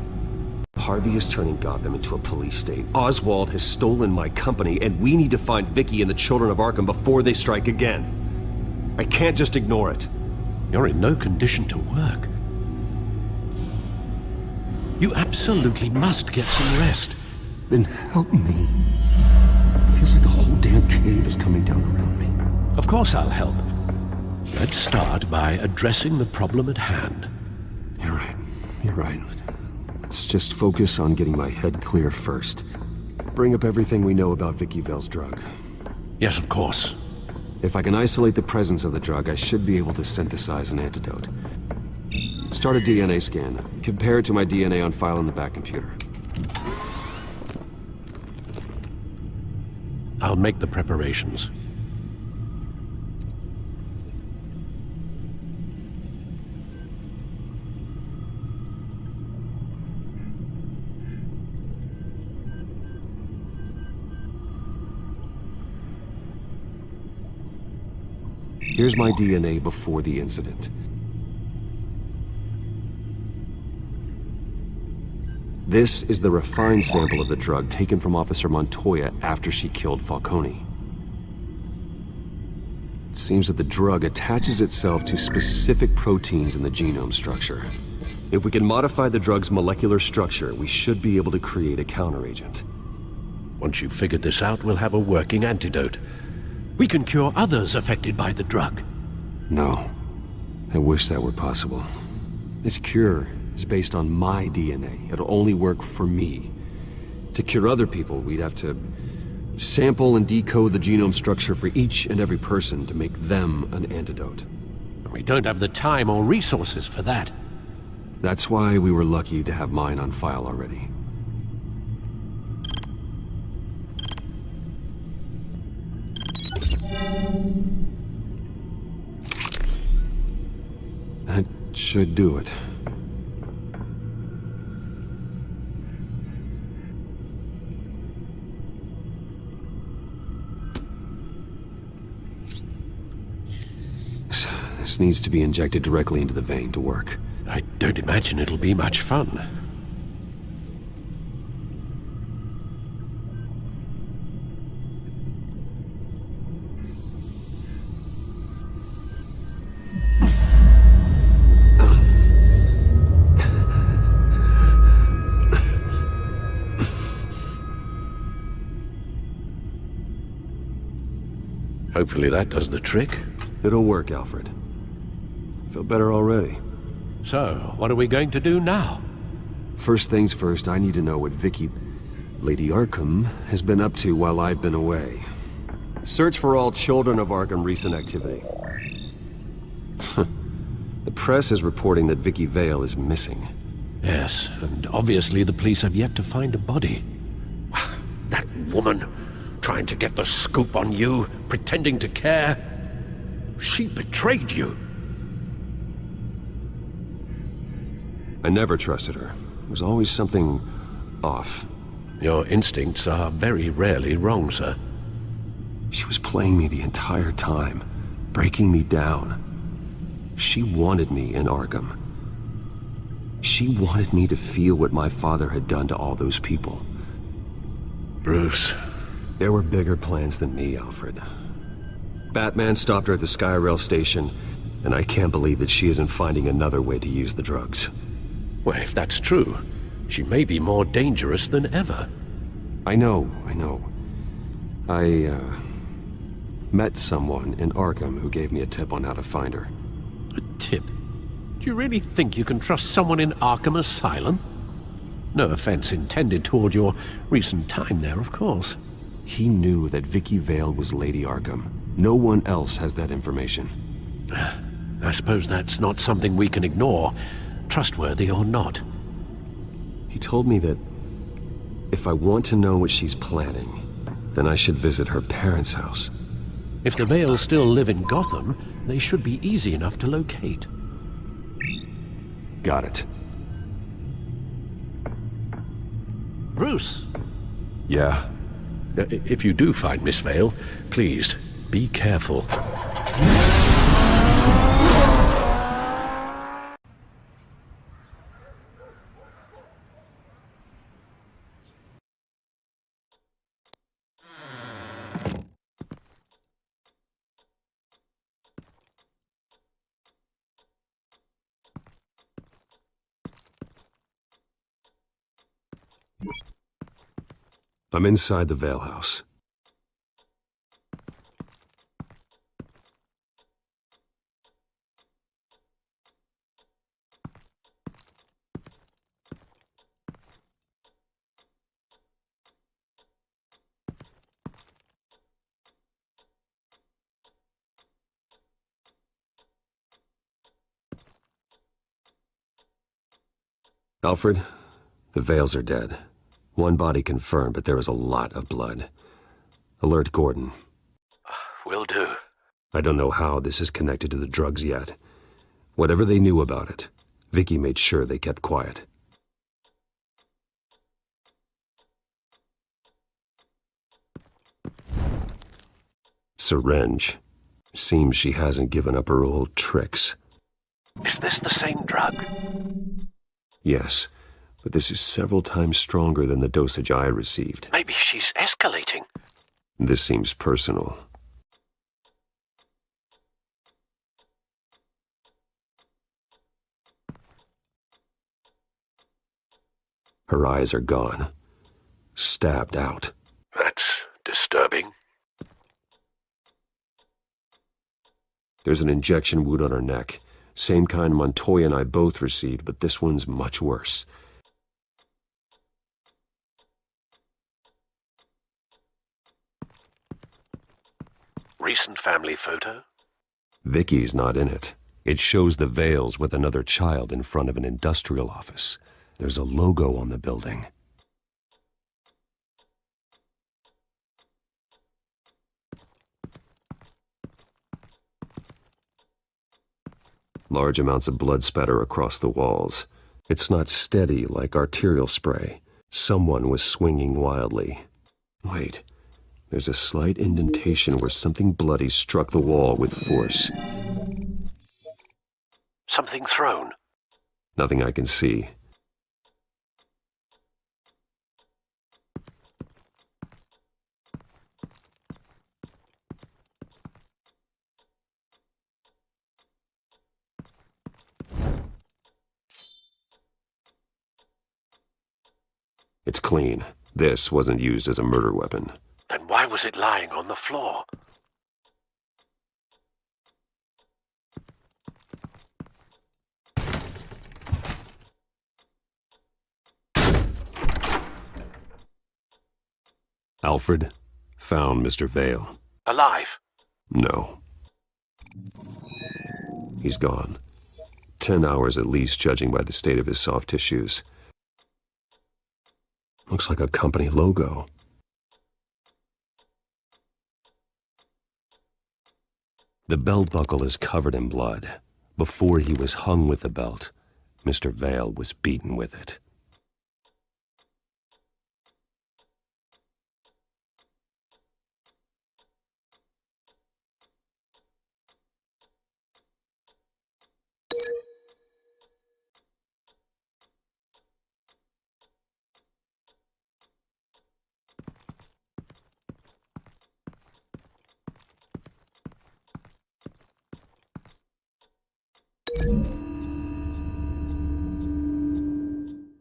Harvey is turning Gotham into a police state. Oswald has stolen my company, and we need to find Vicky and the Children of Arkham before they strike again. I can't just ignore it. You're in no condition to work. You absolutely must get some rest. Then help me. It feels like the whole damn cave is coming down around me. Of course I'll help. Let's start by addressing the problem at hand. You're right. You're right. Let's just focus on getting my head clear first. Bring up everything we know about Vicky Vale's drug. Yes, of course. If I can isolate the presence of the drug, I should be able to synthesize an antidote. Start a DNA scan. Compare it to my DNA on file in the back computer. I'll make the preparations. Here's my DNA before the incident. This is the refined sample of the drug taken from Officer Montoya after she killed Falcone. It seems that the drug attaches itself to specific proteins in the genome structure. If we can modify the drug's molecular structure, we should be able to create a counteragent. Once you've figured this out, we'll have a working antidote. We can cure others affected by the drug. No. I wish that were possible. This cure is based on my DNA. It'll only work for me. To cure other people, we'd have to sample and decode the genome structure for each and every person to make them an antidote. We don't have the time or resources for that. That's why we were lucky to have mine on file already. That should do it. This needs to be injected directly into the vein to work. I don't imagine it'll be much fun. Hopefully that does the trick. It'll work, Alfred. I feel better already. So, what are we going to do now? First things first, I need to know what Lady Arkham, has been up to while I've been away. Search for all children of Arkham recent activity. The press is reporting that Vicky Vale is missing. Yes, and obviously the police have yet to find a body. That woman, trying to get the scoop on you, pretending to care. She betrayed you. I never trusted her. There was always something off. Your instincts are very rarely wrong, sir. She was playing me the entire time, breaking me down. She wanted me in Arkham. She wanted me to feel what my father had done to all those people. Bruce. There were bigger plans than me, Alfred. Batman stopped her at the Skyrail station, and I can't believe that she isn't finding another way to use the drugs. Well, if that's true, she may be more dangerous than ever. I know. I met someone in Arkham who gave me a tip on how to find her. A tip? Do you really think you can trust someone in Arkham Asylum? No offense intended toward your recent time there, of course. He knew that Vicky Vale was Lady Arkham. No one else has that information. I suppose that's not something we can ignore, trustworthy or not. He told me that if I want to know what she's planning, then I should visit her parents' house. If the Vales still live in Gotham, they should be easy enough to locate. Got it. Bruce! Yeah? If you do find Miss Vale, please, be careful. I'm inside the Vale house. Alfred, the Vales are dead. One body confirmed, but there is a lot of blood. Alert Gordon. Will do. I don't know how this is connected to the drugs yet. Whatever they knew about it, Vicky made sure they kept quiet. Syringe. Seems she hasn't given up her old tricks. Is this the same drug? Yes, but this is several times stronger than the dosage I received. Maybe she's escalating. This seems personal. Her eyes are gone. Stabbed out. That's disturbing. There's an injection wound on her neck. Same kind Montoya and I both received, but this one's much worse. Recent family photo? Vicky's not in it. It shows the Vales with another child in front of an industrial office. There's a logo on the building. Large amounts of blood spatter across the walls. It's not steady like arterial spray. Someone was swinging wildly. Wait, there's a slight indentation where something bloody struck the wall with force. Something thrown? Nothing I can see. It's clean. This wasn't used as a murder weapon. Then why was it lying on the floor? Alfred found Mr. Vale. Alive? No. He's gone. 10 hours at least, judging by the state of his soft tissues. Looks like a company logo. The belt buckle is covered in blood. Before he was hung with the belt, Mr. Vale was beaten with it.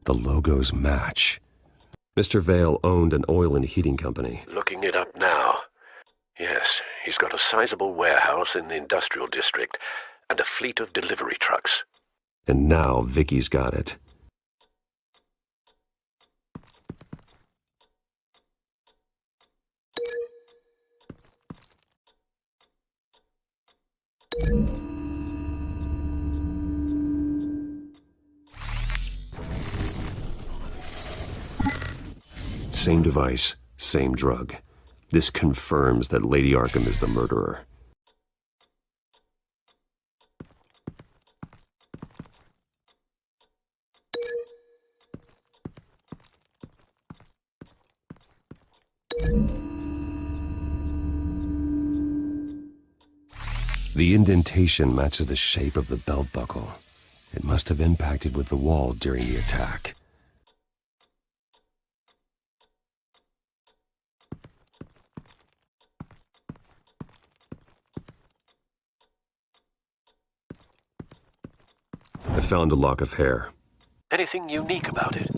The logos match. Mr. Vale owned an oil and heating company. Looking it up now. Yes, he's got a sizable warehouse in the industrial district and a fleet of delivery trucks. And now Vicky's got it. Same device, same drug. This confirms that Lady Arkham is the murderer. The indentation matches the shape of the belt buckle. It must have impacted with the wall during the attack. I found a lock of hair. Anything unique about it?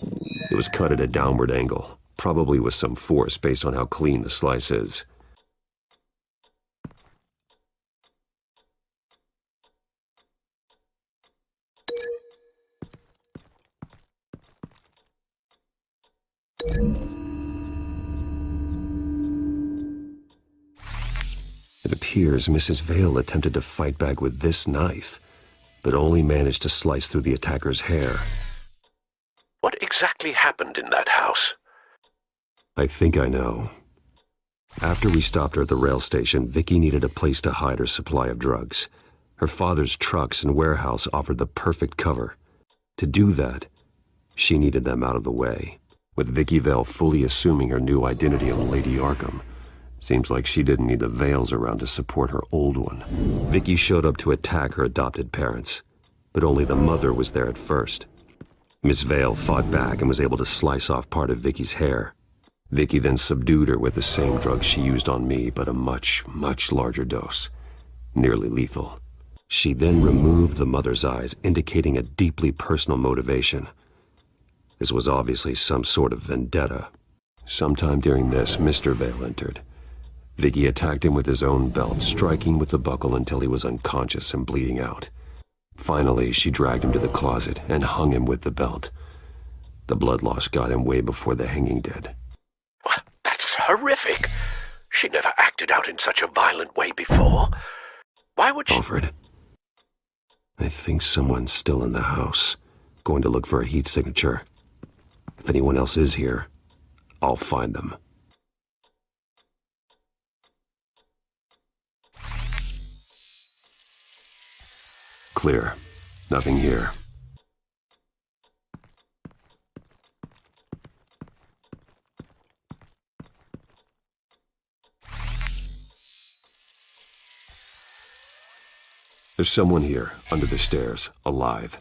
It was cut at a downward angle, probably with some force based on how clean the slice is. It appears Mrs. Vale attempted to fight back with this knife, but only managed to slice through the attacker's hair. What exactly happened in that house? I think I know. After we stopped her at the rail station, Vicky needed a place to hide her supply of drugs. Her father's trucks and warehouse offered the perfect cover. To do that, she needed them out of the way. With Vicky Vale fully assuming her new identity of Lady Arkham, seems like she didn't need the Vales around to support her old one. Vicky showed up to attack her adopted parents, but only the mother was there at first. Miss Vale fought back and was able to slice off part of Vicky's hair. Vicky then subdued her with the same drug she used on me, but a much, much larger dose. Nearly lethal. She then removed the mother's eyes, indicating a deeply personal motivation. This was obviously some sort of vendetta. Sometime during this, Mr. Vale entered. Vicky attacked him with his own belt, striking with the buckle until he was unconscious and bleeding out. Finally, she dragged him to the closet and hung him with the belt. The blood loss got him way before the hanging did. That's horrific. She never acted out in such a violent way before. Why would she... Alfred, I think someone's still in the house. Going to look for a heat signature. If anyone else is here, I'll find them. Clear. Nothing here. There's someone here, under the stairs, alive.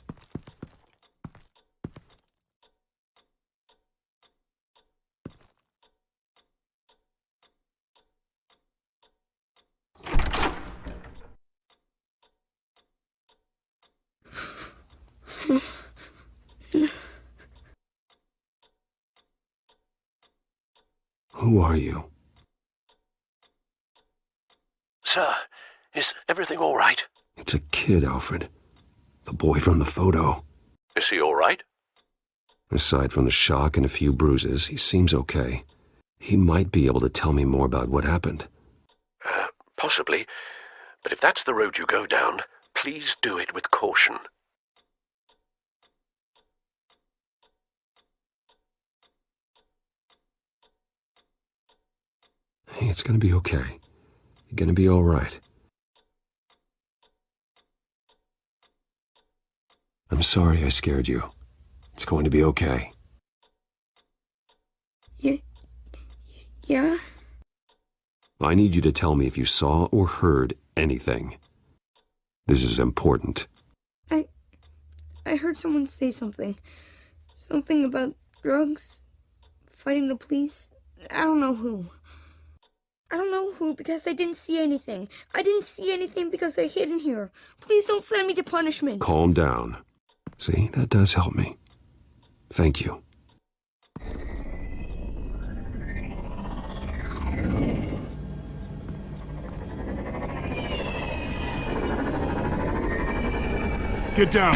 Who are you? Sir, is everything all right? It's a kid, Alfred. The boy from the photo. Is he all right? Aside from the shock and a few bruises, he seems okay. He might be able to tell me more about what happened. Possibly. But if that's the road you go down, please do it with caution. Hey, it's gonna be okay. You're gonna be all right. I'm sorry I scared you. It's going to be okay. Yeah? I need you to tell me if you saw or heard anything. This is important. I heard someone say something. Something about drugs, fighting the police. I don't know who. I don't know who because I didn't see anything. I didn't see anything because I hid in here. Please don't send me to punishment. Calm down. See, that does help me. Thank you. Get down!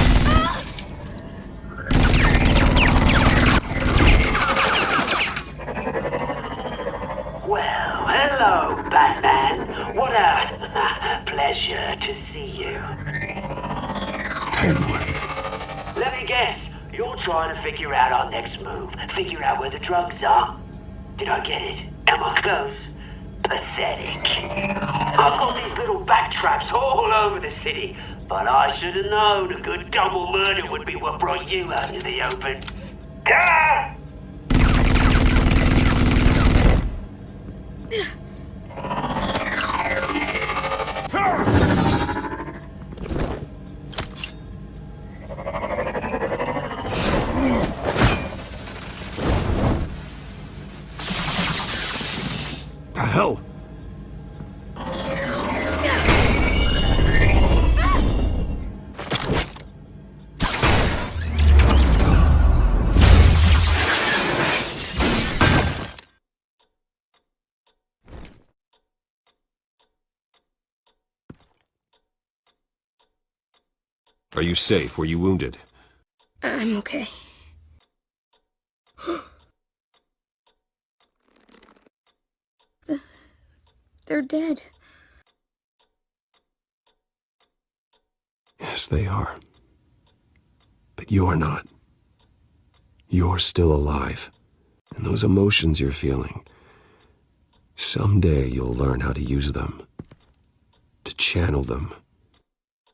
Well, hello, Batman. What a pleasure to see you. Penguin. Let me guess, you're trying to figure out our next move. Figure out where the drugs are. Did I get it? Am I close? Pathetic. I've got these little bat traps all over the city, but I should have known a good double murder would be what brought you out to the open. Ah! The hell? Are you safe? Were you wounded? I'm okay. They're dead. Yes, they are. But you're not. You're still alive. And those emotions you're feeling, someday you'll learn how to use them. To channel them.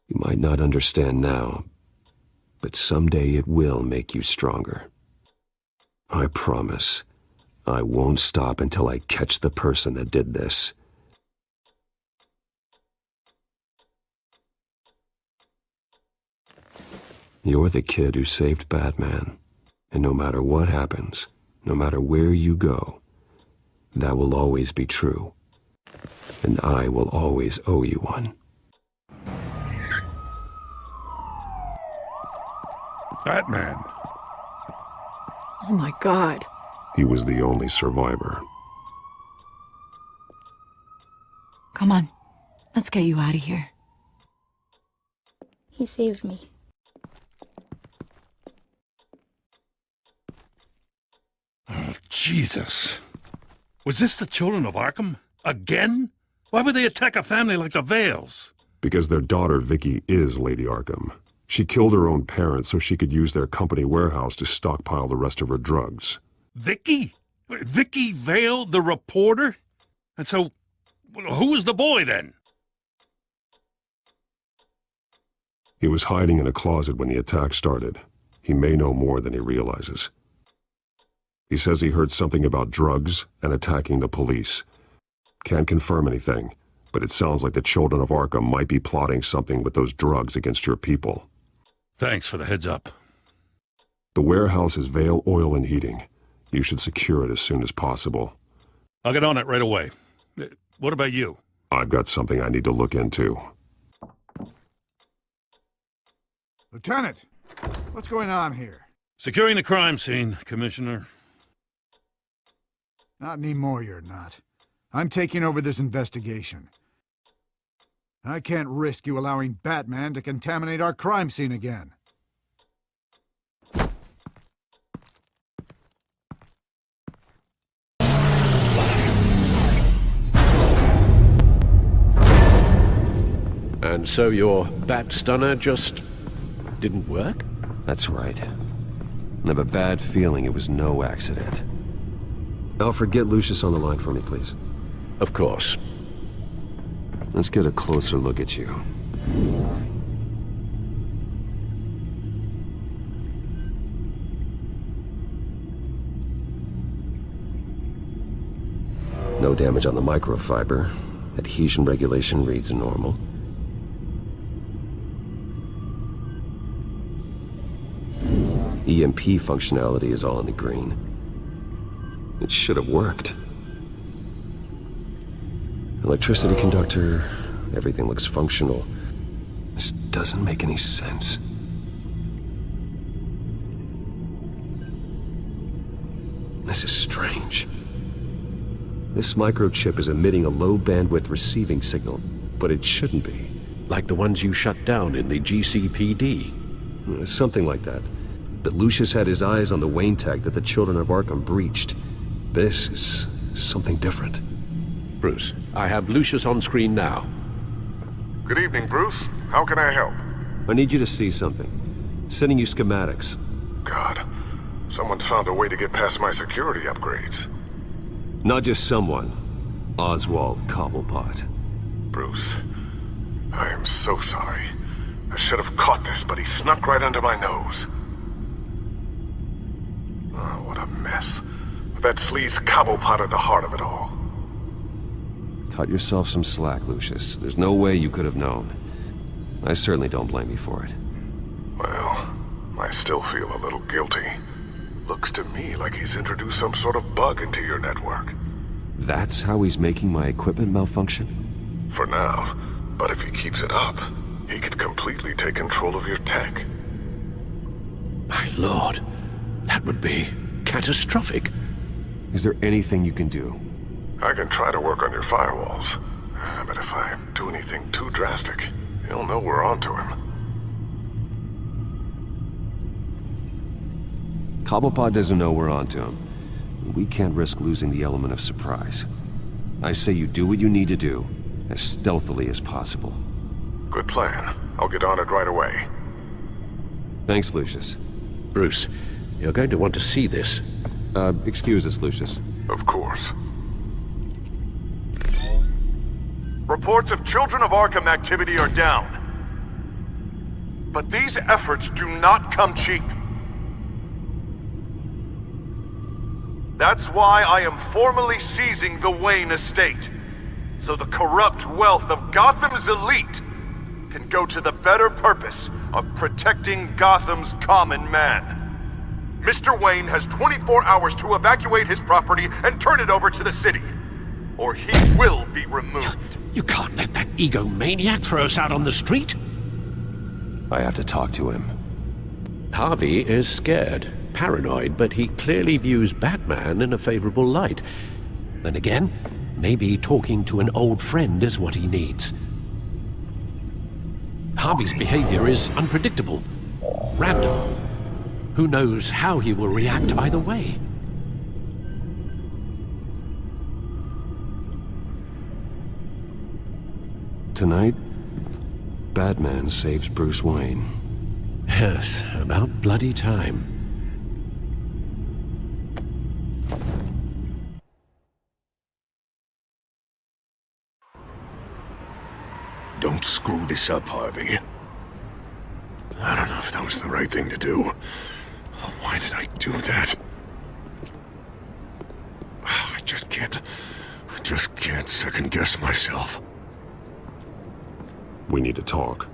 You might not understand now, but someday it will make you stronger. I promise, I won't stop until I catch the person that did this. You're the kid who saved Batman, and no matter what happens, no matter where you go, that will always be true, and I will always owe you one. Batman. Oh my God. He was the only survivor. Come on. Let's get you out of here. He saved me. Oh, Jesus. Was this the children of Arkham? Again? Why would they attack a family like the Vales? Because their daughter, Vicky, is Lady Arkham. She killed her own parents so she could use their company warehouse to stockpile the rest of her drugs. Vicky? Vicky Vale, the reporter? And so, who was the boy then? He was hiding in a closet when the attack started. He may know more than he realizes. He says he heard something about drugs and attacking the police. Can't confirm anything, but it sounds like the children of Arkham might be plotting something with those drugs against your people. Thanks for the heads up. The warehouse is Vale Oil and Heating. You should secure it as soon as possible. I'll get on it right away. What about you? I've got something I need to look into. Lieutenant, what's going on here? Securing the crime scene, Commissioner. Not anymore, you're not. I'm taking over this investigation. I can't risk you allowing Batman to contaminate our crime scene again. And so your bat stunner just didn't work? That's right. I have a bad feeling it was no accident. Alfred, get Lucius on the line for me, please. Of course. Let's get a closer look at you. No damage on the microfiber. Adhesion regulation reads normal. EMP functionality is all in the green. It should have worked. Electricity conductor, everything looks functional. This doesn't make any sense. This is strange. This microchip is emitting a low-bandwidth receiving signal, but it shouldn't be. Like the ones you shut down in the GCPD? Something like that. But Lucius had his eyes on the Wayne tag that the children of Arkham breached. This is something different. Bruce, I have Lucius on screen now. Good evening, Bruce. How can I help? I need you to see something. Sending you schematics. God, someone's found a way to get past my security upgrades. Not just someone. Oswald Cobblepot. Bruce, I am so sorry. I should have caught this, but he snuck right under my nose. Oh, what a mess. With that sleaze Cobblepot at the heart of it all. Cut yourself some slack, Lucius. There's no way you could have known. I certainly don't blame you for it. Well, I still feel a little guilty. Looks to me like he's introduced some sort of bug into your network. That's how he's making my equipment malfunction? For now, but if he keeps it up, he could completely take control of your tech. My lord, that would be catastrophic. Is there anything you can do? I can try to work on your firewalls, but if I do anything too drastic, he'll know we're onto him. Cobblepot doesn't know we're onto him. We can't risk losing the element of surprise. I say you do what you need to do, as stealthily as possible. Good plan. I'll get on it right away. Thanks, Lucius. Bruce, you're going to want to see this. Excuse us, Lucius. Of course. Reports of Children of Arkham activity are down. But these efforts do not come cheap. That's why I am formally seizing the Wayne estate, so the corrupt wealth of Gotham's elite can go to the better purpose of protecting Gotham's common man. Mr. Wayne has 24 hours to evacuate his property and turn it over to the city, or he will be removed. You can't let that egomaniac throw us out on the street. I have to talk to him. Harvey is scared. paranoid, but he clearly views Batman in a favorable light. Then again, maybe talking to an old friend is what he needs. Harvey's behavior is unpredictable, random. Who knows how he will react either way? Tonight, Batman saves Bruce Wayne. Yes, about bloody time. Don't screw this up, Harvey. I don't know if that was the right thing to do. Why did I do that? I just can't second guess myself. We need to talk.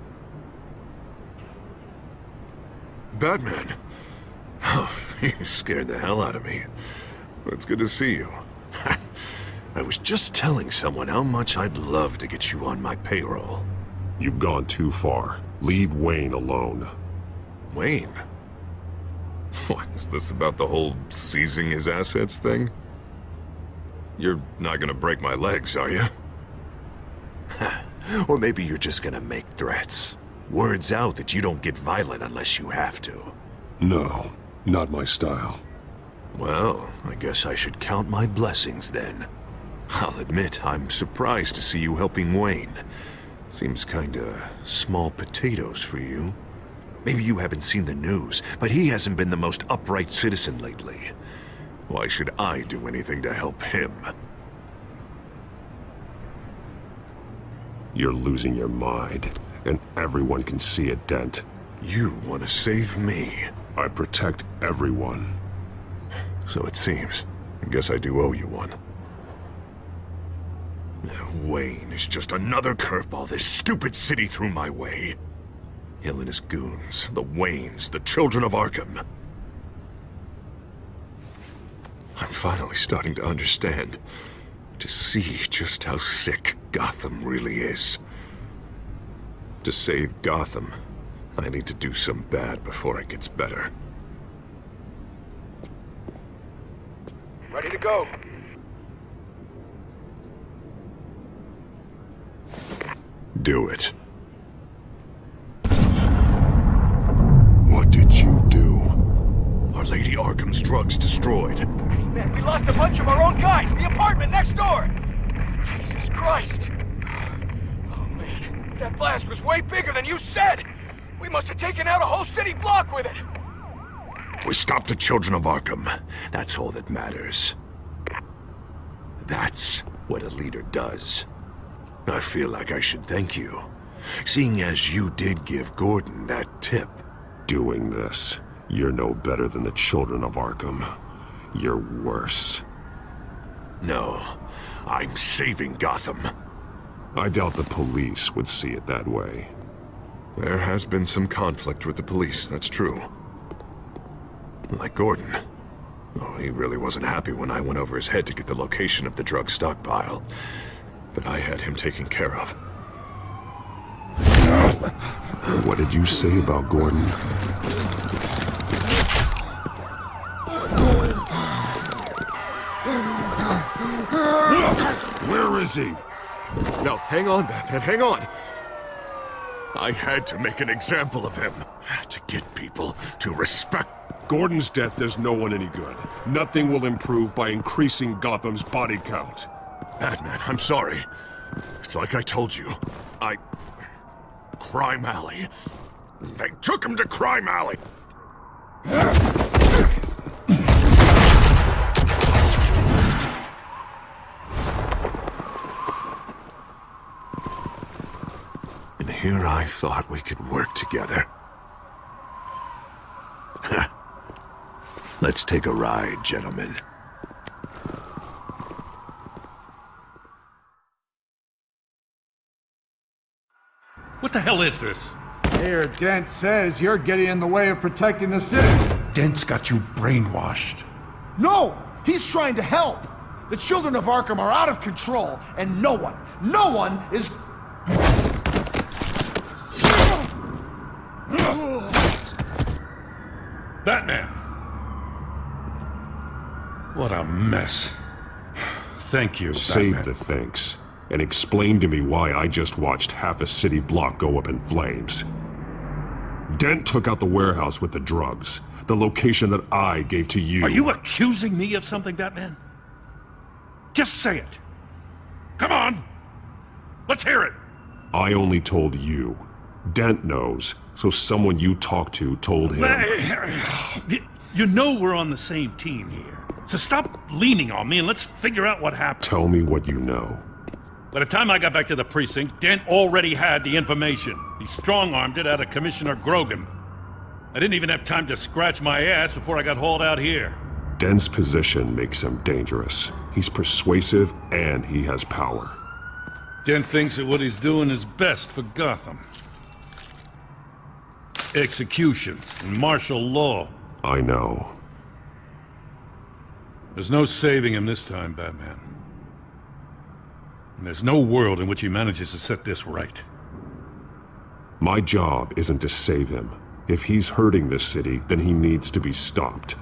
Batman. Oh, you scared the hell out of me. It's good to see you. I was just telling someone how much I'd love to get you on my payroll. You've gone too far. Leave Wayne alone. Wayne? What, is this about the whole seizing his assets thing? You're not gonna break my legs, are you? Or maybe you're just gonna make threats. Words out that you don't get violent unless you have to. No, not my style. Well, I guess I should count my blessings then. I'll admit, I'm surprised to see you helping Wayne. Seems kinda small potatoes for you. Maybe you haven't seen the news, but he hasn't been the most upright citizen lately. Why should I do anything to help him? You're losing your mind, and everyone can see it, Dent. You want to save me? I protect everyone. So it seems. I guess I do owe you one. Wayne is just another curveball this stupid city threw my way. Hill and his goons, the Waynes, the children of Arkham. I'm finally starting to understand. To see just how sick Gotham really is. To save Gotham, I need to do some bad before it gets better. Ready to go. Do it. What did you do? Our Lady Arkham's drugs destroyed. Man, we lost a bunch of our own guys. The apartment next door. Jesus Christ. Oh, man. That blast was way bigger than you said. We must have taken out a whole city block with it. We stopped the children of Arkham. That's all that matters. That's what a leader does. I feel like I should thank you, seeing as you did give Gordon that tip. Doing this, you're no better than the children of Arkham. You're worse. No, I'm saving Gotham. I doubt the police would see it that way. There has been some conflict with the police, that's true. Like Gordon. Oh, he really wasn't happy when I went over his head to get the location of the drug stockpile. But I had him taken care of. What did you say about Gordon? Where is he? No, hang on, Batman, hang on! I had to make an example of him. To get people to respect. Gordon's death does no one any good. Nothing will improve by increasing Gotham's body count. Batman, I'm sorry. It's like I told you. Crime Alley. They took him to Crime Alley! And here I thought we could work together. Let's take a ride, gentlemen. What the hell is this? Mayor Dent says you're getting in the way of protecting the city. Dent's got you brainwashed. No! He's trying to help! The children of Arkham are out of control, and no one is... Batman! What a mess. Thank you, Save Batman. the thanks, and explain to me why I just watched half a city block go up in flames. Dent took out the warehouse with the drugs, the location that I gave to you. Are you accusing me of something, Batman? Just say it. Come on! Let's hear it! I only told you. Dent knows, so someone you talked to told him. You know we're on the same team here. So stop leaning on me and let's figure out what happened. Tell me what you know. By the time I got back to the precinct, Dent already had the information. He strong-armed it out of Commissioner Grogan. I didn't even have time to scratch my ass before I got hauled out here. Dent's position makes him dangerous. He's persuasive and he has power. Dent thinks that what he's doing is best for Gotham. Execution and martial law. I know. There's no saving him this time, Batman. And there's no world in which he manages to set this right. My job isn't to save him. If he's hurting this city, then he needs to be stopped.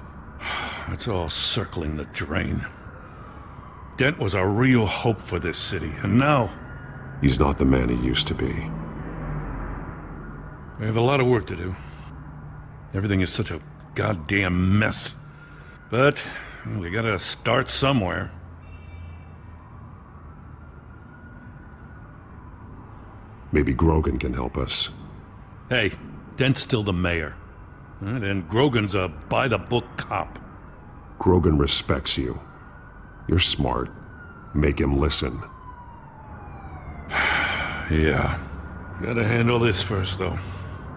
That's all circling the drain. Dent was a real hope for this city, and now... He's not the man he used to be. We have a lot of work to do. Everything is such a goddamn mess. But we gotta start somewhere. Maybe Grogan can help us. Hey, Dent's still the mayor. And Grogan's a by-the-book cop. Grogan respects you. You're smart. Make him listen. Yeah. Gotta handle this first, though.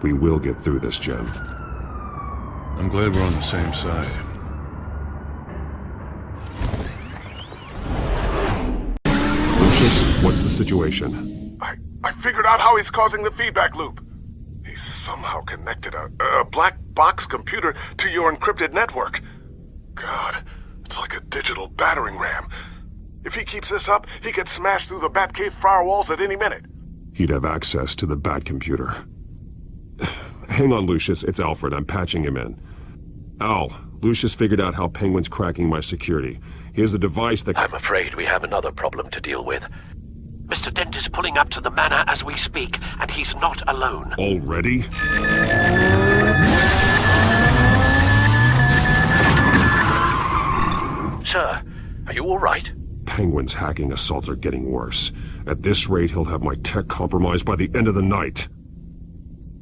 We will get through this, Jen. I'm glad we're on the same side. Lucius, what's the situation? I figured out how he's causing the feedback loop. He's somehow connected a black box computer to your encrypted network. God, it's like a digital battering ram. If he keeps this up, he could smash through the Batcave firewalls at any minute. He'd have access to the Bat computer. Hang on, Lucius. It's Alfred. I'm patching him in. Al, Lucius figured out how Penguin's cracking my security. He has a device that... I'm afraid we have another problem to deal with. Mr. Dent is pulling up to the manor as we speak, and he's not alone. Already? Sir, are you all right? Penguin's hacking assaults are getting worse. At this rate, he'll have my tech compromised by the end of the night.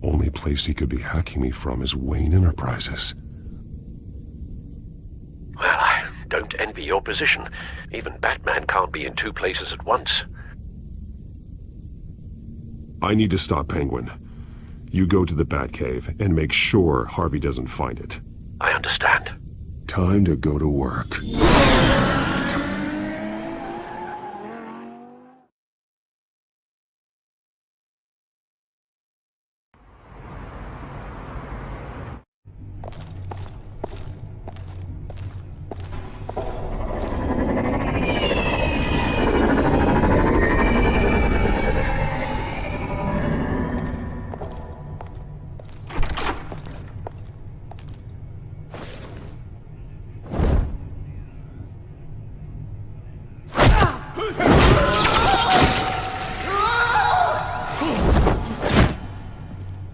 Only place he could be hacking me from is Wayne Enterprises. Well, I don't envy your position. Even Batman can't be in two places at once. I need to stop Penguin. You go to the Batcave and make sure Harvey doesn't find it. I understand. Time to go to work.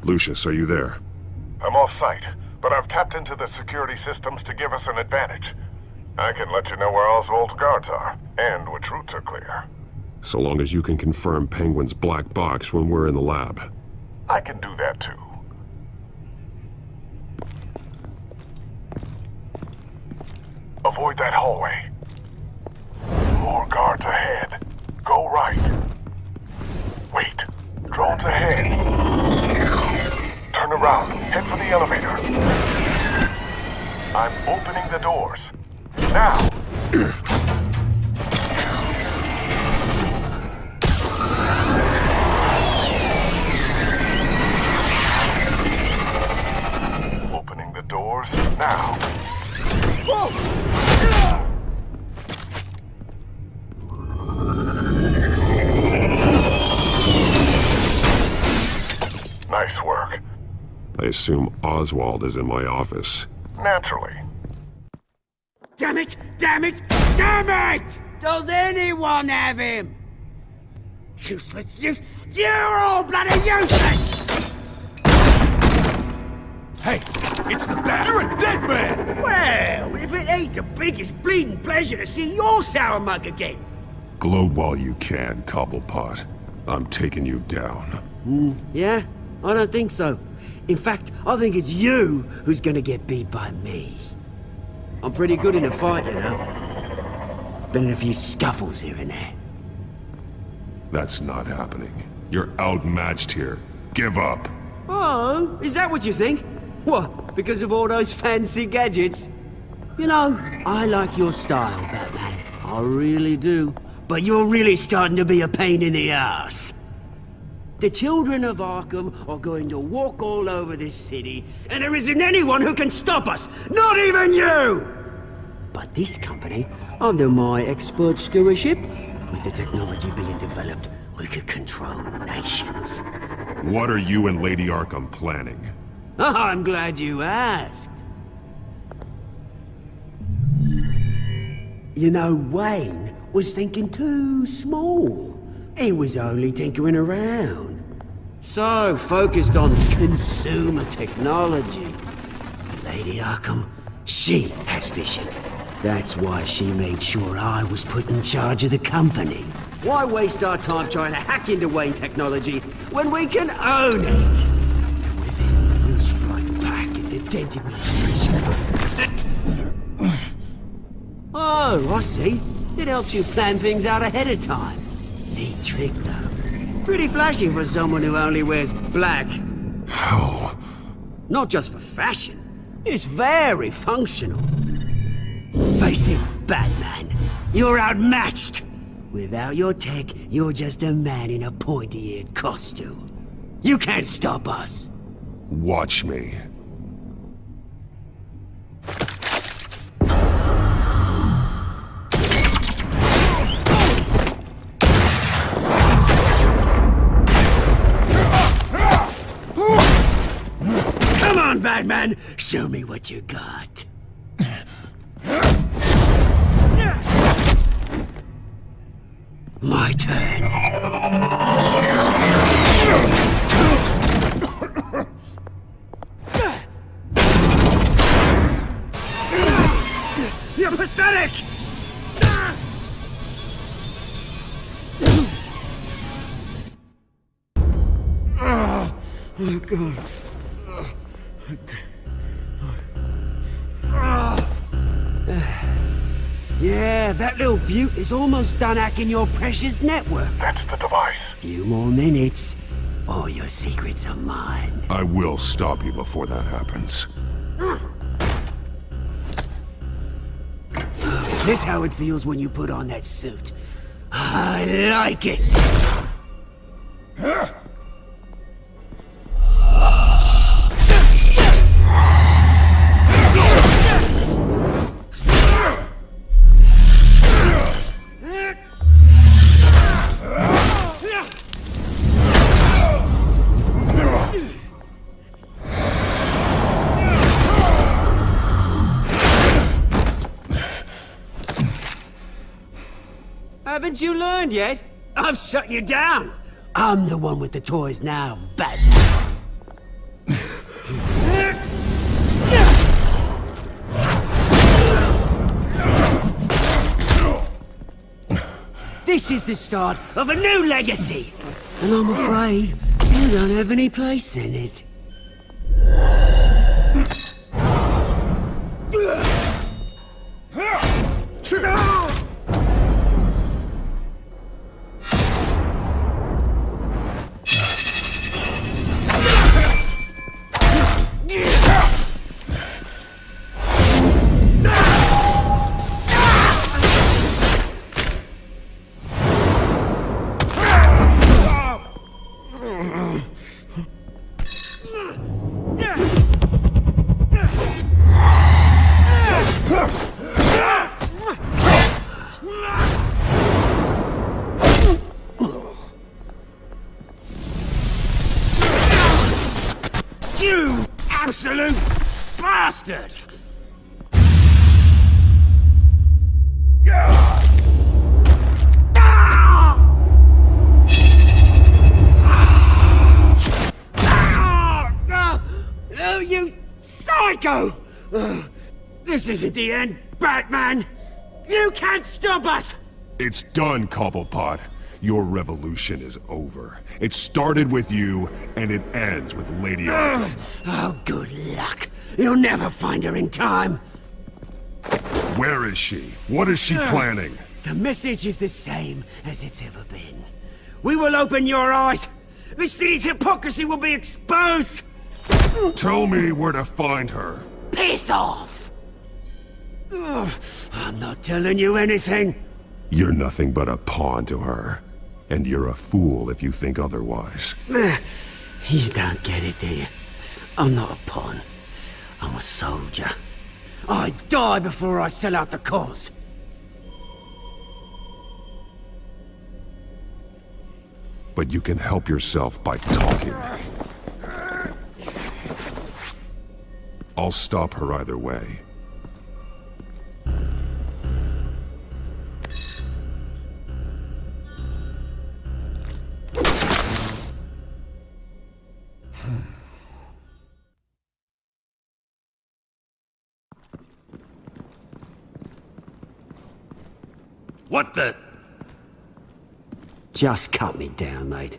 Lucius, are you there? I'm off-site, but I've tapped into the security systems to give us an advantage. I can let you know where Oswald's guards are, and which routes are clear. So long as you can confirm Penguin's black box when we're in the lab. I can do that too. Avoid that hallway. More guards ahead. Go right. Wait. Drones ahead. Turn around. Head for the elevator. I'm opening the doors. Now! Opening the doors now. Nice work. I assume Oswald is in my office. Naturally. Damn it! Damn it! Damn it! Does anyone have him? Useless, you're all bloody useless! Hey, it's the bat! You're a dead man! Well, if it ain't the biggest bleeding pleasure to see your sour mug again. Gloat while you can, Cobblepot. I'm taking you down. Yeah? I don't think so. In fact, I think it's you who's gonna get beat by me. I'm pretty good in a fight, you know. Been in a few scuffles here and there. That's not happening. You're outmatched here. Give up. Oh, is that what you think? What, because of all those fancy gadgets? You know, I like your style, Batman. I really do. But you're really starting to be a pain in the ass. The children of Arkham are going to walk all over this city, and there isn't anyone who can stop us! Not even you! But this company, under my expert stewardship, with the technology being developed, we could control nations. What are you and Lady Arkham planning? I'm glad you asked. You know, Wayne was thinking too small. He was only tinkering around. So focused on consumer technology. Lady Arkham, she has vision. That's why she made sure I was put in charge of the company. Why waste our time trying to hack into Wayne technology when we can own it? And with it, we'll strike back at the Dent administration. Oh, I see. It helps you plan things out ahead of time. Neat trick, though. Pretty flashy for someone who only wears black. How? Not just for fashion. It's very functional. Face it, Batman. You're outmatched. Without your tech, you're just a man in a pointy-eared costume. You can't stop us. Watch me. Come on, Batman! Show me what you got. My turn. You're pathetic! Oh, God. Yeah, that little beaut is almost done hacking your precious network. That's the device. Few more minutes, all your secrets are mine. I will stop you before that happens. Is this how it feels when you put on that suit? I like it! Haven't you learned yet? I've shut you down. I'm the one with the toys now, Batman. This is the start of a new legacy. And I'm afraid you don't have any place in it. You absolute bastard! go! This isn't the end, Batman! You can't stop us! It's done, Cobblepot. Your revolution is over. It started with you, and it ends with Lady Arkham. Oh, good luck. You'll never find her in time. Where is she? What is she planning? The message is the same as it's ever been. We will open your eyes. The city's hypocrisy will be exposed. Tell me where to find her. Piss off! I'm not telling you anything. You're nothing but a pawn to her. And you're a fool if you think otherwise. You don't get it, do you? I'm not a pawn. I'm a soldier. I die before I sell out the cause. But you can help yourself by talking. I'll stop her either way. What the... Just cut me down, mate.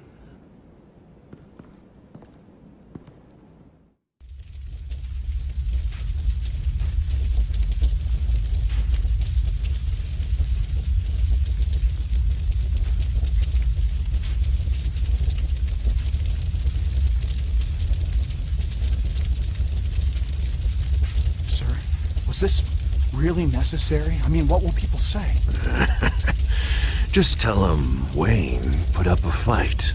Sir, was this really necessary? I mean, what will people say? Just tell him Wayne put up a fight.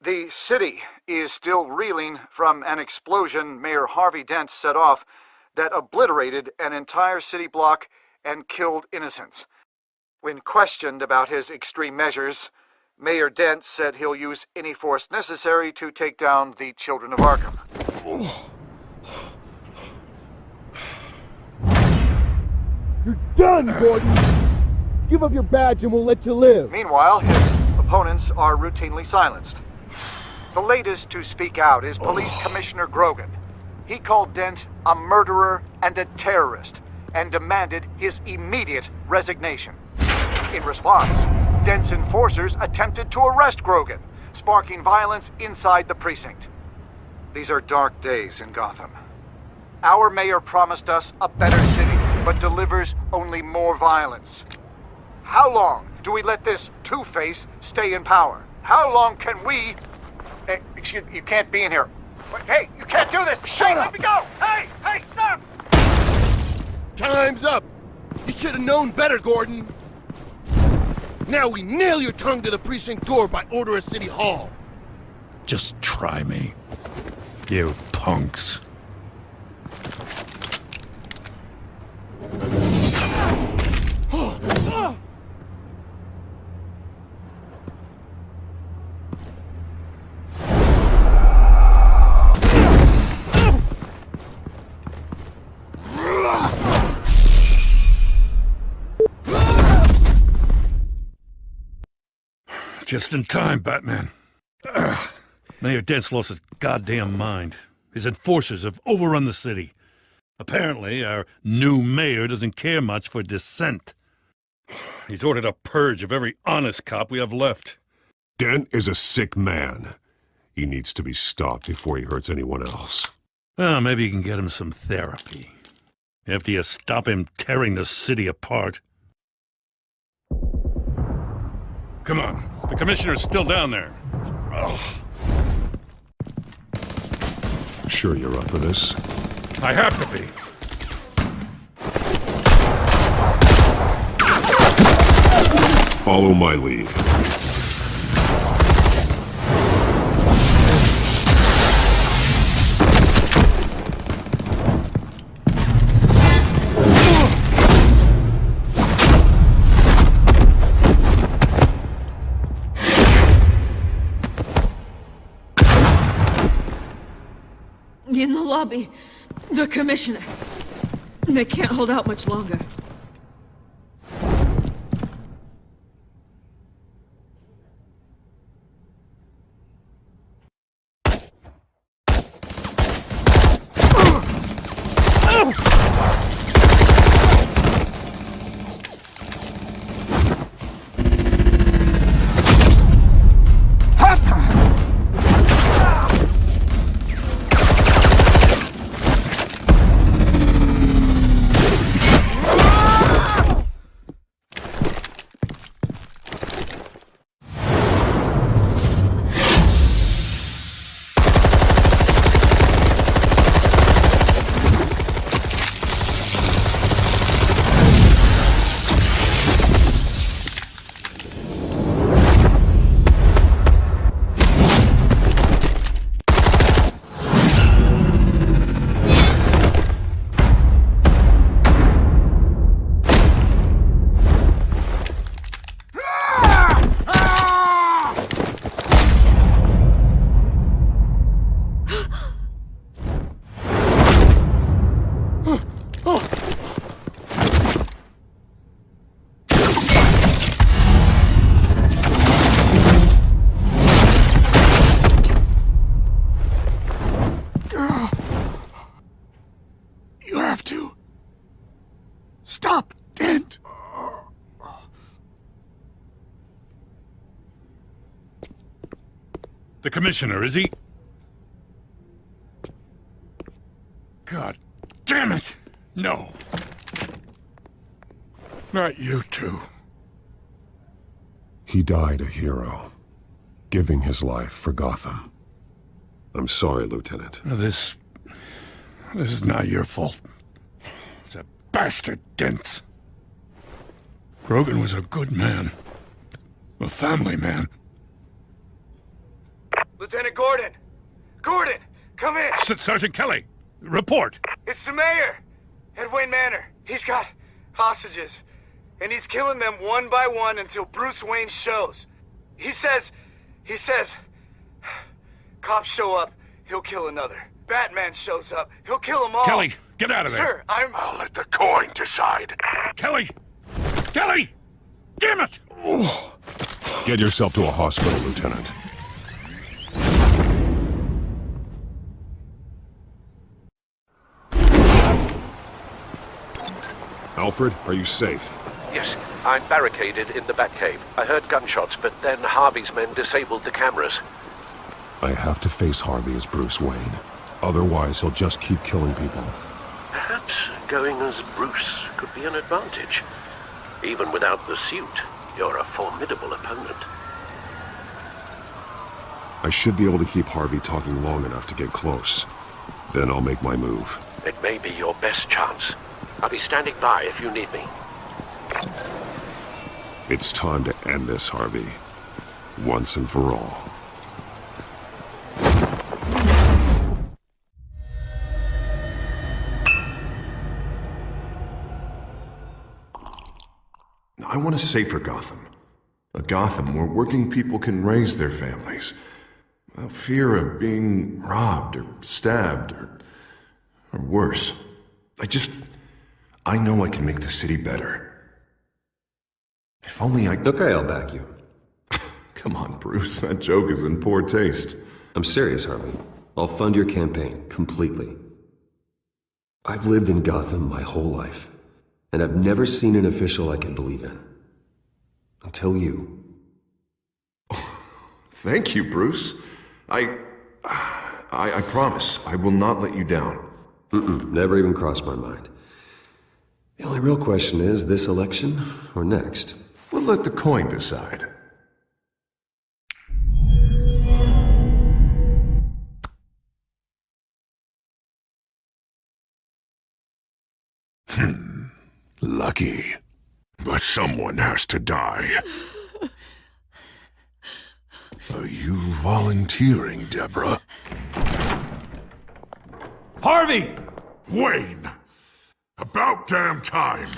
The city is still reeling from an explosion Mayor Harvey Dent set off that obliterated an entire city block and killed innocents. When questioned about his extreme measures, Mayor Dent said he'll use any force necessary to take down the Children of Arkham. You're done, Gordon! Give up your badge and we'll let you live. Meanwhile, his opponents are routinely silenced. The latest to speak out is Police Commissioner Grogan. He called Dent a murderer and a terrorist and demanded his immediate resignation. In response, Dent's enforcers attempted to arrest Grogan, sparking violence inside the precinct. These are dark days in Gotham. Our mayor promised us a better city, but delivers only more violence. How long do we let this Two-Face stay in power? How long can we... excuse me, you can't be in here. Wait, hey, you can't do this! Shut up! Let me go! Hey, stop! Time's up! You should have known better, Gordon! Now we nail your tongue to the precinct door by order of City Hall! Just try me. You punks. Just in time, Batman. Mayor Dent's lost his goddamn mind. His enforcers have overrun the city. Apparently, our new mayor doesn't care much for dissent. He's ordered a purge of every honest cop we have left. Dent is a sick man. He needs to be stopped before he hurts anyone else. Well, maybe you can get him some therapy. After you stop him tearing the city apart. Come on, the commissioner's still down there. Ugh. Sure you're up for this? I have to be. Follow my lead. In the lobby, the commissioner. They can't hold out much longer. Stop, Dent! The commissioner, is he? God damn it! No. Not you two. He died a hero, giving his life for Gotham. I'm sorry, Lieutenant. This is not your fault. It's a bastard, Dent. Grogan was a good man. A family man. Lieutenant Gordon! Gordon, come in! Sergeant Kelly, report. It's the mayor! At Wayne Manor. He's got hostages. And he's killing them one by one until Bruce Wayne shows. He says... Cops show up, he'll kill another. Batman shows up, he'll kill them all. Kelly, get out of there. Sir, I'll let the coin decide. Kelly! Kelly! Damn it! Get yourself to a hospital, Lieutenant. Alfred, are you safe? Yes, I'm barricaded in the Batcave. I heard gunshots, but then Harvey's men disabled the cameras. I have to face Harvey as Bruce Wayne. Otherwise, he'll just keep killing people. Perhaps going as Bruce could be an advantage. Even without the suit, you're a formidable opponent. I should be able to keep Harvey talking long enough to get close. Then I'll make my move. It may be your best chance. I'll be standing by if you need me. It's time to end this, Harvey. Once and for all. I want a safer Gotham. A Gotham where working people can raise their families without fear of being robbed or stabbed or worse. I know I can make the city better. If only I... Okay, I'll back you. Come on, Bruce, that joke is in poor taste. I'm serious, Harvey. I'll fund your campaign, completely. I've lived in Gotham my whole life, and I've never seen an official I can believe in. Until you. Thank you, Bruce. I I promise, I will not let you down. Never even crossed my mind. The only real question is, this election or next? We'll let the coin decide. Lucky. But someone has to die. Are you volunteering, Deborah? Harvey! Wayne! About damn time!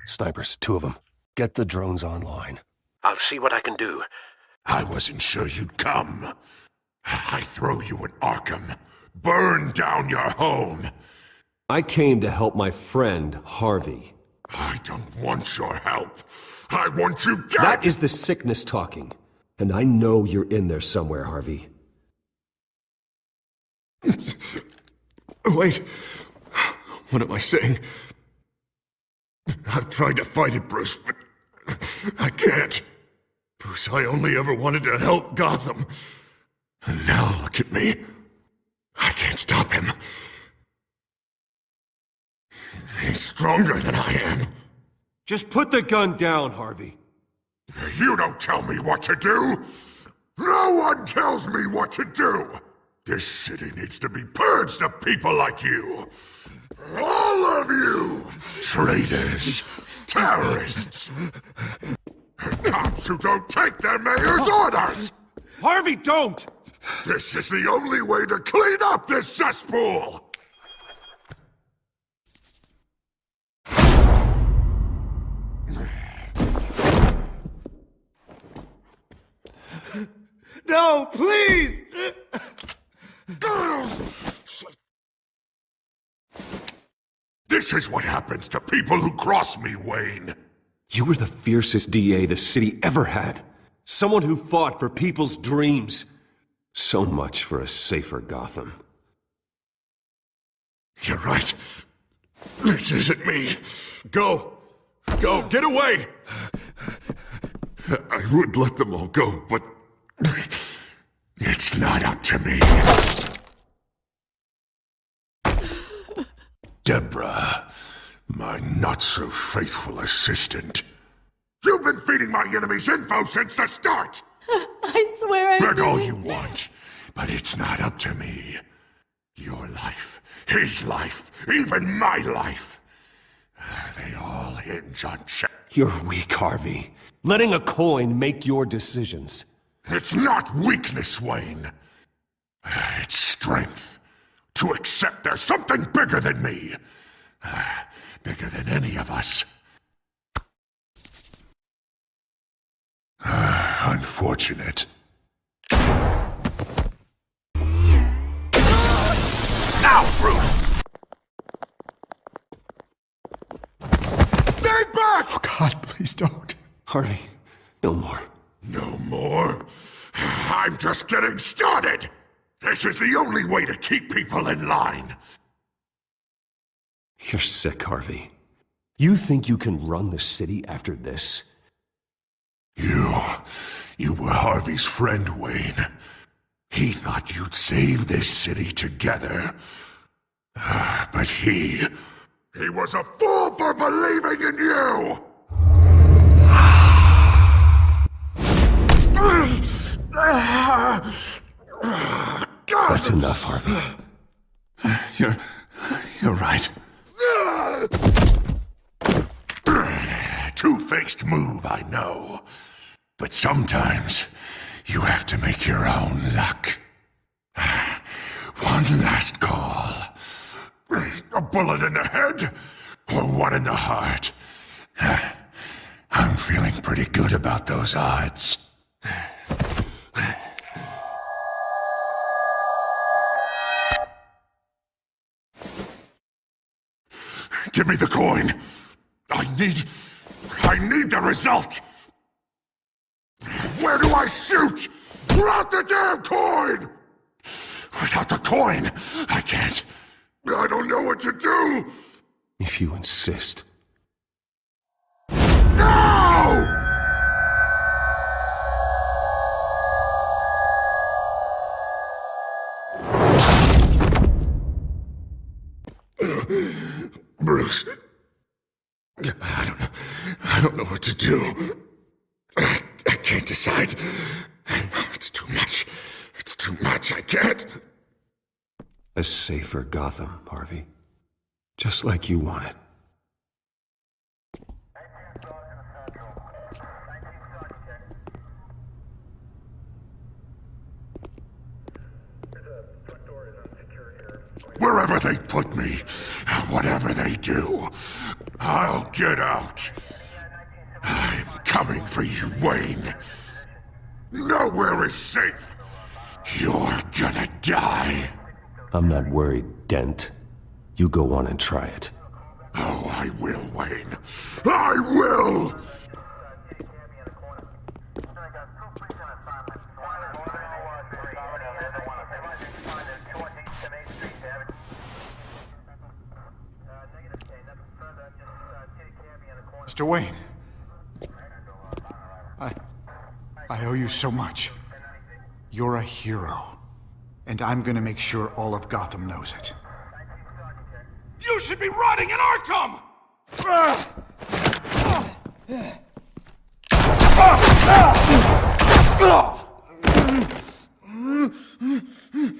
Snipers, 2 of them. Get the drones online. I'll see what I can do. I wasn't sure you'd come. I throw you in Arkham. Burn down your home. I came to help my friend, Harvey. I don't want your help. I want you dead! That is the sickness talking. And I know you're in there somewhere, Harvey. Wait. What am I saying? I've tried to fight it, Bruce, but I can't. Bruce, I only ever wanted to help Gotham. And now look at me. I can't stop him. He's stronger than I am. Just put the gun down, Harvey. You don't tell me what to do! No one tells me what to do! This city needs to be purged of people like you! All of you! Traitors! Terrorists! Cops who don't take their mayor's orders! Harvey, don't! This is the only way to clean up this cesspool! No, please! This is what happens to people who cross me, Wayne. You were the fiercest DA the city ever had. Someone who fought for people's dreams. So much for a safer Gotham. You're right. This isn't me. Go. Go. Get away. I would let them all go, but it's not up to me. Deborah, my not-so-faithful assistant. You've been feeding my enemies info since the start! I swear I Beg all did. you want, but it's not up to me. Your life, his life, even my life. They all hinge on check. You're weak, Harvey. Letting a coin make your decisions. It's not weakness, Wayne. It's strength. To accept there's something bigger than me. Bigger than any of us. Unfortunate. Now, Bruce! Stay back! Oh, God, please don't. Harvey, no more. No more? I'm just getting started! This is the only way to keep people in line. You're sick, Harvey. You think you can run the city after this? You were Harvey's friend, Wayne. He thought you'd save this city together. But he was a fool for believing in you! That's enough, Harvey. You're right. Two-faced move, I know. But sometimes you have to make your own luck. One last call. A bullet in the head, or one in the heart. I'm feeling pretty good about those odds. Give me the coin. I need the result. Where do I shoot? Drop the damn coin! Without the coin, I can't. I don't know what to do. If you insist. No! Bruce. I don't know what to do. I can't decide. It's too much. It's too much. I can't. A safer Gotham, Harvey. Just like you wanted. Wherever they put me, whatever they do, I'll get out. I'm coming for you, Wayne. Nowhere is safe. You're gonna die. I'm not worried, Dent. You go on and try it. Oh, I will, Wayne. I will! Mr. Wayne. I owe you so much. You're a hero. And I'm gonna make sure all of Gotham knows it. You should be rotting in Arkham!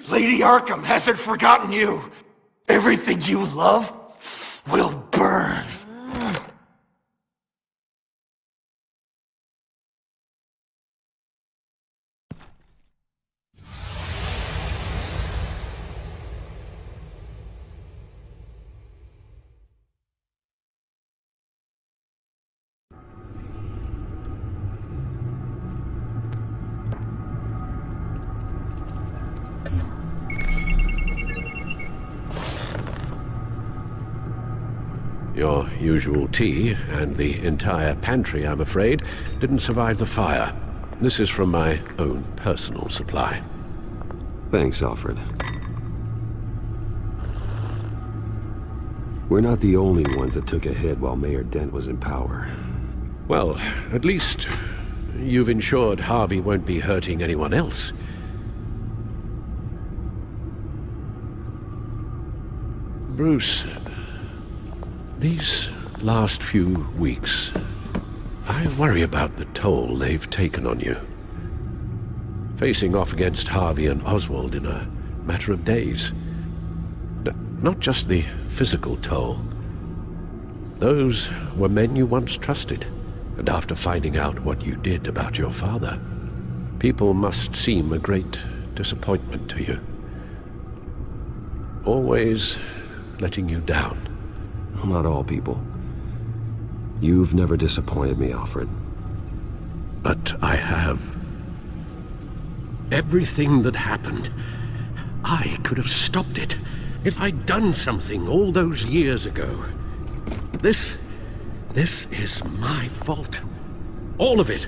Lady Arkham hasn't forgotten you. Everything you love will burn. Your usual tea and the entire pantry, I'm afraid, didn't survive the fire. This is from my own personal supply. Thanks, Alfred. We're not the only ones that took a hit while Mayor Dent was in power. Well, at least you've ensured Harvey won't be hurting anyone else. Bruce, these last few weeks, I worry about the toll they've taken on you. Facing off against Harvey and Oswald in a matter of days. Not just the physical toll. Those were men you once trusted, and after finding out what you did about your father, people must seem a great disappointment to you. Always letting you down. Well, not all people. You've never disappointed me, Alfred. But I have. Everything that happened, I could have stopped it if I'd done something all those years ago. This is my fault. All of it.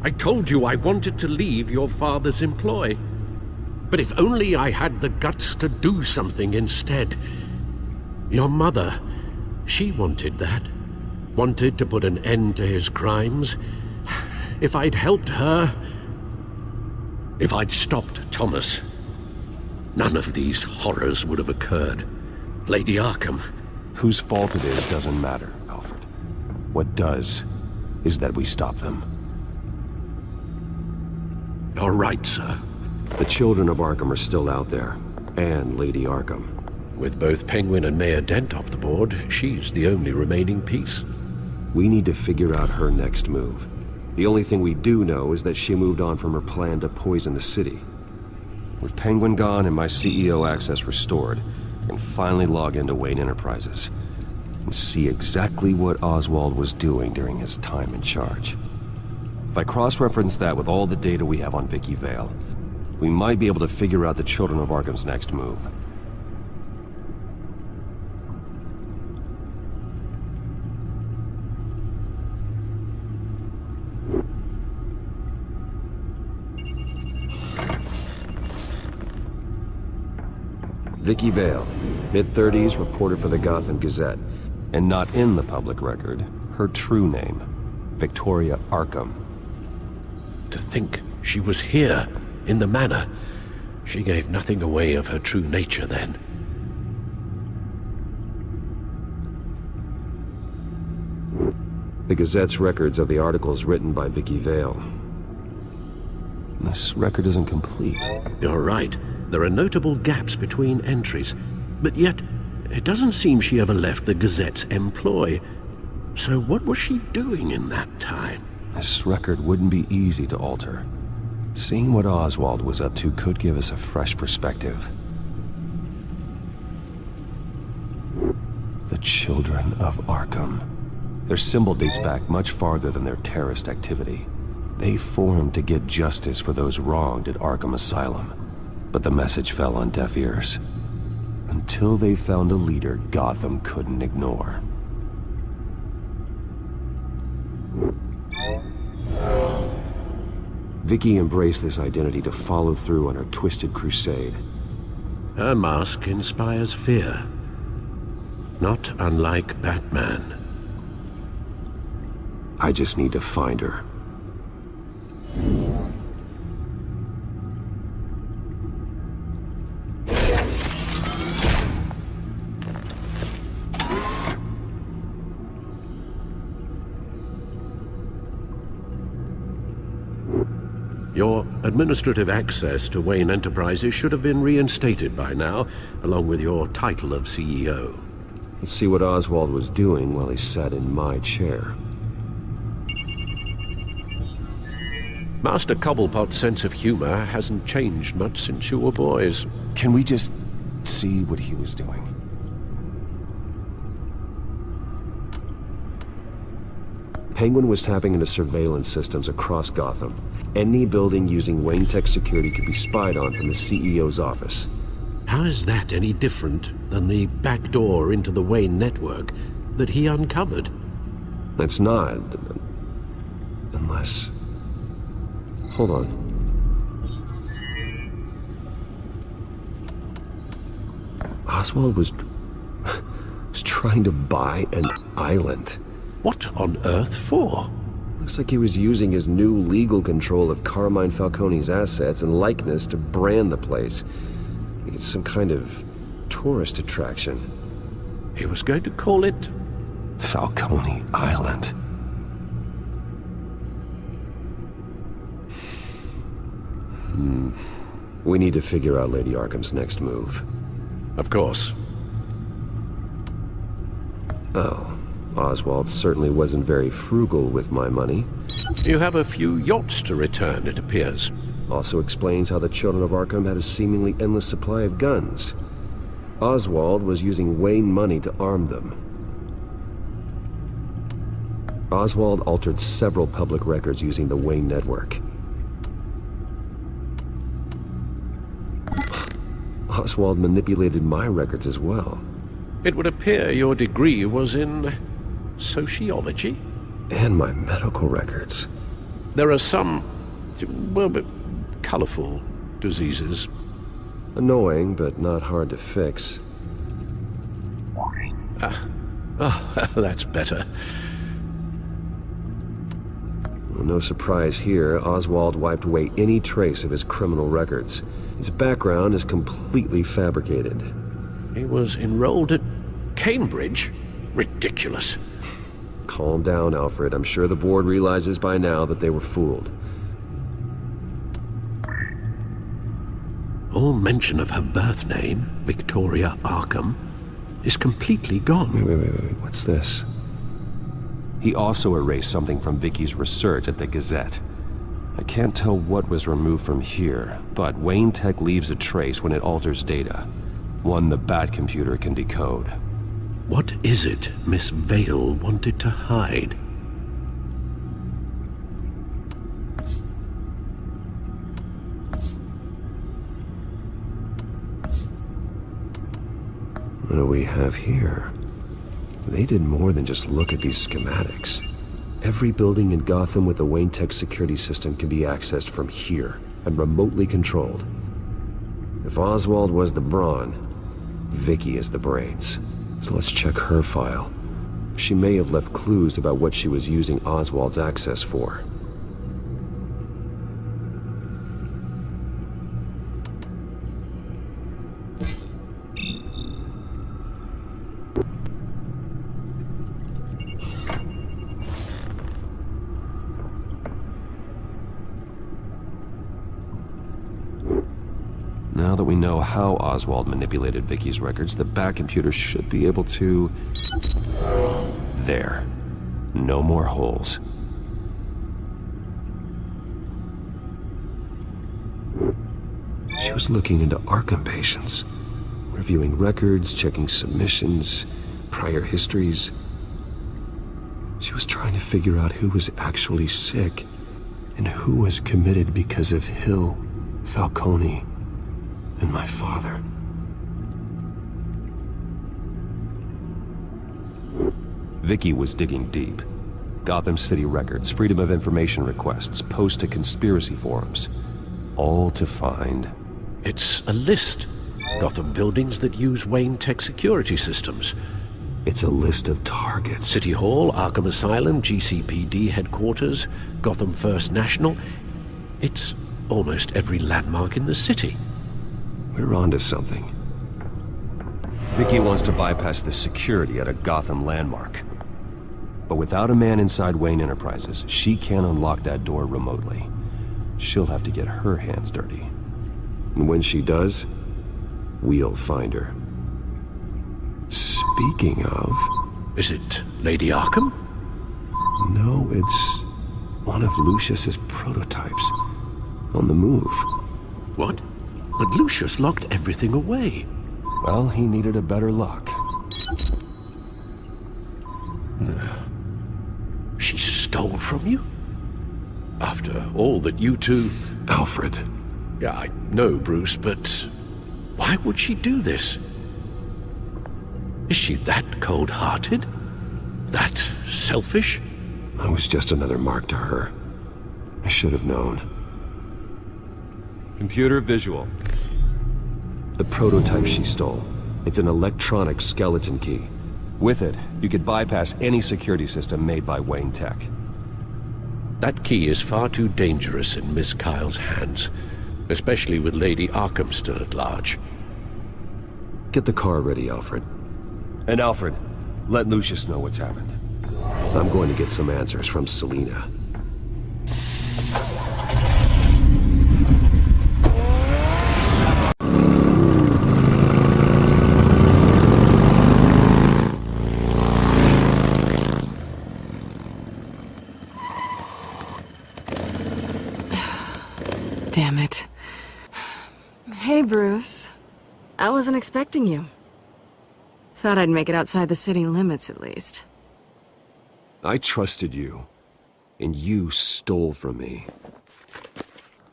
I told you I wanted to leave your father's employ. But if only I had the guts to do something instead. Your mother, she wanted that. Wanted to put an end to his crimes. If I'd helped her, if I'd stopped Thomas, none of these horrors would have occurred. Lady Arkham. Whose fault it is doesn't matter, Alfred. What does is that we stop them. You're right, sir. The children of Arkham are still out there, and Lady Arkham. With both Penguin and Mayor Dent off the board, she's the only remaining piece. We need to figure out her next move. The only thing we do know is that she moved on from her plan to poison the city. With Penguin gone and my CEO access restored, I can finally log into Wayne Enterprises and see exactly what Oswald was doing during his time in charge. If I cross-reference that with all the data we have on Vicky Vale, we might be able to figure out the Children of Arkham's next move. Vicky Vale, mid-30s, reporter for the Gotham Gazette, and not in the public record, her true name, Victoria Arkham. To think she was here, in the manor. She gave nothing away of her true nature then. The Gazette's records of the articles written by Vicky Vale. This record isn't complete. You're right. There are notable gaps between entries. But yet, it doesn't seem she ever left the Gazette's employ. So what was she doing in that time? This record wouldn't be easy to alter. Seeing what Oswald was up to could give us a fresh perspective. The Children of Arkham. Their symbol dates back much farther than their terrorist activity. They formed to get justice for those wronged at Arkham Asylum. But the message fell on deaf ears. Until they found a leader Gotham couldn't ignore. Vicky embraced this identity to follow through on her twisted crusade. Her mask inspires fear. Not unlike Batman. I just need to find her. Your administrative access to Wayne Enterprises should have been reinstated by now, along with your title of CEO. Let's see what Oswald was doing while he sat in my chair. Master Cobblepot's sense of humor hasn't changed much since you were boys. Can we just see what he was doing? Penguin was tapping into surveillance systems across Gotham. Any building using Wayne Tech security could be spied on from the CEO's office. How is that any different than the back door into the Wayne network that he uncovered? That's not. Unless... Hold on. Oswald was trying to buy an island. What on earth for? Looks like he was using his new legal control of Carmine Falcone's assets and likeness to brand the place. It's some kind of tourist attraction. He was going to call it... Falcone Island. We need to figure out Lady Arkham's next move. Of course. Oh. Oswald certainly wasn't very frugal with my money. You have a few yachts to return, it appears. Also explains how the Children of Arkham had a seemingly endless supply of guns. Oswald was using Wayne money to arm them. Oswald altered several public records using the Wayne network. Oswald manipulated my records as well. It would appear your degree was in... sociology? And my medical records. There are some, well, but colorful diseases. Annoying, but not hard to fix. That's better. Well, no surprise here, Oswald wiped away any trace of his criminal records. His background is completely fabricated. He was enrolled at Cambridge? Ridiculous. Calm down, Alfred. I'm sure the board realizes by now that they were fooled. All mention of her birth name, Victoria Arkham, is completely gone. Wait. What's this? He also erased something from Vicky's research at the Gazette. I can't tell what was removed from here, but Wayne Tech leaves a trace when it alters data. One the Bat computer can decode. What is it Miss Vale wanted to hide? What do we have here? They did more than just look at these schematics. Every building in Gotham with the Wayne Tech security system can be accessed from here and remotely controlled. If Oswald was the brawn, Vicky is the brains. So let's check her file. She may have left clues about what she was using Oswald's access for. know how Oswald manipulated Vicky's records, the back computer should be able to... There. No more holes. She was looking into Arkham patients, reviewing records, checking submissions, prior histories. She was trying to figure out who was actually sick and who was committed because of Hill, Falcone, and my father. Vicky was digging deep. Gotham City records, Freedom of Information requests, posts to conspiracy forums. All to find... It's a list. Gotham buildings that use Wayne Tech security systems. It's a list of targets. City Hall, Arkham Asylum, GCPD headquarters, Gotham First National. It's almost every landmark in the city. We're onto something. Vicky wants to bypass the security at a Gotham landmark. But without a man inside Wayne Enterprises, she can't unlock that door remotely. She'll have to get her hands dirty. And when she does, we'll find her. Speaking of... Is it Lady Arkham? No, it's one of Lucius's prototypes. On the move. What? But Lucius locked everything away. Well, he needed a better lock. She stole from you? After all that you two... Alfred. Yeah, I know, Bruce, but why would she do this? Is she that cold-hearted? That selfish? I was just another mark to her. I should have known. Computer visual. The prototype she stole. It's an electronic skeleton key. With it, you could bypass any security system made by Wayne Tech. That key is far too dangerous in Miss Kyle's hands, especially with Lady Arkham still at large. Get the car ready, Alfred. And Alfred, let Lucius know what's happened. I'm going to get some answers from Selina. Damn it. Hey, Bruce. I wasn't expecting you. Thought I'd make it outside the city limits, at least. I trusted you, and you stole from me.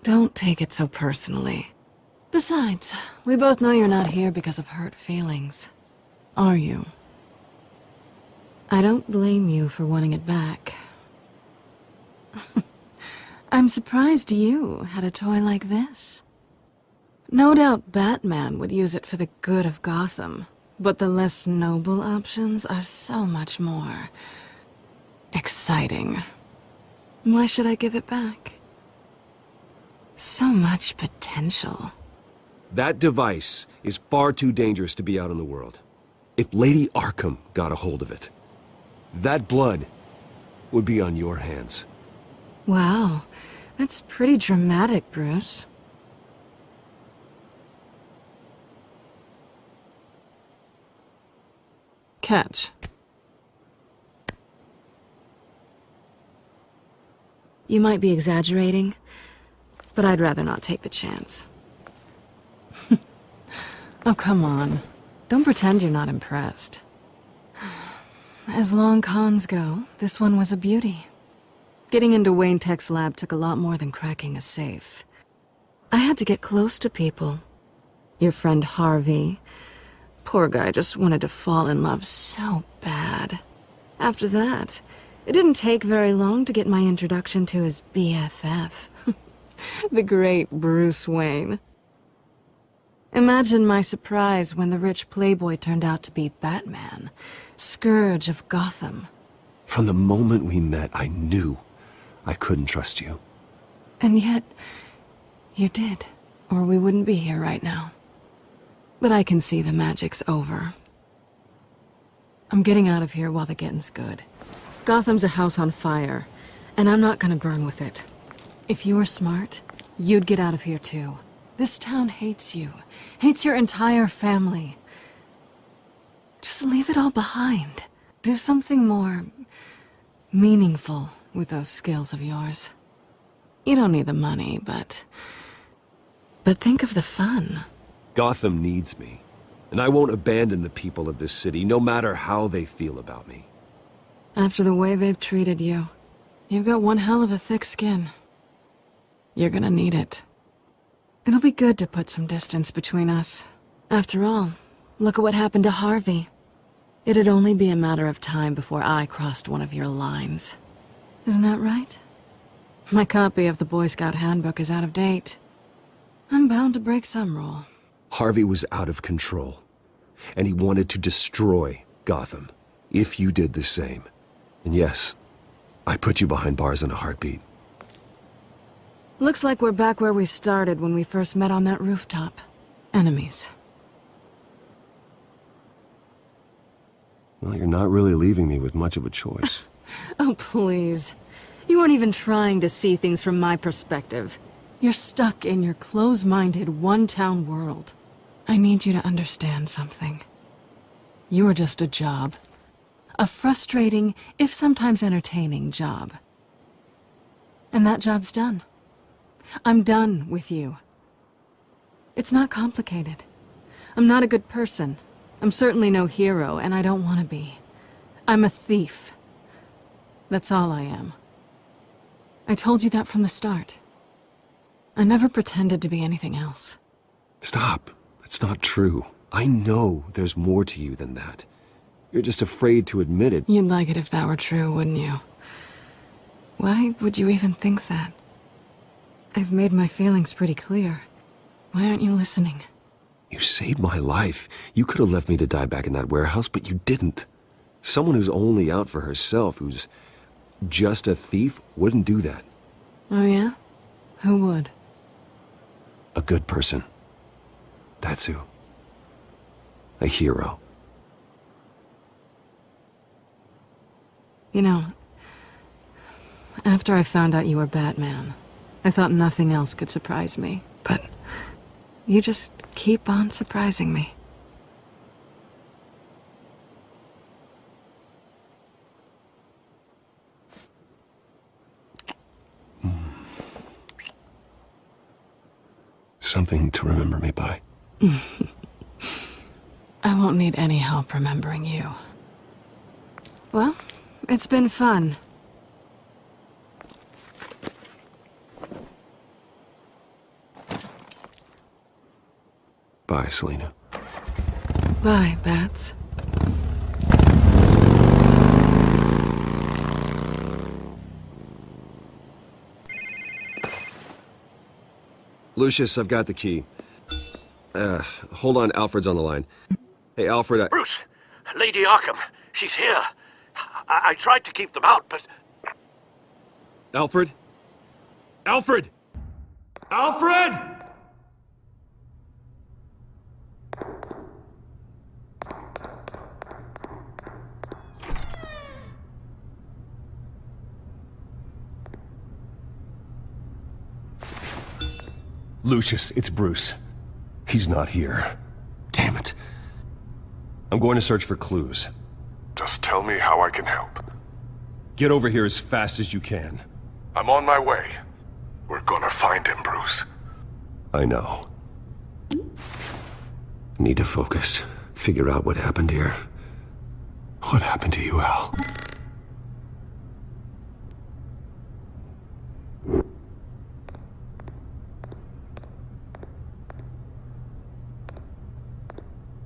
Don't take it so personally. Besides, we both know you're not here because of hurt feelings. Are you? I don't blame you for wanting it back. I'm surprised you had a toy like this. No doubt Batman would use it for the good of Gotham, but the less noble options are so much more exciting. Why should I give it back? So much potential. That device is far too dangerous to be out in the world. If Lady Arkham got a hold of it, that blood would be on your hands. Wow, that's pretty dramatic, Bruce. Catch. You might be exaggerating, but I'd rather not take the chance. Oh, come on. Don't pretend you're not impressed. As long cons go, this one was a beauty. Getting into Wayne Tech's lab took a lot more than cracking a safe. I had to get close to people. Your friend Harvey. Poor guy just wanted to fall in love so bad. After that, it didn't take very long to get my introduction to his BFF. The great Bruce Wayne. Imagine my surprise when the rich playboy turned out to be Batman, Scourge of Gotham. From the moment we met, I knew I couldn't trust you. And yet, you did, or we wouldn't be here right now. But I can see the magic's over. I'm getting out of here while the getting's good. Gotham's a house on fire, and I'm not gonna burn with it. If you were smart, you'd get out of here too. This town hates you. Hates your entire family. Just leave it all behind. Do something more meaningful with those skills of yours. You don't need the money, but think of the fun. Gotham needs me, and I won't abandon the people of this city, no matter how they feel about me. After the way they've treated you, you've got one hell of a thick skin. You're gonna need it. It'll be good to put some distance between us. After all, look at what happened to Harvey. It'd only be a matter of time before I crossed one of your lines. Isn't that right? My copy of the Boy Scout Handbook is out of date. I'm bound to break some rule. Harvey was out of control, and he wanted to destroy Gotham. If you did the same. And yes, I'd put you behind bars in a heartbeat. Looks like we're back where we started when we first met on that rooftop. Enemies. Well, you're not really leaving me with much of a choice. Oh, please. You aren't even trying to see things from my perspective. You're stuck in your close-minded, one-town world. I need you to understand something. You are just a job. A frustrating, if sometimes entertaining, job. And that job's done. I'm done with you. It's not complicated. I'm not a good person. I'm certainly no hero, and I don't want to be. I'm a thief. That's all I am. I told you that from the start. I never pretended to be anything else. Stop. That's not true. I know there's more to you than that. You're just afraid to admit it. You'd like it if that were true, wouldn't you? Why would you even think that? I've made my feelings pretty clear. Why aren't you listening? You saved my life. You could have left me to die back in that warehouse, but you didn't. Someone who's only out for herself, who's just a thief, wouldn't do that. Oh yeah? Who would? A good person. That's who. A hero. You know, after I found out you were Batman, I thought nothing else could surprise me. But you just keep on surprising me. Something to remember me by. I won't need any help remembering you. Well, it's been fun. Bye, Selina. Bye, Bats. Lucius, I've got the key. Hold on, Alfred's on the line. Hey, Alfred, Bruce! Lady Arkham! She's here! I tried to keep them out, but... Alfred? Alfred! Alfred! Lucius, it's Bruce. He's not here. Damn it. I'm going to search for clues. Just tell me how I can help. Get over here as fast as you can. I'm on my way. We're gonna find him, Bruce. I know. Need to focus. Figure out what happened here. What happened to you, Al?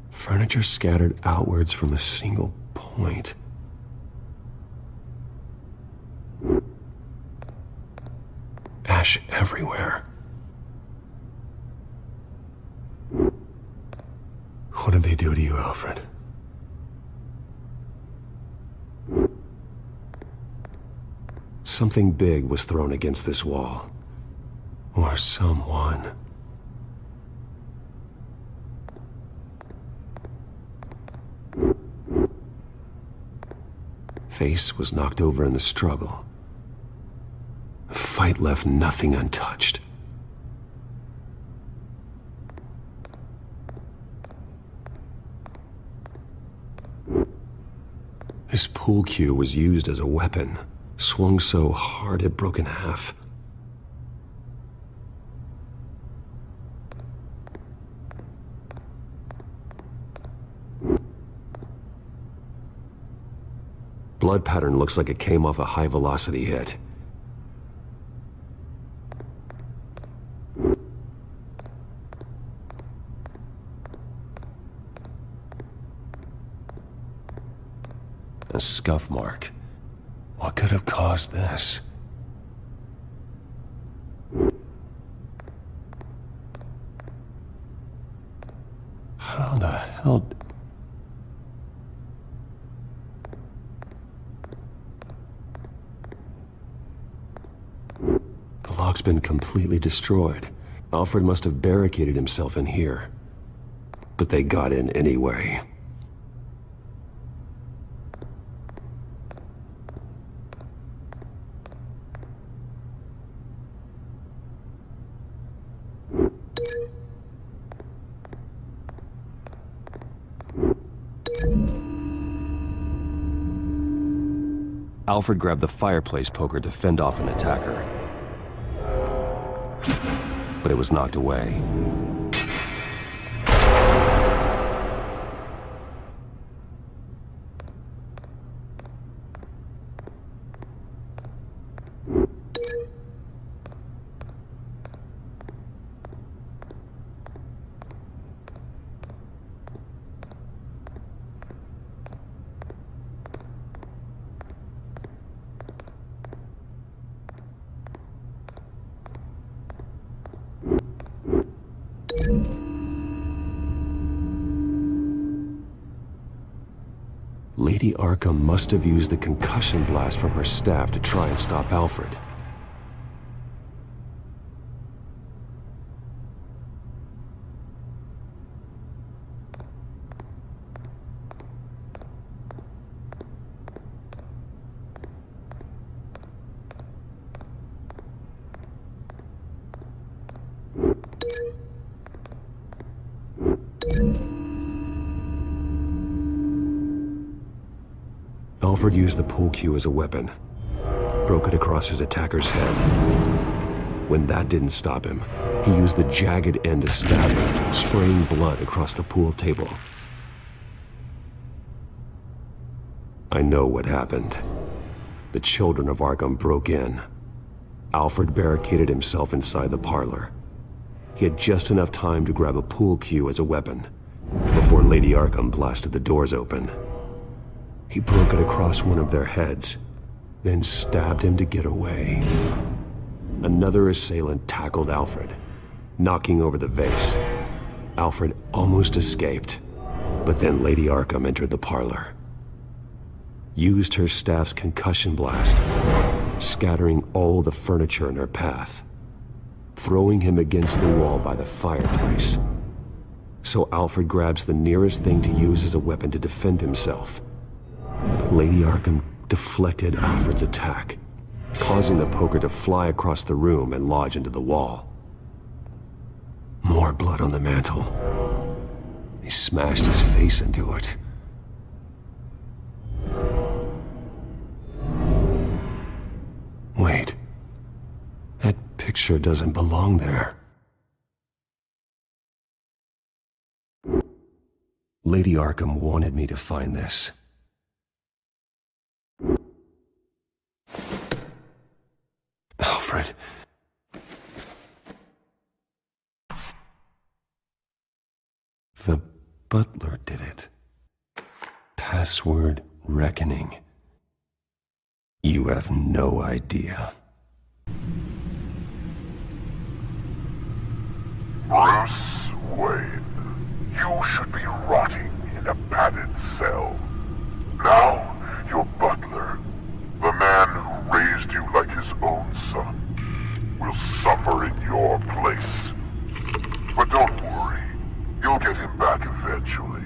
Furniture scattered outwards from a single point. Ash everywhere. What did they do to you, Alfred? Something big was thrown against this wall. Or someone. Face was knocked over in the struggle. The fight left nothing untouched. This pool cue was used as a weapon, swung so hard it broke in half. Blood pattern looks like it came off a high-velocity hit. A scuff mark. What could have caused this? How the hell... The lock's been completely destroyed. Alfred must have barricaded himself in here. But they got in anyway. Alfred grabbed the fireplace poker to fend off an attacker. But it was knocked away. Lady Arkham must have used the concussion blast from her staff to try and stop Alfred. Alfred used the pool cue as a weapon, broke it across his attacker's head. When that didn't stop him, he used the jagged end to stab him, spraying blood across the pool table. I know what happened. The children of Arkham broke in. Alfred barricaded himself inside the parlor. He had just enough time to grab a pool cue as a weapon before Lady Arkham blasted the doors open. He broke it across one of their heads, then stabbed him to get away. Another assailant tackled Alfred, knocking over the vase. Alfred almost escaped, but then Lady Arkham entered the parlor. Used her staff's concussion blast, scattering all the furniture in her path, throwing him against the wall by the fireplace. So Alfred grabs the nearest thing to use as a weapon to defend himself. But Lady Arkham deflected Alfred's attack, causing the poker to fly across the room and lodge into the wall. More blood on the mantel. He smashed his face into it. Wait. That picture doesn't belong there. Lady Arkham wanted me to find this. Alfred. The butler did it. Password reckoning. You have no idea. Bruce Wayne, you should be rotting in a padded cell. Now, your butler, the man who raised you like his own son, will suffer in your place. But don't worry, you'll get him back eventually.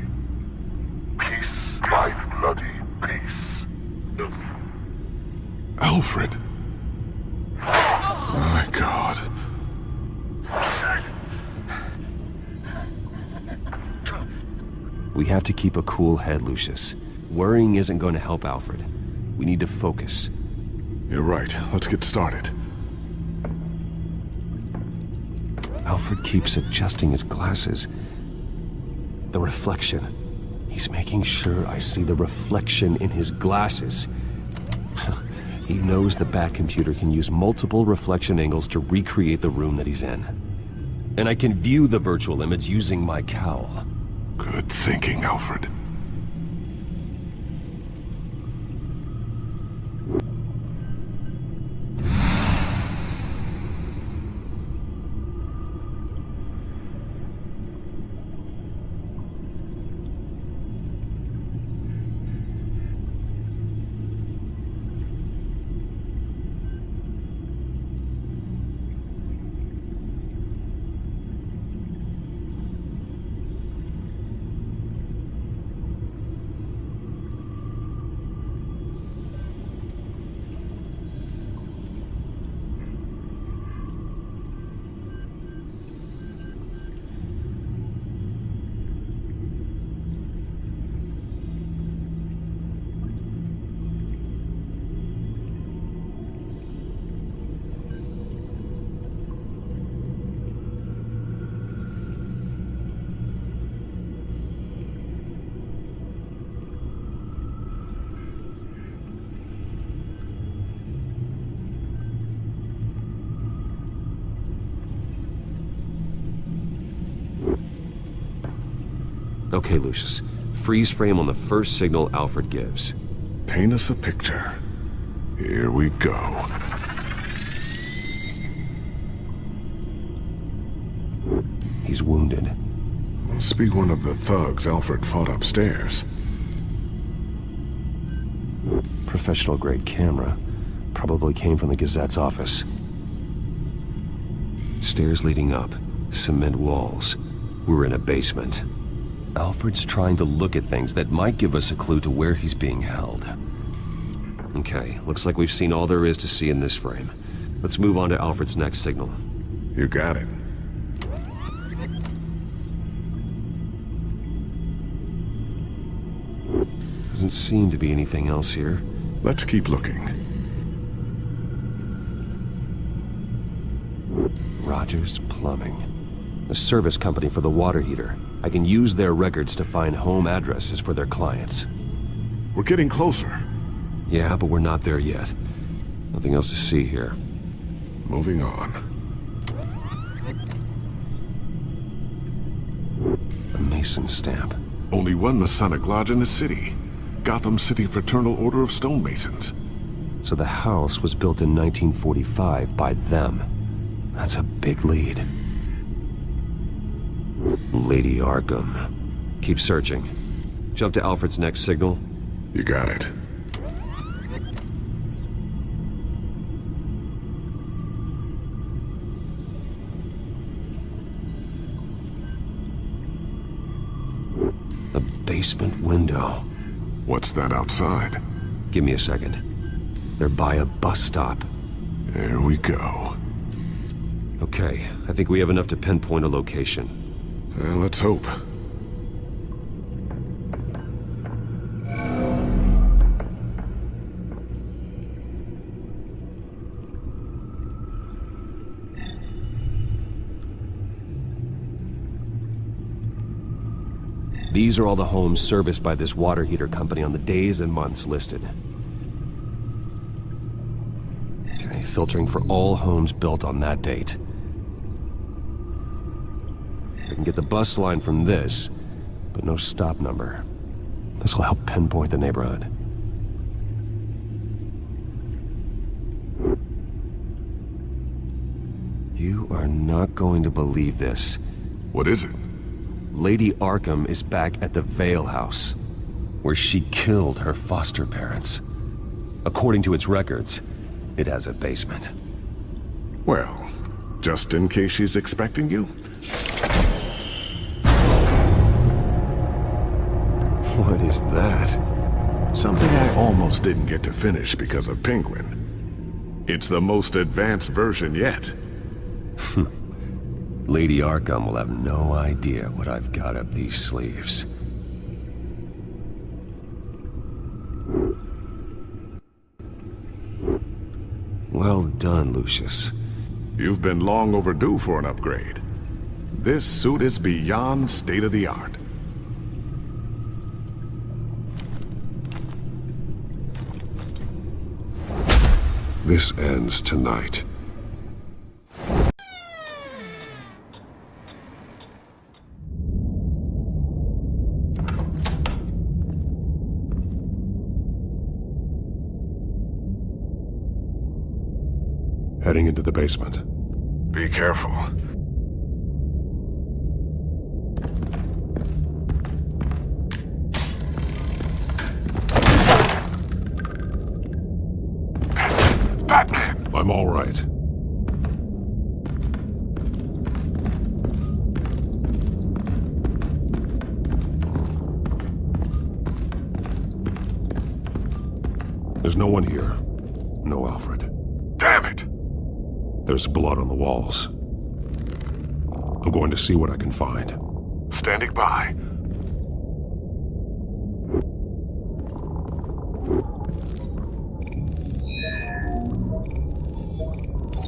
Peace, my bloody peace. Alfred. My God. We have to keep a cool head, Lucius. Worrying isn't going to help Alfred. We need to focus. You're right. Let's get started. Alfred keeps adjusting his glasses. The reflection. He's making sure I see the reflection in his glasses. He knows the Batcomputer can use multiple reflection angles to recreate the room that he's in. And I can view the virtual image using my cowl. Good thinking, Alfred. Okay, Lucius. Freeze frame on the first signal Alfred gives. Paint us a picture. Here we go. He's wounded. Must be one of the thugs Alfred fought upstairs. Professional-grade camera. Probably came from the Gazette's office. Stairs leading up. Cement walls. We're in a basement. Alfred's trying to look at things that might give us a clue to where he's being held. Okay, looks like we've seen all there is to see in this frame. Let's move on to Alfred's next signal. You got it. Doesn't seem to be anything else here. Let's keep looking. Rogers Plumbing. A service company for the water heater. I can use their records to find home addresses for their clients. We're getting closer. Yeah, but we're not there yet. Nothing else to see here. Moving on. A Mason stamp. Only one Masonic lodge in the city. Gotham City Fraternal Order of Stonemasons. So the house was built in 1945 by them. That's a big lead. Lady Arkham. Keep searching. Jump to Alfred's next signal. You got it. A basement window. What's that outside? Give me a second. They're by a bus stop. There we go. Okay, I think we have enough to pinpoint a location. Well, let's hope. These are all the homes serviced by this water heater company on the days and months listed. Okay, filtering for all homes built on that date. I can get the bus line from this, but no stop number. This will help pinpoint the neighborhood. You are not going to believe this. What is it? Lady Arkham is back at the Vale House, where she killed her foster parents. According to its records, it has a basement. Well, just in case she's expecting you? What is that? Something I almost didn't get to finish because of Penguin. It's the most advanced version yet. Lady Arkham will have no idea what I've got up these sleeves. Well done, Lucius. You've been long overdue for an upgrade. This suit is beyond state-of-the-art. This ends tonight. Heading into the basement. Be careful. Batman! I'm all right. There's no one here. No Alfred. Damn it! There's blood on the walls. I'm going to see what I can find. Standing by.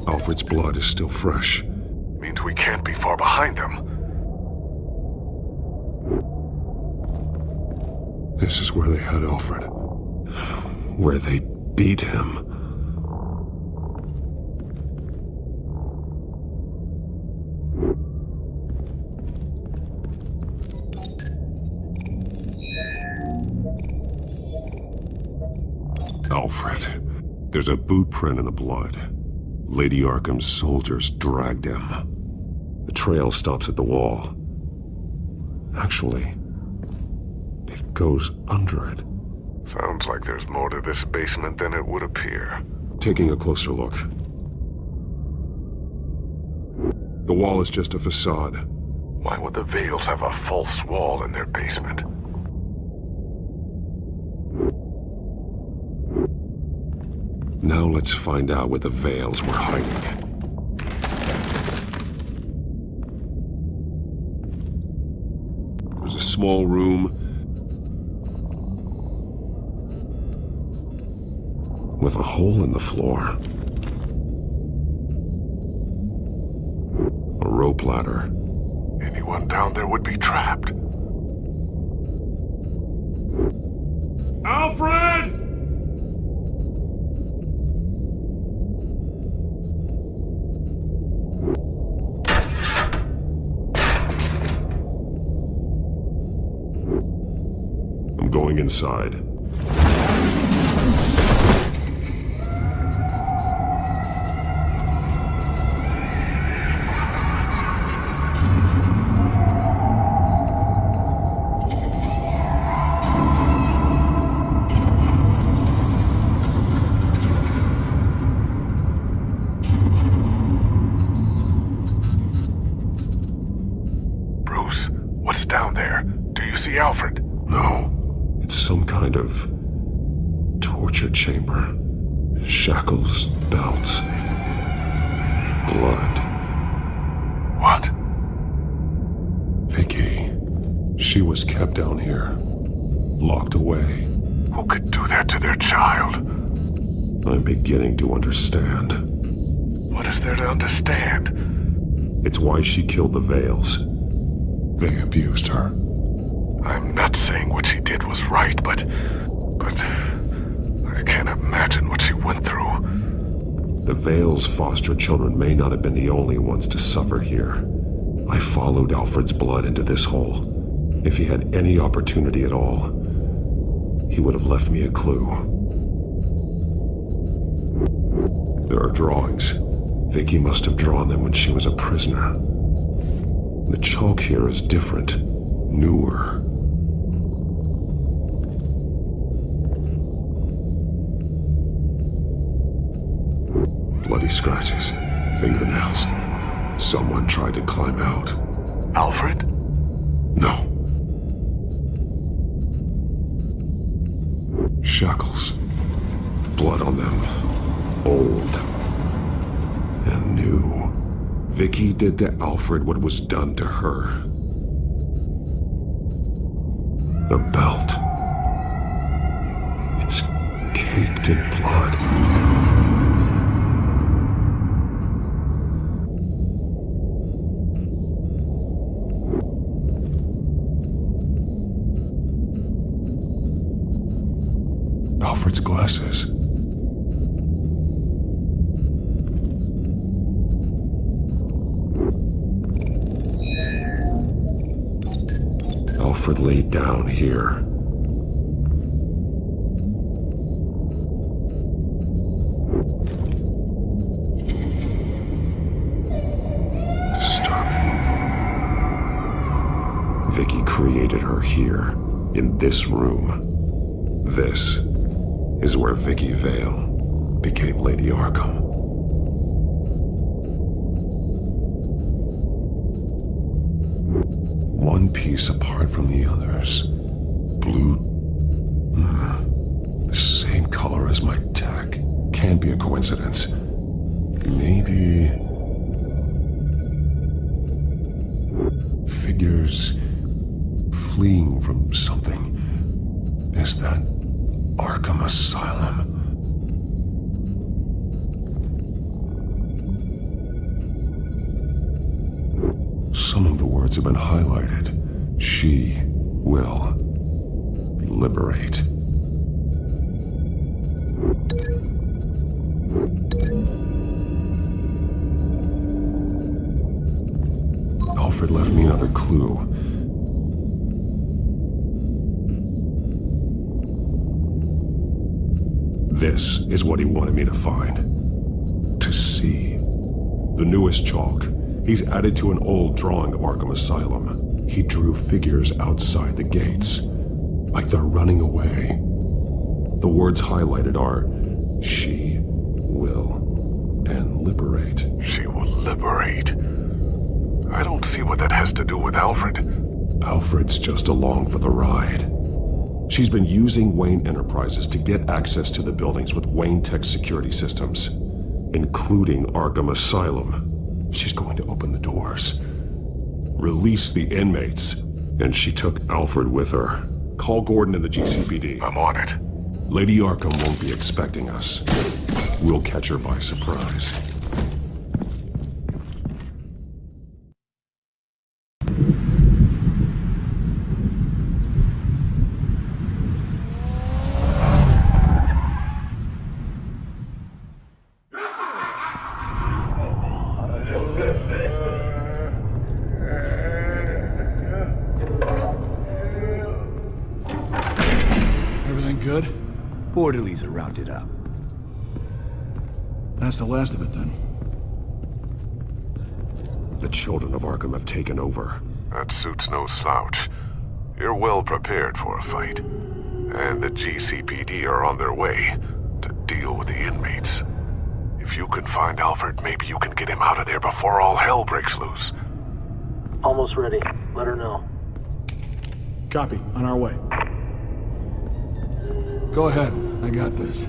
Alfred's blood is still fresh. Means we can't be far behind them. This is where they had Alfred. Where they beat him. Alfred. There's a boot print in the blood. Lady Arkham's soldiers dragged him. The trail stops at the wall. Actually, it goes under it. Sounds like there's more to this basement than it would appear. Taking a closer look. The wall is just a facade. Why would the Vales have a false wall in their basement? Now let's find out where the Vales were hiding. There's a small room with a hole in the floor. A rope ladder. Anyone down there would be trapped. Alfred! I'm going inside. Bruce, what's down there? Do you see Alfred? No. It's some kind of torture chamber. Shackles, belts, blood. What? Vicky. She was kept down here. Locked away. Who could do that to their child? I'm beginning to understand. What is there to understand? It's why she killed the Vales. They abused her. I'm not saying what she did was right, but I can't imagine what she went through. The Vales' foster children may not have been the only ones to suffer here. I followed Alfred's blood into this hole. If he had any opportunity at all, he would have left me a clue. There are drawings. Vicky must have drawn them when she was a prisoner. The chalk here is different, newer. Bloody scratches, fingernails. Someone tried to climb out. Alfred? No. Shackles. Blood on them. Old. And new. Vicky did to Alfred what was done to her. The belt. It's caked in blood. Alfred's glasses. Alfred laid down here. Vicky created her here, in this room. This is where Vicky Vale became Lady Arkham. One piece apart from the others. Blue. The same color as my tech. Can't be a coincidence. Maybe... figures fleeing from something. Is that Arkham Asylum? Some of the words have been highlighted. She will liberate. Alfred left me another clue. This is what he wanted me to find. To see. The newest chalk. He's added to an old drawing of Arkham Asylum. He drew figures outside the gates. Like they're running away. The words highlighted are, she will, and liberate. She will liberate. I don't see what that has to do with Alfred. Alfred's just along for the ride. She's been using Wayne Enterprises to get access to the buildings with Wayne Tech security systems, including Arkham Asylum. She's going to open the doors, release the inmates, and she took Alfred with her. Call Gordon and the GCPD. I'm on it. Lady Arkham won't be expecting us. We'll catch her by surprise. Everything good? Orderlies are rounded up. That's the last of it, then. The children of Arkham have taken over. That suit's no slouch. You're well prepared for a fight. And the GCPD are on their way to deal with the inmates. If you can find Alfred, maybe you can get him out of there before all hell breaks loose. Almost ready. Let her know. Copy. On our way. Go ahead. I got this.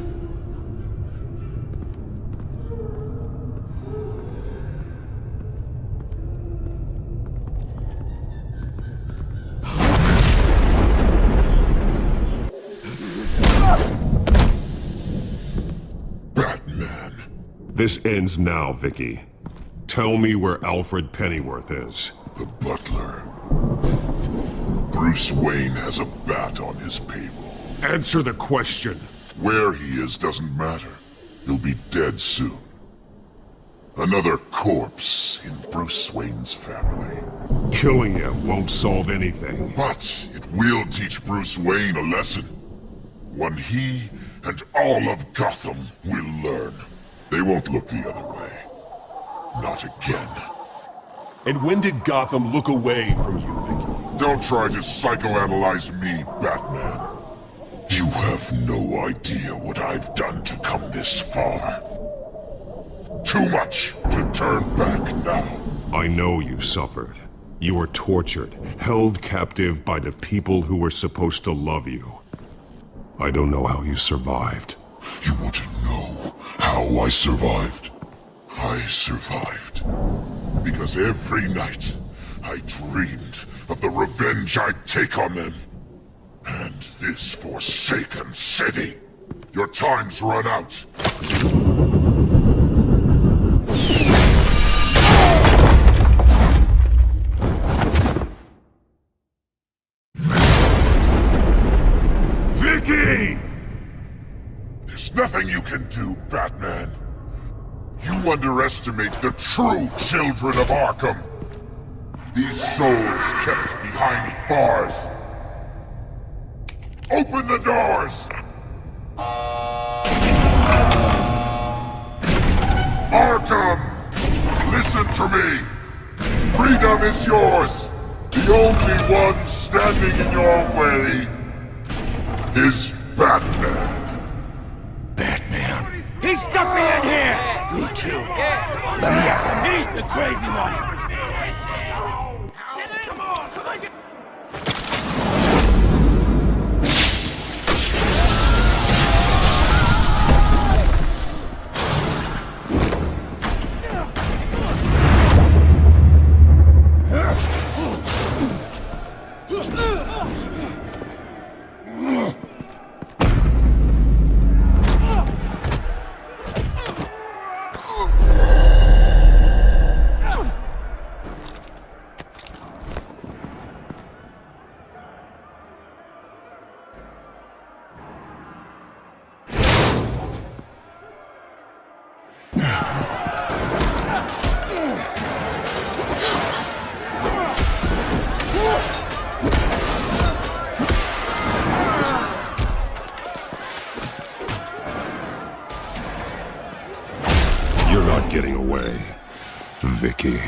Batman. This ends now, Vicky. Tell me where Alfred Pennyworth is. The butler. Bruce Wayne has a bat on his payroll. Answer the question. Where he is doesn't matter. He'll be dead soon. Another corpse in Bruce Wayne's family. Killing him won't solve anything. But it will teach Bruce Wayne a lesson. One he and all of Gotham will learn. They won't look the other way. Not again. And when did Gotham look away from you, Vicky? Don't try to psychoanalyze me, Batman. You have no idea what I've done to come this far. Too much to turn back now. I know you suffered. You were tortured, held captive by the people who were supposed to love you. I don't know how you survived. You want to know how I survived? I survived because every night I dreamed of the revenge I'd take on them. And this forsaken city. Your time's run out. Vicky! There's nothing you can do, Batman. You underestimate the true children of Arkham. These souls kept behind bars. Open the doors! Arkham! Listen to me! Freedom is yours! The only one standing in your way is Batman. Batman. He stuck me in here! Me too. Let me at him. He's the crazy one. You're not getting away, Vicky.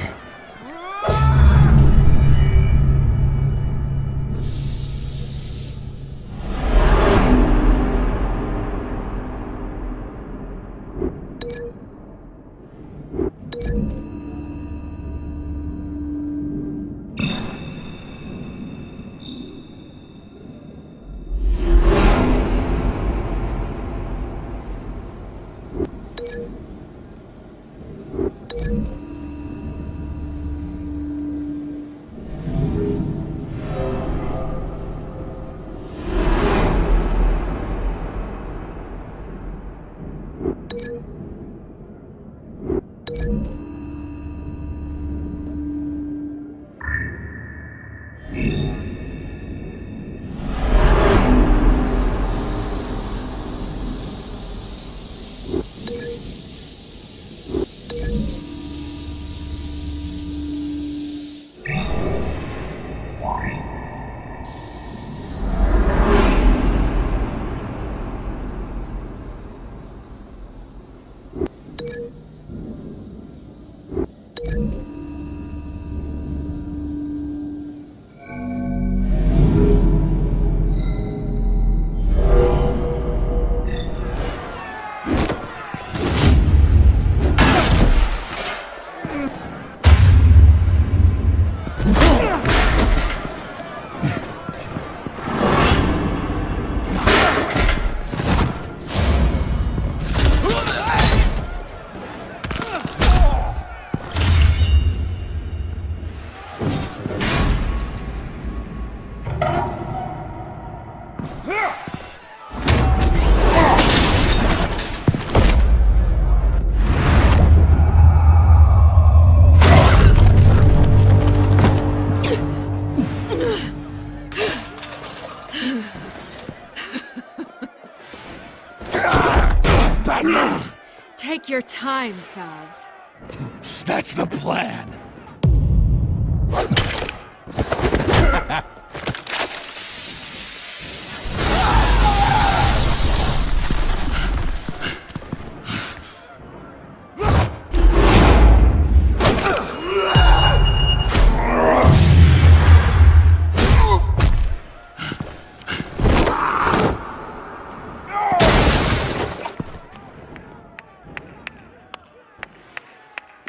Take your time, Saz. That's the plan.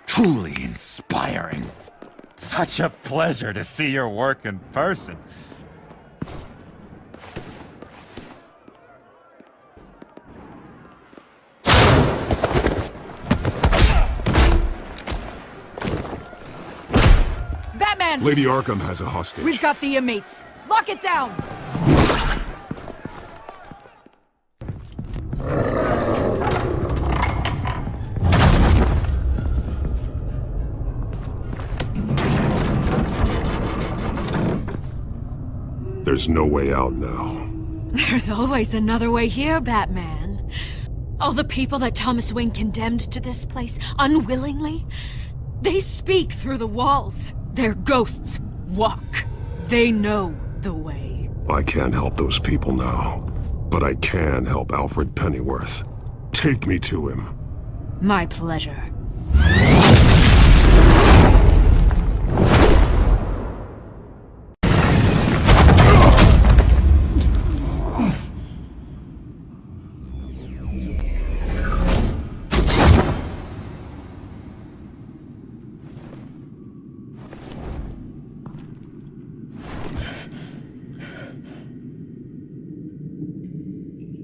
Truly inspiring. Such a pleasure to see your work in person. Batman! Lady Arkham has a hostage. We've got the inmates. Lock it down! There's no way out now. There's always another way here, Batman. All the people that Thomas Wayne condemned to this place unwillingly, they speak through the walls. Their ghosts walk. They know the way. I can't help those people now, but I can help Alfred Pennyworth. Take me to him. My pleasure.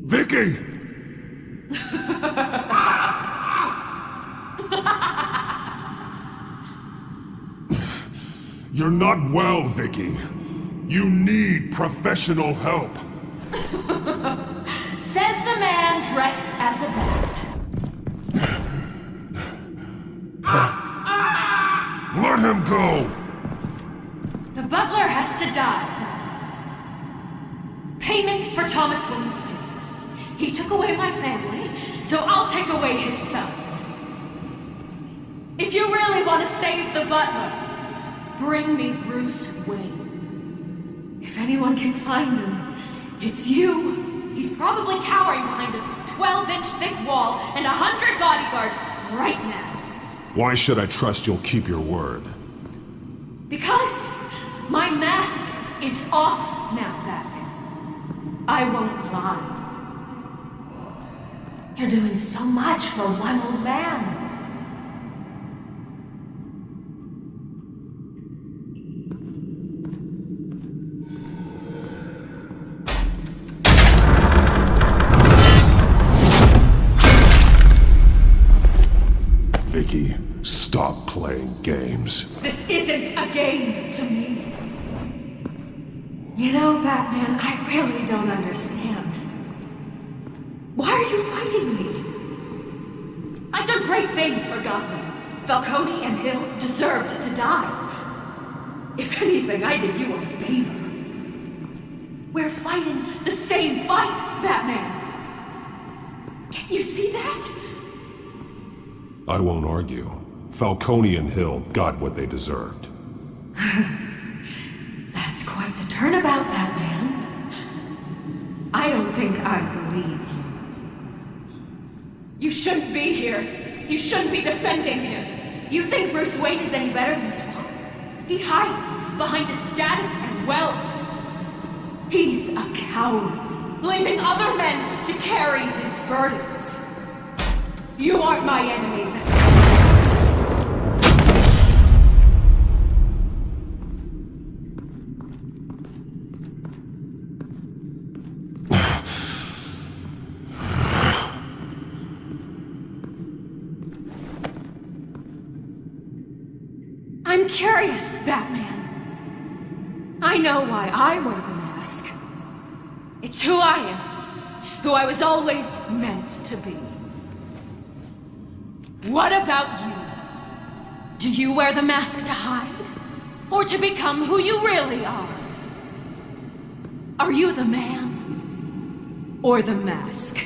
Vicky! You're not well, Vicky. You need professional help. Says the man dressed as a bat. Let him go! The butler has to die. Payment for Thomas Wayne's sins. He took away my family, so I'll take away his sons. If you really want to save the butler, bring me Bruce Wayne. If anyone can find him, it's you. He's probably cowering behind a 12-inch thick wall and 100 bodyguards right now. Why should I trust you'll keep your word? Because my mask is off now, Batman. I won't lie. You're doing so much for one old man. Vicky, stop playing games. This isn't a game to me. You know, Batman, I really don't understand. Why are you fighting me? I've done great things for Gotham. Falcone and Hill deserved to die. If anything, I did you a favor. We're fighting the same fight, Batman. Can't you see that? I won't argue. Falcone and Hill got what they deserved. That's quite the turnabout, Batman. I don't think I believe you. You shouldn't be here. You shouldn't be defending him. You think Bruce Wayne is any better than his father? He hides behind his status and wealth. He's a coward, leaving other men to carry his burdens. You aren't my enemy. I'm curious, Batman. I know why I wear the mask. It's who I am, who I was always meant to be. What about you? Do you wear the mask to hide? Or to become who you really are? Are you the man? Or the mask?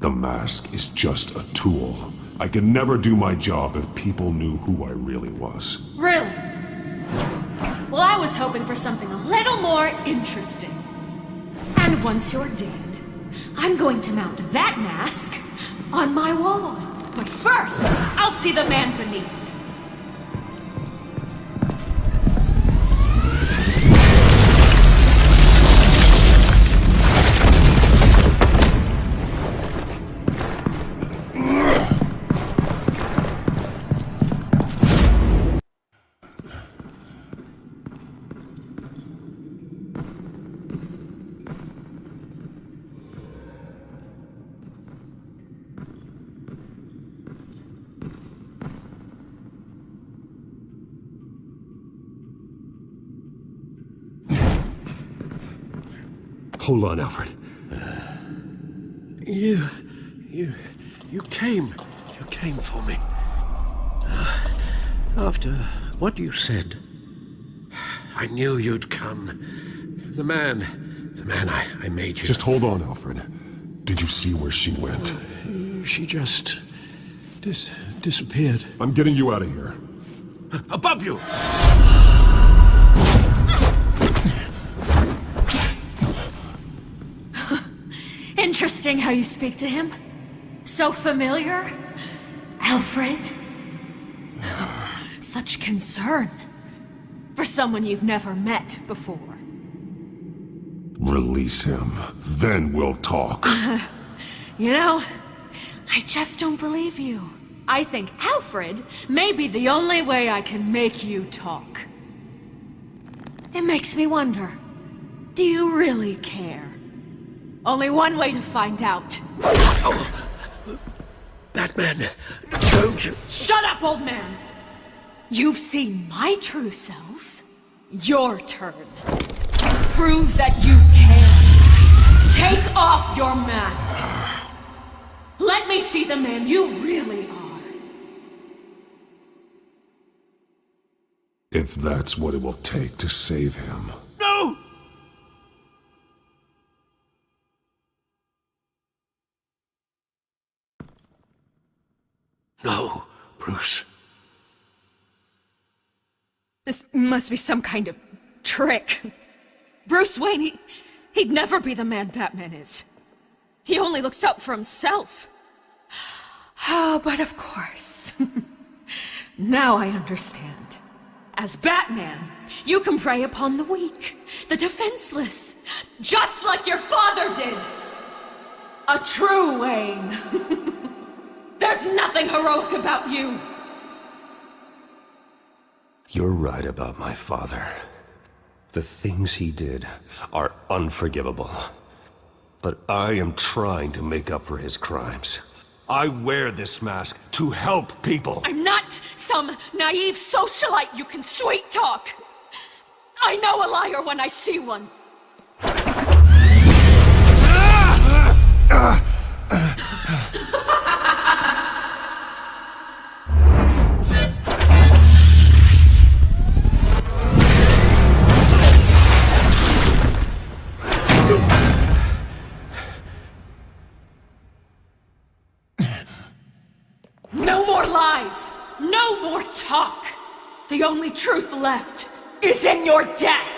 The mask is just a tool. I could never do my job if people knew who I really was. Really? Well, I was hoping for something a little more interesting. And once you're dead, I'm going to mount that mask on my wall. But first, I'll see the man beneath. Hold on, Alfred. You came for me. After what you said, I knew you'd come. The man I made you. Just hold on, Alfred. Did you see where she went? She just... disappeared. I'm getting you out of here. Above you! Interesting how you speak to him. So familiar. Alfred. Such concern. For someone you've never met before. Release him. Then we'll talk. You know, I just don't believe you. I think Alfred may be the only way I can make you talk. It makes me wonder, do you really care? Only one way to find out. Oh. Batman, don't you... Shut up, old man! You've seen my true self. Your turn. Prove that you can. Take off your mask. Let me see the man you really are. If that's what it will take to save him. No! No, Bruce. This must be some kind of trick. Bruce Wayne, he'd never be the man Batman is. He only looks out for himself. Ah, but of course. Now I understand. As Batman, you can prey upon the weak, the defenseless, just like your father did. A true Wayne. There's nothing heroic about you. You're right about my father. The things he did are unforgivable. But I am trying to make up for his crimes. I wear this mask to help people. I'm not some naive socialite you can sweet talk. I know a liar when I see one. No more lies! No more talk! The only truth left is in your death!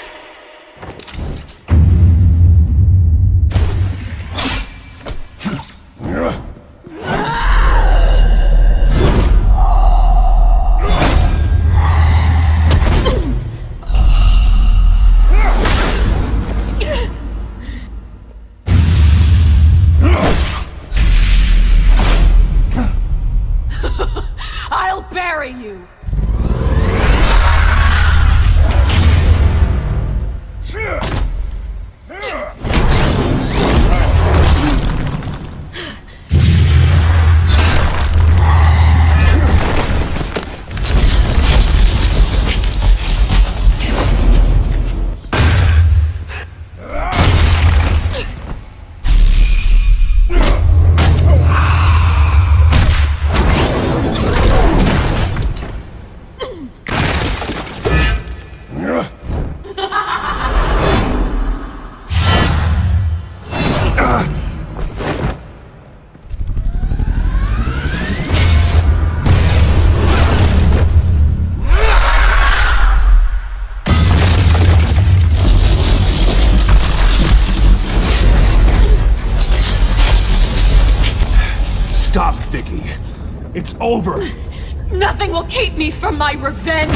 I'll bury you! Stop, Vicky. It's over. Nothing will keep me from my revenge!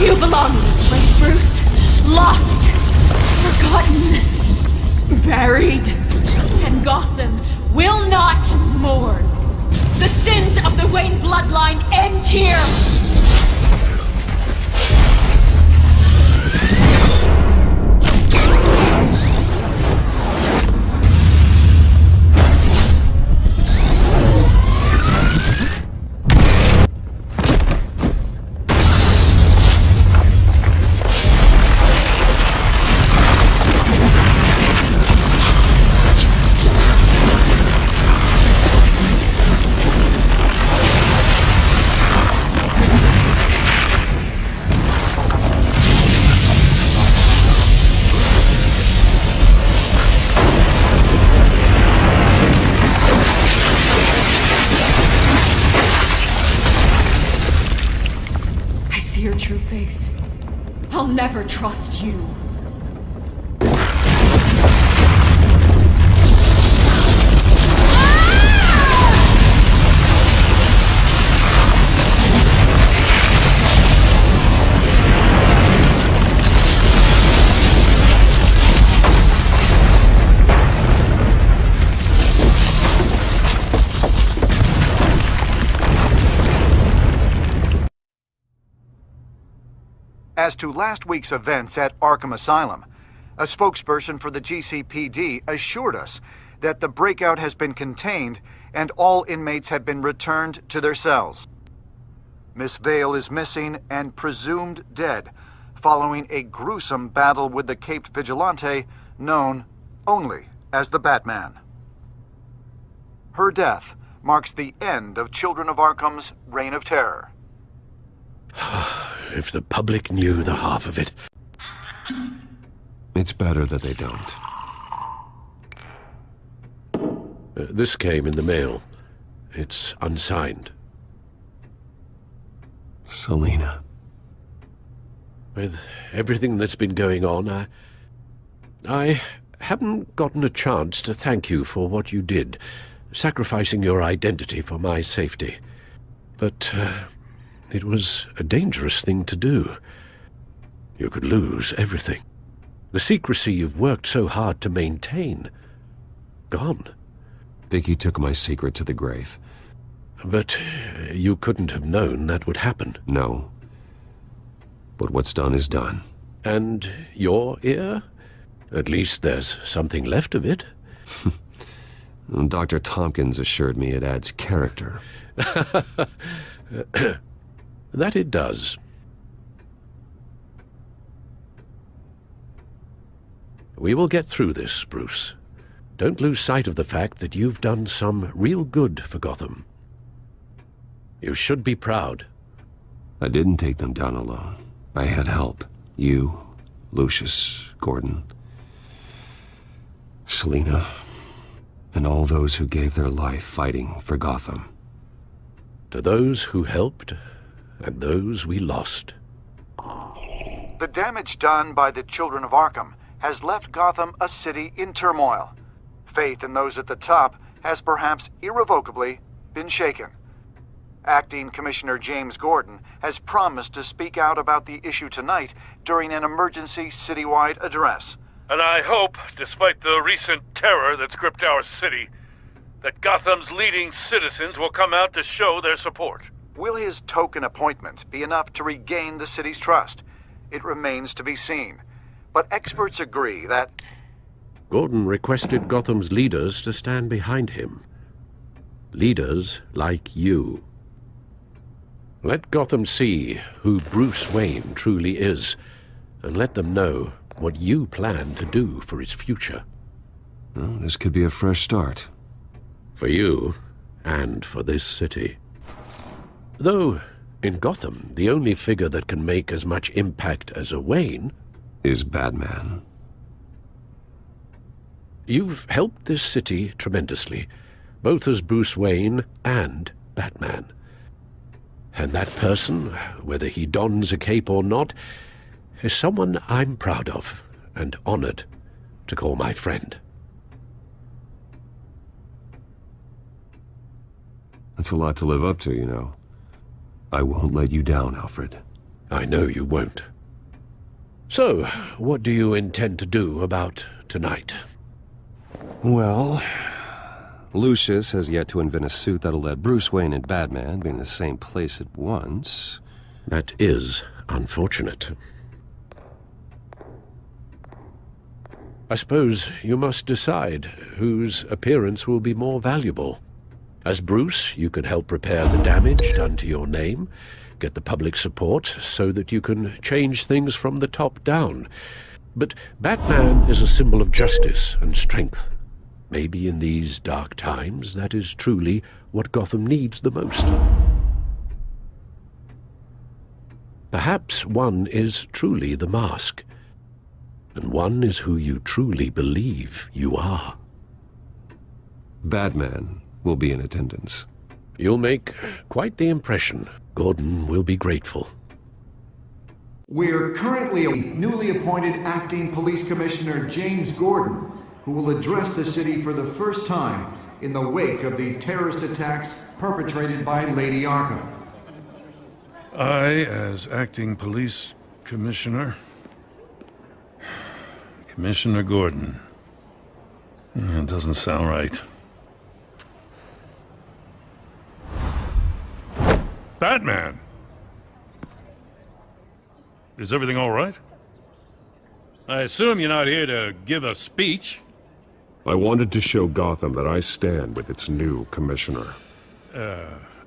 You belong in this place, Bruce. Lost, forgotten, buried. And Gotham will not mourn. The sins of the Wayne bloodline end here. I see your true face. I'll never trust you. As to last week's events at Arkham Asylum, a spokesperson for the GCPD assured us that the breakout has been contained and all inmates have been returned to their cells. Miss Vale is missing and presumed dead following a gruesome battle with the caped vigilante known only as the Batman. Her death marks the end of Children of Arkham's reign of terror. If the public knew the half of it. It's better that they don't. This came in the mail. It's unsigned. Selina. With everything that's been going on, I haven't gotten a chance to thank you for what you did, sacrificing your identity for my safety. But it was a dangerous thing to do. You could lose everything. The secrecy you've worked so hard to maintain. Gone. Vicky took my secret to the grave. But you couldn't have known that would happen. No. But what's done is done. And your ear? At least there's something left of it. Dr. Tompkins assured me it adds character. That it does. We will get through this, Bruce. Don't lose sight of the fact that you've done some real good for Gotham. You should be proud. I didn't take them down alone. I had help. You, Lucius, Gordon, Selina, and all those who gave their life fighting for Gotham. To those who helped, and those we lost. The damage done by the Children of Arkham has left Gotham a city in turmoil. Faith in those at the top has perhaps irrevocably been shaken. Acting Commissioner James Gordon has promised to speak out about the issue tonight during an emergency citywide address. And I hope, despite the recent terror that's gripped our city, that Gotham's leading citizens will come out to show their support. Will his token appointment be enough to regain the city's trust? It remains to be seen. But experts agree that Gordon requested Gotham's leaders to stand behind him. Leaders like you. Let Gotham see who Bruce Wayne truly is, and let them know what you plan to do for its future. Well, this could be a fresh start. For you, and for this city. Though, in Gotham, the only figure that can make as much impact as a Wayne is Batman. You've helped this city tremendously, both as Bruce Wayne and Batman. And that person, whether he dons a cape or not, is someone I'm proud of and honored to call my friend. That's a lot to live up to, you know. I won't let you down, Alfred. I know you won't. So, what do you intend to do about tonight? Well, Lucius has yet to invent a suit that'll let Bruce Wayne and Batman be in the same place at once. That is unfortunate. I suppose you must decide whose appearance will be more valuable. As Bruce, you can help repair the damage done to your name, get the public support so that you can change things from the top down. But Batman is a symbol of justice and strength. Maybe in these dark times, that is truly what Gotham needs the most. Perhaps one is truly the mask, and one is who you truly believe you are. Batman will be in attendance. You'll make quite the impression. Gordon will be grateful. We're currently a newly appointed acting police commissioner, James Gordon, who will address the city for the first time in the wake of the terrorist attacks perpetrated by Lady Arkham. I, as acting police commissioner... Commissioner Gordon. It doesn't sound right. Batman! Is everything all right? I assume you're not here to give a speech. I wanted to show Gotham that I stand with its new commissioner.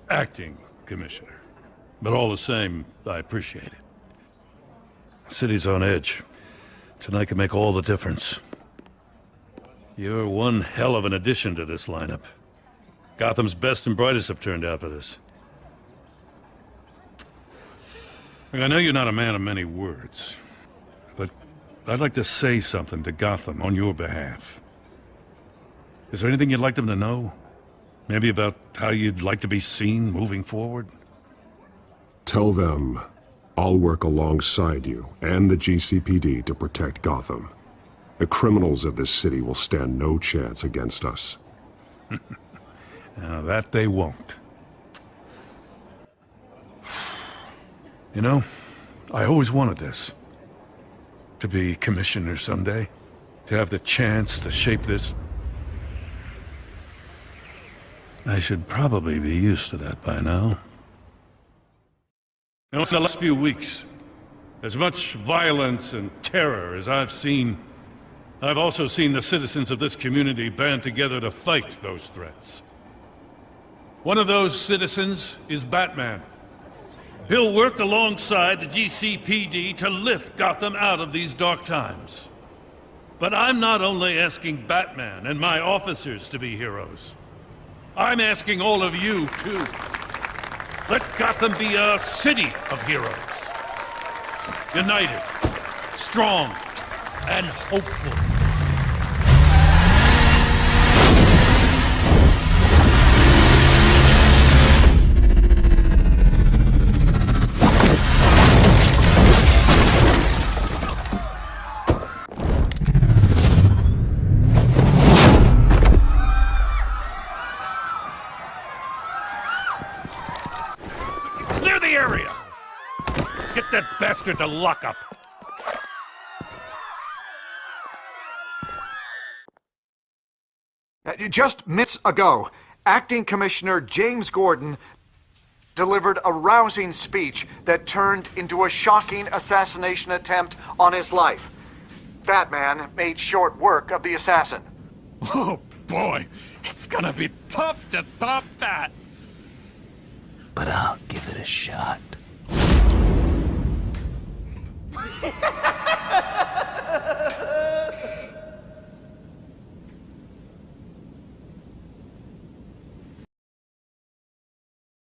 Acting commissioner. But all the same, I appreciate it. City's on edge. Tonight can make all the difference. You're one hell of an addition to this lineup. Gotham's best and brightest have turned out for this. Look, I know you're not a man of many words, but I'd like to say something to Gotham on your behalf. Is there anything you'd like them to know? Maybe about how you'd like to be seen moving forward? Tell them I'll work alongside you and the GCPD to protect Gotham. The criminals of this city will stand no chance against us. Now, that they won't. You know, I always wanted this. To be commissioner someday. To have the chance to shape this. I should probably be used to that by now. You know, it's the last few weeks. As much violence and terror as I've seen, I've also seen the citizens of this community band together to fight those threats. One of those citizens is Batman. He'll work alongside the GCPD to lift Gotham out of these dark times. But I'm not only asking Batman and my officers to be heroes. I'm asking all of you, too. Let Gotham be a city of heroes. United, strong, and hopeful. That bastard to lock up. Just minutes ago, Acting Commissioner James Gordon delivered a rousing speech that turned into a shocking assassination attempt on his life. Batman made short work of the assassin. Oh boy, it's gonna be tough to top that. But I'll give it a shot.